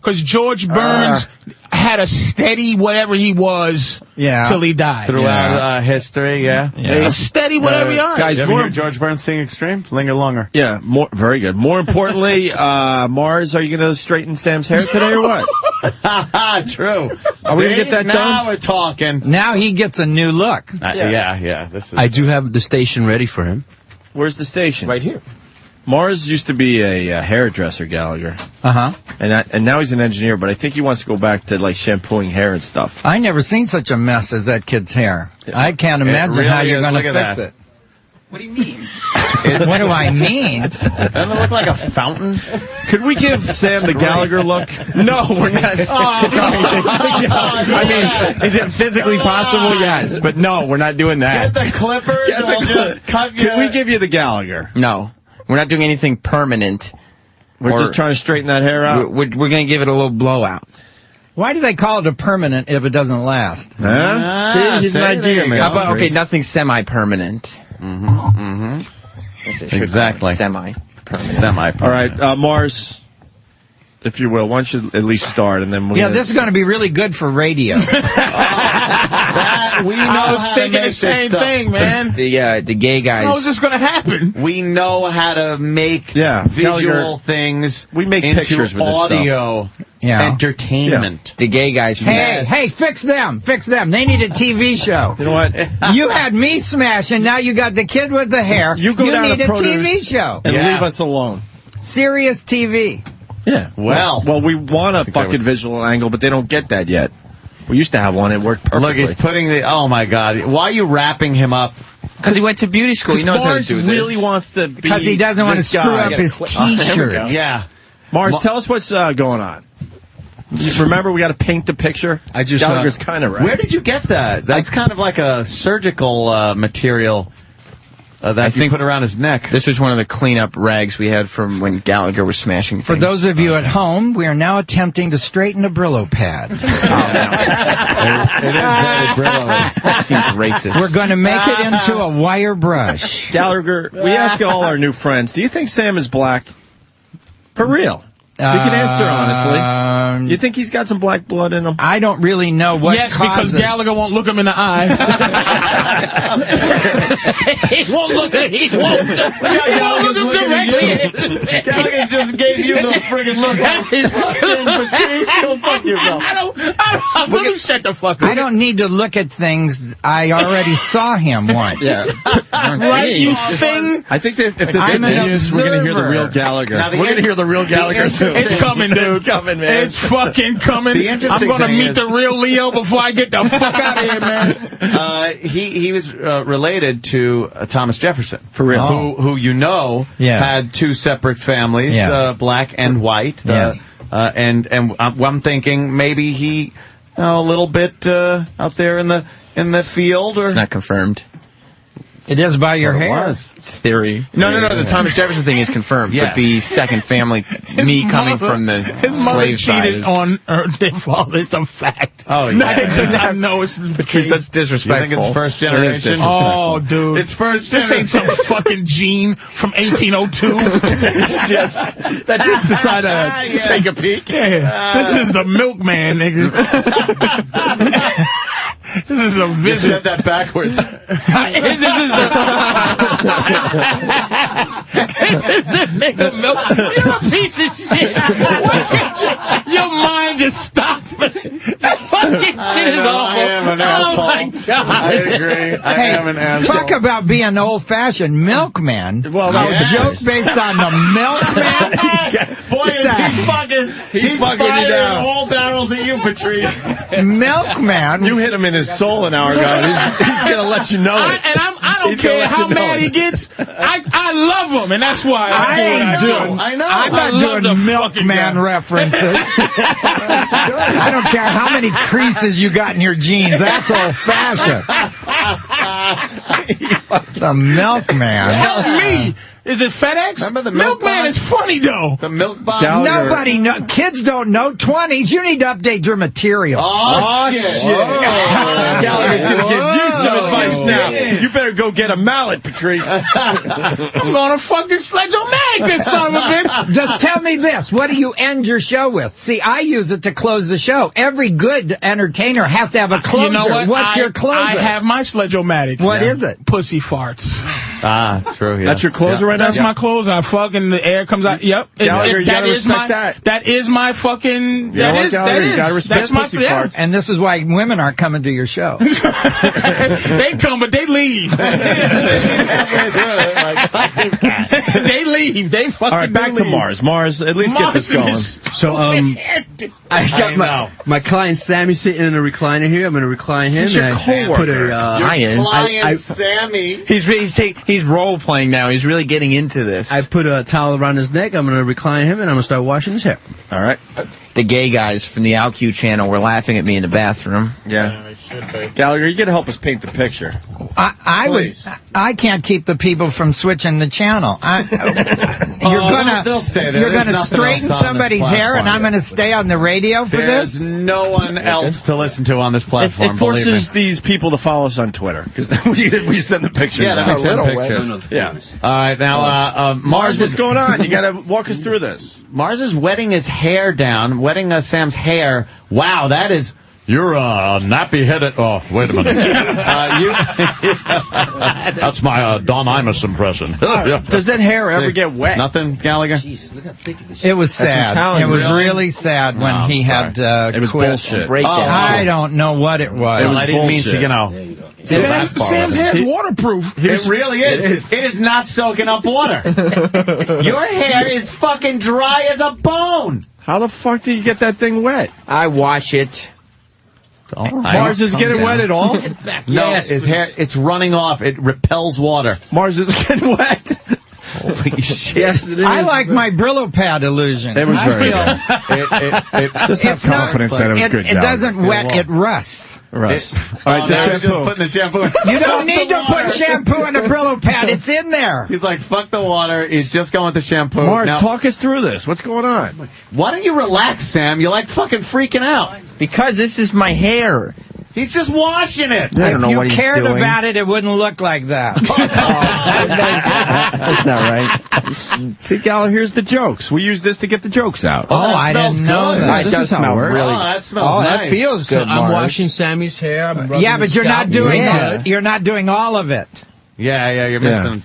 Speaker 11: because George Burns had a steady whatever he was till he died.
Speaker 4: Throughout history,
Speaker 11: It's a steady whatever he was.
Speaker 4: Guys, you ever hear George Burns sing Extreme? Linger Longer.
Speaker 3: Yeah, very good. More importantly, Mars, are you going to straighten Sam's hair today or what?
Speaker 4: True.
Speaker 3: Are we going to get that done?
Speaker 4: Now we're talking.
Speaker 5: Now he gets a new look.
Speaker 4: Yeah.
Speaker 6: I do have the station ready for him.
Speaker 3: Where's the station?
Speaker 6: Right here.
Speaker 3: Mars used to be a hairdresser, Gallagher. And now he's an engineer, but I think he wants to go back to like shampooing hair and stuff.
Speaker 5: I never seen such a mess as that kid's hair. I can't imagine how you're going to fix it.
Speaker 14: What do you mean?
Speaker 5: What do I mean?
Speaker 4: Doesn't it look like a fountain?
Speaker 3: Could we give Sam the Gallagher look?
Speaker 7: No, we're not. I mean, is it physically possible? Yes, but no, we're not doing that.
Speaker 4: Get the clippers. We'll just cut you.
Speaker 3: Could we give you the Gallagher?
Speaker 7: No, we're not doing anything permanent.
Speaker 3: We're just trying to straighten that hair out.
Speaker 7: We're going to give it a little blowout.
Speaker 5: Why do they call it a permanent if it doesn't last?
Speaker 3: Huh? See, he's an idea, man.
Speaker 7: How about, okay, nothing semi-permanent.
Speaker 4: Exactly.
Speaker 7: Semi-permanent.
Speaker 4: Semi-permanent.
Speaker 3: All right, Mars, if you will, why don't you at least start, and then we'll...
Speaker 5: Yeah, this is going to be really good for radio.
Speaker 11: We know I was thinking the same thing, man.
Speaker 7: The gay guys.
Speaker 11: How is this going to happen?
Speaker 4: We know how to make visual
Speaker 3: Gallagher,
Speaker 4: things.
Speaker 3: We make
Speaker 4: into
Speaker 3: pictures with this
Speaker 4: audio.
Speaker 3: stuff.
Speaker 4: Entertainment.
Speaker 7: The gay guys.
Speaker 5: Hey, fix them. Fix them. They need a TV show.
Speaker 3: You know what?
Speaker 5: You had me smash, and now you got the kid with the hair.
Speaker 3: You go down
Speaker 5: need
Speaker 3: to
Speaker 5: a
Speaker 3: produce
Speaker 5: TV show.
Speaker 3: and leave us alone.
Speaker 5: Sirius TV.
Speaker 3: Yeah.
Speaker 4: Well,
Speaker 3: we want a fucking visual angle, but they don't get that yet. We used to have one. It worked perfectly.
Speaker 4: Look, he's putting the... Oh, my God. Why are you wrapping him up?
Speaker 7: Because he went to beauty school. He knows how to do this.
Speaker 3: really wants to be
Speaker 5: Because he doesn't want to screw up his T-shirt.
Speaker 4: Yeah.
Speaker 3: Mars, tell us what's going on. You remember, we got to paint the picture. Gallagher's kind of right.
Speaker 4: Where did you get that? That's kind of like a surgical material that you put around his neck.
Speaker 7: This was one of the cleanup rags we had from when Gallagher was smashing things.
Speaker 5: For those of you at home, we are now attempting to straighten a Brillo pad.
Speaker 4: It is very Brillo.
Speaker 7: That seems racist.
Speaker 5: We're going to make it into a wire brush.
Speaker 3: Gallagher, we ask all our new friends, do you think Sam is black? For real? We can answer honestly. You think he's got some black blood in him?
Speaker 5: I don't really know what
Speaker 11: Yes,
Speaker 5: causes.
Speaker 11: because Gallagher won't look him in the eye. He won't look at him. He won't look him directly.
Speaker 4: Gallagher just gave you the friggin' look. Go fuck yourself.
Speaker 11: Let me shut the fuck up.
Speaker 5: I don't need to look at things. I already saw him once.
Speaker 3: Yeah.
Speaker 11: Right, you thing?
Speaker 3: I think that if this
Speaker 5: I'm an
Speaker 3: continues, we're going to hear the
Speaker 5: observer.
Speaker 3: real Gallagher.
Speaker 4: Now,
Speaker 3: We're going to hear the real Gallagher soon.
Speaker 11: It's coming, dude.
Speaker 3: It's coming, man.
Speaker 11: It's fucking coming.
Speaker 4: The interesting
Speaker 11: I'm going to
Speaker 4: thing
Speaker 11: meet
Speaker 4: is-
Speaker 11: the real Leo before I get the fuck out of here, man.
Speaker 4: He was related to Thomas Jefferson.
Speaker 3: For real.
Speaker 4: Who you know had two separate families,
Speaker 5: Yes.
Speaker 4: black and white.
Speaker 5: Yes.
Speaker 4: And I'm thinking maybe he a little bit out there in the field, or
Speaker 7: It's not confirmed.
Speaker 5: It is by your hair.
Speaker 7: It's theory. No, the Thomas Jefferson thing is confirmed.
Speaker 4: Yeah.
Speaker 7: But the second family, me coming from the
Speaker 11: His mother
Speaker 7: slave side.
Speaker 11: cheated on their father. It's a fact.
Speaker 4: Oh, yeah.
Speaker 11: Not just I know it's
Speaker 7: Patrice, that's disrespectful.
Speaker 4: You think it's first
Speaker 7: It is
Speaker 4: generation?
Speaker 7: disrespectful.
Speaker 11: Oh, dude.
Speaker 4: It's first
Speaker 11: This ain't
Speaker 4: generation.
Speaker 11: some fucking gene from 1802.
Speaker 3: It's just that just decided to take a peek.
Speaker 11: Yeah. This is the milkman, nigga. This is a
Speaker 4: You
Speaker 11: visit.
Speaker 4: said that backwards.
Speaker 11: This is the nigga milk. You're a piece of shit. Your mind just stopped. That fucking shit is awful.
Speaker 4: I am an
Speaker 11: Oh
Speaker 4: asshole.
Speaker 11: my God.
Speaker 4: I agree. I am an asshole.
Speaker 5: Talk about being old-fashioned. Milkman.
Speaker 3: Well, that
Speaker 5: a
Speaker 3: was
Speaker 5: joke based on the milkman.
Speaker 4: Boy, is he fucking... He's
Speaker 3: fucking you
Speaker 4: firing
Speaker 3: down.
Speaker 4: all barrels at you, Patrice.
Speaker 5: Milkman.
Speaker 3: You hit him in his soul an hour ago. He's going to let you know it.
Speaker 11: I don't
Speaker 3: He's gonna
Speaker 11: care
Speaker 3: let
Speaker 11: how
Speaker 3: you know
Speaker 11: mad
Speaker 3: it.
Speaker 11: he gets. I love him, and that's why I do what I do.
Speaker 4: I know.
Speaker 5: I'm not
Speaker 11: love
Speaker 5: doing
Speaker 11: the fucking
Speaker 5: milkman
Speaker 11: guy.
Speaker 5: references. I don't care how many creases you got in your jeans. That's old-fashioned. The milkman.
Speaker 11: Help me. Is it FedEx?
Speaker 4: Remember the milk
Speaker 11: Milkman
Speaker 4: box?
Speaker 11: is funny, though.
Speaker 4: The milk box.
Speaker 3: Gallagher.
Speaker 5: Nobody know. Kids don't know 20s. You need to update your material.
Speaker 4: Oh, shit.
Speaker 3: Gallagher's going to give you some advice now. You better go get a mallet, Patrice.
Speaker 11: I'm going to fucking Sledge-O-Matic, this son of a bitch.
Speaker 5: Just tell me this. What do you end your show with? See, I use it to close the show. Every good entertainer has to have a closer.
Speaker 11: You know what?
Speaker 5: What's your closer?
Speaker 11: I have my Sledge-O-Matic.
Speaker 5: What is it?
Speaker 11: Pussy farts.
Speaker 4: Ah, true. Yeah.
Speaker 3: That's your closer right now?
Speaker 11: That's my clothes. I fucking the air comes out. Yep.
Speaker 3: Gallagher, you gotta
Speaker 11: is
Speaker 3: respect
Speaker 11: my,
Speaker 3: that.
Speaker 11: That is my fucking.
Speaker 3: You know what, Gallagher?
Speaker 11: That is.
Speaker 3: You gotta respect
Speaker 11: That's my
Speaker 3: pussy
Speaker 11: yeah.
Speaker 3: farts.
Speaker 5: And this is why women aren't coming to your show.
Speaker 11: They come, but they leave. They leave. They fucking.
Speaker 3: All right, back to
Speaker 11: leave.
Speaker 3: Mars. Mars, at least
Speaker 11: Mars
Speaker 3: get this going.
Speaker 11: is
Speaker 14: So,
Speaker 6: I got my client Sammy sitting in a recliner here. I'm going to recline him.
Speaker 7: He's your coworker.
Speaker 4: Your client Sammy.
Speaker 7: He's role playing now. He's really getting into this.
Speaker 6: I put a towel around his neck. I'm going to recline him, and I'm going to start washing his hair.
Speaker 7: All right. The gay guys from the OutQ channel were laughing at me in the bathroom.
Speaker 3: Yeah. Gallagher, you got to help us paint the picture.
Speaker 5: I can't keep the people from switching the channel.
Speaker 4: They'll stay there.
Speaker 5: You're gonna straighten somebody's hair, and I'm gonna stay on the radio for
Speaker 4: There's
Speaker 5: this.
Speaker 4: no one else to listen to on this platform.
Speaker 3: It forces these people to follow us on Twitter because we send the pictures.
Speaker 4: Yeah,
Speaker 3: out.
Speaker 4: we send pictures.
Speaker 3: Yeah.
Speaker 4: All right, now
Speaker 3: Mars, what's going on? You got to walk us through this.
Speaker 4: Mars is wetting his hair down, wetting Sam's hair. Wow, that is. You're nappy-headed. Oh, wait a minute. That's my Don Imus impression.
Speaker 3: Does that hair ever get wet?
Speaker 4: Nothing, Gallagher?
Speaker 5: Jesus, look how thick it is. It was sad. It was really sad when he had
Speaker 3: it was
Speaker 5: quit.
Speaker 3: bullshit.
Speaker 5: I don't know what it was.
Speaker 4: I didn't mean to,
Speaker 11: Sam's hair's waterproof.
Speaker 4: It really is. It is not soaking up water. Your hair is fucking dry as a bone.
Speaker 3: How the fuck do you get that thing wet?
Speaker 7: I wash it.
Speaker 3: Mars is getting wet at all?
Speaker 4: No, his hair, it's running off. It repels water.
Speaker 3: Mars is getting wet.
Speaker 4: Holy shit.
Speaker 5: Yes, it is. I like my Brillo pad illusion.
Speaker 3: It was very good. Just have confidence that it was good.
Speaker 5: It doesn't wet, it rusts.
Speaker 3: All right, the shampoo.
Speaker 4: Putting the shampoo in.
Speaker 5: You don't need to put shampoo in a Brillo pad. It's in there.
Speaker 4: He's like, fuck the water. He's just going with the shampoo.
Speaker 3: Mars, talk us through this. What's going on?
Speaker 4: Why don't you relax, Sam? You're like fucking freaking out.
Speaker 7: Because this is my hair.
Speaker 4: He's just washing it.
Speaker 7: I don't know what he's doing.
Speaker 5: If you cared about it, it wouldn't look like that.
Speaker 3: That's not right. See, Gallagher, here's the jokes. We use this to get the jokes out.
Speaker 5: I didn't know that.
Speaker 7: It does smell really.
Speaker 4: That smells nice.
Speaker 7: That feels good,
Speaker 6: I'm washing Sammy's hair.
Speaker 5: Yeah, but you're not doing you're not doing all of it.
Speaker 4: Yeah, you're missing.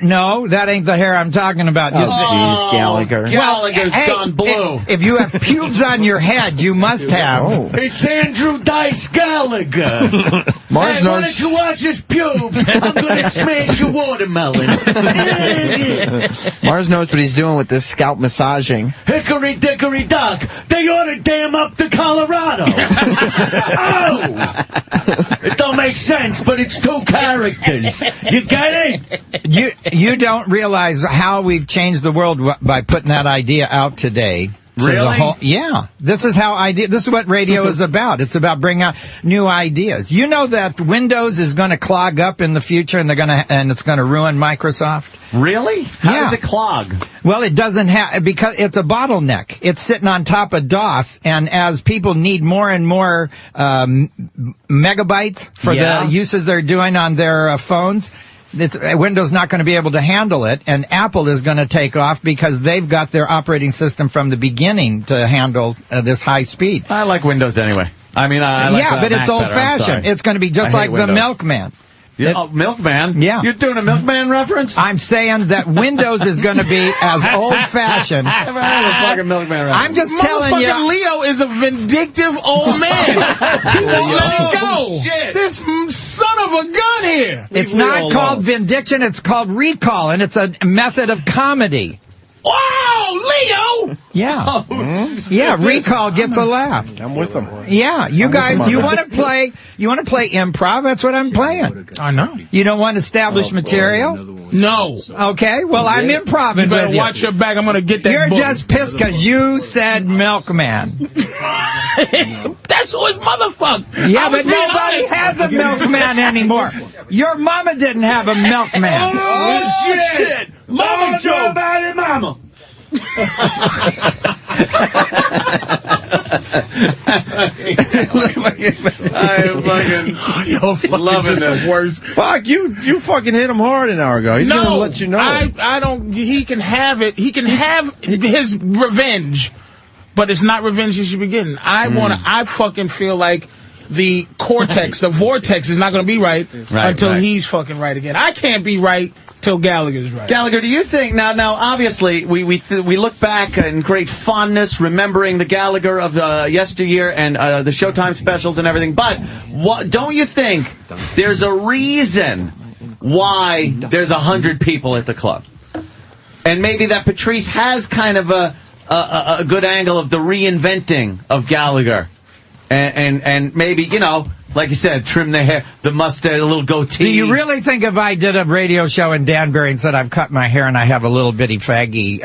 Speaker 5: No, that ain't the hair I'm talking about.
Speaker 7: Jeez, Gallagher.
Speaker 4: Gallagher's gone blue.
Speaker 5: If you have pubes on your head, you must have.
Speaker 4: It's Andrew Dice Gallagher.
Speaker 7: Mars
Speaker 4: knows. Why don't you watch his pubes? I'm going to smash your watermelon.
Speaker 7: Mars knows what he's doing with this scalp massaging.
Speaker 4: Hickory dickory dock. They ought to dam up to Colorado. It don't make sense, but it's two characters. You get it?
Speaker 5: You don't realize how we've changed the world by putting that idea out today.
Speaker 4: Really?
Speaker 5: Yeah. This is what radio is about. It's about bringing out new ideas. You know that Windows is going to clog up in the future and it's going to ruin Microsoft?
Speaker 4: Really? How does it clog?
Speaker 5: Well, it doesn't have, because it's a bottleneck. It's sitting on top of DOS, and as people need more and more megabytes for the uses they're doing on their phones, Windows not going to be able to handle it, and Apple is going to take off because they've got their operating system from the beginning to handle this high speed.
Speaker 4: I like Windows anyway. I mean, I like
Speaker 5: but it's old-fashioned. It's going to be just like the Milkman.
Speaker 4: Milkman?
Speaker 5: Yeah.
Speaker 4: You're doing a Milkman reference?
Speaker 5: I'm saying that Windows is going to be as old-fashioned.
Speaker 4: Never heard of a fucking Milkman reference.
Speaker 5: I'm just telling you.
Speaker 11: Motherfucking Leo is a vindictive old man. He won't let it go.
Speaker 4: Shit.
Speaker 11: This son of a gun here.
Speaker 5: It's not called vindiction. It's called recall, and it's a method of comedy.
Speaker 11: Wow, Leo!
Speaker 5: Yeah. Yeah, recall gets a laugh.
Speaker 3: I'm with them.
Speaker 5: Yeah, you guys, you want to play improv? That's what I'm playing.
Speaker 11: I know.
Speaker 5: You don't want established material?
Speaker 11: No.
Speaker 5: Okay, well, I'm improving.
Speaker 11: You better
Speaker 5: with you.
Speaker 11: watch your back. I'm going to get that
Speaker 5: You're
Speaker 11: book.
Speaker 5: just pissed because you said Milkman.
Speaker 11: That's who his motherfucker.
Speaker 5: Yeah, but nobody has a milkman anymore. Your mama didn't have a milkman.
Speaker 11: Oh, shit. Mama joke.
Speaker 4: Mama.
Speaker 11: Yo, loving this. Worst.
Speaker 3: Fuck you fucking hit him hard an hour ago. He's gonna let you know.
Speaker 11: I don't. He can have it. He can have his revenge, but it's not revenge he should be getting. I fucking feel like the cortex, the vortex, is not going to be right until he's fucking right again. I can't be right till Gallagher's right.
Speaker 4: Gallagher, do you think now? Obviously, we look back in great fondness, remembering the Gallagher of yesteryear and the Showtime specials and everything. But don't you think there's a reason why there's 100 people at the club, and maybe that Patrice has kind of a a good angle of the reinventing of Gallagher, and maybe like you said, trim the hair, the mustache, a little goatee.
Speaker 5: Do you really think if I did a radio show in Danbury and said I've cut my hair and I have a little bitty faggy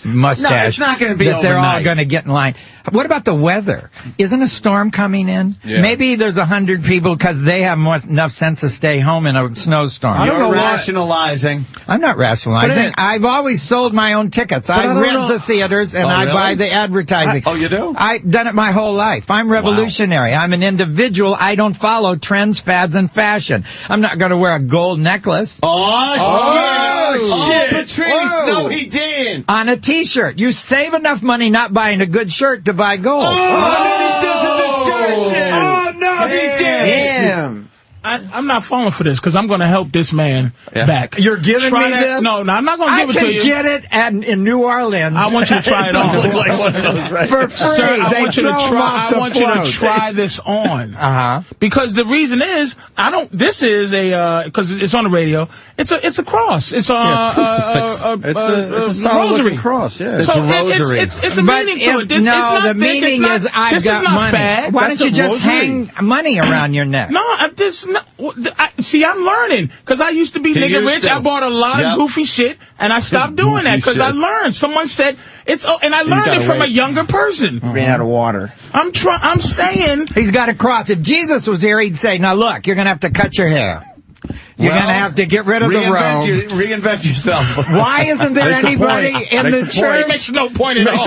Speaker 5: mustache,
Speaker 4: no, it's not going to be
Speaker 5: that they're all
Speaker 4: overnight.
Speaker 5: going to get in line? What about the weather? Isn't a storm coming in?
Speaker 3: Yeah.
Speaker 5: Maybe there's 100 people because they have enough sense to stay home in a snowstorm.
Speaker 4: You're rationalizing.
Speaker 5: I'm not rationalizing. I've always sold my own tickets. I rent the theaters and I buy the advertising.
Speaker 4: Oh, you do?
Speaker 5: I've done it my whole life. I'm revolutionary. I'm an individual. I don't follow trends, fads, and fashion. I'm not going to wear a gold necklace.
Speaker 4: Oh, shit. Patrice,
Speaker 5: Whoa.
Speaker 4: no, he didn't.
Speaker 5: On a T-shirt. You save enough money not buying a good shirt to buy gold.
Speaker 4: Oh, no, he didn't.
Speaker 7: Damn.
Speaker 11: I'm not falling for this because I'm going to help this man back.
Speaker 5: You're giving me this?
Speaker 11: No, I'm not going to give it to you.
Speaker 5: I can get it in New Orleans.
Speaker 11: I want you to try it on.
Speaker 3: Look like one of those, right?
Speaker 5: For free.
Speaker 11: Sir, I want you to try.
Speaker 5: I
Speaker 11: want you to try this on. Because the reason is This is because it's on the radio. It's a cross. It's a
Speaker 3: It's a solid
Speaker 11: rosary.
Speaker 3: looking cross. Yeah,
Speaker 11: So it's a meaning to it. It's not
Speaker 5: the
Speaker 11: big,
Speaker 5: meaning is I've got money.
Speaker 11: Fad.
Speaker 5: Why don't you just hang money around your neck?
Speaker 11: No, I'm learning because I used to be nigga rich. I bought a lot of goofy shit, and I stopped doing that because I learned. Someone said and I learned it from a younger person.
Speaker 7: Ran out of water.
Speaker 11: I'm saying
Speaker 5: he's got a cross. If Jesus was here, he'd say, "Now look, you're gonna have to cut your hair. You're going to have to get rid of the robe.
Speaker 4: Reinvent yourself.
Speaker 5: Why isn't there anybody in the church?
Speaker 11: Makes no point at all.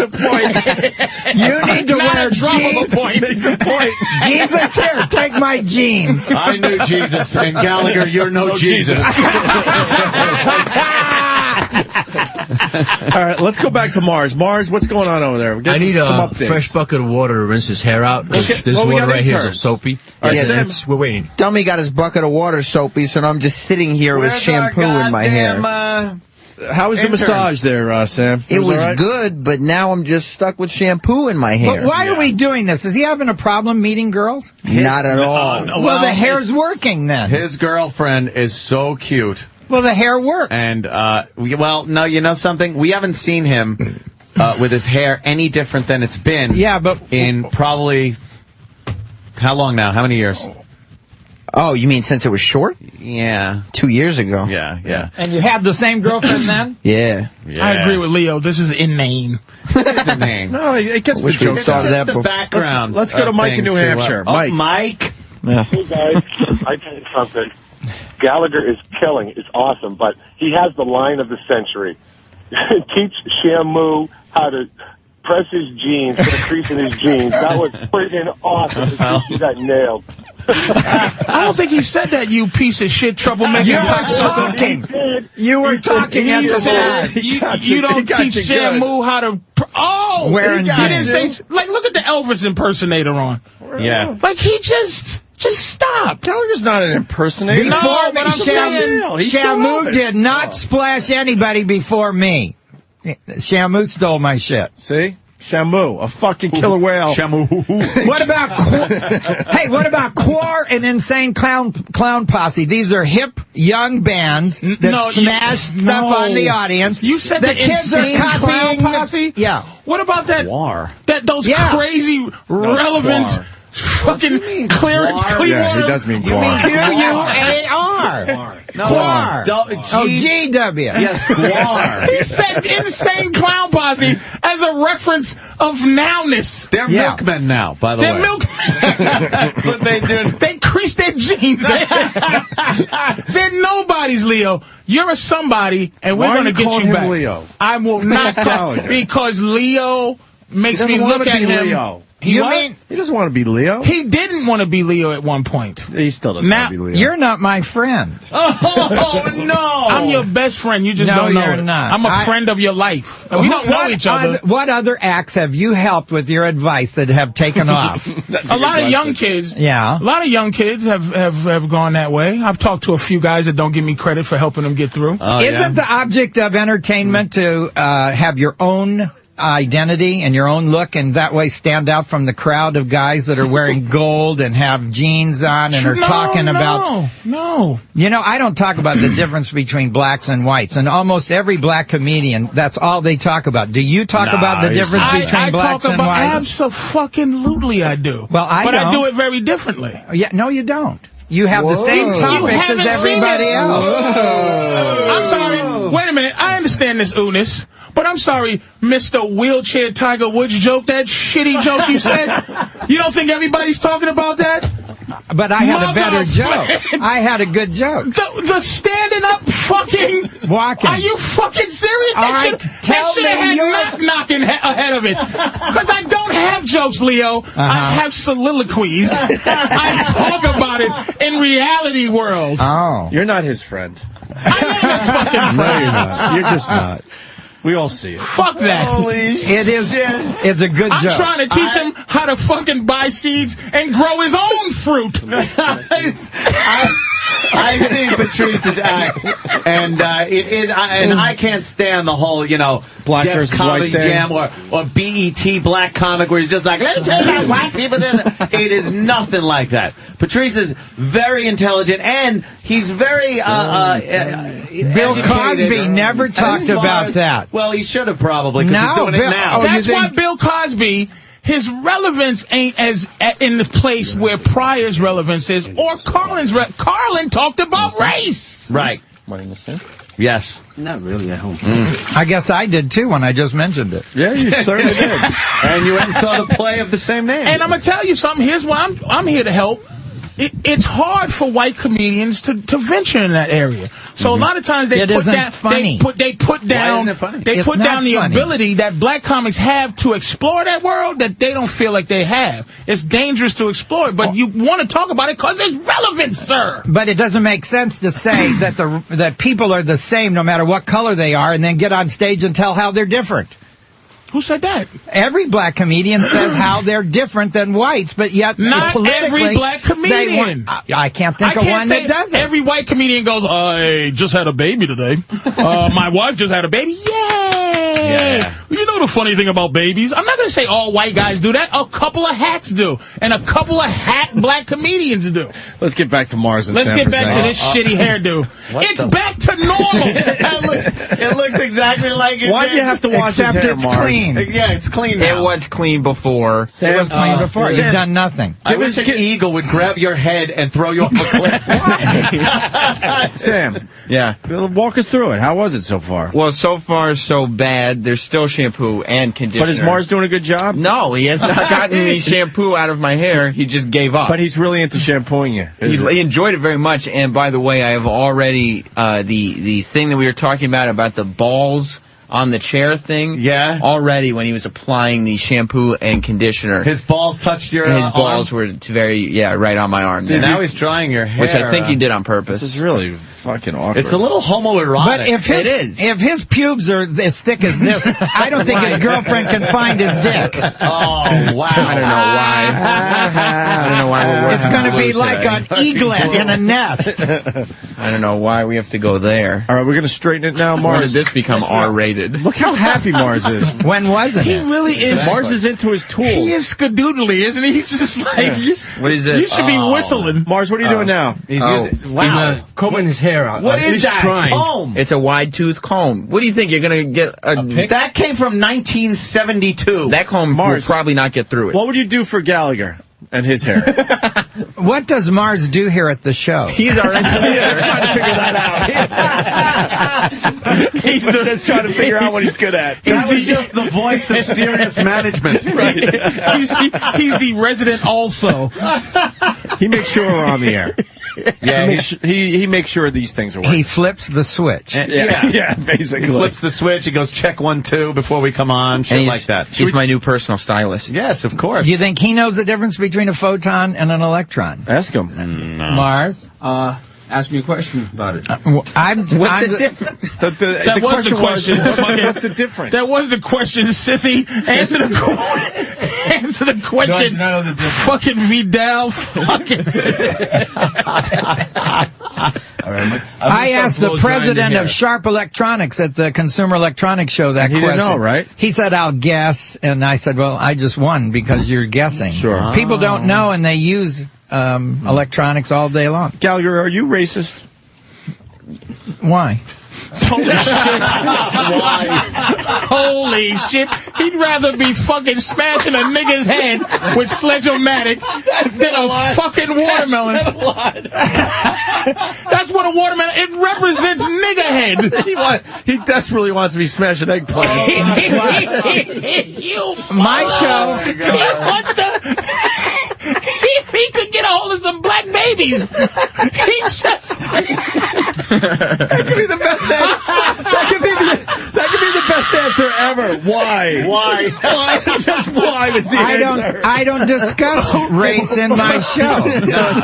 Speaker 5: You need to wear jeans.
Speaker 11: Makes a point.
Speaker 5: Jesus, here, take my jeans.
Speaker 4: I knew Jesus, and Gallagher, you're no Jesus.
Speaker 3: All right, let's go back to Mars. Mars, what's going on over there?
Speaker 6: I need
Speaker 3: some
Speaker 6: a
Speaker 3: updates.
Speaker 6: fresh bucket of water to rinse his hair out.
Speaker 3: Okay.
Speaker 6: This
Speaker 3: Well, we
Speaker 6: water
Speaker 3: got
Speaker 6: right here is
Speaker 3: interns.
Speaker 6: soapy.
Speaker 3: All right,
Speaker 7: Yeah,
Speaker 3: Sam,
Speaker 6: We're waiting.
Speaker 7: Dummy got his bucket of water soapy, so now I'm just sitting here with shampoo in my hair.
Speaker 3: how was the massage there, Sam?
Speaker 7: It was
Speaker 3: all right?
Speaker 7: good, but now I'm just stuck with shampoo in my hair.
Speaker 5: But why are we doing this? Is he having a problem meeting girls?
Speaker 7: Not at all.
Speaker 5: Well, the hair's working then.
Speaker 4: His girlfriend is so cute.
Speaker 5: Well, the hair works.
Speaker 4: And, no, you know something? We haven't seen him with his hair any different than it's been.
Speaker 5: Yeah, but
Speaker 4: in probably, how long now? How many years?
Speaker 7: Oh, you mean since it was short?
Speaker 4: Yeah.
Speaker 7: 2 years ago.
Speaker 4: Yeah.
Speaker 5: And you had the same girlfriend then?
Speaker 7: Yeah.
Speaker 11: I agree with Leo. This is inane.
Speaker 4: It's inane.
Speaker 3: No, it gets the
Speaker 7: Wish we
Speaker 3: joke.
Speaker 7: thought of that
Speaker 4: the
Speaker 7: before.
Speaker 4: background.
Speaker 3: Let's go to Mike in New Hampshire. Mike.
Speaker 4: Mike.
Speaker 7: Yeah.
Speaker 22: Hey guys, I tell you something. Gallagher is killing. It's awesome, but he has the line of the century. Teach Shamu how to press his jeans, put a crease in his jeans. That was freaking awesome. He got nailed.
Speaker 11: I don't think he said that, you piece of shit troublemaker.
Speaker 5: You were talking. You were talking at
Speaker 11: He
Speaker 5: the
Speaker 11: said
Speaker 5: time.
Speaker 11: you don't teach Shamu how to.
Speaker 5: Wearing
Speaker 11: he didn't
Speaker 5: jeans.
Speaker 11: say. Like, look at the Elvis impersonator on.
Speaker 4: Yeah.
Speaker 11: Like, he just stop.
Speaker 3: Gallagher's not an impersonator.
Speaker 11: No,
Speaker 5: Before me,
Speaker 11: but I'm saying-
Speaker 5: Shamu did not splash anybody before me. Shamu stole my shit.
Speaker 3: See? Shamu, a fucking killer whale.
Speaker 4: Shamu.
Speaker 5: What about what about Quar and Insane Clown Posse? These are hip young bands that smash stuff on the audience.
Speaker 11: You said
Speaker 5: the
Speaker 11: the
Speaker 5: kids are
Speaker 11: Insane
Speaker 5: copying
Speaker 11: Clown Posse?
Speaker 5: Yeah.
Speaker 11: What about that? Those crazy, relevant, fucking Clarence Clearwater.
Speaker 3: Yeah, he does mean
Speaker 5: You mean
Speaker 3: Guar.
Speaker 5: Q-U-A-R.
Speaker 4: No,
Speaker 5: Quar.
Speaker 4: G-W.
Speaker 5: Yes,
Speaker 4: Guar.
Speaker 11: He said Insane Clown Posse as a reference of nowness.
Speaker 4: They're milkmen now, by the way.
Speaker 11: They're milkmen.
Speaker 4: That's what they do.
Speaker 11: They crease their jeans. They're nobodies, Leo. You're a somebody, and we're going to get you back.
Speaker 3: Leo?
Speaker 11: I will not call because Leo makes me look at him.
Speaker 3: Leo.
Speaker 11: He
Speaker 3: doesn't want to be Leo.
Speaker 11: He didn't want to be Leo at one point.
Speaker 3: He still doesn't want to be Leo.
Speaker 5: You're not my friend.
Speaker 4: Oh, no.
Speaker 11: I'm your best friend. You just
Speaker 5: No,
Speaker 11: don't know
Speaker 5: you're
Speaker 11: it.
Speaker 5: not.
Speaker 11: I'm a friend of your life. We don't know each other.
Speaker 5: What other acts have you helped with your advice that have taken off?
Speaker 11: A lot of young kids.
Speaker 5: Yeah.
Speaker 11: A lot of young kids have gone that way. I've talked to a few guys that don't give me credit for helping them get through.
Speaker 5: Isn't the object of entertainment to have your own identity and your own look, and that way stand out from the crowd of guys that are wearing gold and have jeans on and are talking about...
Speaker 11: No.
Speaker 5: You know, I don't talk about the difference between blacks and whites, and almost every black comedian, that's all they talk about. Do you talk about the difference between blacks and whites?
Speaker 11: Abso-fucking-lutely I do.
Speaker 5: Well, I
Speaker 11: But
Speaker 5: don't.
Speaker 11: I do it very differently.
Speaker 5: Yeah, no, you don't. You have the same topics as everybody else.
Speaker 11: I'm sorry. Wait a minute. I understand this oohness, but I'm sorry, Mr. Wheelchair Tiger Woods joke, that shitty joke you said. You don't think everybody's talking about that?
Speaker 5: But I had a better joke. I had a good joke.
Speaker 11: The standing up fucking
Speaker 5: walking.
Speaker 11: Are you fucking serious?
Speaker 5: All right,
Speaker 11: That should have had knocking ahead of it. Because I don't have jokes, Leo. I have soliloquies. I talk about it in reality world.
Speaker 5: Oh.
Speaker 3: You're not his friend.
Speaker 11: I am his fucking friend.
Speaker 3: No, you're not. You're just not. We all see it.
Speaker 11: Fuck that.
Speaker 5: It is. It's a good joke.
Speaker 11: I'm trying to teach him how to fucking buy seeds and grow his own fruit.
Speaker 4: I've seen Patrice's act, and I can't stand the whole,
Speaker 3: Black
Speaker 4: Def
Speaker 3: versus
Speaker 4: Comedy
Speaker 3: white thing.
Speaker 4: Jam or BET Black Comic, where he's just like, let me tell you about white people. It is nothing like that. Patrice is very intelligent, and he's very
Speaker 5: Bill Cosby never talked about that.
Speaker 4: Well, he should have probably, because he's doing it now.
Speaker 11: That's why Bill Cosby, his relevance ain't as in the place where Pryor's relevance is, or Carlin's. Carlin talked about race.
Speaker 4: Right. Yes.
Speaker 6: Not really at home.
Speaker 5: I guess I did too when I just mentioned it.
Speaker 3: Yeah, you certainly did.
Speaker 4: And you went and saw the play of the same name.
Speaker 11: And I'm gonna tell you something. Here's why I'm here to help. It's hard for white comedians to venture in that area. So a lot of times they put down the ability that black comics have to explore that world that they don't feel like they have. It's dangerous to explore it, but you want to talk about it because it's relevant, sir.
Speaker 5: But it doesn't make sense to say that that people are the same no matter what color they are, and then get on stage and tell how they're different.
Speaker 11: Who said that?
Speaker 5: Every black comedian says how they're different than whites, but yet
Speaker 11: not every black comedian.
Speaker 5: I can't think of one that does it.
Speaker 11: Every white comedian goes, I just had a baby today. My wife just had a baby. Yay! Yeah. You know the funny thing about babies? I'm not going to say all white guys do that. A couple of hacks do. And a couple of hack black comedians do.
Speaker 3: Let's get back to Mars and
Speaker 11: Let's
Speaker 3: San
Speaker 11: get back
Speaker 3: Francisco.
Speaker 11: to this shitty hairdo. It's back to normal.
Speaker 4: It looks exactly like it.
Speaker 3: Why'd you have to wash his hair,
Speaker 5: it's
Speaker 3: Mars?
Speaker 5: clean.
Speaker 4: Yeah, it's clean now.
Speaker 7: It was clean before.
Speaker 5: It was clean before. You've done nothing.
Speaker 4: I wish an eagle would grab your head and throw you off a cliff.
Speaker 3: Sam,
Speaker 7: Yeah.
Speaker 3: walk us through it. How was it so far?
Speaker 7: Well, so far so bad. There's still shampoo and conditioner.
Speaker 3: But is Mars doing a good job?
Speaker 7: No, he has not gotten the shampoo out of my hair. He just gave up.
Speaker 3: But he's really into shampooing you.
Speaker 7: He enjoyed it very much. And by the way, I have already the thing that we were talking about the balls on the chair thing.
Speaker 4: Yeah.
Speaker 7: Already when he was applying the shampoo and conditioner,
Speaker 4: His balls touched your
Speaker 7: his balls
Speaker 4: arm?
Speaker 7: were right on my arm. There.
Speaker 4: Now he's drying your hair.
Speaker 7: Which I think he did on purpose.
Speaker 3: This is really fucking awkward.
Speaker 4: It's a little homoerotic.
Speaker 5: But if his pubes are as thick as this, I don't think his girlfriend can find his dick.
Speaker 4: Oh, wow.
Speaker 7: I don't know why. I don't know why we're working
Speaker 5: It's going to
Speaker 7: blue
Speaker 5: be like
Speaker 7: today.
Speaker 5: an eaglet in a nest.
Speaker 7: I don't know why we have to go there.
Speaker 3: All right, we're going to straighten it now, Mars.
Speaker 7: When did this become R-rated?
Speaker 3: Look how happy Mars is.
Speaker 5: When wasn't
Speaker 11: He
Speaker 5: it?
Speaker 11: really is.
Speaker 3: Mars is into his tools.
Speaker 11: He is skadoodly, isn't he? He's just like,
Speaker 7: What is this?
Speaker 11: you should be whistling.
Speaker 3: Mars, what are you doing now?
Speaker 4: He's using, wow.
Speaker 6: He's combing his hair out.
Speaker 4: What is that?
Speaker 6: Trying.
Speaker 4: Comb.
Speaker 7: It's a wide tooth comb. What do you think? You're going to get a
Speaker 4: That came from 1972.
Speaker 7: that comb
Speaker 3: Mars.
Speaker 7: will probably not get through it.
Speaker 3: What would you do for Gallagher and his hair?
Speaker 5: What does Mars do here at the show?
Speaker 7: He's our engineer.
Speaker 3: trying to figure that out. He's just trying to figure out what he's good at.
Speaker 4: That was just the voice of Sirius management.
Speaker 3: Right.
Speaker 11: He's the resident also.
Speaker 3: He makes sure we're on the air.
Speaker 4: Yeah,
Speaker 3: he makes sure these things are working.
Speaker 5: He flips the switch.
Speaker 3: Yeah, basically.
Speaker 4: He flips the switch. He goes, check 1, 2 before we come on. Shit
Speaker 7: And
Speaker 4: like that.
Speaker 7: He's my new personal stylist.
Speaker 4: Yes, of course.
Speaker 5: Do you think he knows the difference between a photon and an electron?
Speaker 3: Ask him.
Speaker 5: Mars?
Speaker 6: Ask me a question about it.
Speaker 7: What's the difference?
Speaker 11: That was the question.
Speaker 3: What's the difference?
Speaker 11: That was the question, sissy. Answer the question.
Speaker 6: No, the difference.
Speaker 11: Fucking Vidal. Fucking.
Speaker 5: I asked the president of Sharp Electronics at the Consumer Electronics Show that
Speaker 3: he
Speaker 5: question.
Speaker 3: didn't know, right?
Speaker 5: He said, I'll guess. And I said, well, I just won because you're guessing.
Speaker 3: Sure.
Speaker 5: People don't know, and they use electronics all day long.
Speaker 3: Gallagher, are you racist?
Speaker 5: Why?
Speaker 11: Holy shit. Why? Holy shit. He'd rather be fucking smashing a nigga's head with Sledge-O-Matic than a fucking watermelon. That's what a watermelon, it represents nigga head.
Speaker 3: He desperately wants to be smashing eggplants.
Speaker 5: My show.
Speaker 11: He wants to. If he could get a hold of some black babies, he just.
Speaker 3: That could be the best answer. That could be the best answer ever. Why? Just why was the answer?
Speaker 5: I don't discuss race in my show.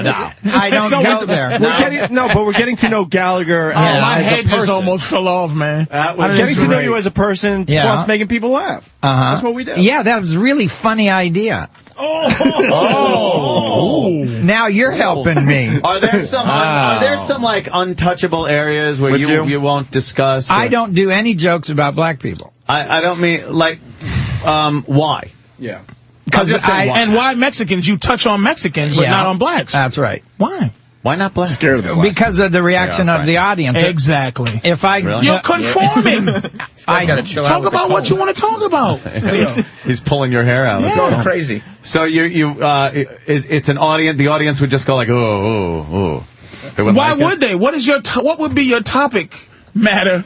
Speaker 3: No.
Speaker 5: I don't go there.
Speaker 3: We're getting to know Gallagher.
Speaker 11: My
Speaker 3: as
Speaker 11: head
Speaker 3: a
Speaker 11: just
Speaker 3: person.
Speaker 11: almost fell off, man.
Speaker 3: Getting to know you as a person, plus making people laugh. That's what we do.
Speaker 5: Yeah, that was a really funny idea. Now you're helping me.
Speaker 4: Are there some like untouchable areas where you won't discuss?
Speaker 5: I don't do any jokes about black people.
Speaker 4: I don't mean like why?
Speaker 3: Yeah.
Speaker 11: And why Mexicans? You touch on Mexicans, but not on blacks.
Speaker 5: That's right.
Speaker 11: Why?
Speaker 4: Why not black?
Speaker 3: Scared of the black.
Speaker 5: Because of the reaction of the audience.
Speaker 11: Exactly.
Speaker 5: If I
Speaker 11: You're conforming.
Speaker 5: I
Speaker 7: gotta chill out
Speaker 11: Talk
Speaker 7: with the
Speaker 11: about what
Speaker 7: cold.
Speaker 11: you want to talk about.
Speaker 4: He's pulling your hair out.
Speaker 7: It's going crazy.
Speaker 4: So it's an audience. The audience would just go like, oh.
Speaker 11: Why would they? What would be your topic matter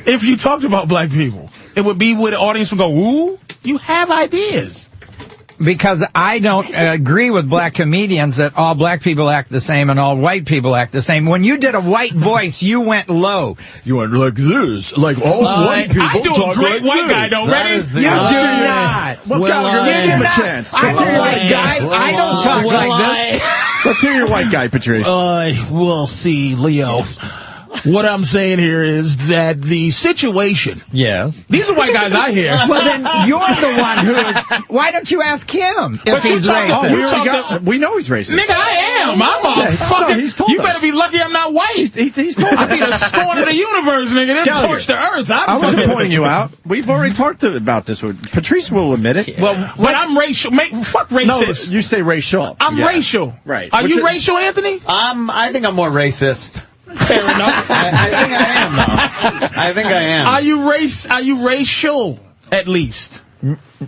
Speaker 11: if you talked about black people? It would be where the audience would go, ooh, you have ideas.
Speaker 5: Because I don't agree with black comedians that all black people act the same and all white people act the same. When you did a white voice, you went low. You went like this, like all white people
Speaker 11: I do
Speaker 5: talk
Speaker 11: a great
Speaker 5: like
Speaker 11: white
Speaker 5: this.
Speaker 11: guy, though. Ready?
Speaker 5: You do not.
Speaker 3: Well, Gallagher, let's give him a chance.
Speaker 5: I'm a white guy. I don't talk like this.
Speaker 3: Let's hear your white guy, Patrice.
Speaker 11: We'll see, Leo. What I'm saying here is that the situation.
Speaker 5: Yes.
Speaker 11: These are white guys I hear.
Speaker 5: Well, then you're the one who is. Why don't you ask him if he's racist?
Speaker 3: We know he's racist.
Speaker 11: Nigga, I am. I'm a fucking.
Speaker 3: he's told
Speaker 11: You
Speaker 3: us.
Speaker 11: better be lucky I'm not white.
Speaker 3: He's told
Speaker 11: I'll
Speaker 3: us.
Speaker 11: be the scorn of the universe, nigga. Them
Speaker 3: Gallagher,
Speaker 11: torch the earth.
Speaker 3: I wasn't pointing you out. We've already talked about this. Patrice will admit it.
Speaker 11: Well, but I'm racial. Fuck racist.
Speaker 3: No, you say racial.
Speaker 11: I'm racial.
Speaker 3: Right.
Speaker 11: Are
Speaker 3: Which
Speaker 11: you
Speaker 3: is-
Speaker 11: racial, Anthony?
Speaker 4: I think I'm more racist.
Speaker 11: Fair enough.
Speaker 4: I think I am, though. I think I am.
Speaker 11: Are you racial? At least.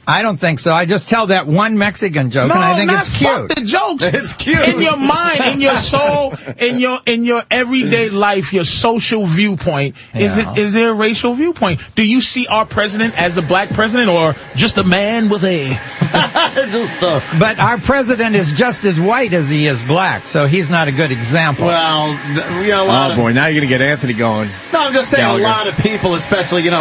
Speaker 5: I don't think so. I just tell that one Mexican joke, and I think it's cute.
Speaker 11: Fuck the jokes.
Speaker 4: It's cute.
Speaker 11: In your mind, in your soul, in your everyday life, your social viewpoint. Is there a racial viewpoint? Do you see our president as the black president or just a man with a
Speaker 5: But our president is just as white as he is black, so he's not a good example.
Speaker 4: Well, a lot
Speaker 3: Oh boy, now you're gonna get Anthony going.
Speaker 4: No, I'm just saying
Speaker 3: Gallagher.
Speaker 4: a lot of people, especially, in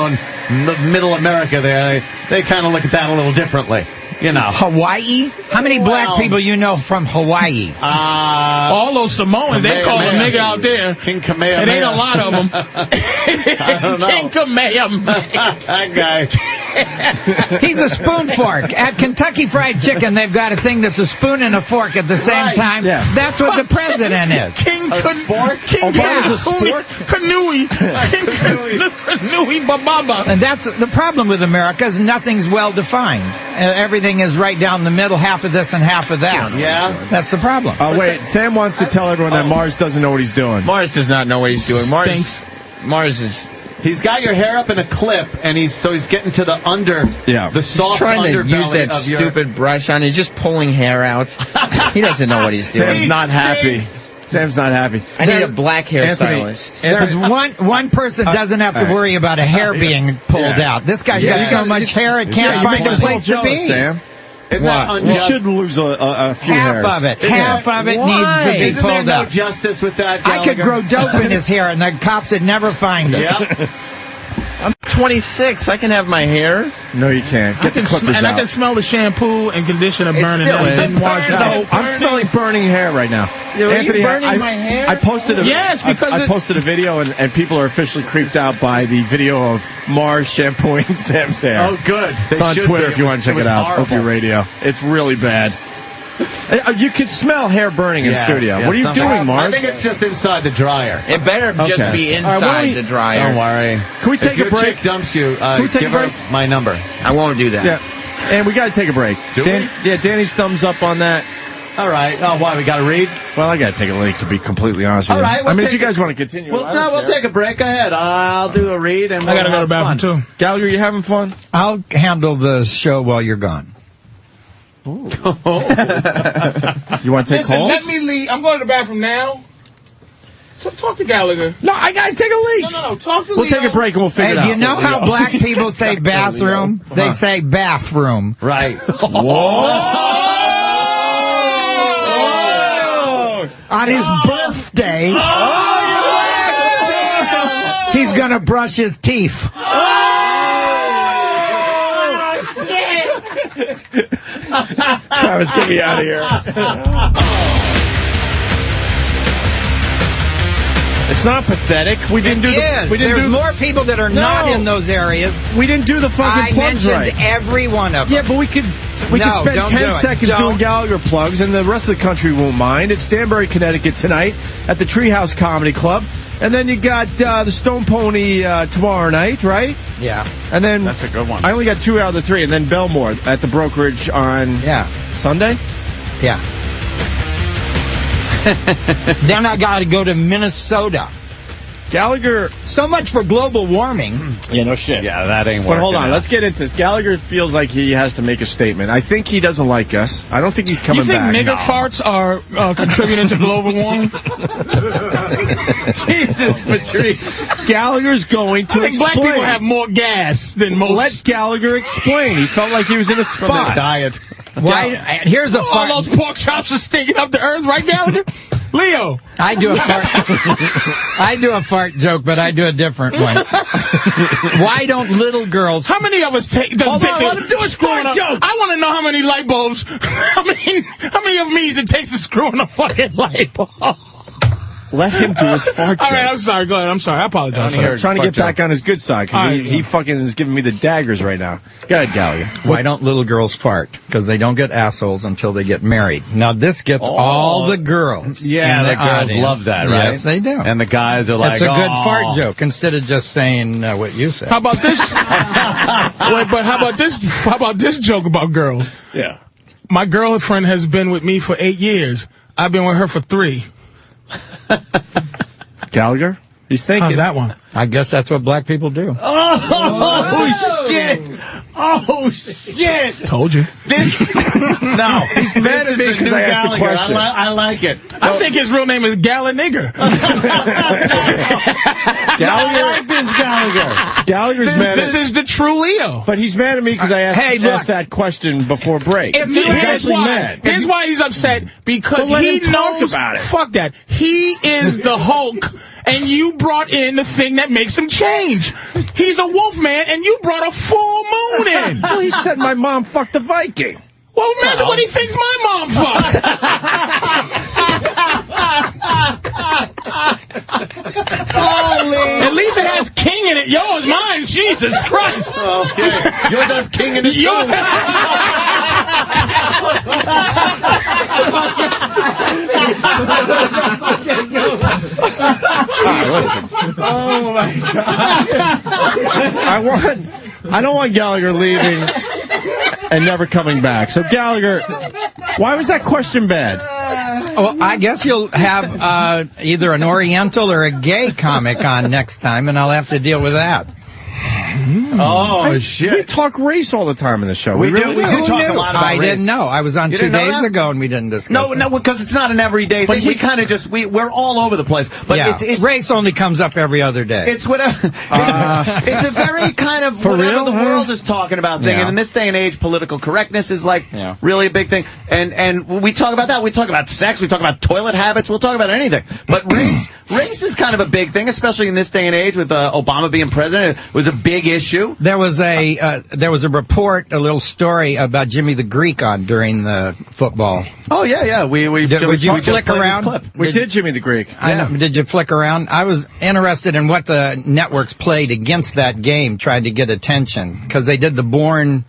Speaker 4: middle America there, they kind of look at that a little differently.
Speaker 5: Hawaii? How many black people you know from Hawaii?
Speaker 11: all those Samoans, they call a nigga out there.
Speaker 4: King Kamehameha.
Speaker 11: It ain't a lot of them.
Speaker 4: I don't know.
Speaker 11: King Kamehameha.
Speaker 4: That guy.
Speaker 5: He's a spoon fork. At Kentucky Fried Chicken, they've got a thing that's a spoon and a fork at the same time.
Speaker 3: Yeah.
Speaker 5: That's what the president is.
Speaker 11: King
Speaker 3: Obama's a sport?
Speaker 11: Kanui. King Kanui Bababa.
Speaker 5: And that's the problem with America is nothing's well defined. Everything is right down the middle, half of this and half of that.
Speaker 4: Yeah.
Speaker 5: That's the problem.
Speaker 3: Wait, Sam wants to tell everyone that Mars doesn't know what he's doing.
Speaker 7: Mars does not know what he's doing. Mars is.
Speaker 4: He's got your hair up in a clip, and he's getting to the the soft
Speaker 7: trying to
Speaker 4: underbelly
Speaker 7: use that
Speaker 4: of your...
Speaker 7: stupid brush on. He's just pulling hair out. He doesn't know what he's doing.
Speaker 3: Sam's not happy. Sam's not happy.
Speaker 7: I need a black hairstylist.
Speaker 5: There's one person doesn't have to worry about a hair being pulled out. This guy's got so much hair it can't find a place to be.
Speaker 3: Sam.
Speaker 4: Isn't that
Speaker 3: You
Speaker 4: unjust?
Speaker 3: should lose a few hairs.
Speaker 5: Half of it. Half of it needs to be
Speaker 4: Isn't there
Speaker 5: pulled
Speaker 4: no
Speaker 5: out.
Speaker 4: justice with that,
Speaker 5: I could
Speaker 4: Gallagher?
Speaker 5: grow dope in his hair, and the cops would never find it.
Speaker 4: Yep.
Speaker 7: I'm 26. I can have my hair.
Speaker 3: No, you can't. Get the clippers
Speaker 11: And I
Speaker 3: out.
Speaker 11: can smell the shampoo and conditioner
Speaker 7: It's
Speaker 11: burning.
Speaker 7: still
Speaker 11: That
Speaker 7: in.
Speaker 11: didn't wash
Speaker 3: No,
Speaker 11: out.
Speaker 3: I'm smelling burning hair right now.
Speaker 7: Are you burning my hair?
Speaker 3: I posted a
Speaker 11: Yes, because
Speaker 3: I posted a video and people are officially creeped out by the video of Mars shampooing Sam's hair.
Speaker 4: Oh, good.
Speaker 3: It's on Twitter if you want to check it out. Opie Radio. It's really bad. You can smell hair burning in studio. What are you doing, Mars?
Speaker 4: I think it's just inside the dryer.
Speaker 7: It better just be inside the dryer.
Speaker 4: Don't worry.
Speaker 3: Can we take a break?
Speaker 4: If your chick dumps you,
Speaker 3: Can we take
Speaker 4: give
Speaker 3: a break?
Speaker 4: her my number.
Speaker 7: I won't do that.
Speaker 3: Yeah. And we got to take a break. Yeah, Danny's thumbs up on that.
Speaker 4: All right. Oh, why? We got to read?
Speaker 3: Well, I got to take a leak, to be completely honest with you.
Speaker 4: All right.
Speaker 3: I mean, if you guys want to continue.
Speaker 4: We'll take a break. Go ahead. I'll do a read. And
Speaker 11: I got to go to the bathroom, too.
Speaker 3: Gallagher, you having fun?
Speaker 5: I'll handle the show while you're gone.
Speaker 3: You want to take
Speaker 11: Listen,
Speaker 3: calls?
Speaker 11: let me leave. I'm going to the bathroom now. So talk to Gallagher.
Speaker 3: No, I got to take a leak.
Speaker 11: No, talk to
Speaker 3: We'll
Speaker 11: Leo.
Speaker 3: take a break and we'll figure it out.
Speaker 5: Hey, you know how black people say bathroom? They say bathroom.
Speaker 4: Right.
Speaker 5: Whoa! On his birthday, he's going to brush his teeth.
Speaker 3: Travis, get me out of here. It's not pathetic. We didn't do the. We didn't
Speaker 5: There's
Speaker 3: do
Speaker 5: more people that are not in those areas.
Speaker 3: We didn't do the fucking plugs
Speaker 5: mentioned
Speaker 3: right.
Speaker 5: every one of them.
Speaker 3: Yeah, but we could spend 10 seconds doing Gallagher plugs, and the rest of the country won't mind. It's Danbury, Connecticut tonight at the Treehouse Comedy Club, and then you got the Stone Pony tomorrow night, right?
Speaker 5: Yeah,
Speaker 3: and then
Speaker 4: that's a good one.
Speaker 3: I only got 2 out of the 3, and then Belmore at the brokerage on Sunday.
Speaker 5: Yeah. Then I got to go to Minnesota.
Speaker 3: Gallagher.
Speaker 5: So much for global warming.
Speaker 3: Yeah, no shit.
Speaker 4: Yeah, that ain't
Speaker 3: But
Speaker 4: working.
Speaker 3: hold on,
Speaker 4: out.
Speaker 3: let's get into this. Gallagher feels like he has to make a statement. I think he doesn't like us. I don't think he's coming
Speaker 11: You think
Speaker 3: back.
Speaker 11: nigger farts are contributing to global warming?
Speaker 4: Jesus, Patrice.
Speaker 3: Gallagher's going to
Speaker 11: I think
Speaker 3: explain.
Speaker 11: black people have more gas than most.
Speaker 3: Let Gallagher explain. He felt like he was in a
Speaker 4: From the
Speaker 3: spot.
Speaker 4: diet.
Speaker 5: Why? Here's a
Speaker 11: All
Speaker 5: fart.
Speaker 11: those pork chops are stinking up the earth, right, Gallagher? Leo.
Speaker 5: I do a fart. I do a fart joke, but I do a different one. Why don't little girls?
Speaker 11: How many of us take?
Speaker 3: Hold on, let him do his fart
Speaker 11: up?
Speaker 3: joke.
Speaker 11: I want to know how many light bulbs. How many of me it takes to screw in a fucking light bulb?
Speaker 3: Let him do his fart
Speaker 11: All
Speaker 3: joke.
Speaker 11: right, I'm sorry. Go ahead. I'm sorry. I apologize.
Speaker 3: I'm trying to get back on his good side because he fucking is giving me the daggers right now. Go ahead, Gallagher.
Speaker 5: Why don't little girls fart? Because they don't get assholes until they get married. Now this gets all the girls.
Speaker 4: Yeah,
Speaker 5: in
Speaker 4: the girls
Speaker 5: audience.
Speaker 4: love that, right?
Speaker 5: Yes, they do.
Speaker 4: And the guys are like,
Speaker 5: It's a good
Speaker 4: "Oh."
Speaker 5: fart joke instead of just saying what you said.
Speaker 11: How about this? Wait, but how about this? How about this joke about girls?
Speaker 3: Yeah.
Speaker 11: My girlfriend has been with me for 8 years. I've been with her for 3.
Speaker 3: Gallagher? He's thinking.
Speaker 11: How's that one?
Speaker 5: I guess that's what black people do.
Speaker 4: Oh, shit. Oh, shit.
Speaker 11: Told you.
Speaker 4: No.
Speaker 3: He's mad at me because I asked the question.
Speaker 4: I like it.
Speaker 11: I think his real name is Gala Nigger.
Speaker 3: Gallagher.
Speaker 4: I like this Gallagher.
Speaker 3: Gallagher's mad
Speaker 11: This
Speaker 3: at
Speaker 11: is the true Leo.
Speaker 3: But he's mad at me because I asked that question before break.
Speaker 11: Here's
Speaker 3: He's actually
Speaker 11: why.
Speaker 3: mad.
Speaker 11: Here's why he's upset. Because
Speaker 3: But let
Speaker 11: he
Speaker 3: him talk
Speaker 11: knows.
Speaker 3: about it.
Speaker 11: Fuck that. He is the Hulk, and you brought in the thing that makes him change. He's a wolf man, and you brought a full moon in.
Speaker 3: Well, he said my mom fucked a Viking.
Speaker 11: Well, imagine what he thinks my mom fucked. At least it has king in it. Yours, mine, Jesus Christ.
Speaker 4: Okay. Yours has king in it.
Speaker 11: Yours.
Speaker 3: Listen.
Speaker 4: Oh, my God.
Speaker 3: I don't want Gallagher leaving and never coming back. So, Gallagher, why was that question bad?
Speaker 5: Well, I guess you'll have either an Oriental or a gay comic on next time, and I'll have to deal with that.
Speaker 4: Oh,
Speaker 3: We
Speaker 4: shit.
Speaker 3: talk race all the time in the show.
Speaker 4: We do
Speaker 3: really
Speaker 4: talk a lot about
Speaker 5: I
Speaker 4: race.
Speaker 5: didn't know. I was on
Speaker 4: You
Speaker 5: 2
Speaker 4: didn't know
Speaker 5: days
Speaker 4: that?
Speaker 5: ago, and we didn't discuss
Speaker 4: No,
Speaker 5: it.
Speaker 4: no, because it's not an everyday thing. We kind of just, we're all over the place. But
Speaker 5: yeah,
Speaker 4: it's
Speaker 5: race only comes up every other day.
Speaker 4: It's whatever. It's a very kind of
Speaker 3: For
Speaker 4: whatever
Speaker 3: real,
Speaker 4: the
Speaker 3: huh?
Speaker 4: world is talking about thing.
Speaker 5: Yeah.
Speaker 4: And in this day and age, political correctness is like really a big thing. And we talk about that. We talk about sex. We talk about toilet habits. We'll talk about anything. But race is kind of a big thing, especially in this day and age with Obama being president. It was a big issue.
Speaker 5: There was a report, a little story about Jimmy the Greek on during the football.
Speaker 4: Oh yeah. We
Speaker 5: Would you flick
Speaker 4: played this
Speaker 5: around?
Speaker 4: clip.
Speaker 3: We did Jimmy the Greek.
Speaker 5: I know. Did you flick around? I was interested in what the networks played against that game, tried to get attention, because they did the Bourne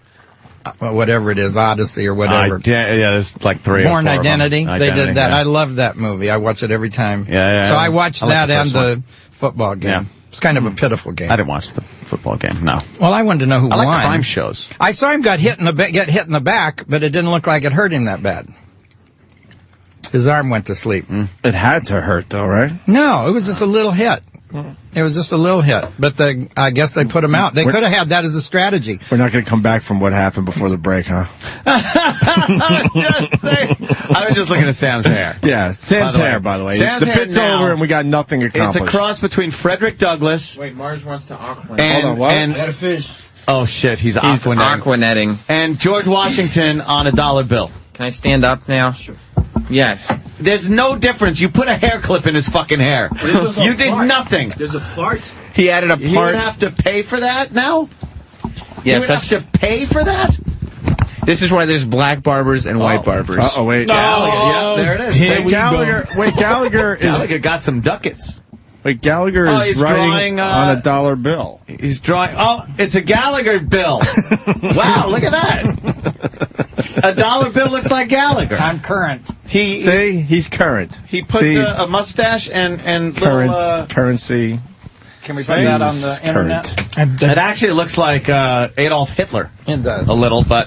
Speaker 5: whatever it is, Odyssey or whatever.
Speaker 4: Yeah, there's like 3
Speaker 5: Born
Speaker 4: or 4 of them.
Speaker 5: Identity. They did that.
Speaker 4: Yeah.
Speaker 5: I love that movie. I watch it every time.
Speaker 4: Yeah.
Speaker 5: So I watched
Speaker 4: I like
Speaker 5: that
Speaker 4: the
Speaker 5: and
Speaker 4: first one.
Speaker 5: the football game.
Speaker 4: Yeah.
Speaker 5: It's kind of a pitiful game.
Speaker 4: I didn't watch the football game. No.
Speaker 5: Well, I wanted to know who
Speaker 4: I
Speaker 5: won.
Speaker 4: like crime shows.
Speaker 5: I saw him get hit in the back, but it didn't look like it hurt him that bad. His arm went to sleep.
Speaker 3: It had to hurt, though, right?
Speaker 5: No, it was just a little hit. It was just a little hit. But I guess they put him out. They could have had that as a strategy.
Speaker 3: We're not going to come back from what happened before the break, huh?
Speaker 4: I was just looking at Sam's hair.
Speaker 3: Yeah, Sam's hair, by the way.
Speaker 4: Sam's
Speaker 3: the
Speaker 4: hair
Speaker 3: bit's
Speaker 4: now,
Speaker 3: over and we got nothing accomplished.
Speaker 4: It's a cross between Frederick Douglass.
Speaker 7: Wait, Mars wants to Aquanet.
Speaker 4: And,
Speaker 3: Hold on, what?
Speaker 4: and-
Speaker 7: I got a fish.
Speaker 4: oh shit, he's
Speaker 7: Aquanetting.
Speaker 4: And George Washington on a dollar bill.
Speaker 7: Can I stand up now? Sure. Yes.
Speaker 4: There's no difference. You put a hair clip in his fucking hair. You did nothing.
Speaker 14: There's a part.
Speaker 7: He added a
Speaker 4: You
Speaker 7: part.
Speaker 4: would have to pay for that now?
Speaker 7: Yes,
Speaker 4: you would have to pay for that?
Speaker 7: This is why there's black barbers and white barbers.
Speaker 3: Uh-oh, wait.
Speaker 4: Yeah, there it is.
Speaker 3: Gallagher is...
Speaker 4: Gallagher got some ducats.
Speaker 3: Wait, Gallagher is
Speaker 4: he's
Speaker 3: writing
Speaker 4: drawing,
Speaker 3: on a dollar bill.
Speaker 4: He's drawing... Oh, it's a Gallagher bill. Wow, look at that. A dollar bill looks like Gallagher.
Speaker 5: I'm current.
Speaker 3: See? He's current.
Speaker 4: He put a mustache and
Speaker 3: current currency.
Speaker 5: Can we put that on the internet?
Speaker 4: It actually looks like Adolf Hitler.
Speaker 5: It does.
Speaker 4: A little, but...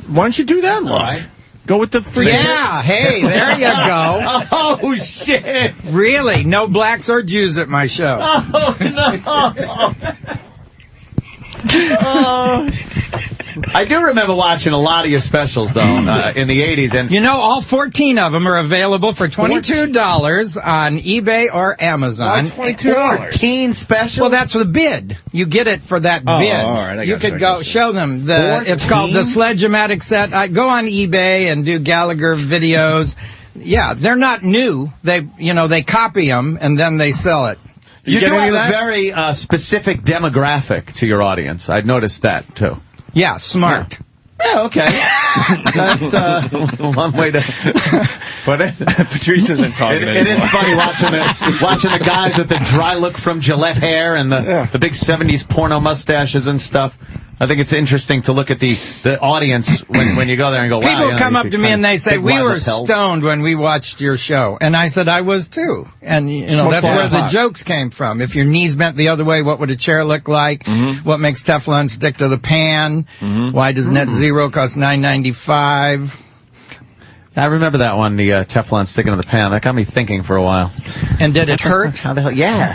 Speaker 3: Why don't you do that look?
Speaker 4: Right.
Speaker 3: Go with the free.
Speaker 5: Yeah, hey, there you go.
Speaker 4: Oh, shit.
Speaker 5: Really? No blacks or Jews at my show.
Speaker 4: Oh, no. I do remember watching a lot of your specials, though, in the 80s. And
Speaker 5: you know, all 14 of them are available for $22 on eBay or Amazon.
Speaker 3: $22?
Speaker 4: 14 specials?
Speaker 5: Well, that's the bid. You get it for that bid.
Speaker 3: All right,
Speaker 5: you could go show them. It's called the Sledge-O-Matic set. I go on eBay and do Gallagher videos. Yeah, they're not new. They copy them and then they sell it.
Speaker 4: You
Speaker 3: get
Speaker 4: do
Speaker 3: any
Speaker 4: have
Speaker 3: of that?
Speaker 4: a very specific dememographic to your audience. I've noticed that, too.
Speaker 5: Yeah, smart.
Speaker 4: Yeah, okay. That's one way to put it.
Speaker 3: Patrice isn't talking anymore.
Speaker 4: It is funny watching the guys with the dry look from Gillette hair and the big 70s porno mustaches and stuff. I think it's interesting to look at the audience when you go there and go, wow.
Speaker 5: People come up to me and they say, we were stoned when we watched your show. And I said, I was too. And, that's where the jokes came from. If your knees bent the other way, what would a chair look like? Mm-hmm. What makes Teflon stick to the pan? Mm-hmm. Why does Net Zero cost $9.95?
Speaker 4: I remember that one, the Teflon sticking to the pan. That got me thinking for a while.
Speaker 5: And did it hurt?
Speaker 4: How the hell? Yeah.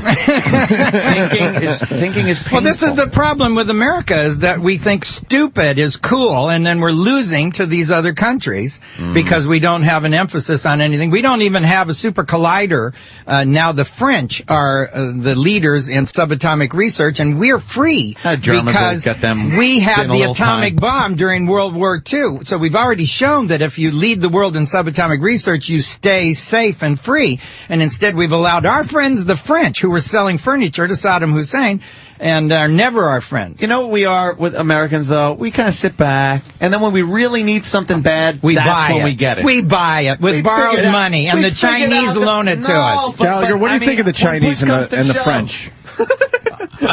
Speaker 4: Thinking is painful.
Speaker 5: Well, this is the problem with America, is that we think stupid is cool, and then we're losing to these other countries because we don't have an emphasis on anything. We don't even have a super collider. Now the French are the leaders in subatomic research, and we're free because we had the atomic bomb during World War II. So we've already shown that if you lead the world in subatomic research, you stay safe and free. And instead, we've allowed our friends, the French, who were selling furniture to Saddam Hussein, and are never our friends.
Speaker 4: You know what we are with Americans, though? We kind of sit back, and then when we really need something bad, that's when we get it.
Speaker 5: We buy it with borrowed money, and the Chinese loan it to us.
Speaker 3: Gallagher, what do you think of the Chinese and the French?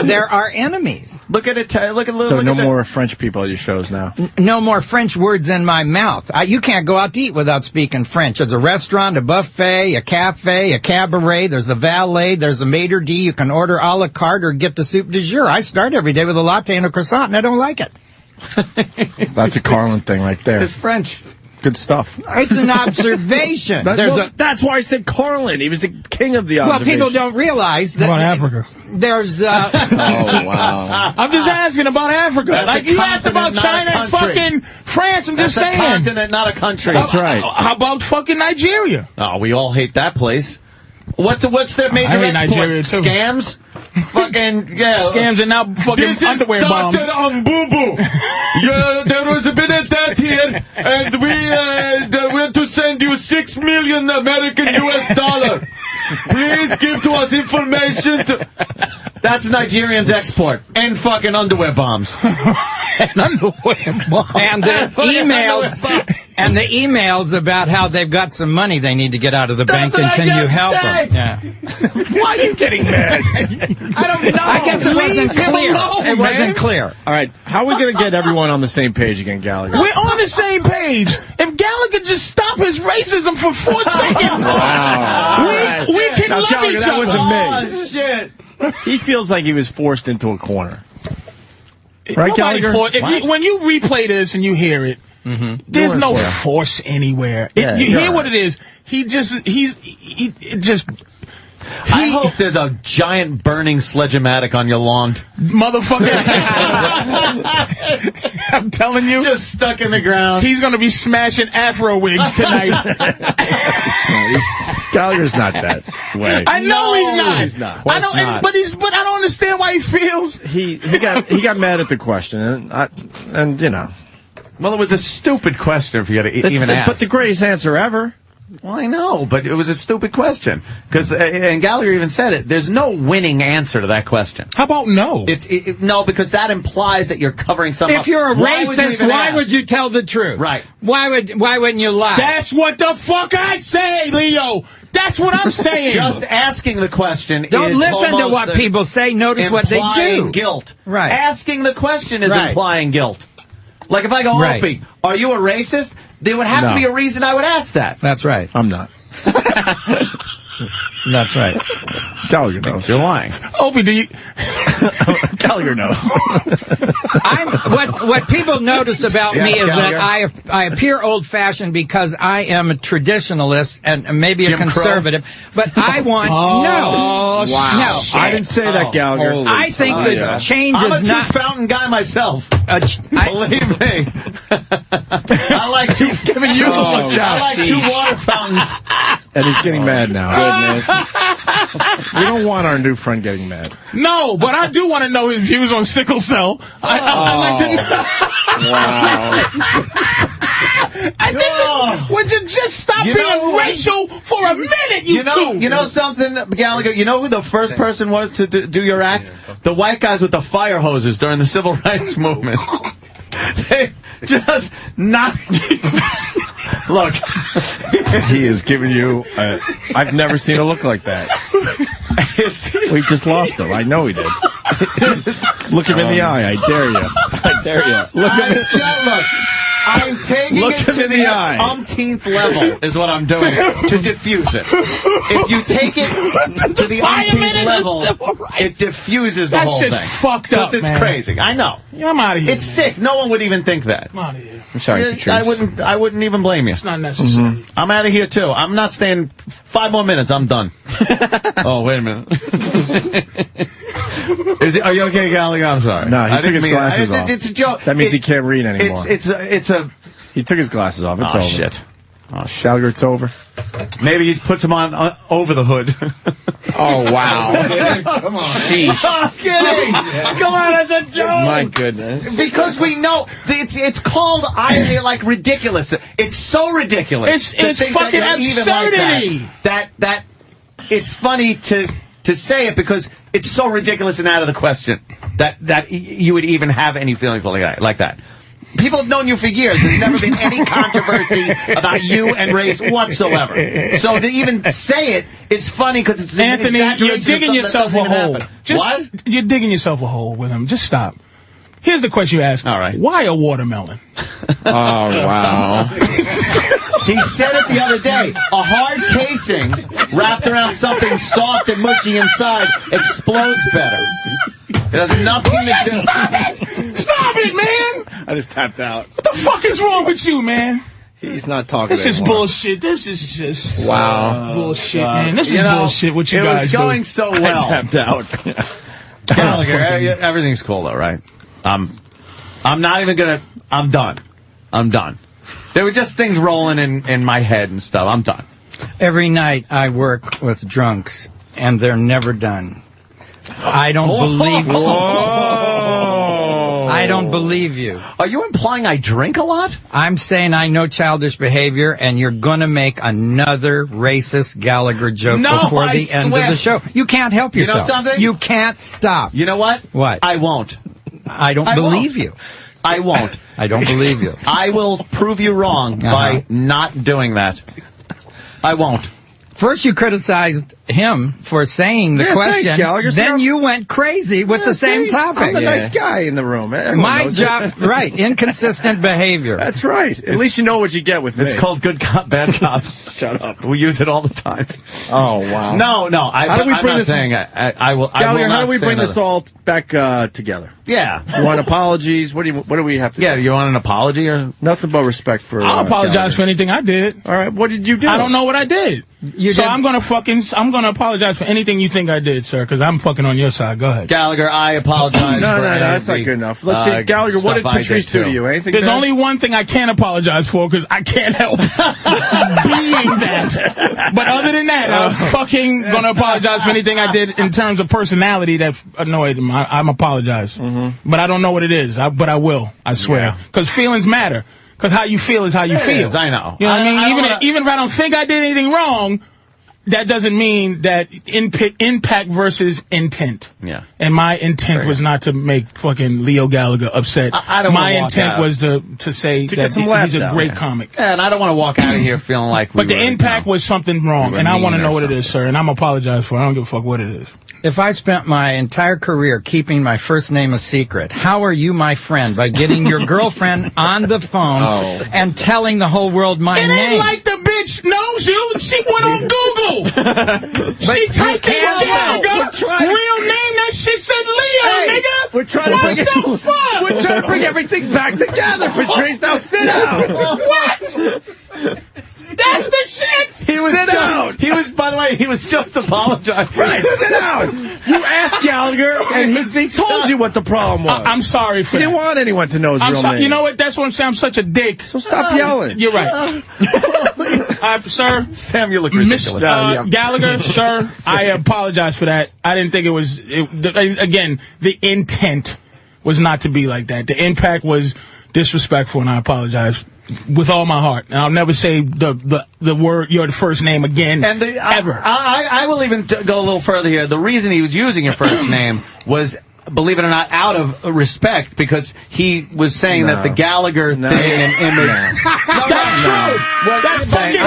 Speaker 5: They're our enemies.
Speaker 4: Look at it.
Speaker 3: So no more French people at your shows now.
Speaker 5: No more French words in my mouth. You can't go out to eat without speaking French. There's a restaurant, a buffet, a cafe, a cabaret. There's a valet. There's a maitre d'. You can order a la carte or get the soup du jour. I start every day with a latte and a croissant, and I don't like it.
Speaker 3: That's a Carlin thing right there.
Speaker 4: It's French.
Speaker 3: Good stuff.
Speaker 5: It's an observation.
Speaker 3: That's why I said Carlin. He was the king of the observation.
Speaker 5: Well, people don't realize that.
Speaker 8: About Africa.
Speaker 5: There's.
Speaker 3: Oh, wow.
Speaker 11: I'm just asking about Africa.
Speaker 4: That's
Speaker 11: you asked about China and fucking France. I'm just saying.
Speaker 4: That's a continent, not a country.
Speaker 3: That's right.
Speaker 11: How about fucking Nigeria?
Speaker 4: Oh, we all hate that place. What's their major export?
Speaker 11: Nigeria too.
Speaker 4: Scams? Fucking, yeah.
Speaker 11: Scams and now fucking underwear bombs.
Speaker 14: Dr. Ambubu. There was a bit of that here, and we want to send you $6 million American US dollar. Please give to us information.
Speaker 4: That's Nigerians' export. And fucking underwear bombs.
Speaker 5: And the emails about how they've got some money they need to get out of the bank, and can you help them? Yeah.
Speaker 11: Why are you getting mad? I don't know.
Speaker 5: I guess it wasn't clear. It wasn't clear.
Speaker 3: All right, how are we going to get everyone on the same page again, Gallagher?
Speaker 11: We're on the same page. If Gallagher just stop his racism for 4 seconds, we can
Speaker 3: now,
Speaker 11: love
Speaker 3: Gallagher,
Speaker 11: each
Speaker 3: that
Speaker 11: other.
Speaker 3: wasn't me.
Speaker 4: Oh, shit.
Speaker 3: He feels like he was forced into a corner. Right,
Speaker 11: Nobody
Speaker 3: Gallagher?
Speaker 11: when you replay this and you hear it, there's no force anywhere.
Speaker 3: Yeah,
Speaker 11: you hear
Speaker 3: right.
Speaker 11: what it is. He just.
Speaker 4: I hope there's a giant burning Sledge-O-Matic on your lawn.
Speaker 11: Motherfucker. I'm telling you.
Speaker 4: Just stuck in the ground.
Speaker 11: He's going to be smashing Afro wigs tonight.
Speaker 3: Gallagher's not that way.
Speaker 11: I know he's not.
Speaker 3: He's not.
Speaker 11: I don't, but I don't understand why he feels.
Speaker 3: He got mad at the question, and you know.
Speaker 4: Well, it was a stupid question for you to even ask.
Speaker 3: But the greatest answer ever.
Speaker 4: Well, I know, but it was a stupid question. Because, and Gallagher even said it, there's no winning answer to that question.
Speaker 11: How about no?
Speaker 4: No, because that implies that you're covering something
Speaker 5: If you're a racist, why would you tell the truth?
Speaker 4: Right.
Speaker 5: Why wouldn't you lie?
Speaker 11: That's what the fuck I say, Leo. That's what I'm saying.
Speaker 4: Just asking the question
Speaker 5: Don't
Speaker 4: is
Speaker 5: listen to
Speaker 4: almost
Speaker 5: what people say. Notice what they do.
Speaker 4: implying guilt.
Speaker 5: Right.
Speaker 4: Asking the question is
Speaker 5: Right.
Speaker 4: implying guilt. Like if I go,
Speaker 5: Right.
Speaker 4: Opie, are you a racist? There would have to be a reason I would ask that.
Speaker 5: That's right.
Speaker 3: I'm not.
Speaker 5: That's right.
Speaker 3: Gallagher knows.
Speaker 4: You're lying.
Speaker 11: Opie, do you?
Speaker 3: Gallagher knows.
Speaker 5: What people notice about me is
Speaker 4: Gallagher.
Speaker 5: that I appear old-fashioned because I am a traditionalist and maybe a
Speaker 4: Jim
Speaker 5: conservative. But I want no.
Speaker 3: Wow.
Speaker 5: No.
Speaker 3: I didn't say that, Gallagher.
Speaker 5: I think that change
Speaker 4: I'm
Speaker 5: is
Speaker 4: a
Speaker 5: not.
Speaker 4: two-fountain guy myself. Believe me. I like two.
Speaker 3: Giving you the look down.
Speaker 4: I like 2 water fountains.
Speaker 3: And he's getting mad now. Goodness. We don't want our new friend getting mad.
Speaker 11: No, but I do want to know his views on sickle cell. I'd like to know. Would you just stop being racial for a minute, you two?
Speaker 4: You know something, Gallagher? You know who the first person was to do your act? The white guys with the fire hoses during the civil rights movement. They just knocked. Look.
Speaker 3: He is giving you. I've never seen a look like that. We just lost him. I know he did. Look him in the eye. I dare you. I dare you. Look him in
Speaker 4: Look. I'm taking
Speaker 3: Look
Speaker 4: it
Speaker 3: him
Speaker 4: to
Speaker 3: in the eye.
Speaker 4: umpteenth level is what I'm doing to diffuse it. If you take it to the umpteenth level, it diffuses the
Speaker 11: That
Speaker 4: whole
Speaker 11: shit's
Speaker 4: thing.
Speaker 11: fucked up,
Speaker 4: Because it's
Speaker 11: man.
Speaker 4: crazy. I know.
Speaker 11: Yeah, I'm out of here.
Speaker 4: It's sick. No one would even think that.
Speaker 11: I'm out of here.
Speaker 3: I'm sorry, Patrice.
Speaker 4: I wouldn't even blame you.
Speaker 11: It's not necessary.
Speaker 4: I'm out of here too. I'm not staying 5 more minutes. I'm done. Oh, wait a minute. Are you okay, Gallagher? I'm sorry.
Speaker 3: No, he took his glasses off.
Speaker 4: It's a joke.
Speaker 3: That means he can't read anymore.
Speaker 4: It's a.
Speaker 3: He took his glasses off. It's
Speaker 4: Oh,
Speaker 3: over.
Speaker 4: shit. Oh, shit.
Speaker 3: Gallagher, it's over.
Speaker 4: Maybe he puts them on over the hood.
Speaker 3: Oh, wow.
Speaker 4: Come on.
Speaker 3: Sheesh.
Speaker 4: I'm kidding. Come on, that's a joke.
Speaker 3: My goodness.
Speaker 4: Because we know it's called like ridiculous. It's so ridiculous.
Speaker 11: It's fucking absurdity.
Speaker 4: That it's funny to say it because it's so ridiculous and out of the question that you would even have any feelings like that. People have known you for years. There's never been any controversy about you and race whatsoever. So to even say it is funny because it's an
Speaker 11: Anthony,
Speaker 4: exaggeration
Speaker 11: you're
Speaker 4: of
Speaker 11: digging
Speaker 4: something
Speaker 11: yourself
Speaker 4: that
Speaker 11: a
Speaker 4: doesn't
Speaker 11: hole.
Speaker 4: even happen. What?
Speaker 11: You're digging yourself a hole with him. Just stop. Here's the question you ask.
Speaker 4: All right.
Speaker 11: Why a watermelon?
Speaker 3: Oh, wow.
Speaker 4: He said it the other day. A hard casing wrapped around something soft and mushy inside explodes better. It has nothing to do.
Speaker 11: Stop it, man!
Speaker 3: I just tapped out.
Speaker 11: What the fuck is wrong with you, man?
Speaker 3: He's not talking
Speaker 11: This is
Speaker 3: anymore.
Speaker 11: bullshit. This is just
Speaker 3: Wow.
Speaker 11: bullshit, man. This is bullshit. What you
Speaker 4: it
Speaker 11: guys
Speaker 4: was
Speaker 11: do.
Speaker 4: going so well.
Speaker 3: I tapped out.
Speaker 4: Gallagher, everything's cool though, right? I'm not even gonna. I'm done. I'm done. There were just things rolling in my head and stuff. I'm done.
Speaker 5: Every night I work with drunks, and they're never done. I don't believe.
Speaker 3: Whoa.
Speaker 5: I don't believe you.
Speaker 4: Are you implying I drink a lot?
Speaker 5: I'm saying I know childish behavior, and you're going to make another racist Gallagher joke before the end of the show. You can't help yourself.
Speaker 4: You know something?
Speaker 5: You can't stop.
Speaker 4: You know what?
Speaker 5: What?
Speaker 4: I won't.
Speaker 5: I don't believe you.
Speaker 4: I won't.
Speaker 5: I don't believe you.
Speaker 4: I will prove you wrong by not doing that. I won't.
Speaker 5: First, you criticized him for saying the question.
Speaker 3: Thanks, Gallagher.
Speaker 5: Then you went crazy with the same topic.
Speaker 3: I'm the nice guy in the room.
Speaker 5: My job, right? Inconsistent behavior.
Speaker 3: That's right. At least you know what you get with me.
Speaker 4: It's called good cop, bad cop. Shut up. We use it all the time.
Speaker 3: Oh wow.
Speaker 4: No.
Speaker 3: How do we bring this?
Speaker 4: I will.
Speaker 3: Gallagher, how do we bring
Speaker 4: another.
Speaker 3: this all back together?
Speaker 4: Yeah.
Speaker 3: You want apologies? What do we have to?
Speaker 4: Yeah.
Speaker 3: do?
Speaker 4: You want an apology or
Speaker 3: Nothing but respect for.
Speaker 11: I'll apologize
Speaker 3: Gallagher.
Speaker 11: for anything I did.
Speaker 3: All right. What did you do?
Speaker 11: I don't know what I did. I'm gonna apologize for anything you think I did, sir, because I'm fucking on your side. Go ahead.
Speaker 4: Gallagher, I apologize.
Speaker 3: No, that's not good enough. Let's see, Gallagher, what did Patrice do to you? Anything?
Speaker 11: There's
Speaker 3: bad?
Speaker 11: only one thing I can't apologize for, because I can't help being that. But other than that, I'm fucking gonna apologize for anything I did in terms of personality that annoyed him. I'm apologize. But I don't know what it is. But I will. I swear. Because feelings matter. Because how you feel is how you feel.
Speaker 4: Is, I know.
Speaker 11: You know what I mean? Even if I don't think I did anything wrong, that doesn't mean that impact versus intent.
Speaker 4: Yeah.
Speaker 11: And my intent was not to make fucking Leo Gallagher upset.
Speaker 4: I don't
Speaker 11: My
Speaker 4: wanna walk
Speaker 11: intent
Speaker 4: out.
Speaker 11: was to say
Speaker 3: To
Speaker 11: that
Speaker 3: get some laughs
Speaker 11: he's a
Speaker 3: out.
Speaker 11: great comic.
Speaker 4: Yeah, and I don't want to walk out of here feeling like.
Speaker 11: But the impact was something wrong, and I want to know what it is, sir. And I'm apologize for it. I don't give a fuck what it is.
Speaker 5: If I spent my entire career keeping my first name a secret, how are you my friend by getting your girlfriend on the phone and telling the whole world my name?
Speaker 11: It ain't like the bitch knows you. She went on Google. She typed in Gallagher. Real name, that shit said Leo, nigga.
Speaker 3: We're trying
Speaker 11: what
Speaker 3: to bring
Speaker 11: the fuck?
Speaker 3: We're trying to bring everything back together, Patrice. Now sit down.
Speaker 11: What? That's the shit.
Speaker 3: Sit down.
Speaker 4: He was, by the way, he was just apologizing.
Speaker 3: Right, sit down. You asked Gallagher, and he told you what the problem was.
Speaker 11: I'm sorry for
Speaker 3: He
Speaker 11: that.
Speaker 3: didn't want anyone to know his real name.
Speaker 11: You know what? That's what I'm saying. I'm such a dick.
Speaker 3: So stop yelling.
Speaker 11: You're right. Sir.
Speaker 4: Sam, you look ridiculous.
Speaker 11: Gallagher, sir, I apologize for that. I didn't think it was, again, the intent was not to be like that. The impact was disrespectful, and I apologize with all my heart. And I'll never say the word, your first name again, ever.
Speaker 4: I will even go a little further here. The reason he was using your first name was, believe it or not, out of respect, because he was saying that the Gallagher thing and image.
Speaker 11: That's true. That's fucking true.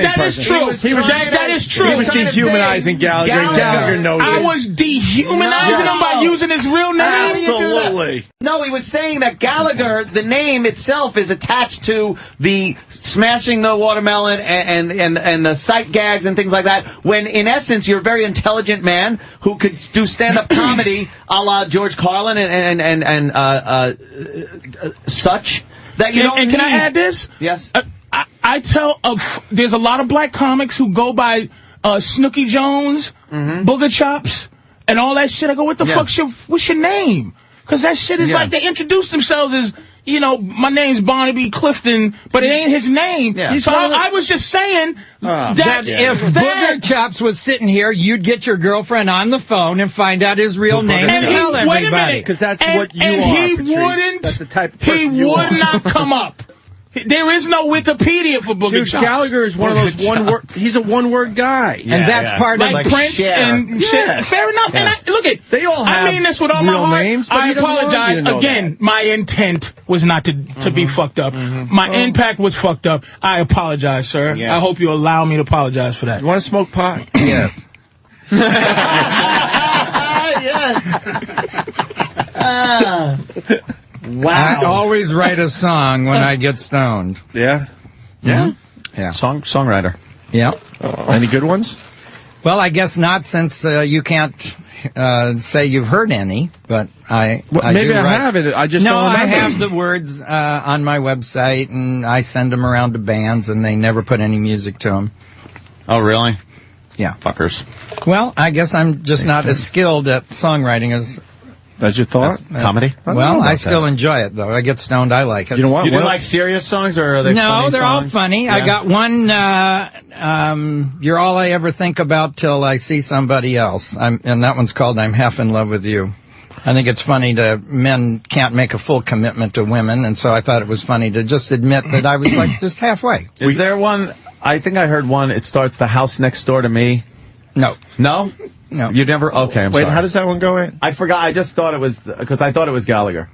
Speaker 11: That is true. That is true.
Speaker 3: He was dehumanizing Gallagher. Gallagher knows
Speaker 11: I
Speaker 3: it.
Speaker 11: was dehumanizing him by using his real name?
Speaker 3: Absolutely.
Speaker 4: No, he was saying that Gallagher, the name itself, is attached to the smashing the watermelon and the sight gags and things like that, when in essence you're a very intelligent man who could do stand-up comedy a la George Carlin and such. That you don't
Speaker 11: and can I
Speaker 4: need.
Speaker 11: add this?
Speaker 4: Yes.
Speaker 11: I tell there's a lot of black comics who go by Snooky Jones, Booger Chops, and all that shit. I go, what the fuck's what's your name? Because that shit is like they introduce themselves as, you know, my name's Barnaby Clifton, but it ain't his name.
Speaker 5: Yeah.
Speaker 11: So I was just saying that
Speaker 5: if Booger Chops was sitting here, you'd get your girlfriend on the phone and find out his real name and tell everybody.
Speaker 11: Wait a minute.
Speaker 3: Because that's
Speaker 11: and,
Speaker 3: what you
Speaker 11: and
Speaker 3: are,
Speaker 11: he
Speaker 3: Patrice.
Speaker 11: wouldn't.
Speaker 3: That's the type of
Speaker 11: he
Speaker 3: person you
Speaker 11: would
Speaker 3: are.
Speaker 11: not come up. There is no Wikipedia for Booger
Speaker 3: Dude,
Speaker 11: Chops.
Speaker 3: Gallagher is one of those one-word. He's a one-word guy,
Speaker 5: and that's part of
Speaker 11: like Prince and shit. Fair enough. And look at
Speaker 3: they all have
Speaker 11: I mean this with all my
Speaker 3: real
Speaker 11: heart.
Speaker 3: names, but
Speaker 11: I
Speaker 3: he doesn't want
Speaker 11: apologize
Speaker 3: you to know
Speaker 11: again. My intent was not to be fucked up. My impact was fucked up. I apologize, sir.
Speaker 3: Yes.
Speaker 11: I hope you allow me to apologize for that.
Speaker 3: You want to smoke pot?
Speaker 5: Yes.
Speaker 11: Yes.
Speaker 5: Wow. I always write a song when I get stoned.
Speaker 3: Yeah?
Speaker 5: Yeah? Yeah.
Speaker 4: Songwriter.
Speaker 5: Yeah.
Speaker 3: Any good ones?
Speaker 5: Well, I guess not, since you can't say you've heard any, but
Speaker 3: maybe I have it. I just don't remember.
Speaker 5: I have the words on my website, and I send them around to bands, and they never put any music to them.
Speaker 4: Oh, really?
Speaker 5: Yeah.
Speaker 4: Fuckers.
Speaker 5: Well, I guess I'm just not as skilled at songwriting as...
Speaker 3: That's your thought?
Speaker 4: Comedy?
Speaker 5: Well, I still enjoy it, though. I get stoned. I like it.
Speaker 3: You know what?
Speaker 4: You do like serious songs, or are they
Speaker 5: No,
Speaker 4: funny
Speaker 5: they're all
Speaker 4: songs?
Speaker 5: funny.
Speaker 4: Yeah.
Speaker 5: I got one, You're All I Ever Think About Till I See Somebody Else. And that one's called I'm Half in Love with You. I think it's funny men can't make a full commitment to women, and so I thought it was funny to just admit that I was like just halfway.
Speaker 4: Is there one? I think I heard one. It starts the house next door to me.
Speaker 5: No.
Speaker 4: No?
Speaker 5: No.
Speaker 4: You never? Okay, I'm
Speaker 3: Wait,
Speaker 4: sorry.
Speaker 3: how does that one go in?
Speaker 4: I forgot. I just thought it was, because I thought it was Gallagher.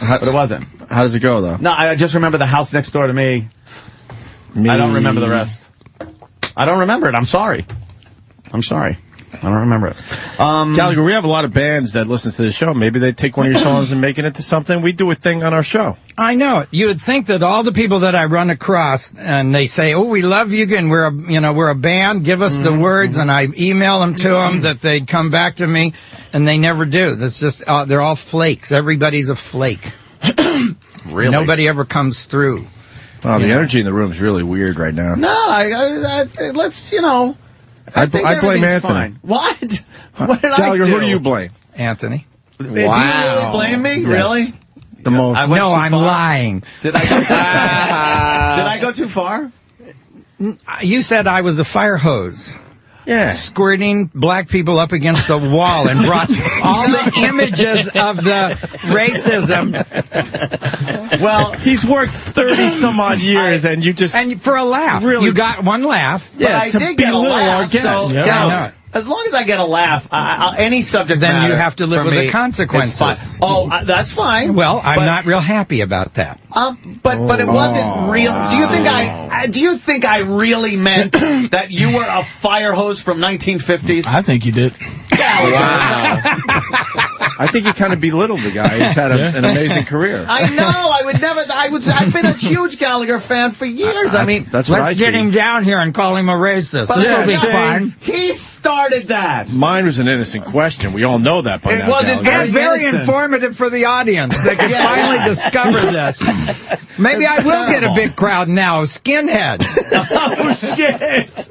Speaker 4: But it wasn't.
Speaker 3: How does it go, though?
Speaker 4: No, I just remember the house next door to me. I don't remember the rest. I don't remember it. I'm sorry. I don't remember it.
Speaker 3: Gallagher, we have a lot of bands that listen to the show. Maybe they take one of your songs and make it into something. We do a thing on our show.
Speaker 5: I know it. You would think that all the people that I run across and they say, "Oh, we love you," and we're a band. Give us the words, and I email them to them that they'd come back to me, and they never do. That's just they're all flakes. Everybody's a flake.
Speaker 4: Really?
Speaker 5: Nobody ever comes through.
Speaker 3: Oh, the energy in the room is really weird right now.
Speaker 4: No, let's, I
Speaker 3: blame Anthony.
Speaker 4: Fine. What? What did
Speaker 3: Gallagher,
Speaker 4: I do?
Speaker 3: who do you blame?
Speaker 5: Anthony.
Speaker 4: Did you really blame me?
Speaker 3: Yes.
Speaker 4: Really?
Speaker 3: The most.
Speaker 5: No, I'm lying.
Speaker 4: Did I go too far?
Speaker 5: You said I was a fire hose.
Speaker 3: Yeah.
Speaker 5: Squirting black people up against the wall and brought all the images of the racism.
Speaker 3: Well, he's worked 30-some-odd years, and you just...
Speaker 5: And for a laugh.
Speaker 3: Really,
Speaker 5: you got one laugh.
Speaker 3: Yeah,
Speaker 4: I
Speaker 3: to
Speaker 4: did get a
Speaker 3: belittle
Speaker 4: laugh,
Speaker 3: our guests.
Speaker 4: so,
Speaker 5: Yeah.
Speaker 4: as long as I get a laugh, any subject
Speaker 5: Then
Speaker 4: matter
Speaker 5: you have to live
Speaker 4: for
Speaker 5: with
Speaker 4: me
Speaker 5: the consequences.
Speaker 4: is fine. Oh, that's fine.
Speaker 5: Well, I'm
Speaker 4: But-
Speaker 5: not real happy about that.
Speaker 4: But it wasn't real. Do you think I really meant that you were a fire hose from 1950s?
Speaker 11: I think you did.
Speaker 3: Wow. I think you kind of belittled the guy who's had an amazing career.
Speaker 4: I know. I would never. I've been a huge Gallagher fan for years.
Speaker 3: That's what I
Speaker 5: Let's
Speaker 3: see.
Speaker 5: get him down here and call him a racist.
Speaker 4: But
Speaker 5: This will be
Speaker 3: see?
Speaker 5: fine.
Speaker 4: He started that.
Speaker 3: Mine was an innocent question. We all know that by
Speaker 4: It
Speaker 3: now.
Speaker 4: wasn't
Speaker 3: Gallagher.
Speaker 5: And very
Speaker 4: innocent.
Speaker 5: informative for the audience. They can finally discover this. Maybe I will get a big crowd now. Skinhead.
Speaker 4: Oh shit!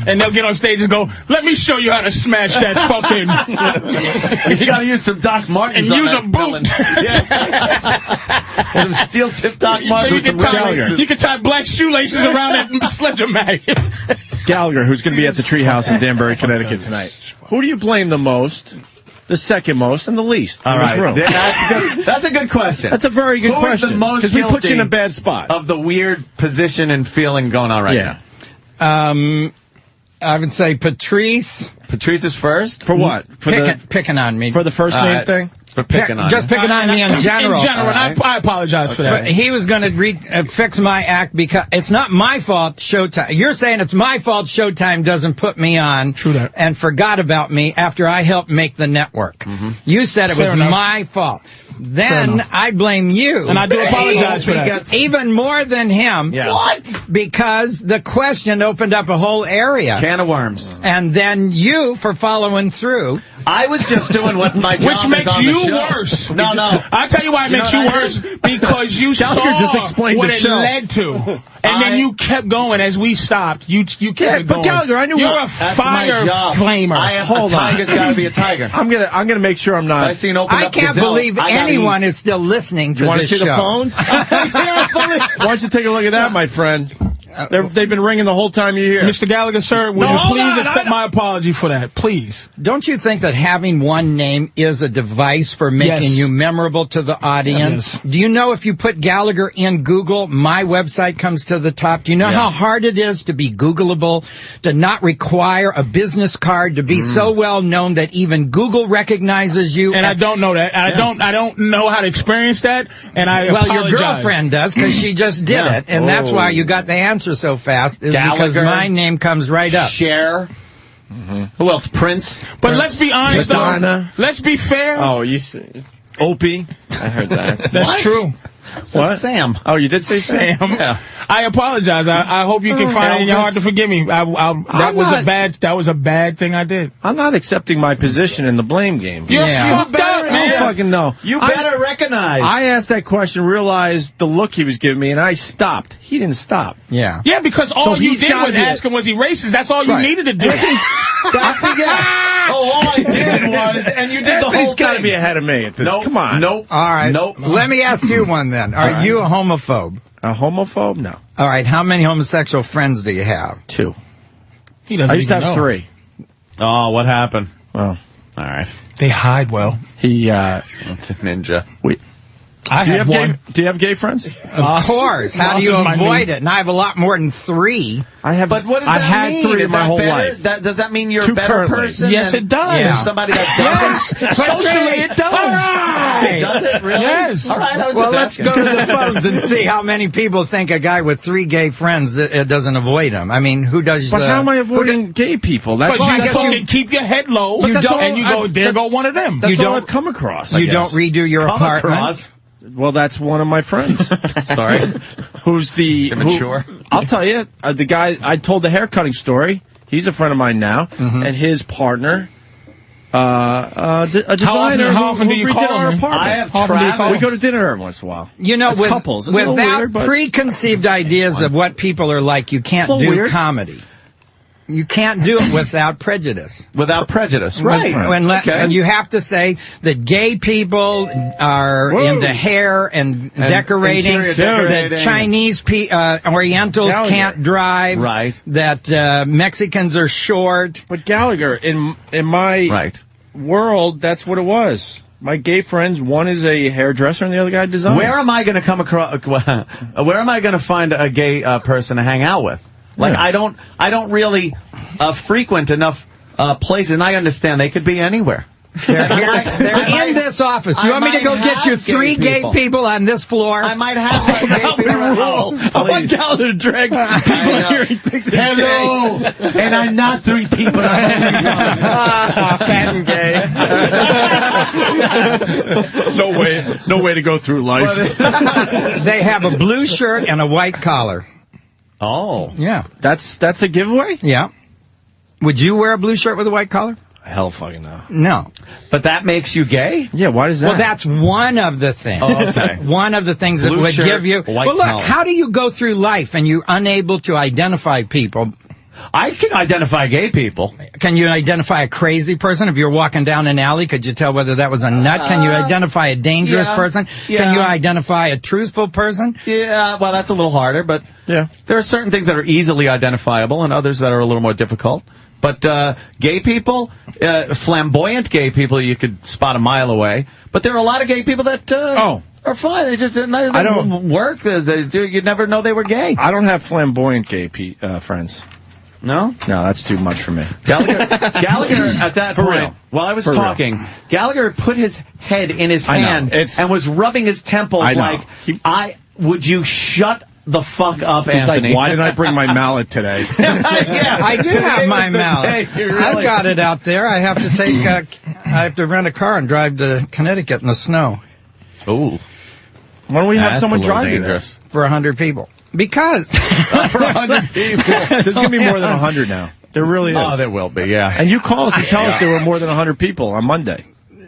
Speaker 11: And they'll get on stage and go, "Let me show you how to smash that fucking..."
Speaker 4: You gotta use some Doc Martens
Speaker 11: And
Speaker 4: on
Speaker 11: use
Speaker 4: that
Speaker 11: a boot.
Speaker 4: some steel-tip Doc Martens.
Speaker 11: You can tie black shoelaces around that Sledge-O-Matic.
Speaker 3: Gallagher, who's going to be at the Treehouse in Danbury, Connecticut tonight. Who do you blame the most, the second most, and the least
Speaker 4: All
Speaker 3: in this
Speaker 4: right,
Speaker 3: room?
Speaker 4: that's a good question.
Speaker 3: That's a very good
Speaker 4: Who is
Speaker 3: question.
Speaker 4: the most
Speaker 3: Because we put you in a
Speaker 4: guilty
Speaker 3: bad spot.
Speaker 4: of the weird position and feeling going on right now?
Speaker 5: I would say Patrice.
Speaker 4: Patrice is first?
Speaker 3: For what?
Speaker 5: Picking on me.
Speaker 3: For the first name thing?
Speaker 4: For picking on
Speaker 5: Just picking on me in general.
Speaker 11: In general, and I apologize for that.
Speaker 5: But he was going to fix my act because it's not my fault Showtime. You're saying it's my fault Showtime doesn't put me on.
Speaker 11: True that.
Speaker 5: And forgot about me after I helped make the network. You said it
Speaker 11: Fair
Speaker 5: was
Speaker 11: enough.
Speaker 5: my fault. Then I blame you.
Speaker 11: And I do apologize for that.
Speaker 5: Even more than him.
Speaker 4: Yeah.
Speaker 5: What? Because the question opened up a whole area.
Speaker 4: Can of worms.
Speaker 5: And then you for following through.
Speaker 4: I was just doing what my job
Speaker 11: Which
Speaker 4: is
Speaker 11: makes
Speaker 4: on the
Speaker 11: you
Speaker 4: show.
Speaker 11: worse.
Speaker 4: No.
Speaker 11: I'll tell you why it makes you worse. Because you saw
Speaker 3: just explained
Speaker 11: what
Speaker 3: the
Speaker 11: it
Speaker 3: show.
Speaker 11: led to. And then you kept going as we stopped. You kept it going.
Speaker 3: But Gallagher, I knew
Speaker 11: You're
Speaker 3: what-
Speaker 11: a
Speaker 4: That's
Speaker 11: fire
Speaker 4: my job.
Speaker 11: flamer.
Speaker 4: I am
Speaker 3: Hold
Speaker 4: a
Speaker 3: on.
Speaker 4: tiger's got to be a tiger.
Speaker 3: I'm gonna make sure I'm not.
Speaker 4: I see an open
Speaker 5: I
Speaker 4: up
Speaker 5: can't
Speaker 4: gazelle.
Speaker 5: believe
Speaker 4: I gotta
Speaker 5: anyone
Speaker 4: eat.
Speaker 5: is still listening to
Speaker 3: You want to
Speaker 5: this
Speaker 3: see
Speaker 5: show.
Speaker 3: the phones? Why don't you take a look at that, my friend? They've been ringing the whole time you're here.
Speaker 11: Mr. Gallagher, sir, will
Speaker 3: No,
Speaker 11: you
Speaker 3: hold
Speaker 11: please
Speaker 3: on,
Speaker 11: accept my apology for that? Please.
Speaker 5: Don't you think that having one name is a device for making
Speaker 11: Yes.
Speaker 5: you memorable to the audience?
Speaker 11: Yes.
Speaker 5: Do you know if you put Gallagher in Google, my website comes to the top? Do you know how hard it is to be Googleable, to not require a business card, to be so well known that even Google recognizes you?
Speaker 11: And I don't know that. I don't know how to experience that. And I
Speaker 5: Well,
Speaker 11: apologize.
Speaker 5: your girlfriend does because she just did it, and that's why you got the answer so fast. Is because
Speaker 4: Gallagher.
Speaker 5: my name comes right up.
Speaker 4: Cher. Who else? Prince.
Speaker 11: But let's be honest,
Speaker 3: Madonna.
Speaker 11: though. Let's be fair.
Speaker 3: Oh, you see. Opie. I heard that.
Speaker 11: That's true.
Speaker 3: What?
Speaker 4: Sam.
Speaker 3: Oh, you did say
Speaker 11: Sam.
Speaker 3: Yeah.
Speaker 11: I apologize. I hope you can find it in your heart to forgive me. That was a bad thing I did.
Speaker 3: I'm not accepting my position in the blame game.
Speaker 11: You're fucked up,
Speaker 3: I
Speaker 11: man.
Speaker 3: don't fucking know.
Speaker 4: You better recognize.
Speaker 3: I asked that question, realized the look he was giving me, and I stopped. He didn't stop.
Speaker 5: Yeah.
Speaker 11: Yeah, because all
Speaker 3: So
Speaker 11: you
Speaker 3: he's
Speaker 11: did
Speaker 3: gotta
Speaker 11: was
Speaker 3: be
Speaker 11: ask him, was he racist? That's all you
Speaker 3: Right.
Speaker 11: needed to do.
Speaker 4: That's all I did was, and you did the whole
Speaker 3: He's got to
Speaker 4: thing.
Speaker 3: be ahead of me at this.
Speaker 4: Nope.
Speaker 3: Come on.
Speaker 4: Nope.
Speaker 5: All right.
Speaker 4: Nope.
Speaker 5: Let me ask you one then. Are you a homophobe?
Speaker 3: A homophobe? No.
Speaker 5: All right. How many homosexual friends do you have?
Speaker 3: 2.
Speaker 11: He doesn't
Speaker 3: I used to
Speaker 11: even
Speaker 3: have
Speaker 11: know.
Speaker 3: 3.
Speaker 4: Oh, what happened?
Speaker 3: Well,
Speaker 4: All right.
Speaker 11: They hide well.
Speaker 3: He,
Speaker 4: It's a ninja.
Speaker 11: I have one.
Speaker 3: Do you have gay friends?
Speaker 5: Of course. How do you avoid it? And I have a lot more than 3.
Speaker 3: I have.
Speaker 4: But what does
Speaker 3: I've
Speaker 4: that
Speaker 3: had
Speaker 4: mean?
Speaker 3: 3
Speaker 4: Is
Speaker 3: in my
Speaker 4: that
Speaker 3: whole
Speaker 4: better?
Speaker 3: life.
Speaker 4: Does that mean you're
Speaker 3: 2
Speaker 4: a better
Speaker 3: currently.
Speaker 4: person?
Speaker 11: Yes, it does.
Speaker 4: There's somebody that doesn't.
Speaker 11: Yes. Socially, it does.
Speaker 5: All right.
Speaker 4: Does it really?
Speaker 11: Yes.
Speaker 4: All right. I was
Speaker 5: Well,
Speaker 4: just
Speaker 5: let's
Speaker 4: asking.
Speaker 5: go to the phones and see how many people think a guy with 3 gay friends it doesn't avoid them. I mean, who does?
Speaker 3: But how am I avoiding gay people? That's
Speaker 11: But
Speaker 5: I
Speaker 11: you
Speaker 5: guess
Speaker 11: fucking keep your head low,
Speaker 3: But that's all
Speaker 11: and you go,
Speaker 3: I've-
Speaker 11: there go one of them.
Speaker 3: That's
Speaker 5: You
Speaker 3: all
Speaker 5: don't-
Speaker 3: I've come across. I
Speaker 5: You
Speaker 3: guess.
Speaker 5: don't redo your
Speaker 4: Come
Speaker 5: apartment.
Speaker 4: across.
Speaker 3: Well, that's one of my friends.
Speaker 4: Sorry.
Speaker 3: Who's the
Speaker 4: Immature?
Speaker 3: I'll tell you, the guy I told the haircutting story. He's a friend of mine now, and his partner, a designer.
Speaker 11: how often do you
Speaker 3: redid
Speaker 11: call
Speaker 3: our
Speaker 11: him?
Speaker 3: apartment.
Speaker 4: I have
Speaker 11: How often do you call
Speaker 4: Travis.
Speaker 3: We go to dinner every once in a while.
Speaker 5: You know,
Speaker 3: As
Speaker 5: with,
Speaker 3: couples. It's a little
Speaker 5: without
Speaker 3: weird, but-
Speaker 5: preconceived ideas of what people are like, you can't
Speaker 3: It's a
Speaker 5: do
Speaker 3: little weird.
Speaker 5: comedy. You can't do it without prejudice.
Speaker 4: Without prejudice. Right.
Speaker 5: And you have to say that gay people are into hair and decorating,
Speaker 4: interior decorating.
Speaker 5: that Chinese Orientals
Speaker 3: Gallagher.
Speaker 5: can't drive,
Speaker 4: Right.
Speaker 5: that Mexicans are short.
Speaker 3: But Gallagher, in my
Speaker 4: Right.
Speaker 3: world, that's what it was. My gay friends, one is a hairdresser and the other guy designs.
Speaker 4: Where am I going to come across? Where am I going to find a gay person to hang out with? Like I don't really frequent enough places, and I understand they could be anywhere.
Speaker 5: They're in this office. You want me to go get you 3 gay people on this floor?
Speaker 4: I might have like, gay people at home.
Speaker 3: I want Gallagher to drag people in here. He thinks he's
Speaker 4: Hello, and I'm not 3 people.
Speaker 3: fat and gay. No way to go through life.
Speaker 5: They have a blue shirt and a white collar.
Speaker 4: Oh,
Speaker 5: Yeah.
Speaker 3: That's a giveaway?
Speaker 5: Yeah. Would you wear a blue shirt with a white collar?
Speaker 3: Hell fucking no.
Speaker 5: No.
Speaker 4: but that makes you gay?
Speaker 3: Yeah, why does that?
Speaker 5: Well, that's one of the things.
Speaker 4: Oh, okay.
Speaker 5: One of the things
Speaker 4: Blue
Speaker 5: that would
Speaker 4: shirt,
Speaker 5: give you.
Speaker 4: white
Speaker 5: Well, look,
Speaker 4: collar.
Speaker 5: how do you go through life and you're unable to identify people?
Speaker 4: I can identify gay people.
Speaker 5: Can you identify a crazy person? If you're walking down an alley, could you tell whether that was a nut? Can you identify a dangerous
Speaker 4: yeah,
Speaker 5: person?
Speaker 4: yeah.
Speaker 5: Can you identify a truthful person?
Speaker 4: Yeah, well, that's a little harder, but
Speaker 3: Yeah.
Speaker 4: there are certain things that are easily identifiable and others that are a little more difficult. But gay people, flamboyant gay people, you could spot a mile away. But there are a lot of gay people that are fine. They just
Speaker 3: I don't
Speaker 4: work. You'd never know they were gay.
Speaker 3: I don't have flamboyant gay friends.
Speaker 4: No?
Speaker 3: No, that's too much for me.
Speaker 4: Gallagher at that
Speaker 3: For
Speaker 4: point,
Speaker 3: real.
Speaker 4: while I was
Speaker 3: For real.
Speaker 4: talking, Gallagher put his head in his
Speaker 3: I know.
Speaker 4: hand
Speaker 3: It's-
Speaker 4: and was rubbing his temples
Speaker 3: I know.
Speaker 4: like, would you shut the fuck up,
Speaker 3: He's
Speaker 4: Anthony?
Speaker 3: like, why didn't I bring my mallet today?
Speaker 4: Yeah,
Speaker 5: I do
Speaker 4: today
Speaker 5: have my
Speaker 4: was the
Speaker 5: mallet.
Speaker 4: day, really.
Speaker 5: I've got it out there. I have to take. I have to rent a car and drive to Connecticut in the snow.
Speaker 4: Ooh.
Speaker 3: Why don't we have
Speaker 4: That's
Speaker 3: someone
Speaker 4: a little
Speaker 3: drive you there?
Speaker 4: dangerous.
Speaker 5: For 100 people. Because
Speaker 4: For 100 people.
Speaker 3: There's going to be more than 100 now. There really is.
Speaker 4: Oh, there will be, yeah.
Speaker 3: And you call us and tell us there were more than 100 people on Monday.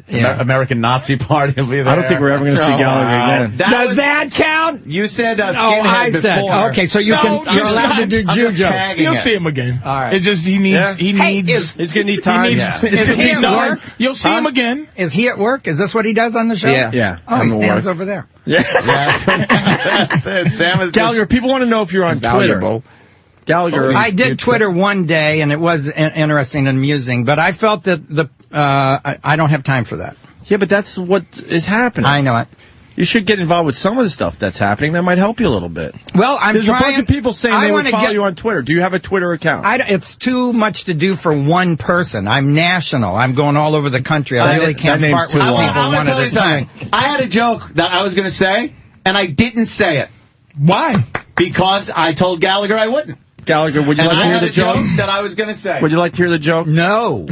Speaker 4: American Nazi Party will be there.
Speaker 3: I don't think we're ever going to see Gallagher again.
Speaker 5: does that count?
Speaker 4: You said skinhead
Speaker 5: I said.
Speaker 4: before.
Speaker 5: Okay, so you're allowed to do
Speaker 4: I'm
Speaker 5: Jew
Speaker 4: just
Speaker 5: jokes.
Speaker 4: tagging
Speaker 11: You'll
Speaker 4: it.
Speaker 11: see him again.
Speaker 5: All right.
Speaker 11: It just he needs
Speaker 3: Yeah.
Speaker 11: needs.
Speaker 3: He's going to need time.
Speaker 5: Is he at work?
Speaker 11: You'll see him again.
Speaker 5: Is he at work? Is this what he does on the show?
Speaker 3: Yeah.
Speaker 5: Oh, he
Speaker 3: I'm at
Speaker 5: stands
Speaker 3: work.
Speaker 5: over there.
Speaker 4: That's it. Sam is
Speaker 3: Gallagher, people want to know if you're on Twitter. Gallagher.
Speaker 5: I did Twitter one day, and it was interesting and amusing, but I felt that I don't have time for that.
Speaker 3: Yeah, but that's what is happening.
Speaker 5: I know it.
Speaker 3: You should get involved with some of the stuff that's happening. That might help you a little bit.
Speaker 5: Well,
Speaker 3: There's a bunch of people saying they would follow
Speaker 5: get,
Speaker 3: you on Twitter. Do you have a Twitter account?
Speaker 5: It's too much to do for one person. I'm national. I'm going all over the country. I really can't
Speaker 3: that name's
Speaker 5: fart
Speaker 3: too
Speaker 5: with
Speaker 3: long.
Speaker 5: people
Speaker 4: I'm
Speaker 5: one
Speaker 4: gonna
Speaker 5: at a
Speaker 4: tell you
Speaker 5: time.
Speaker 4: something. I had a joke that I was going to say, and I didn't say it.
Speaker 11: Why?
Speaker 4: Because I told Gallagher I wouldn't.
Speaker 3: Gallagher, would you
Speaker 4: And
Speaker 3: like to
Speaker 4: I
Speaker 3: hear
Speaker 4: had
Speaker 3: the
Speaker 4: a
Speaker 3: joke?
Speaker 4: that I was going to say.
Speaker 3: Would you like to hear the joke?
Speaker 5: No.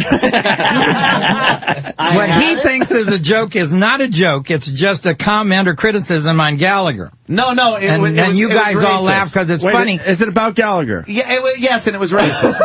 Speaker 5: What he thinks is a joke is not a joke. It's just a comment or criticism on Gallagher.
Speaker 4: No.
Speaker 5: And you guys all laugh because it's
Speaker 3: Wait,
Speaker 5: funny.
Speaker 3: Is it about Gallagher?
Speaker 4: Yeah, yes, and it was racist.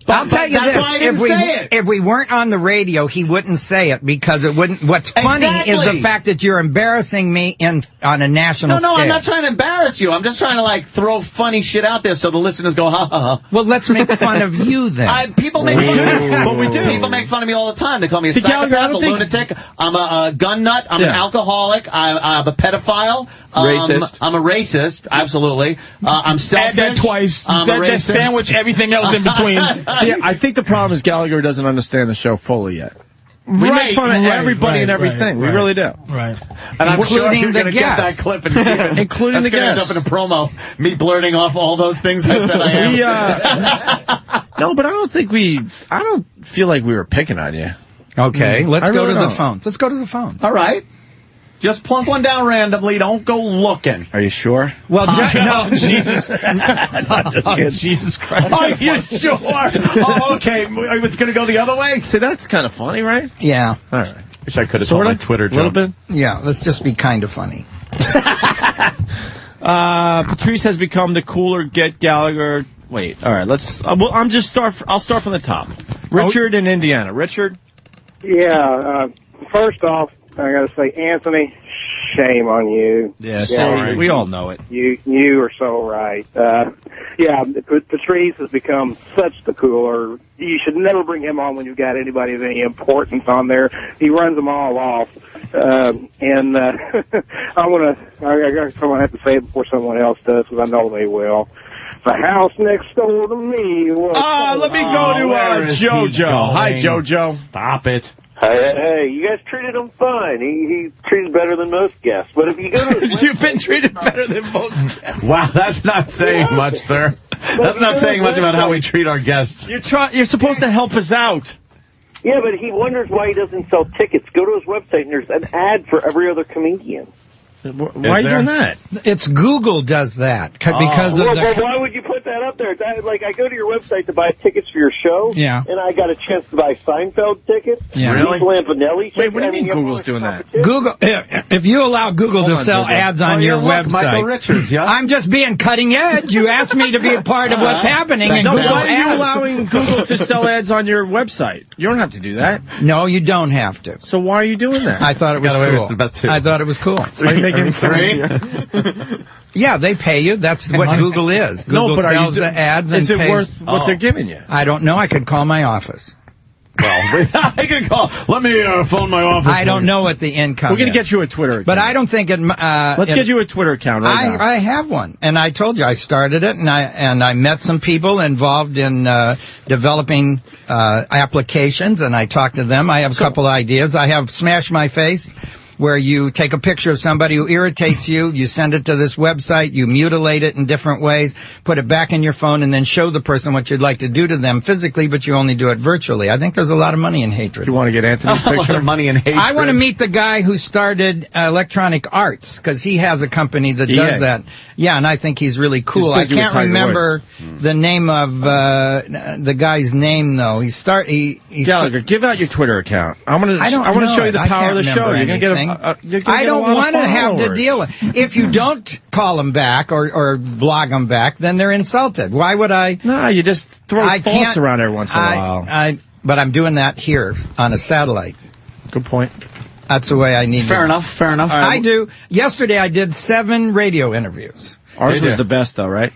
Speaker 5: I'll tell you
Speaker 4: that's
Speaker 5: this:
Speaker 4: why I didn't say it.
Speaker 5: if we weren't on the radio, he wouldn't say it because it wouldn't. What's funny is the
Speaker 4: Exactly.
Speaker 5: fact that you're embarrassing me on a national
Speaker 4: No,
Speaker 5: scale.
Speaker 4: I'm not trying to embarrass you. I'm just trying to throw funny shit out there so the listeners go ha ha ha.
Speaker 5: Well, let's make fun of you then.
Speaker 4: People make fun of me.
Speaker 3: But we do.
Speaker 4: People make fun of me all the time. They call me a
Speaker 3: See, Gallagher, I
Speaker 4: psychopath, a
Speaker 3: don't think-
Speaker 4: lunatic. I'm a gun nut. I'm an
Speaker 3: Yeah.
Speaker 4: alcoholic. I'm a pedophile.
Speaker 3: Racist.
Speaker 4: I'm a racist. Absolutely. I'm selfish.
Speaker 11: Add that twice.
Speaker 4: I'm a
Speaker 11: That
Speaker 4: racist.
Speaker 11: sandwich everything else in between.
Speaker 3: See, I think the problem is Gallagher doesn't understand the show fully yet. We make fun of everybody and everything. We really do.
Speaker 2: Right.
Speaker 4: And I'm sure you're going to get
Speaker 5: guests.
Speaker 4: that clip and keep it.
Speaker 3: Including the
Speaker 4: guests. End up in a promo. Me blurting off all those things I said I am.
Speaker 3: No, but I don't feel like we were picking on you.
Speaker 5: Okay, let's
Speaker 3: I
Speaker 5: go
Speaker 3: really
Speaker 5: to the
Speaker 3: don't.
Speaker 5: phones. Let's go to the phones.
Speaker 4: All right. Just plunk one down randomly. Don't go looking.
Speaker 3: Are you sure?
Speaker 5: Well,
Speaker 4: no, Jesus. Jesus Christ. Are you sure? Oh, okay. I was going to go the other way?
Speaker 3: See, that's kind of funny, right?
Speaker 5: Yeah.
Speaker 3: All right.
Speaker 4: Wish I could have told my Twitter joke.
Speaker 3: A little bit?
Speaker 5: Yeah, let's just be kind of funny.
Speaker 3: Patrice has become the cooler Get Gallagher. Wait, all right, let's. I'll start from the top. Richard in Indiana. Richard?
Speaker 22: Yeah, first off, I got to say, Anthony, shame on you.
Speaker 3: Yeah, sorry. We all know it.
Speaker 22: You are so right. Yeah, Patrice has become such the cooler. You should never bring him on when you've got anybody of any importance on there. He runs them all off. I'm gonna have to say it before someone else does, because I know they will. The house next door to me was...
Speaker 3: let me go to JoJo. Hi, JoJo.
Speaker 4: Stop it.
Speaker 8: Hey, you guys treated him fine. He's treated better than most guests. But if you go to
Speaker 3: You've been treated better than most guests.
Speaker 4: Wow, that's not saying much, sir. That's not saying much about how we treat our guests.
Speaker 3: You're supposed to help us out.
Speaker 8: Yeah, but he wonders why he doesn't sell tickets. Go to his website, and there's an ad for every other comedian.
Speaker 3: Why are you doing that?
Speaker 5: It's Google does that because of
Speaker 8: well, why would you put that up there? Like, I go to your website to buy tickets for your show,
Speaker 5: Yeah.
Speaker 8: and I got a chance to buy Seinfeld tickets.
Speaker 5: Yeah.
Speaker 8: Really? Lampanelli.
Speaker 3: Wait, what do you mean Google's doing that?
Speaker 5: Google, if you allow Google to sell ads on your website,
Speaker 4: Michael Richards, yeah.
Speaker 5: I'm just being cutting edge. You asked me to be a part of what's happening. And
Speaker 3: No,
Speaker 5: Google
Speaker 3: why are you
Speaker 5: ads.
Speaker 3: allowing Google to sell ads on your website? You don't have to do that.
Speaker 5: No, you don't have to.
Speaker 3: So why are you doing that?
Speaker 5: I thought it was
Speaker 4: Got away
Speaker 5: cool.
Speaker 4: with about 2.
Speaker 5: I thought it was cool.
Speaker 3: Are you making
Speaker 4: Three?
Speaker 5: Yeah, they pay you. That's what Google is. Google
Speaker 3: No, but
Speaker 5: sells the ads and
Speaker 3: is it
Speaker 5: pays.
Speaker 3: worth what they're giving you?
Speaker 5: I don't know. I could call my office.
Speaker 4: Well, I can call. Let me phone my office.
Speaker 5: I don't know what the income
Speaker 3: We're going to
Speaker 5: is.
Speaker 3: get you a Twitter account.
Speaker 5: But I don't think it.
Speaker 3: Let's get you a Twitter account right now.
Speaker 5: I have one, and I told you I started it, and I met some people involved in developing applications, and I talked to them. I have a couple ideas. I have Smash My Face, where you take a picture of somebody who irritates you, you send it to this website, you mutilate it in different ways, put it back in your phone, and then show the person what you'd like to do to them physically, but you only do it virtually. I think there's a lot of money in hatred.
Speaker 3: You want to get Anthony's
Speaker 4: A lot
Speaker 3: picture?
Speaker 4: of money in hatred.
Speaker 5: I want to meet the guy who started Electronic Arts, because he has a company that does that. Yeah, and I think he's really cool. I
Speaker 3: busy with
Speaker 5: can't
Speaker 3: Tiger
Speaker 5: remember the name of the guy's name, though.
Speaker 3: Gallagher, give out your Twitter account. I want to show you the power of the show. You're going to get
Speaker 5: I don't want to have to deal with. If you don't call them back or blog them back, then they're insulted. Why would I?
Speaker 3: No, you just throw thoughts around every once in a while.
Speaker 5: But I'm doing that here on a satellite.
Speaker 3: Good point.
Speaker 5: That's the way I need.
Speaker 4: Fair enough.
Speaker 5: I do. Yesterday I did 7 radio interviews.
Speaker 3: Ours was the best, though, right?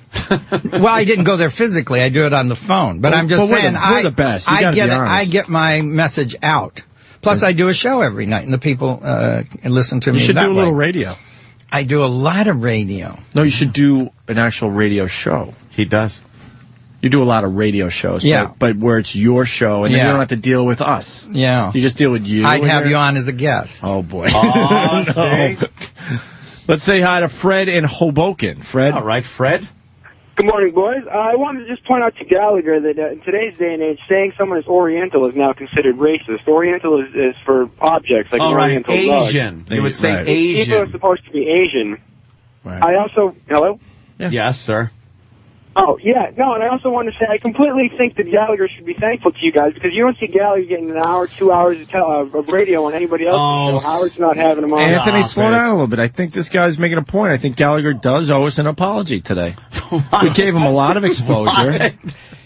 Speaker 5: Well, I didn't go there physically. I do it on the phone. But I'm just saying,
Speaker 3: we're the best. You gotta be honest.
Speaker 5: I get my message out. Plus, I do a show every night, and the people listen to me.
Speaker 3: You should
Speaker 5: that
Speaker 3: do a little
Speaker 5: way.
Speaker 3: radio.
Speaker 5: I do a lot of radio.
Speaker 3: No, you should do an actual radio show.
Speaker 4: He does.
Speaker 3: You do a lot of radio shows,
Speaker 5: Yeah.
Speaker 3: but where it's your show, and then you don't have to deal with us.
Speaker 5: Yeah.
Speaker 3: You just deal with you.
Speaker 5: I'd have you on as a guest.
Speaker 3: Oh, boy.
Speaker 4: Oh, see?
Speaker 3: Let's say hi to Fred in Hoboken. Fred?
Speaker 4: All right, Fred.
Speaker 9: Good morning, boys. I wanted to just point out to Gallagher that in today's day and age, saying someone is Oriental is now considered racist. Oriental is for objects, like Oriental rug.
Speaker 4: Asian. You would say Asian.
Speaker 9: People are supposed to be Asian.
Speaker 3: Right.
Speaker 9: I also... Hello?
Speaker 3: Yeah.
Speaker 4: Yes, sir.
Speaker 9: Oh, yeah. No, and I also want to say I completely think that Gallagher should be thankful to you guys, because you don't see Gallagher getting an hour, 2 hours of radio on anybody else's show. Howard's not having him on.
Speaker 3: Anthony, slow down a little bit. I think this guy's making a point. I think Gallagher does owe us an apology today. We gave him a lot of exposure.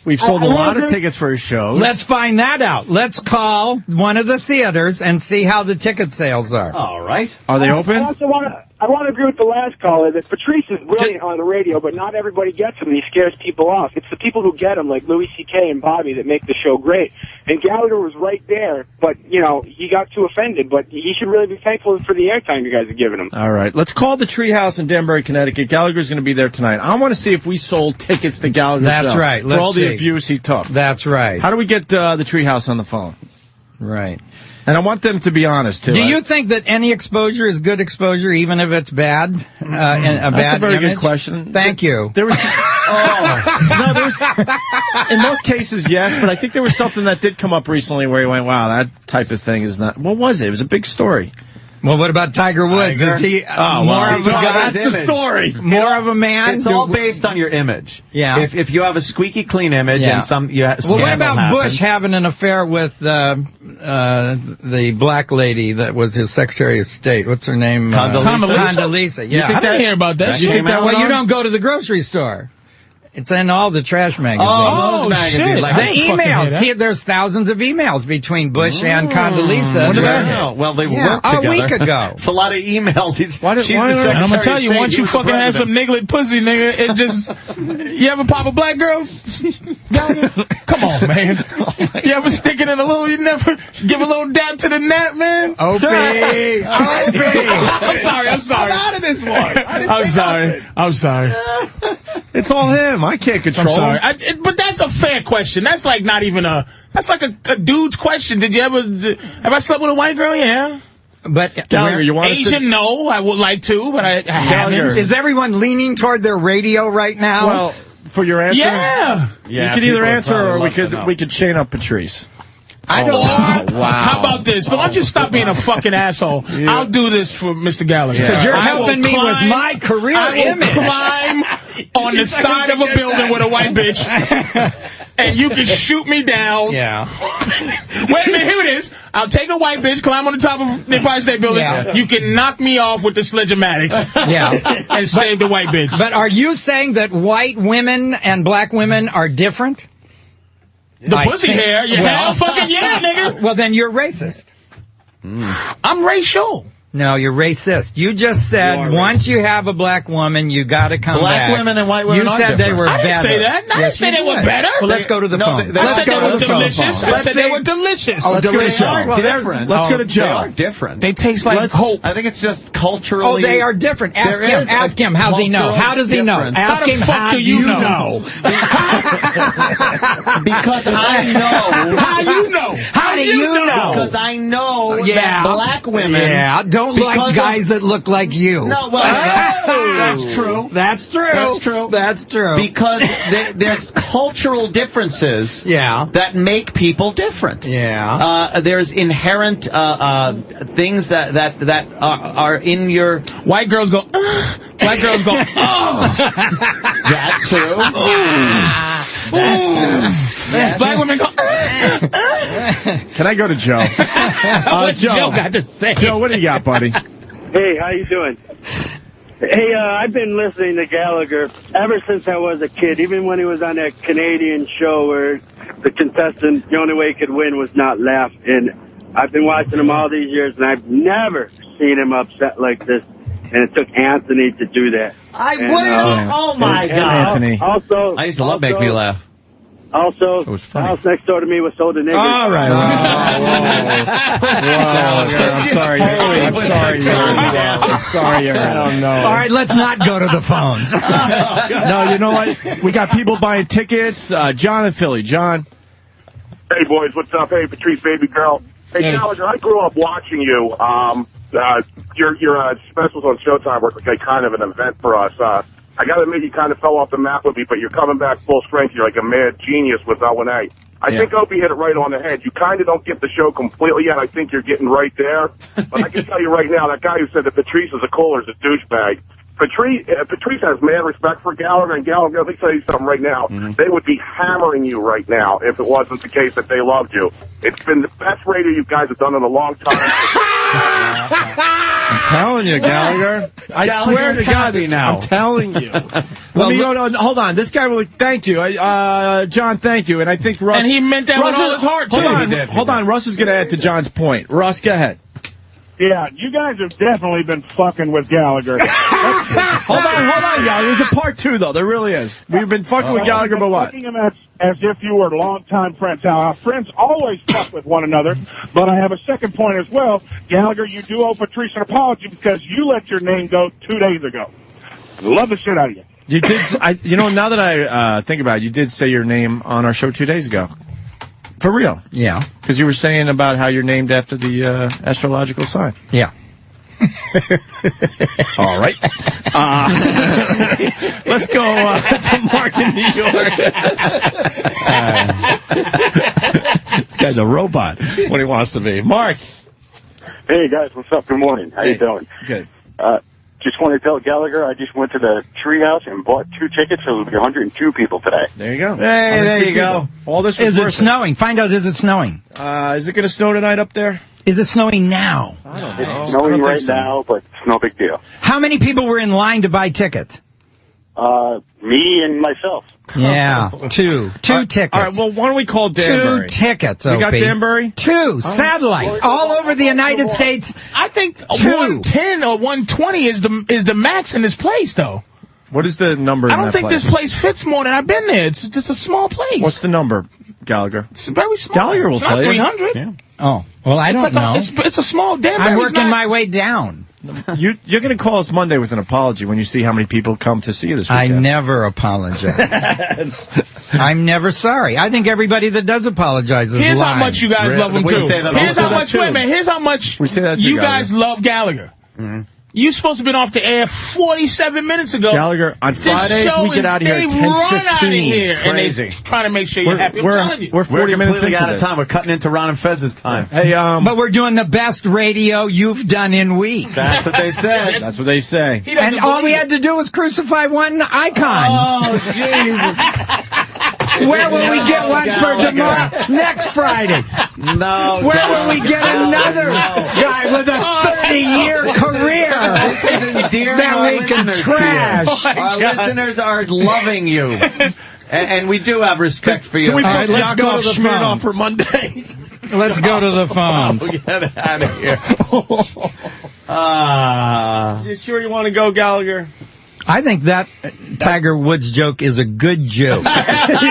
Speaker 3: We've sold a lot of tickets for his shows.
Speaker 5: Let's find that out. Let's call one of the theaters and see how the ticket sales are.
Speaker 4: All right.
Speaker 3: Are they open?
Speaker 9: I also want to...
Speaker 21: I want to agree with the last caller that Patrice is brilliant on the radio, but not everybody gets him, and he scares people off. It's the people who get him, like Louis C.K. and Bobby, that make the show great. And Gallagher was right there, but, you know, he got too offended. But he should really be thankful for the airtime you guys are giving him.
Speaker 3: All right. Let's call the Treehouse in Danbury, Connecticut. Gallagher's going to be there tonight. I want to see if we sold tickets to Gallagher's
Speaker 5: That's
Speaker 3: show
Speaker 5: right.
Speaker 3: for all the abuse he took.
Speaker 5: That's right.
Speaker 3: How do we get the Treehouse on the phone?
Speaker 5: Right.
Speaker 3: And I want them to be honest, too.
Speaker 5: Do you think that any exposure is good exposure, even if it's bad?
Speaker 3: That's a very good question.
Speaker 5: Thank you.
Speaker 3: There was... No, there's... In most cases, yes, but I think there was something that did come up recently where he went, wow, that type of thing is not... What was it? It was a big story.
Speaker 5: Well, what about Tiger Woods? Is he more of a guy?
Speaker 3: That's the story.
Speaker 5: More of a man?
Speaker 4: It's all based on your image.
Speaker 5: Yeah.
Speaker 4: If you have a squeaky clean image and some
Speaker 5: well, what about Bush having an affair with the black lady that was his Secretary of State? What's her name? Condoleezza. Yeah.
Speaker 11: I didn't hear about that.
Speaker 5: You think that? Well, you don't go to the grocery store. It's in all the trash magazines.
Speaker 11: Oh, shit.
Speaker 5: Like, the emails. There's thousands of emails between Bush and Condoleezza.
Speaker 4: When did that happen? Well, they worked together.
Speaker 5: A week ago.
Speaker 4: It's a lot of emails. She's the
Speaker 11: I'm
Speaker 4: Secretary
Speaker 11: going to tell you,
Speaker 4: of State,
Speaker 11: once you fucking have some niglet pussy, nigga, it just... You ever pop a black girl? Come on, man. You ever stick it in a little... You never give a little dab to the net, man?
Speaker 5: Opie.
Speaker 11: I'm sorry.
Speaker 3: I'm out of this one.
Speaker 11: I'm sorry.
Speaker 3: It's all him. I can't control him.
Speaker 11: But that's a fair question. That's like not even a... That's like a dude's question. Did you ever... Have I slept with a white girl? Yeah.
Speaker 5: But
Speaker 3: Gallagher, you want
Speaker 11: Asian? No, I would like to, but I haven't.
Speaker 5: Is everyone leaning toward their radio right now?
Speaker 3: Well, for your answer?
Speaker 11: Yeah.
Speaker 3: You could either answer or we could chain up Patrice.
Speaker 11: I don't. Wow. How about this? So why don't you stop being a fucking asshole? Yeah. I'll do this for Mr. Gallagher.
Speaker 5: Because you're helping me with my career image.
Speaker 11: Climb on the side of a building with a white bitch, and you can shoot me down.
Speaker 5: Yeah.
Speaker 11: Wait a minute, here it is. I'll take a white bitch, climb on the top of the Empire State Building. Yeah. You can knock me off with the Sledge-O-Matic.
Speaker 5: Yeah.
Speaker 11: And save the white bitch.
Speaker 5: But are you saying that white women and black women are different?
Speaker 11: The pussy hair? Hell fucking yeah, nigga.
Speaker 5: Well, then you're racist.
Speaker 11: I'm racial.
Speaker 5: No, you're racist. You just said once you have a black woman, you got to come back.
Speaker 4: Black women and white women
Speaker 5: You said they were better.
Speaker 11: I didn't say that. I didn't say they were better.
Speaker 5: Well, let's go to the phone.
Speaker 11: Let's go to the delicious. I said they were delicious.
Speaker 3: Oh, delicious.
Speaker 4: Different.
Speaker 3: Let's go to Joe.
Speaker 4: They are different.
Speaker 11: They taste like hope.
Speaker 4: I think it's just culturally.
Speaker 5: Oh, they are different. Ask him. How's he know? How does he know? Ask him. How do you know?
Speaker 4: Because I know.
Speaker 11: How do you know?
Speaker 5: How do you know?
Speaker 4: Because I know that black women.
Speaker 5: Yeah, don't like guys that look like you.
Speaker 4: No, well, that's true.
Speaker 5: That's true.
Speaker 4: That's true.
Speaker 5: That's true.
Speaker 4: Because there's cultural differences that make people different.
Speaker 5: Yeah.
Speaker 4: There's inherent things that are in your...
Speaker 11: White girls go, Black girls go, oh!
Speaker 4: That's true.
Speaker 11: Black women go,
Speaker 3: Can I go to Joe?
Speaker 11: Joe got to say?
Speaker 3: Joe, what do you got, buddy?
Speaker 10: Hey, how you doing? Hey, I've been listening to Gallagher ever since I was a kid, even when he was on that Canadian show where the contestant, the only way he could win was not laugh. And I've been watching him all these years, and I've never seen him upset like this. And it took Anthony to do that.
Speaker 4: Oh, my God.
Speaker 3: Anthony.
Speaker 10: Also,
Speaker 4: I used to love Make Me Laugh.
Speaker 10: Also, the house next door to me was sold to niggas.
Speaker 3: All right. I'm sorry. I don't know.
Speaker 5: All right, let's not go to the phones.
Speaker 3: No, you know what? We got people buying tickets. John in Philly. John.
Speaker 12: Hey, boys. What's up? Hey, Patrice, baby girl. Hey, Gallagher, I grew up watching you. Your specials on Showtime were like kind of an event for us. I got to admit, you kind of fell off the map with me, but you're coming back full strength. You're like a mad genius with O&A. I think Opie hit it right on the head. You kind of don't get the show completely yet. I think you're getting right there. But I can tell you right now, that guy who said that Patrice is a caller is a douchebag. Patrice has mad respect for Gallagher, and Gallagher, let me tell you something right now. They would be hammering you right now if it wasn't the case that they loved you. It's been the best radio you guys have done in a long time.
Speaker 3: I'm telling you, Gallagher. I swear to God, I'm telling you. Let me go on. Hold on. This guy will. Thank you, John. Thank you. And I think Russ.
Speaker 11: And he meant that with all his heart too.
Speaker 3: Hold on. Russ is going to add to John's point. Russ, go ahead.
Speaker 22: Yeah, you guys have definitely been fucking with Gallagher.
Speaker 3: Hold on, Gallagher. There's a part 2, though. There really is. We've been fucking with Gallagher, but what?
Speaker 22: Fucking him as if you were longtime friends. Now, our friends always fuck with one another, but I have a second point as well. Gallagher, you do owe Patrice an apology because you let your name go 2 days ago. Love the shit out of you.
Speaker 3: You did. Now that I think about it, you did say your name on our show 2 days ago. For real.
Speaker 5: Yeah.
Speaker 3: Because you were saying about how you're named after the astrological sign.
Speaker 5: Yeah.
Speaker 3: All right. Let's go to Mark in New York. This guy's a robot when he wants to be. Mark.
Speaker 13: Hey, guys. What's up? Good morning. How you doing?
Speaker 3: Good.
Speaker 13: Just want to tell Gallagher I just went to the treehouse and bought 2 tickets, so there'll be 102 people today.
Speaker 3: There you go.
Speaker 5: Hey, there you go.
Speaker 3: All this
Speaker 5: is it snowing? Find out, is it snowing?
Speaker 3: Is it going to snow tonight up there?
Speaker 5: Is it snowing now?
Speaker 3: I don't know.
Speaker 13: It's snowing right now, but it's no big deal.
Speaker 5: How many people were in line to buy tickets?
Speaker 13: Me and myself.
Speaker 5: Yeah, two tickets.
Speaker 3: All right, well, why don't we call Danbury?
Speaker 5: 2 tickets,
Speaker 3: We got
Speaker 5: Opie.
Speaker 3: Danbury?
Speaker 5: 2 satellite all over the United States.
Speaker 11: I think 110 or 120 is the max in this place, though.
Speaker 3: What is the number in
Speaker 11: I don't
Speaker 3: that
Speaker 11: think
Speaker 3: place?
Speaker 11: this place fits more than I've been there. It's just a small place.
Speaker 3: What's the number, Gallagher?
Speaker 11: It's very small.
Speaker 3: Gallagher will
Speaker 11: it's
Speaker 3: tell
Speaker 11: not
Speaker 3: you.
Speaker 11: 300.
Speaker 3: Yeah.
Speaker 5: Oh, well, I don't know.
Speaker 11: It's a small Danbury.
Speaker 5: I'm working my way down.
Speaker 3: You're going to call us Monday with an apology when you see how many people come to see you this
Speaker 5: I
Speaker 3: weekend.
Speaker 5: never apologize. I'm never sorry. I think everybody that does apologize is
Speaker 11: Here's
Speaker 5: lying.
Speaker 11: how much you guys love him, too. Here's how much, wait a minute, here's how much you guys love Gallagher.
Speaker 3: Mm-hmm.
Speaker 11: You supposed to have been off the air 47 minutes ago.
Speaker 3: Gallagher, on Fridays, we get out of here at 10:15.
Speaker 11: They run out of here.
Speaker 4: It's crazy.
Speaker 11: And they trying to make sure you're happy. I'm telling you.
Speaker 3: We're 40 minutes into
Speaker 4: out of
Speaker 3: this.
Speaker 4: time. We're cutting into Ron and Fez's time.
Speaker 3: Hey,
Speaker 5: but we're doing the best radio you've done in weeks.
Speaker 4: That's what they said.
Speaker 3: That's what they say.
Speaker 5: And all we had to do was crucify one icon.
Speaker 11: Oh, jeez.
Speaker 5: Where will we get one for tomorrow? Next Friday.
Speaker 4: No.
Speaker 5: Where will we get another guy with a 30-year career
Speaker 4: This is endearing
Speaker 5: that
Speaker 4: our
Speaker 5: we can
Speaker 4: listeners
Speaker 5: trash?
Speaker 4: to you. Our listeners are loving you. And we do have respect for you.
Speaker 3: Can we
Speaker 5: All right,
Speaker 3: put
Speaker 5: let's go to the
Speaker 3: Smirnoff
Speaker 5: phone.
Speaker 3: for Monday?
Speaker 5: Let's go to the phones.
Speaker 4: Get out of here.
Speaker 3: You sure you want to go, Gallagher?
Speaker 5: I think that Tiger Woods joke is a good joke.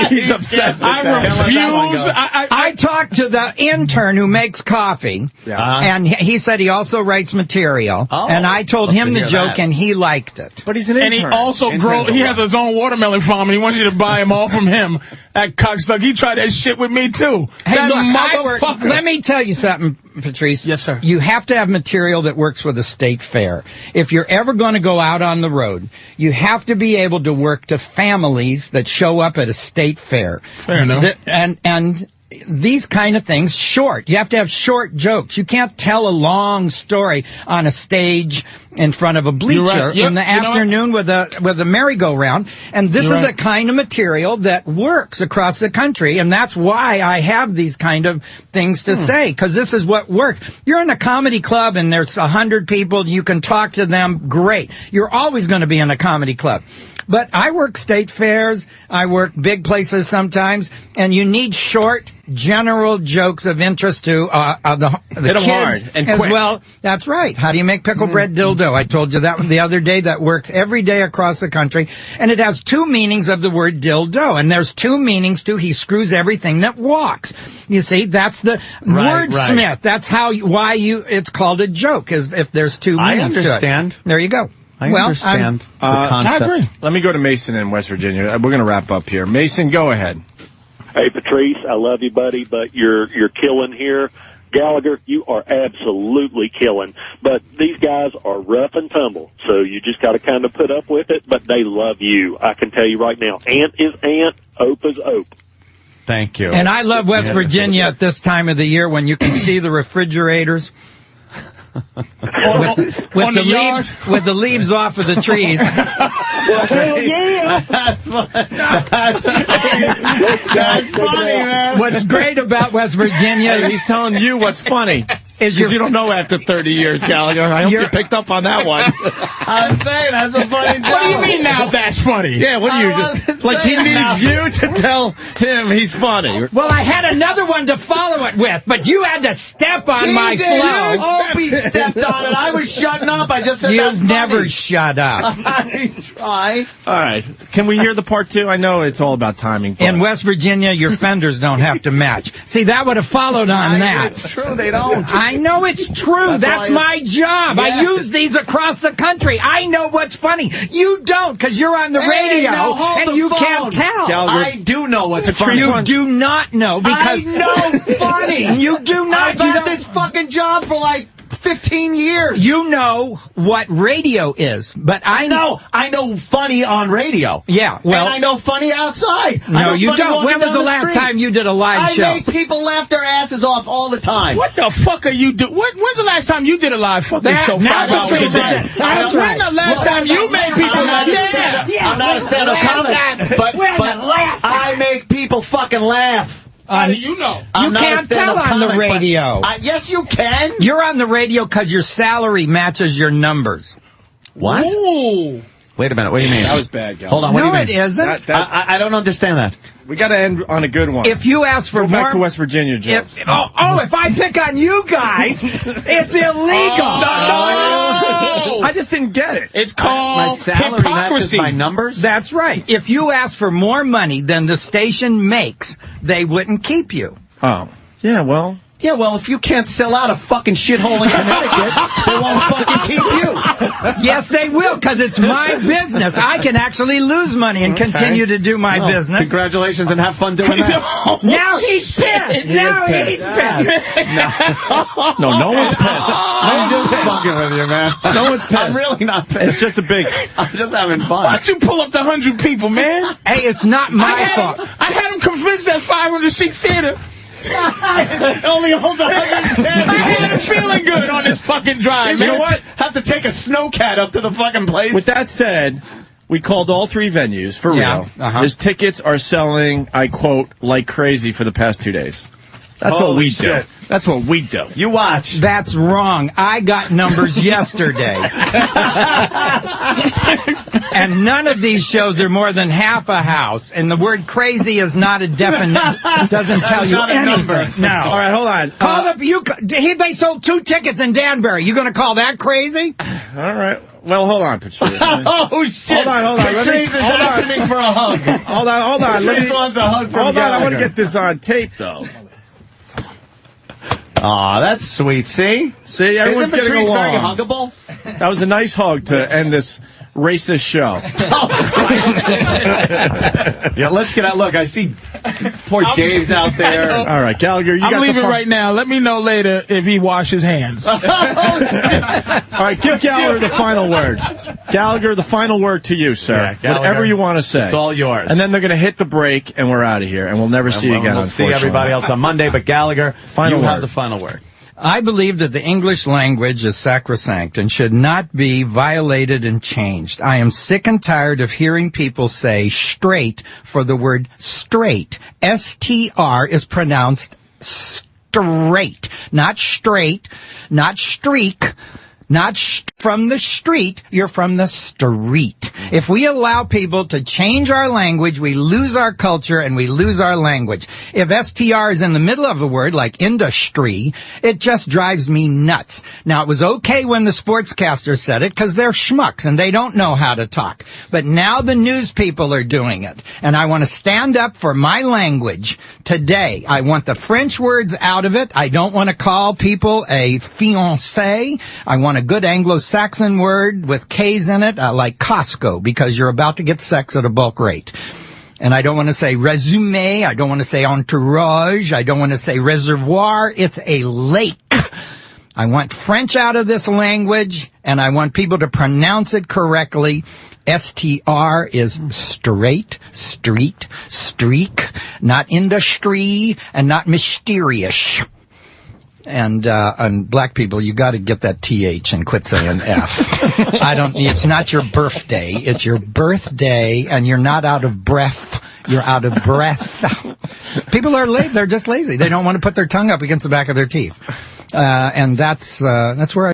Speaker 3: He's obsessed with
Speaker 11: I
Speaker 3: that.
Speaker 11: refuse.
Speaker 5: I talked to the intern who makes coffee, and he said he also writes material. And I told him the joke, and he liked it.
Speaker 3: But he's an
Speaker 11: And
Speaker 3: intern.
Speaker 11: he also he has his own watermelon farm, and he wants you to buy him all from him at Cockstuck. He tried that shit with me, too.
Speaker 5: Hey,
Speaker 11: that
Speaker 5: look,
Speaker 11: motherfucker.
Speaker 5: let me tell you something, Patrice.
Speaker 11: Yes, sir.
Speaker 5: You have to have material that works for the state fair. If you're ever going to go out on the road, you have to be able to work to families that show up at a state fair.
Speaker 11: Fair enough.
Speaker 5: And these kind of things, short. You have to have short jokes. You can't tell a long story on a stage in front of a bleacher
Speaker 11: right. Yep.
Speaker 5: in the afternoon with a merry-go-round. And this is the kind of material that works across the country. And that's why I have these kind of things to say, because this is what works. You're in a comedy club and there's 100 people. You can talk to them. Great. You're always going to be in a comedy club. But I work state fairs, I work big places sometimes, and you need short, general jokes of interest to the
Speaker 3: Hit 'em
Speaker 5: kids
Speaker 3: hard and
Speaker 5: as
Speaker 3: quick.
Speaker 5: well. That's right. How do you make pickle bread dildo? I told you that one the other day. That works every day across the country, and it has 2 meanings of the word dildo, and there's 2 meanings to he screws everything that walks. You see, that's the wordsmith.
Speaker 4: Right.
Speaker 5: That's why it's called a joke, is if there's 2 meanings
Speaker 4: I understand.
Speaker 5: to it. There you go.
Speaker 4: I understand the concept.
Speaker 3: I agree. Let me go to Mason in West Virginia. We're going to wrap up here. Mason, go ahead.
Speaker 15: Hey, Patrice, I love you, buddy, but you're killing here. Gallagher, you are absolutely killing. But these guys are rough and tumble, so you just got to kind of put up with it, but they love you. I can tell you right now, Ant is Ant, Ope is Ope.
Speaker 4: Thank you.
Speaker 5: And I love West Virginia at this time of the year when you can see the refrigerators with the leaves off of the trees.
Speaker 15: Well, hell yeah!
Speaker 4: That's funny, man.
Speaker 5: What's great about West Virginia,
Speaker 3: He's telling you what's funny.
Speaker 5: Is
Speaker 3: you don't know after 30 years, Gallagher. I hope you picked up on that one.
Speaker 4: I'm saying that's a funny joke.
Speaker 11: What do you mean now that's funny?
Speaker 3: Yeah, what do you do? Like he needs you to tell him he's funny.
Speaker 5: Well, I had another one to follow it with, but you had to step on my flow.
Speaker 4: Opie stepped on it. I was shutting up. I just said
Speaker 5: You've never shut up.
Speaker 4: I try.
Speaker 3: All right. Can we hear the part 2? I know it's all about timing.
Speaker 5: In West Virginia, your fenders don't have to match. See, that would have followed on that.
Speaker 4: It's true. They don't.
Speaker 5: I know it's true. That's my job.
Speaker 4: Yes.
Speaker 5: I use these across the country. I know what's funny. You don't, because you're on the radio and you can't tell.
Speaker 3: Gallagher,
Speaker 4: I do know what's funny.
Speaker 5: You do not know because
Speaker 4: I know funny.
Speaker 5: You do not.
Speaker 4: I've had this fucking job for like 15 years.
Speaker 5: You know what radio is, but I know
Speaker 4: funny on radio.
Speaker 5: Yeah, well,
Speaker 4: and I know funny outside.
Speaker 5: No, you don't. When was the last time you did a live show?
Speaker 4: I make people laugh their asses off all the time.
Speaker 11: What the fuck are you doing? When's the last time you did a live fucking show 5 hours a day? When's the last time you made people laugh?
Speaker 4: I'm not a stand-up comic, but I make people fucking laugh.
Speaker 11: How do you know?
Speaker 5: You can't tell on the radio.
Speaker 4: Yes, you can.
Speaker 5: You're on the radio because your salary matches your numbers.
Speaker 4: What?
Speaker 11: Ooh.
Speaker 4: Wait a minute. What do you mean?
Speaker 3: That was bad, Gallagher.
Speaker 4: Hold on. What do you mean?
Speaker 5: No, it isn't.
Speaker 4: I don't understand that.
Speaker 3: We got to end on a good one.
Speaker 5: If you ask for
Speaker 3: Go
Speaker 5: more...
Speaker 3: back to West Virginia, Joe.
Speaker 5: If I pick on you guys, it's illegal.
Speaker 3: No. I just didn't get it.
Speaker 11: It's called
Speaker 4: my salary
Speaker 11: hypocrisy.
Speaker 4: matches my numbers?
Speaker 5: That's right. If you ask for more money than the station makes, they wouldn't keep you.
Speaker 3: Oh. Yeah, well...
Speaker 4: Yeah, well, if you can't sell out a fucking shithole in Connecticut, they won't fucking keep you.
Speaker 5: Yes, they will, because it's my business. I can actually lose money and continue to do my business.
Speaker 4: Congratulations and have fun doing that.
Speaker 5: Now he's pissed. Now he's pissed.
Speaker 3: No one's pissed.
Speaker 4: I'm just fucking with you, man.
Speaker 3: No one's pissed.
Speaker 4: I'm really not pissed.
Speaker 3: It's just a big...
Speaker 4: I'm just having fun.
Speaker 11: Why'd you pull up the 100 people, man?
Speaker 5: Hey, it's not my fault.
Speaker 11: I had him convinced that 500-seat theater.
Speaker 4: Only holds 110.
Speaker 11: I had him feeling good on this fucking drive,
Speaker 3: You
Speaker 11: man.
Speaker 3: know what?
Speaker 4: Have to take a snowcat up to the fucking place.
Speaker 3: With that said, we called all 3 venues, for real. His tickets are selling, I quote, like crazy for the past 2 days. That's what we do. That's what we do.
Speaker 4: You watch.
Speaker 5: That's wrong. I got numbers yesterday. And none of these shows are more than half a house. And the word crazy is not a definite, doesn't tell you anything. No.
Speaker 3: All right, hold on.
Speaker 5: Call up, they sold 2 tickets in Danbury. You going to call that crazy?
Speaker 3: All right. Well, hold on, Patrice.
Speaker 4: Oh, shit.
Speaker 3: Hold on.
Speaker 4: Patrice is asking for a hug.
Speaker 3: Hold on.
Speaker 4: Patrice wants a hug from
Speaker 3: Hold on, I want to
Speaker 4: Gallagher.
Speaker 3: get this on tape, though.
Speaker 4: Aw, that's sweet. See,
Speaker 3: everyone's
Speaker 4: Isn't
Speaker 3: getting
Speaker 4: Patrice
Speaker 3: along.
Speaker 4: very huggable?
Speaker 3: That was a nice hug to end this racist show.
Speaker 4: Yeah, let's get out. Look, I see poor Dave's out there.
Speaker 3: All right, Gallagher, you
Speaker 11: I'm
Speaker 3: got
Speaker 11: leaving
Speaker 3: the
Speaker 11: right now. Let me know later if he washes hands.
Speaker 3: All right, give Gallagher the final word. Gallagher, the final word to you, sir.
Speaker 4: Yeah, Gallagher,
Speaker 3: whatever you want to say.
Speaker 4: it's all yours.
Speaker 3: And then they're going to hit the break, and we're out of here, and we'll never see you again,
Speaker 4: We'll see
Speaker 3: unfortunately.
Speaker 4: everybody else on Monday, but Gallagher,
Speaker 3: Final
Speaker 4: you
Speaker 3: word.
Speaker 4: have the final word.
Speaker 5: I believe that the English language is sacrosanct and should not be violated and changed. I am sick and tired of hearing people say straight for the word straight. S-T-R is pronounced straight, not straight, not streak, not from the street. You're from the street. If we allow people to change our language, we lose our culture and we lose our language. If STR is in the middle of a word like industry, it just drives me nuts. Now, it was okay when the sportscaster said it because they're schmucks and they don't know how to talk. But now the news people are doing it. And I want to stand up for my language today. I want the French words out of it. I don't want to call people a fiancé. I want a good Anglo-Saxon word with K's in it, like Costco, because you're about to get sex at a bulk rate. And I don't want to say resume. I don't want to say entourage. I don't want to say reservoir. It's a lake. I want French out of this language, and I want people to pronounce it correctly. STR is straight, street, streak, not industry, and not mysterious. And black people, you got to get that TH and quit saying F. It's not your birthday. It's your birthday, and you're not out of breath. You're out of breath. People are lazy. They're just lazy. They don't want to put their tongue up against the back of their teeth. And that's where I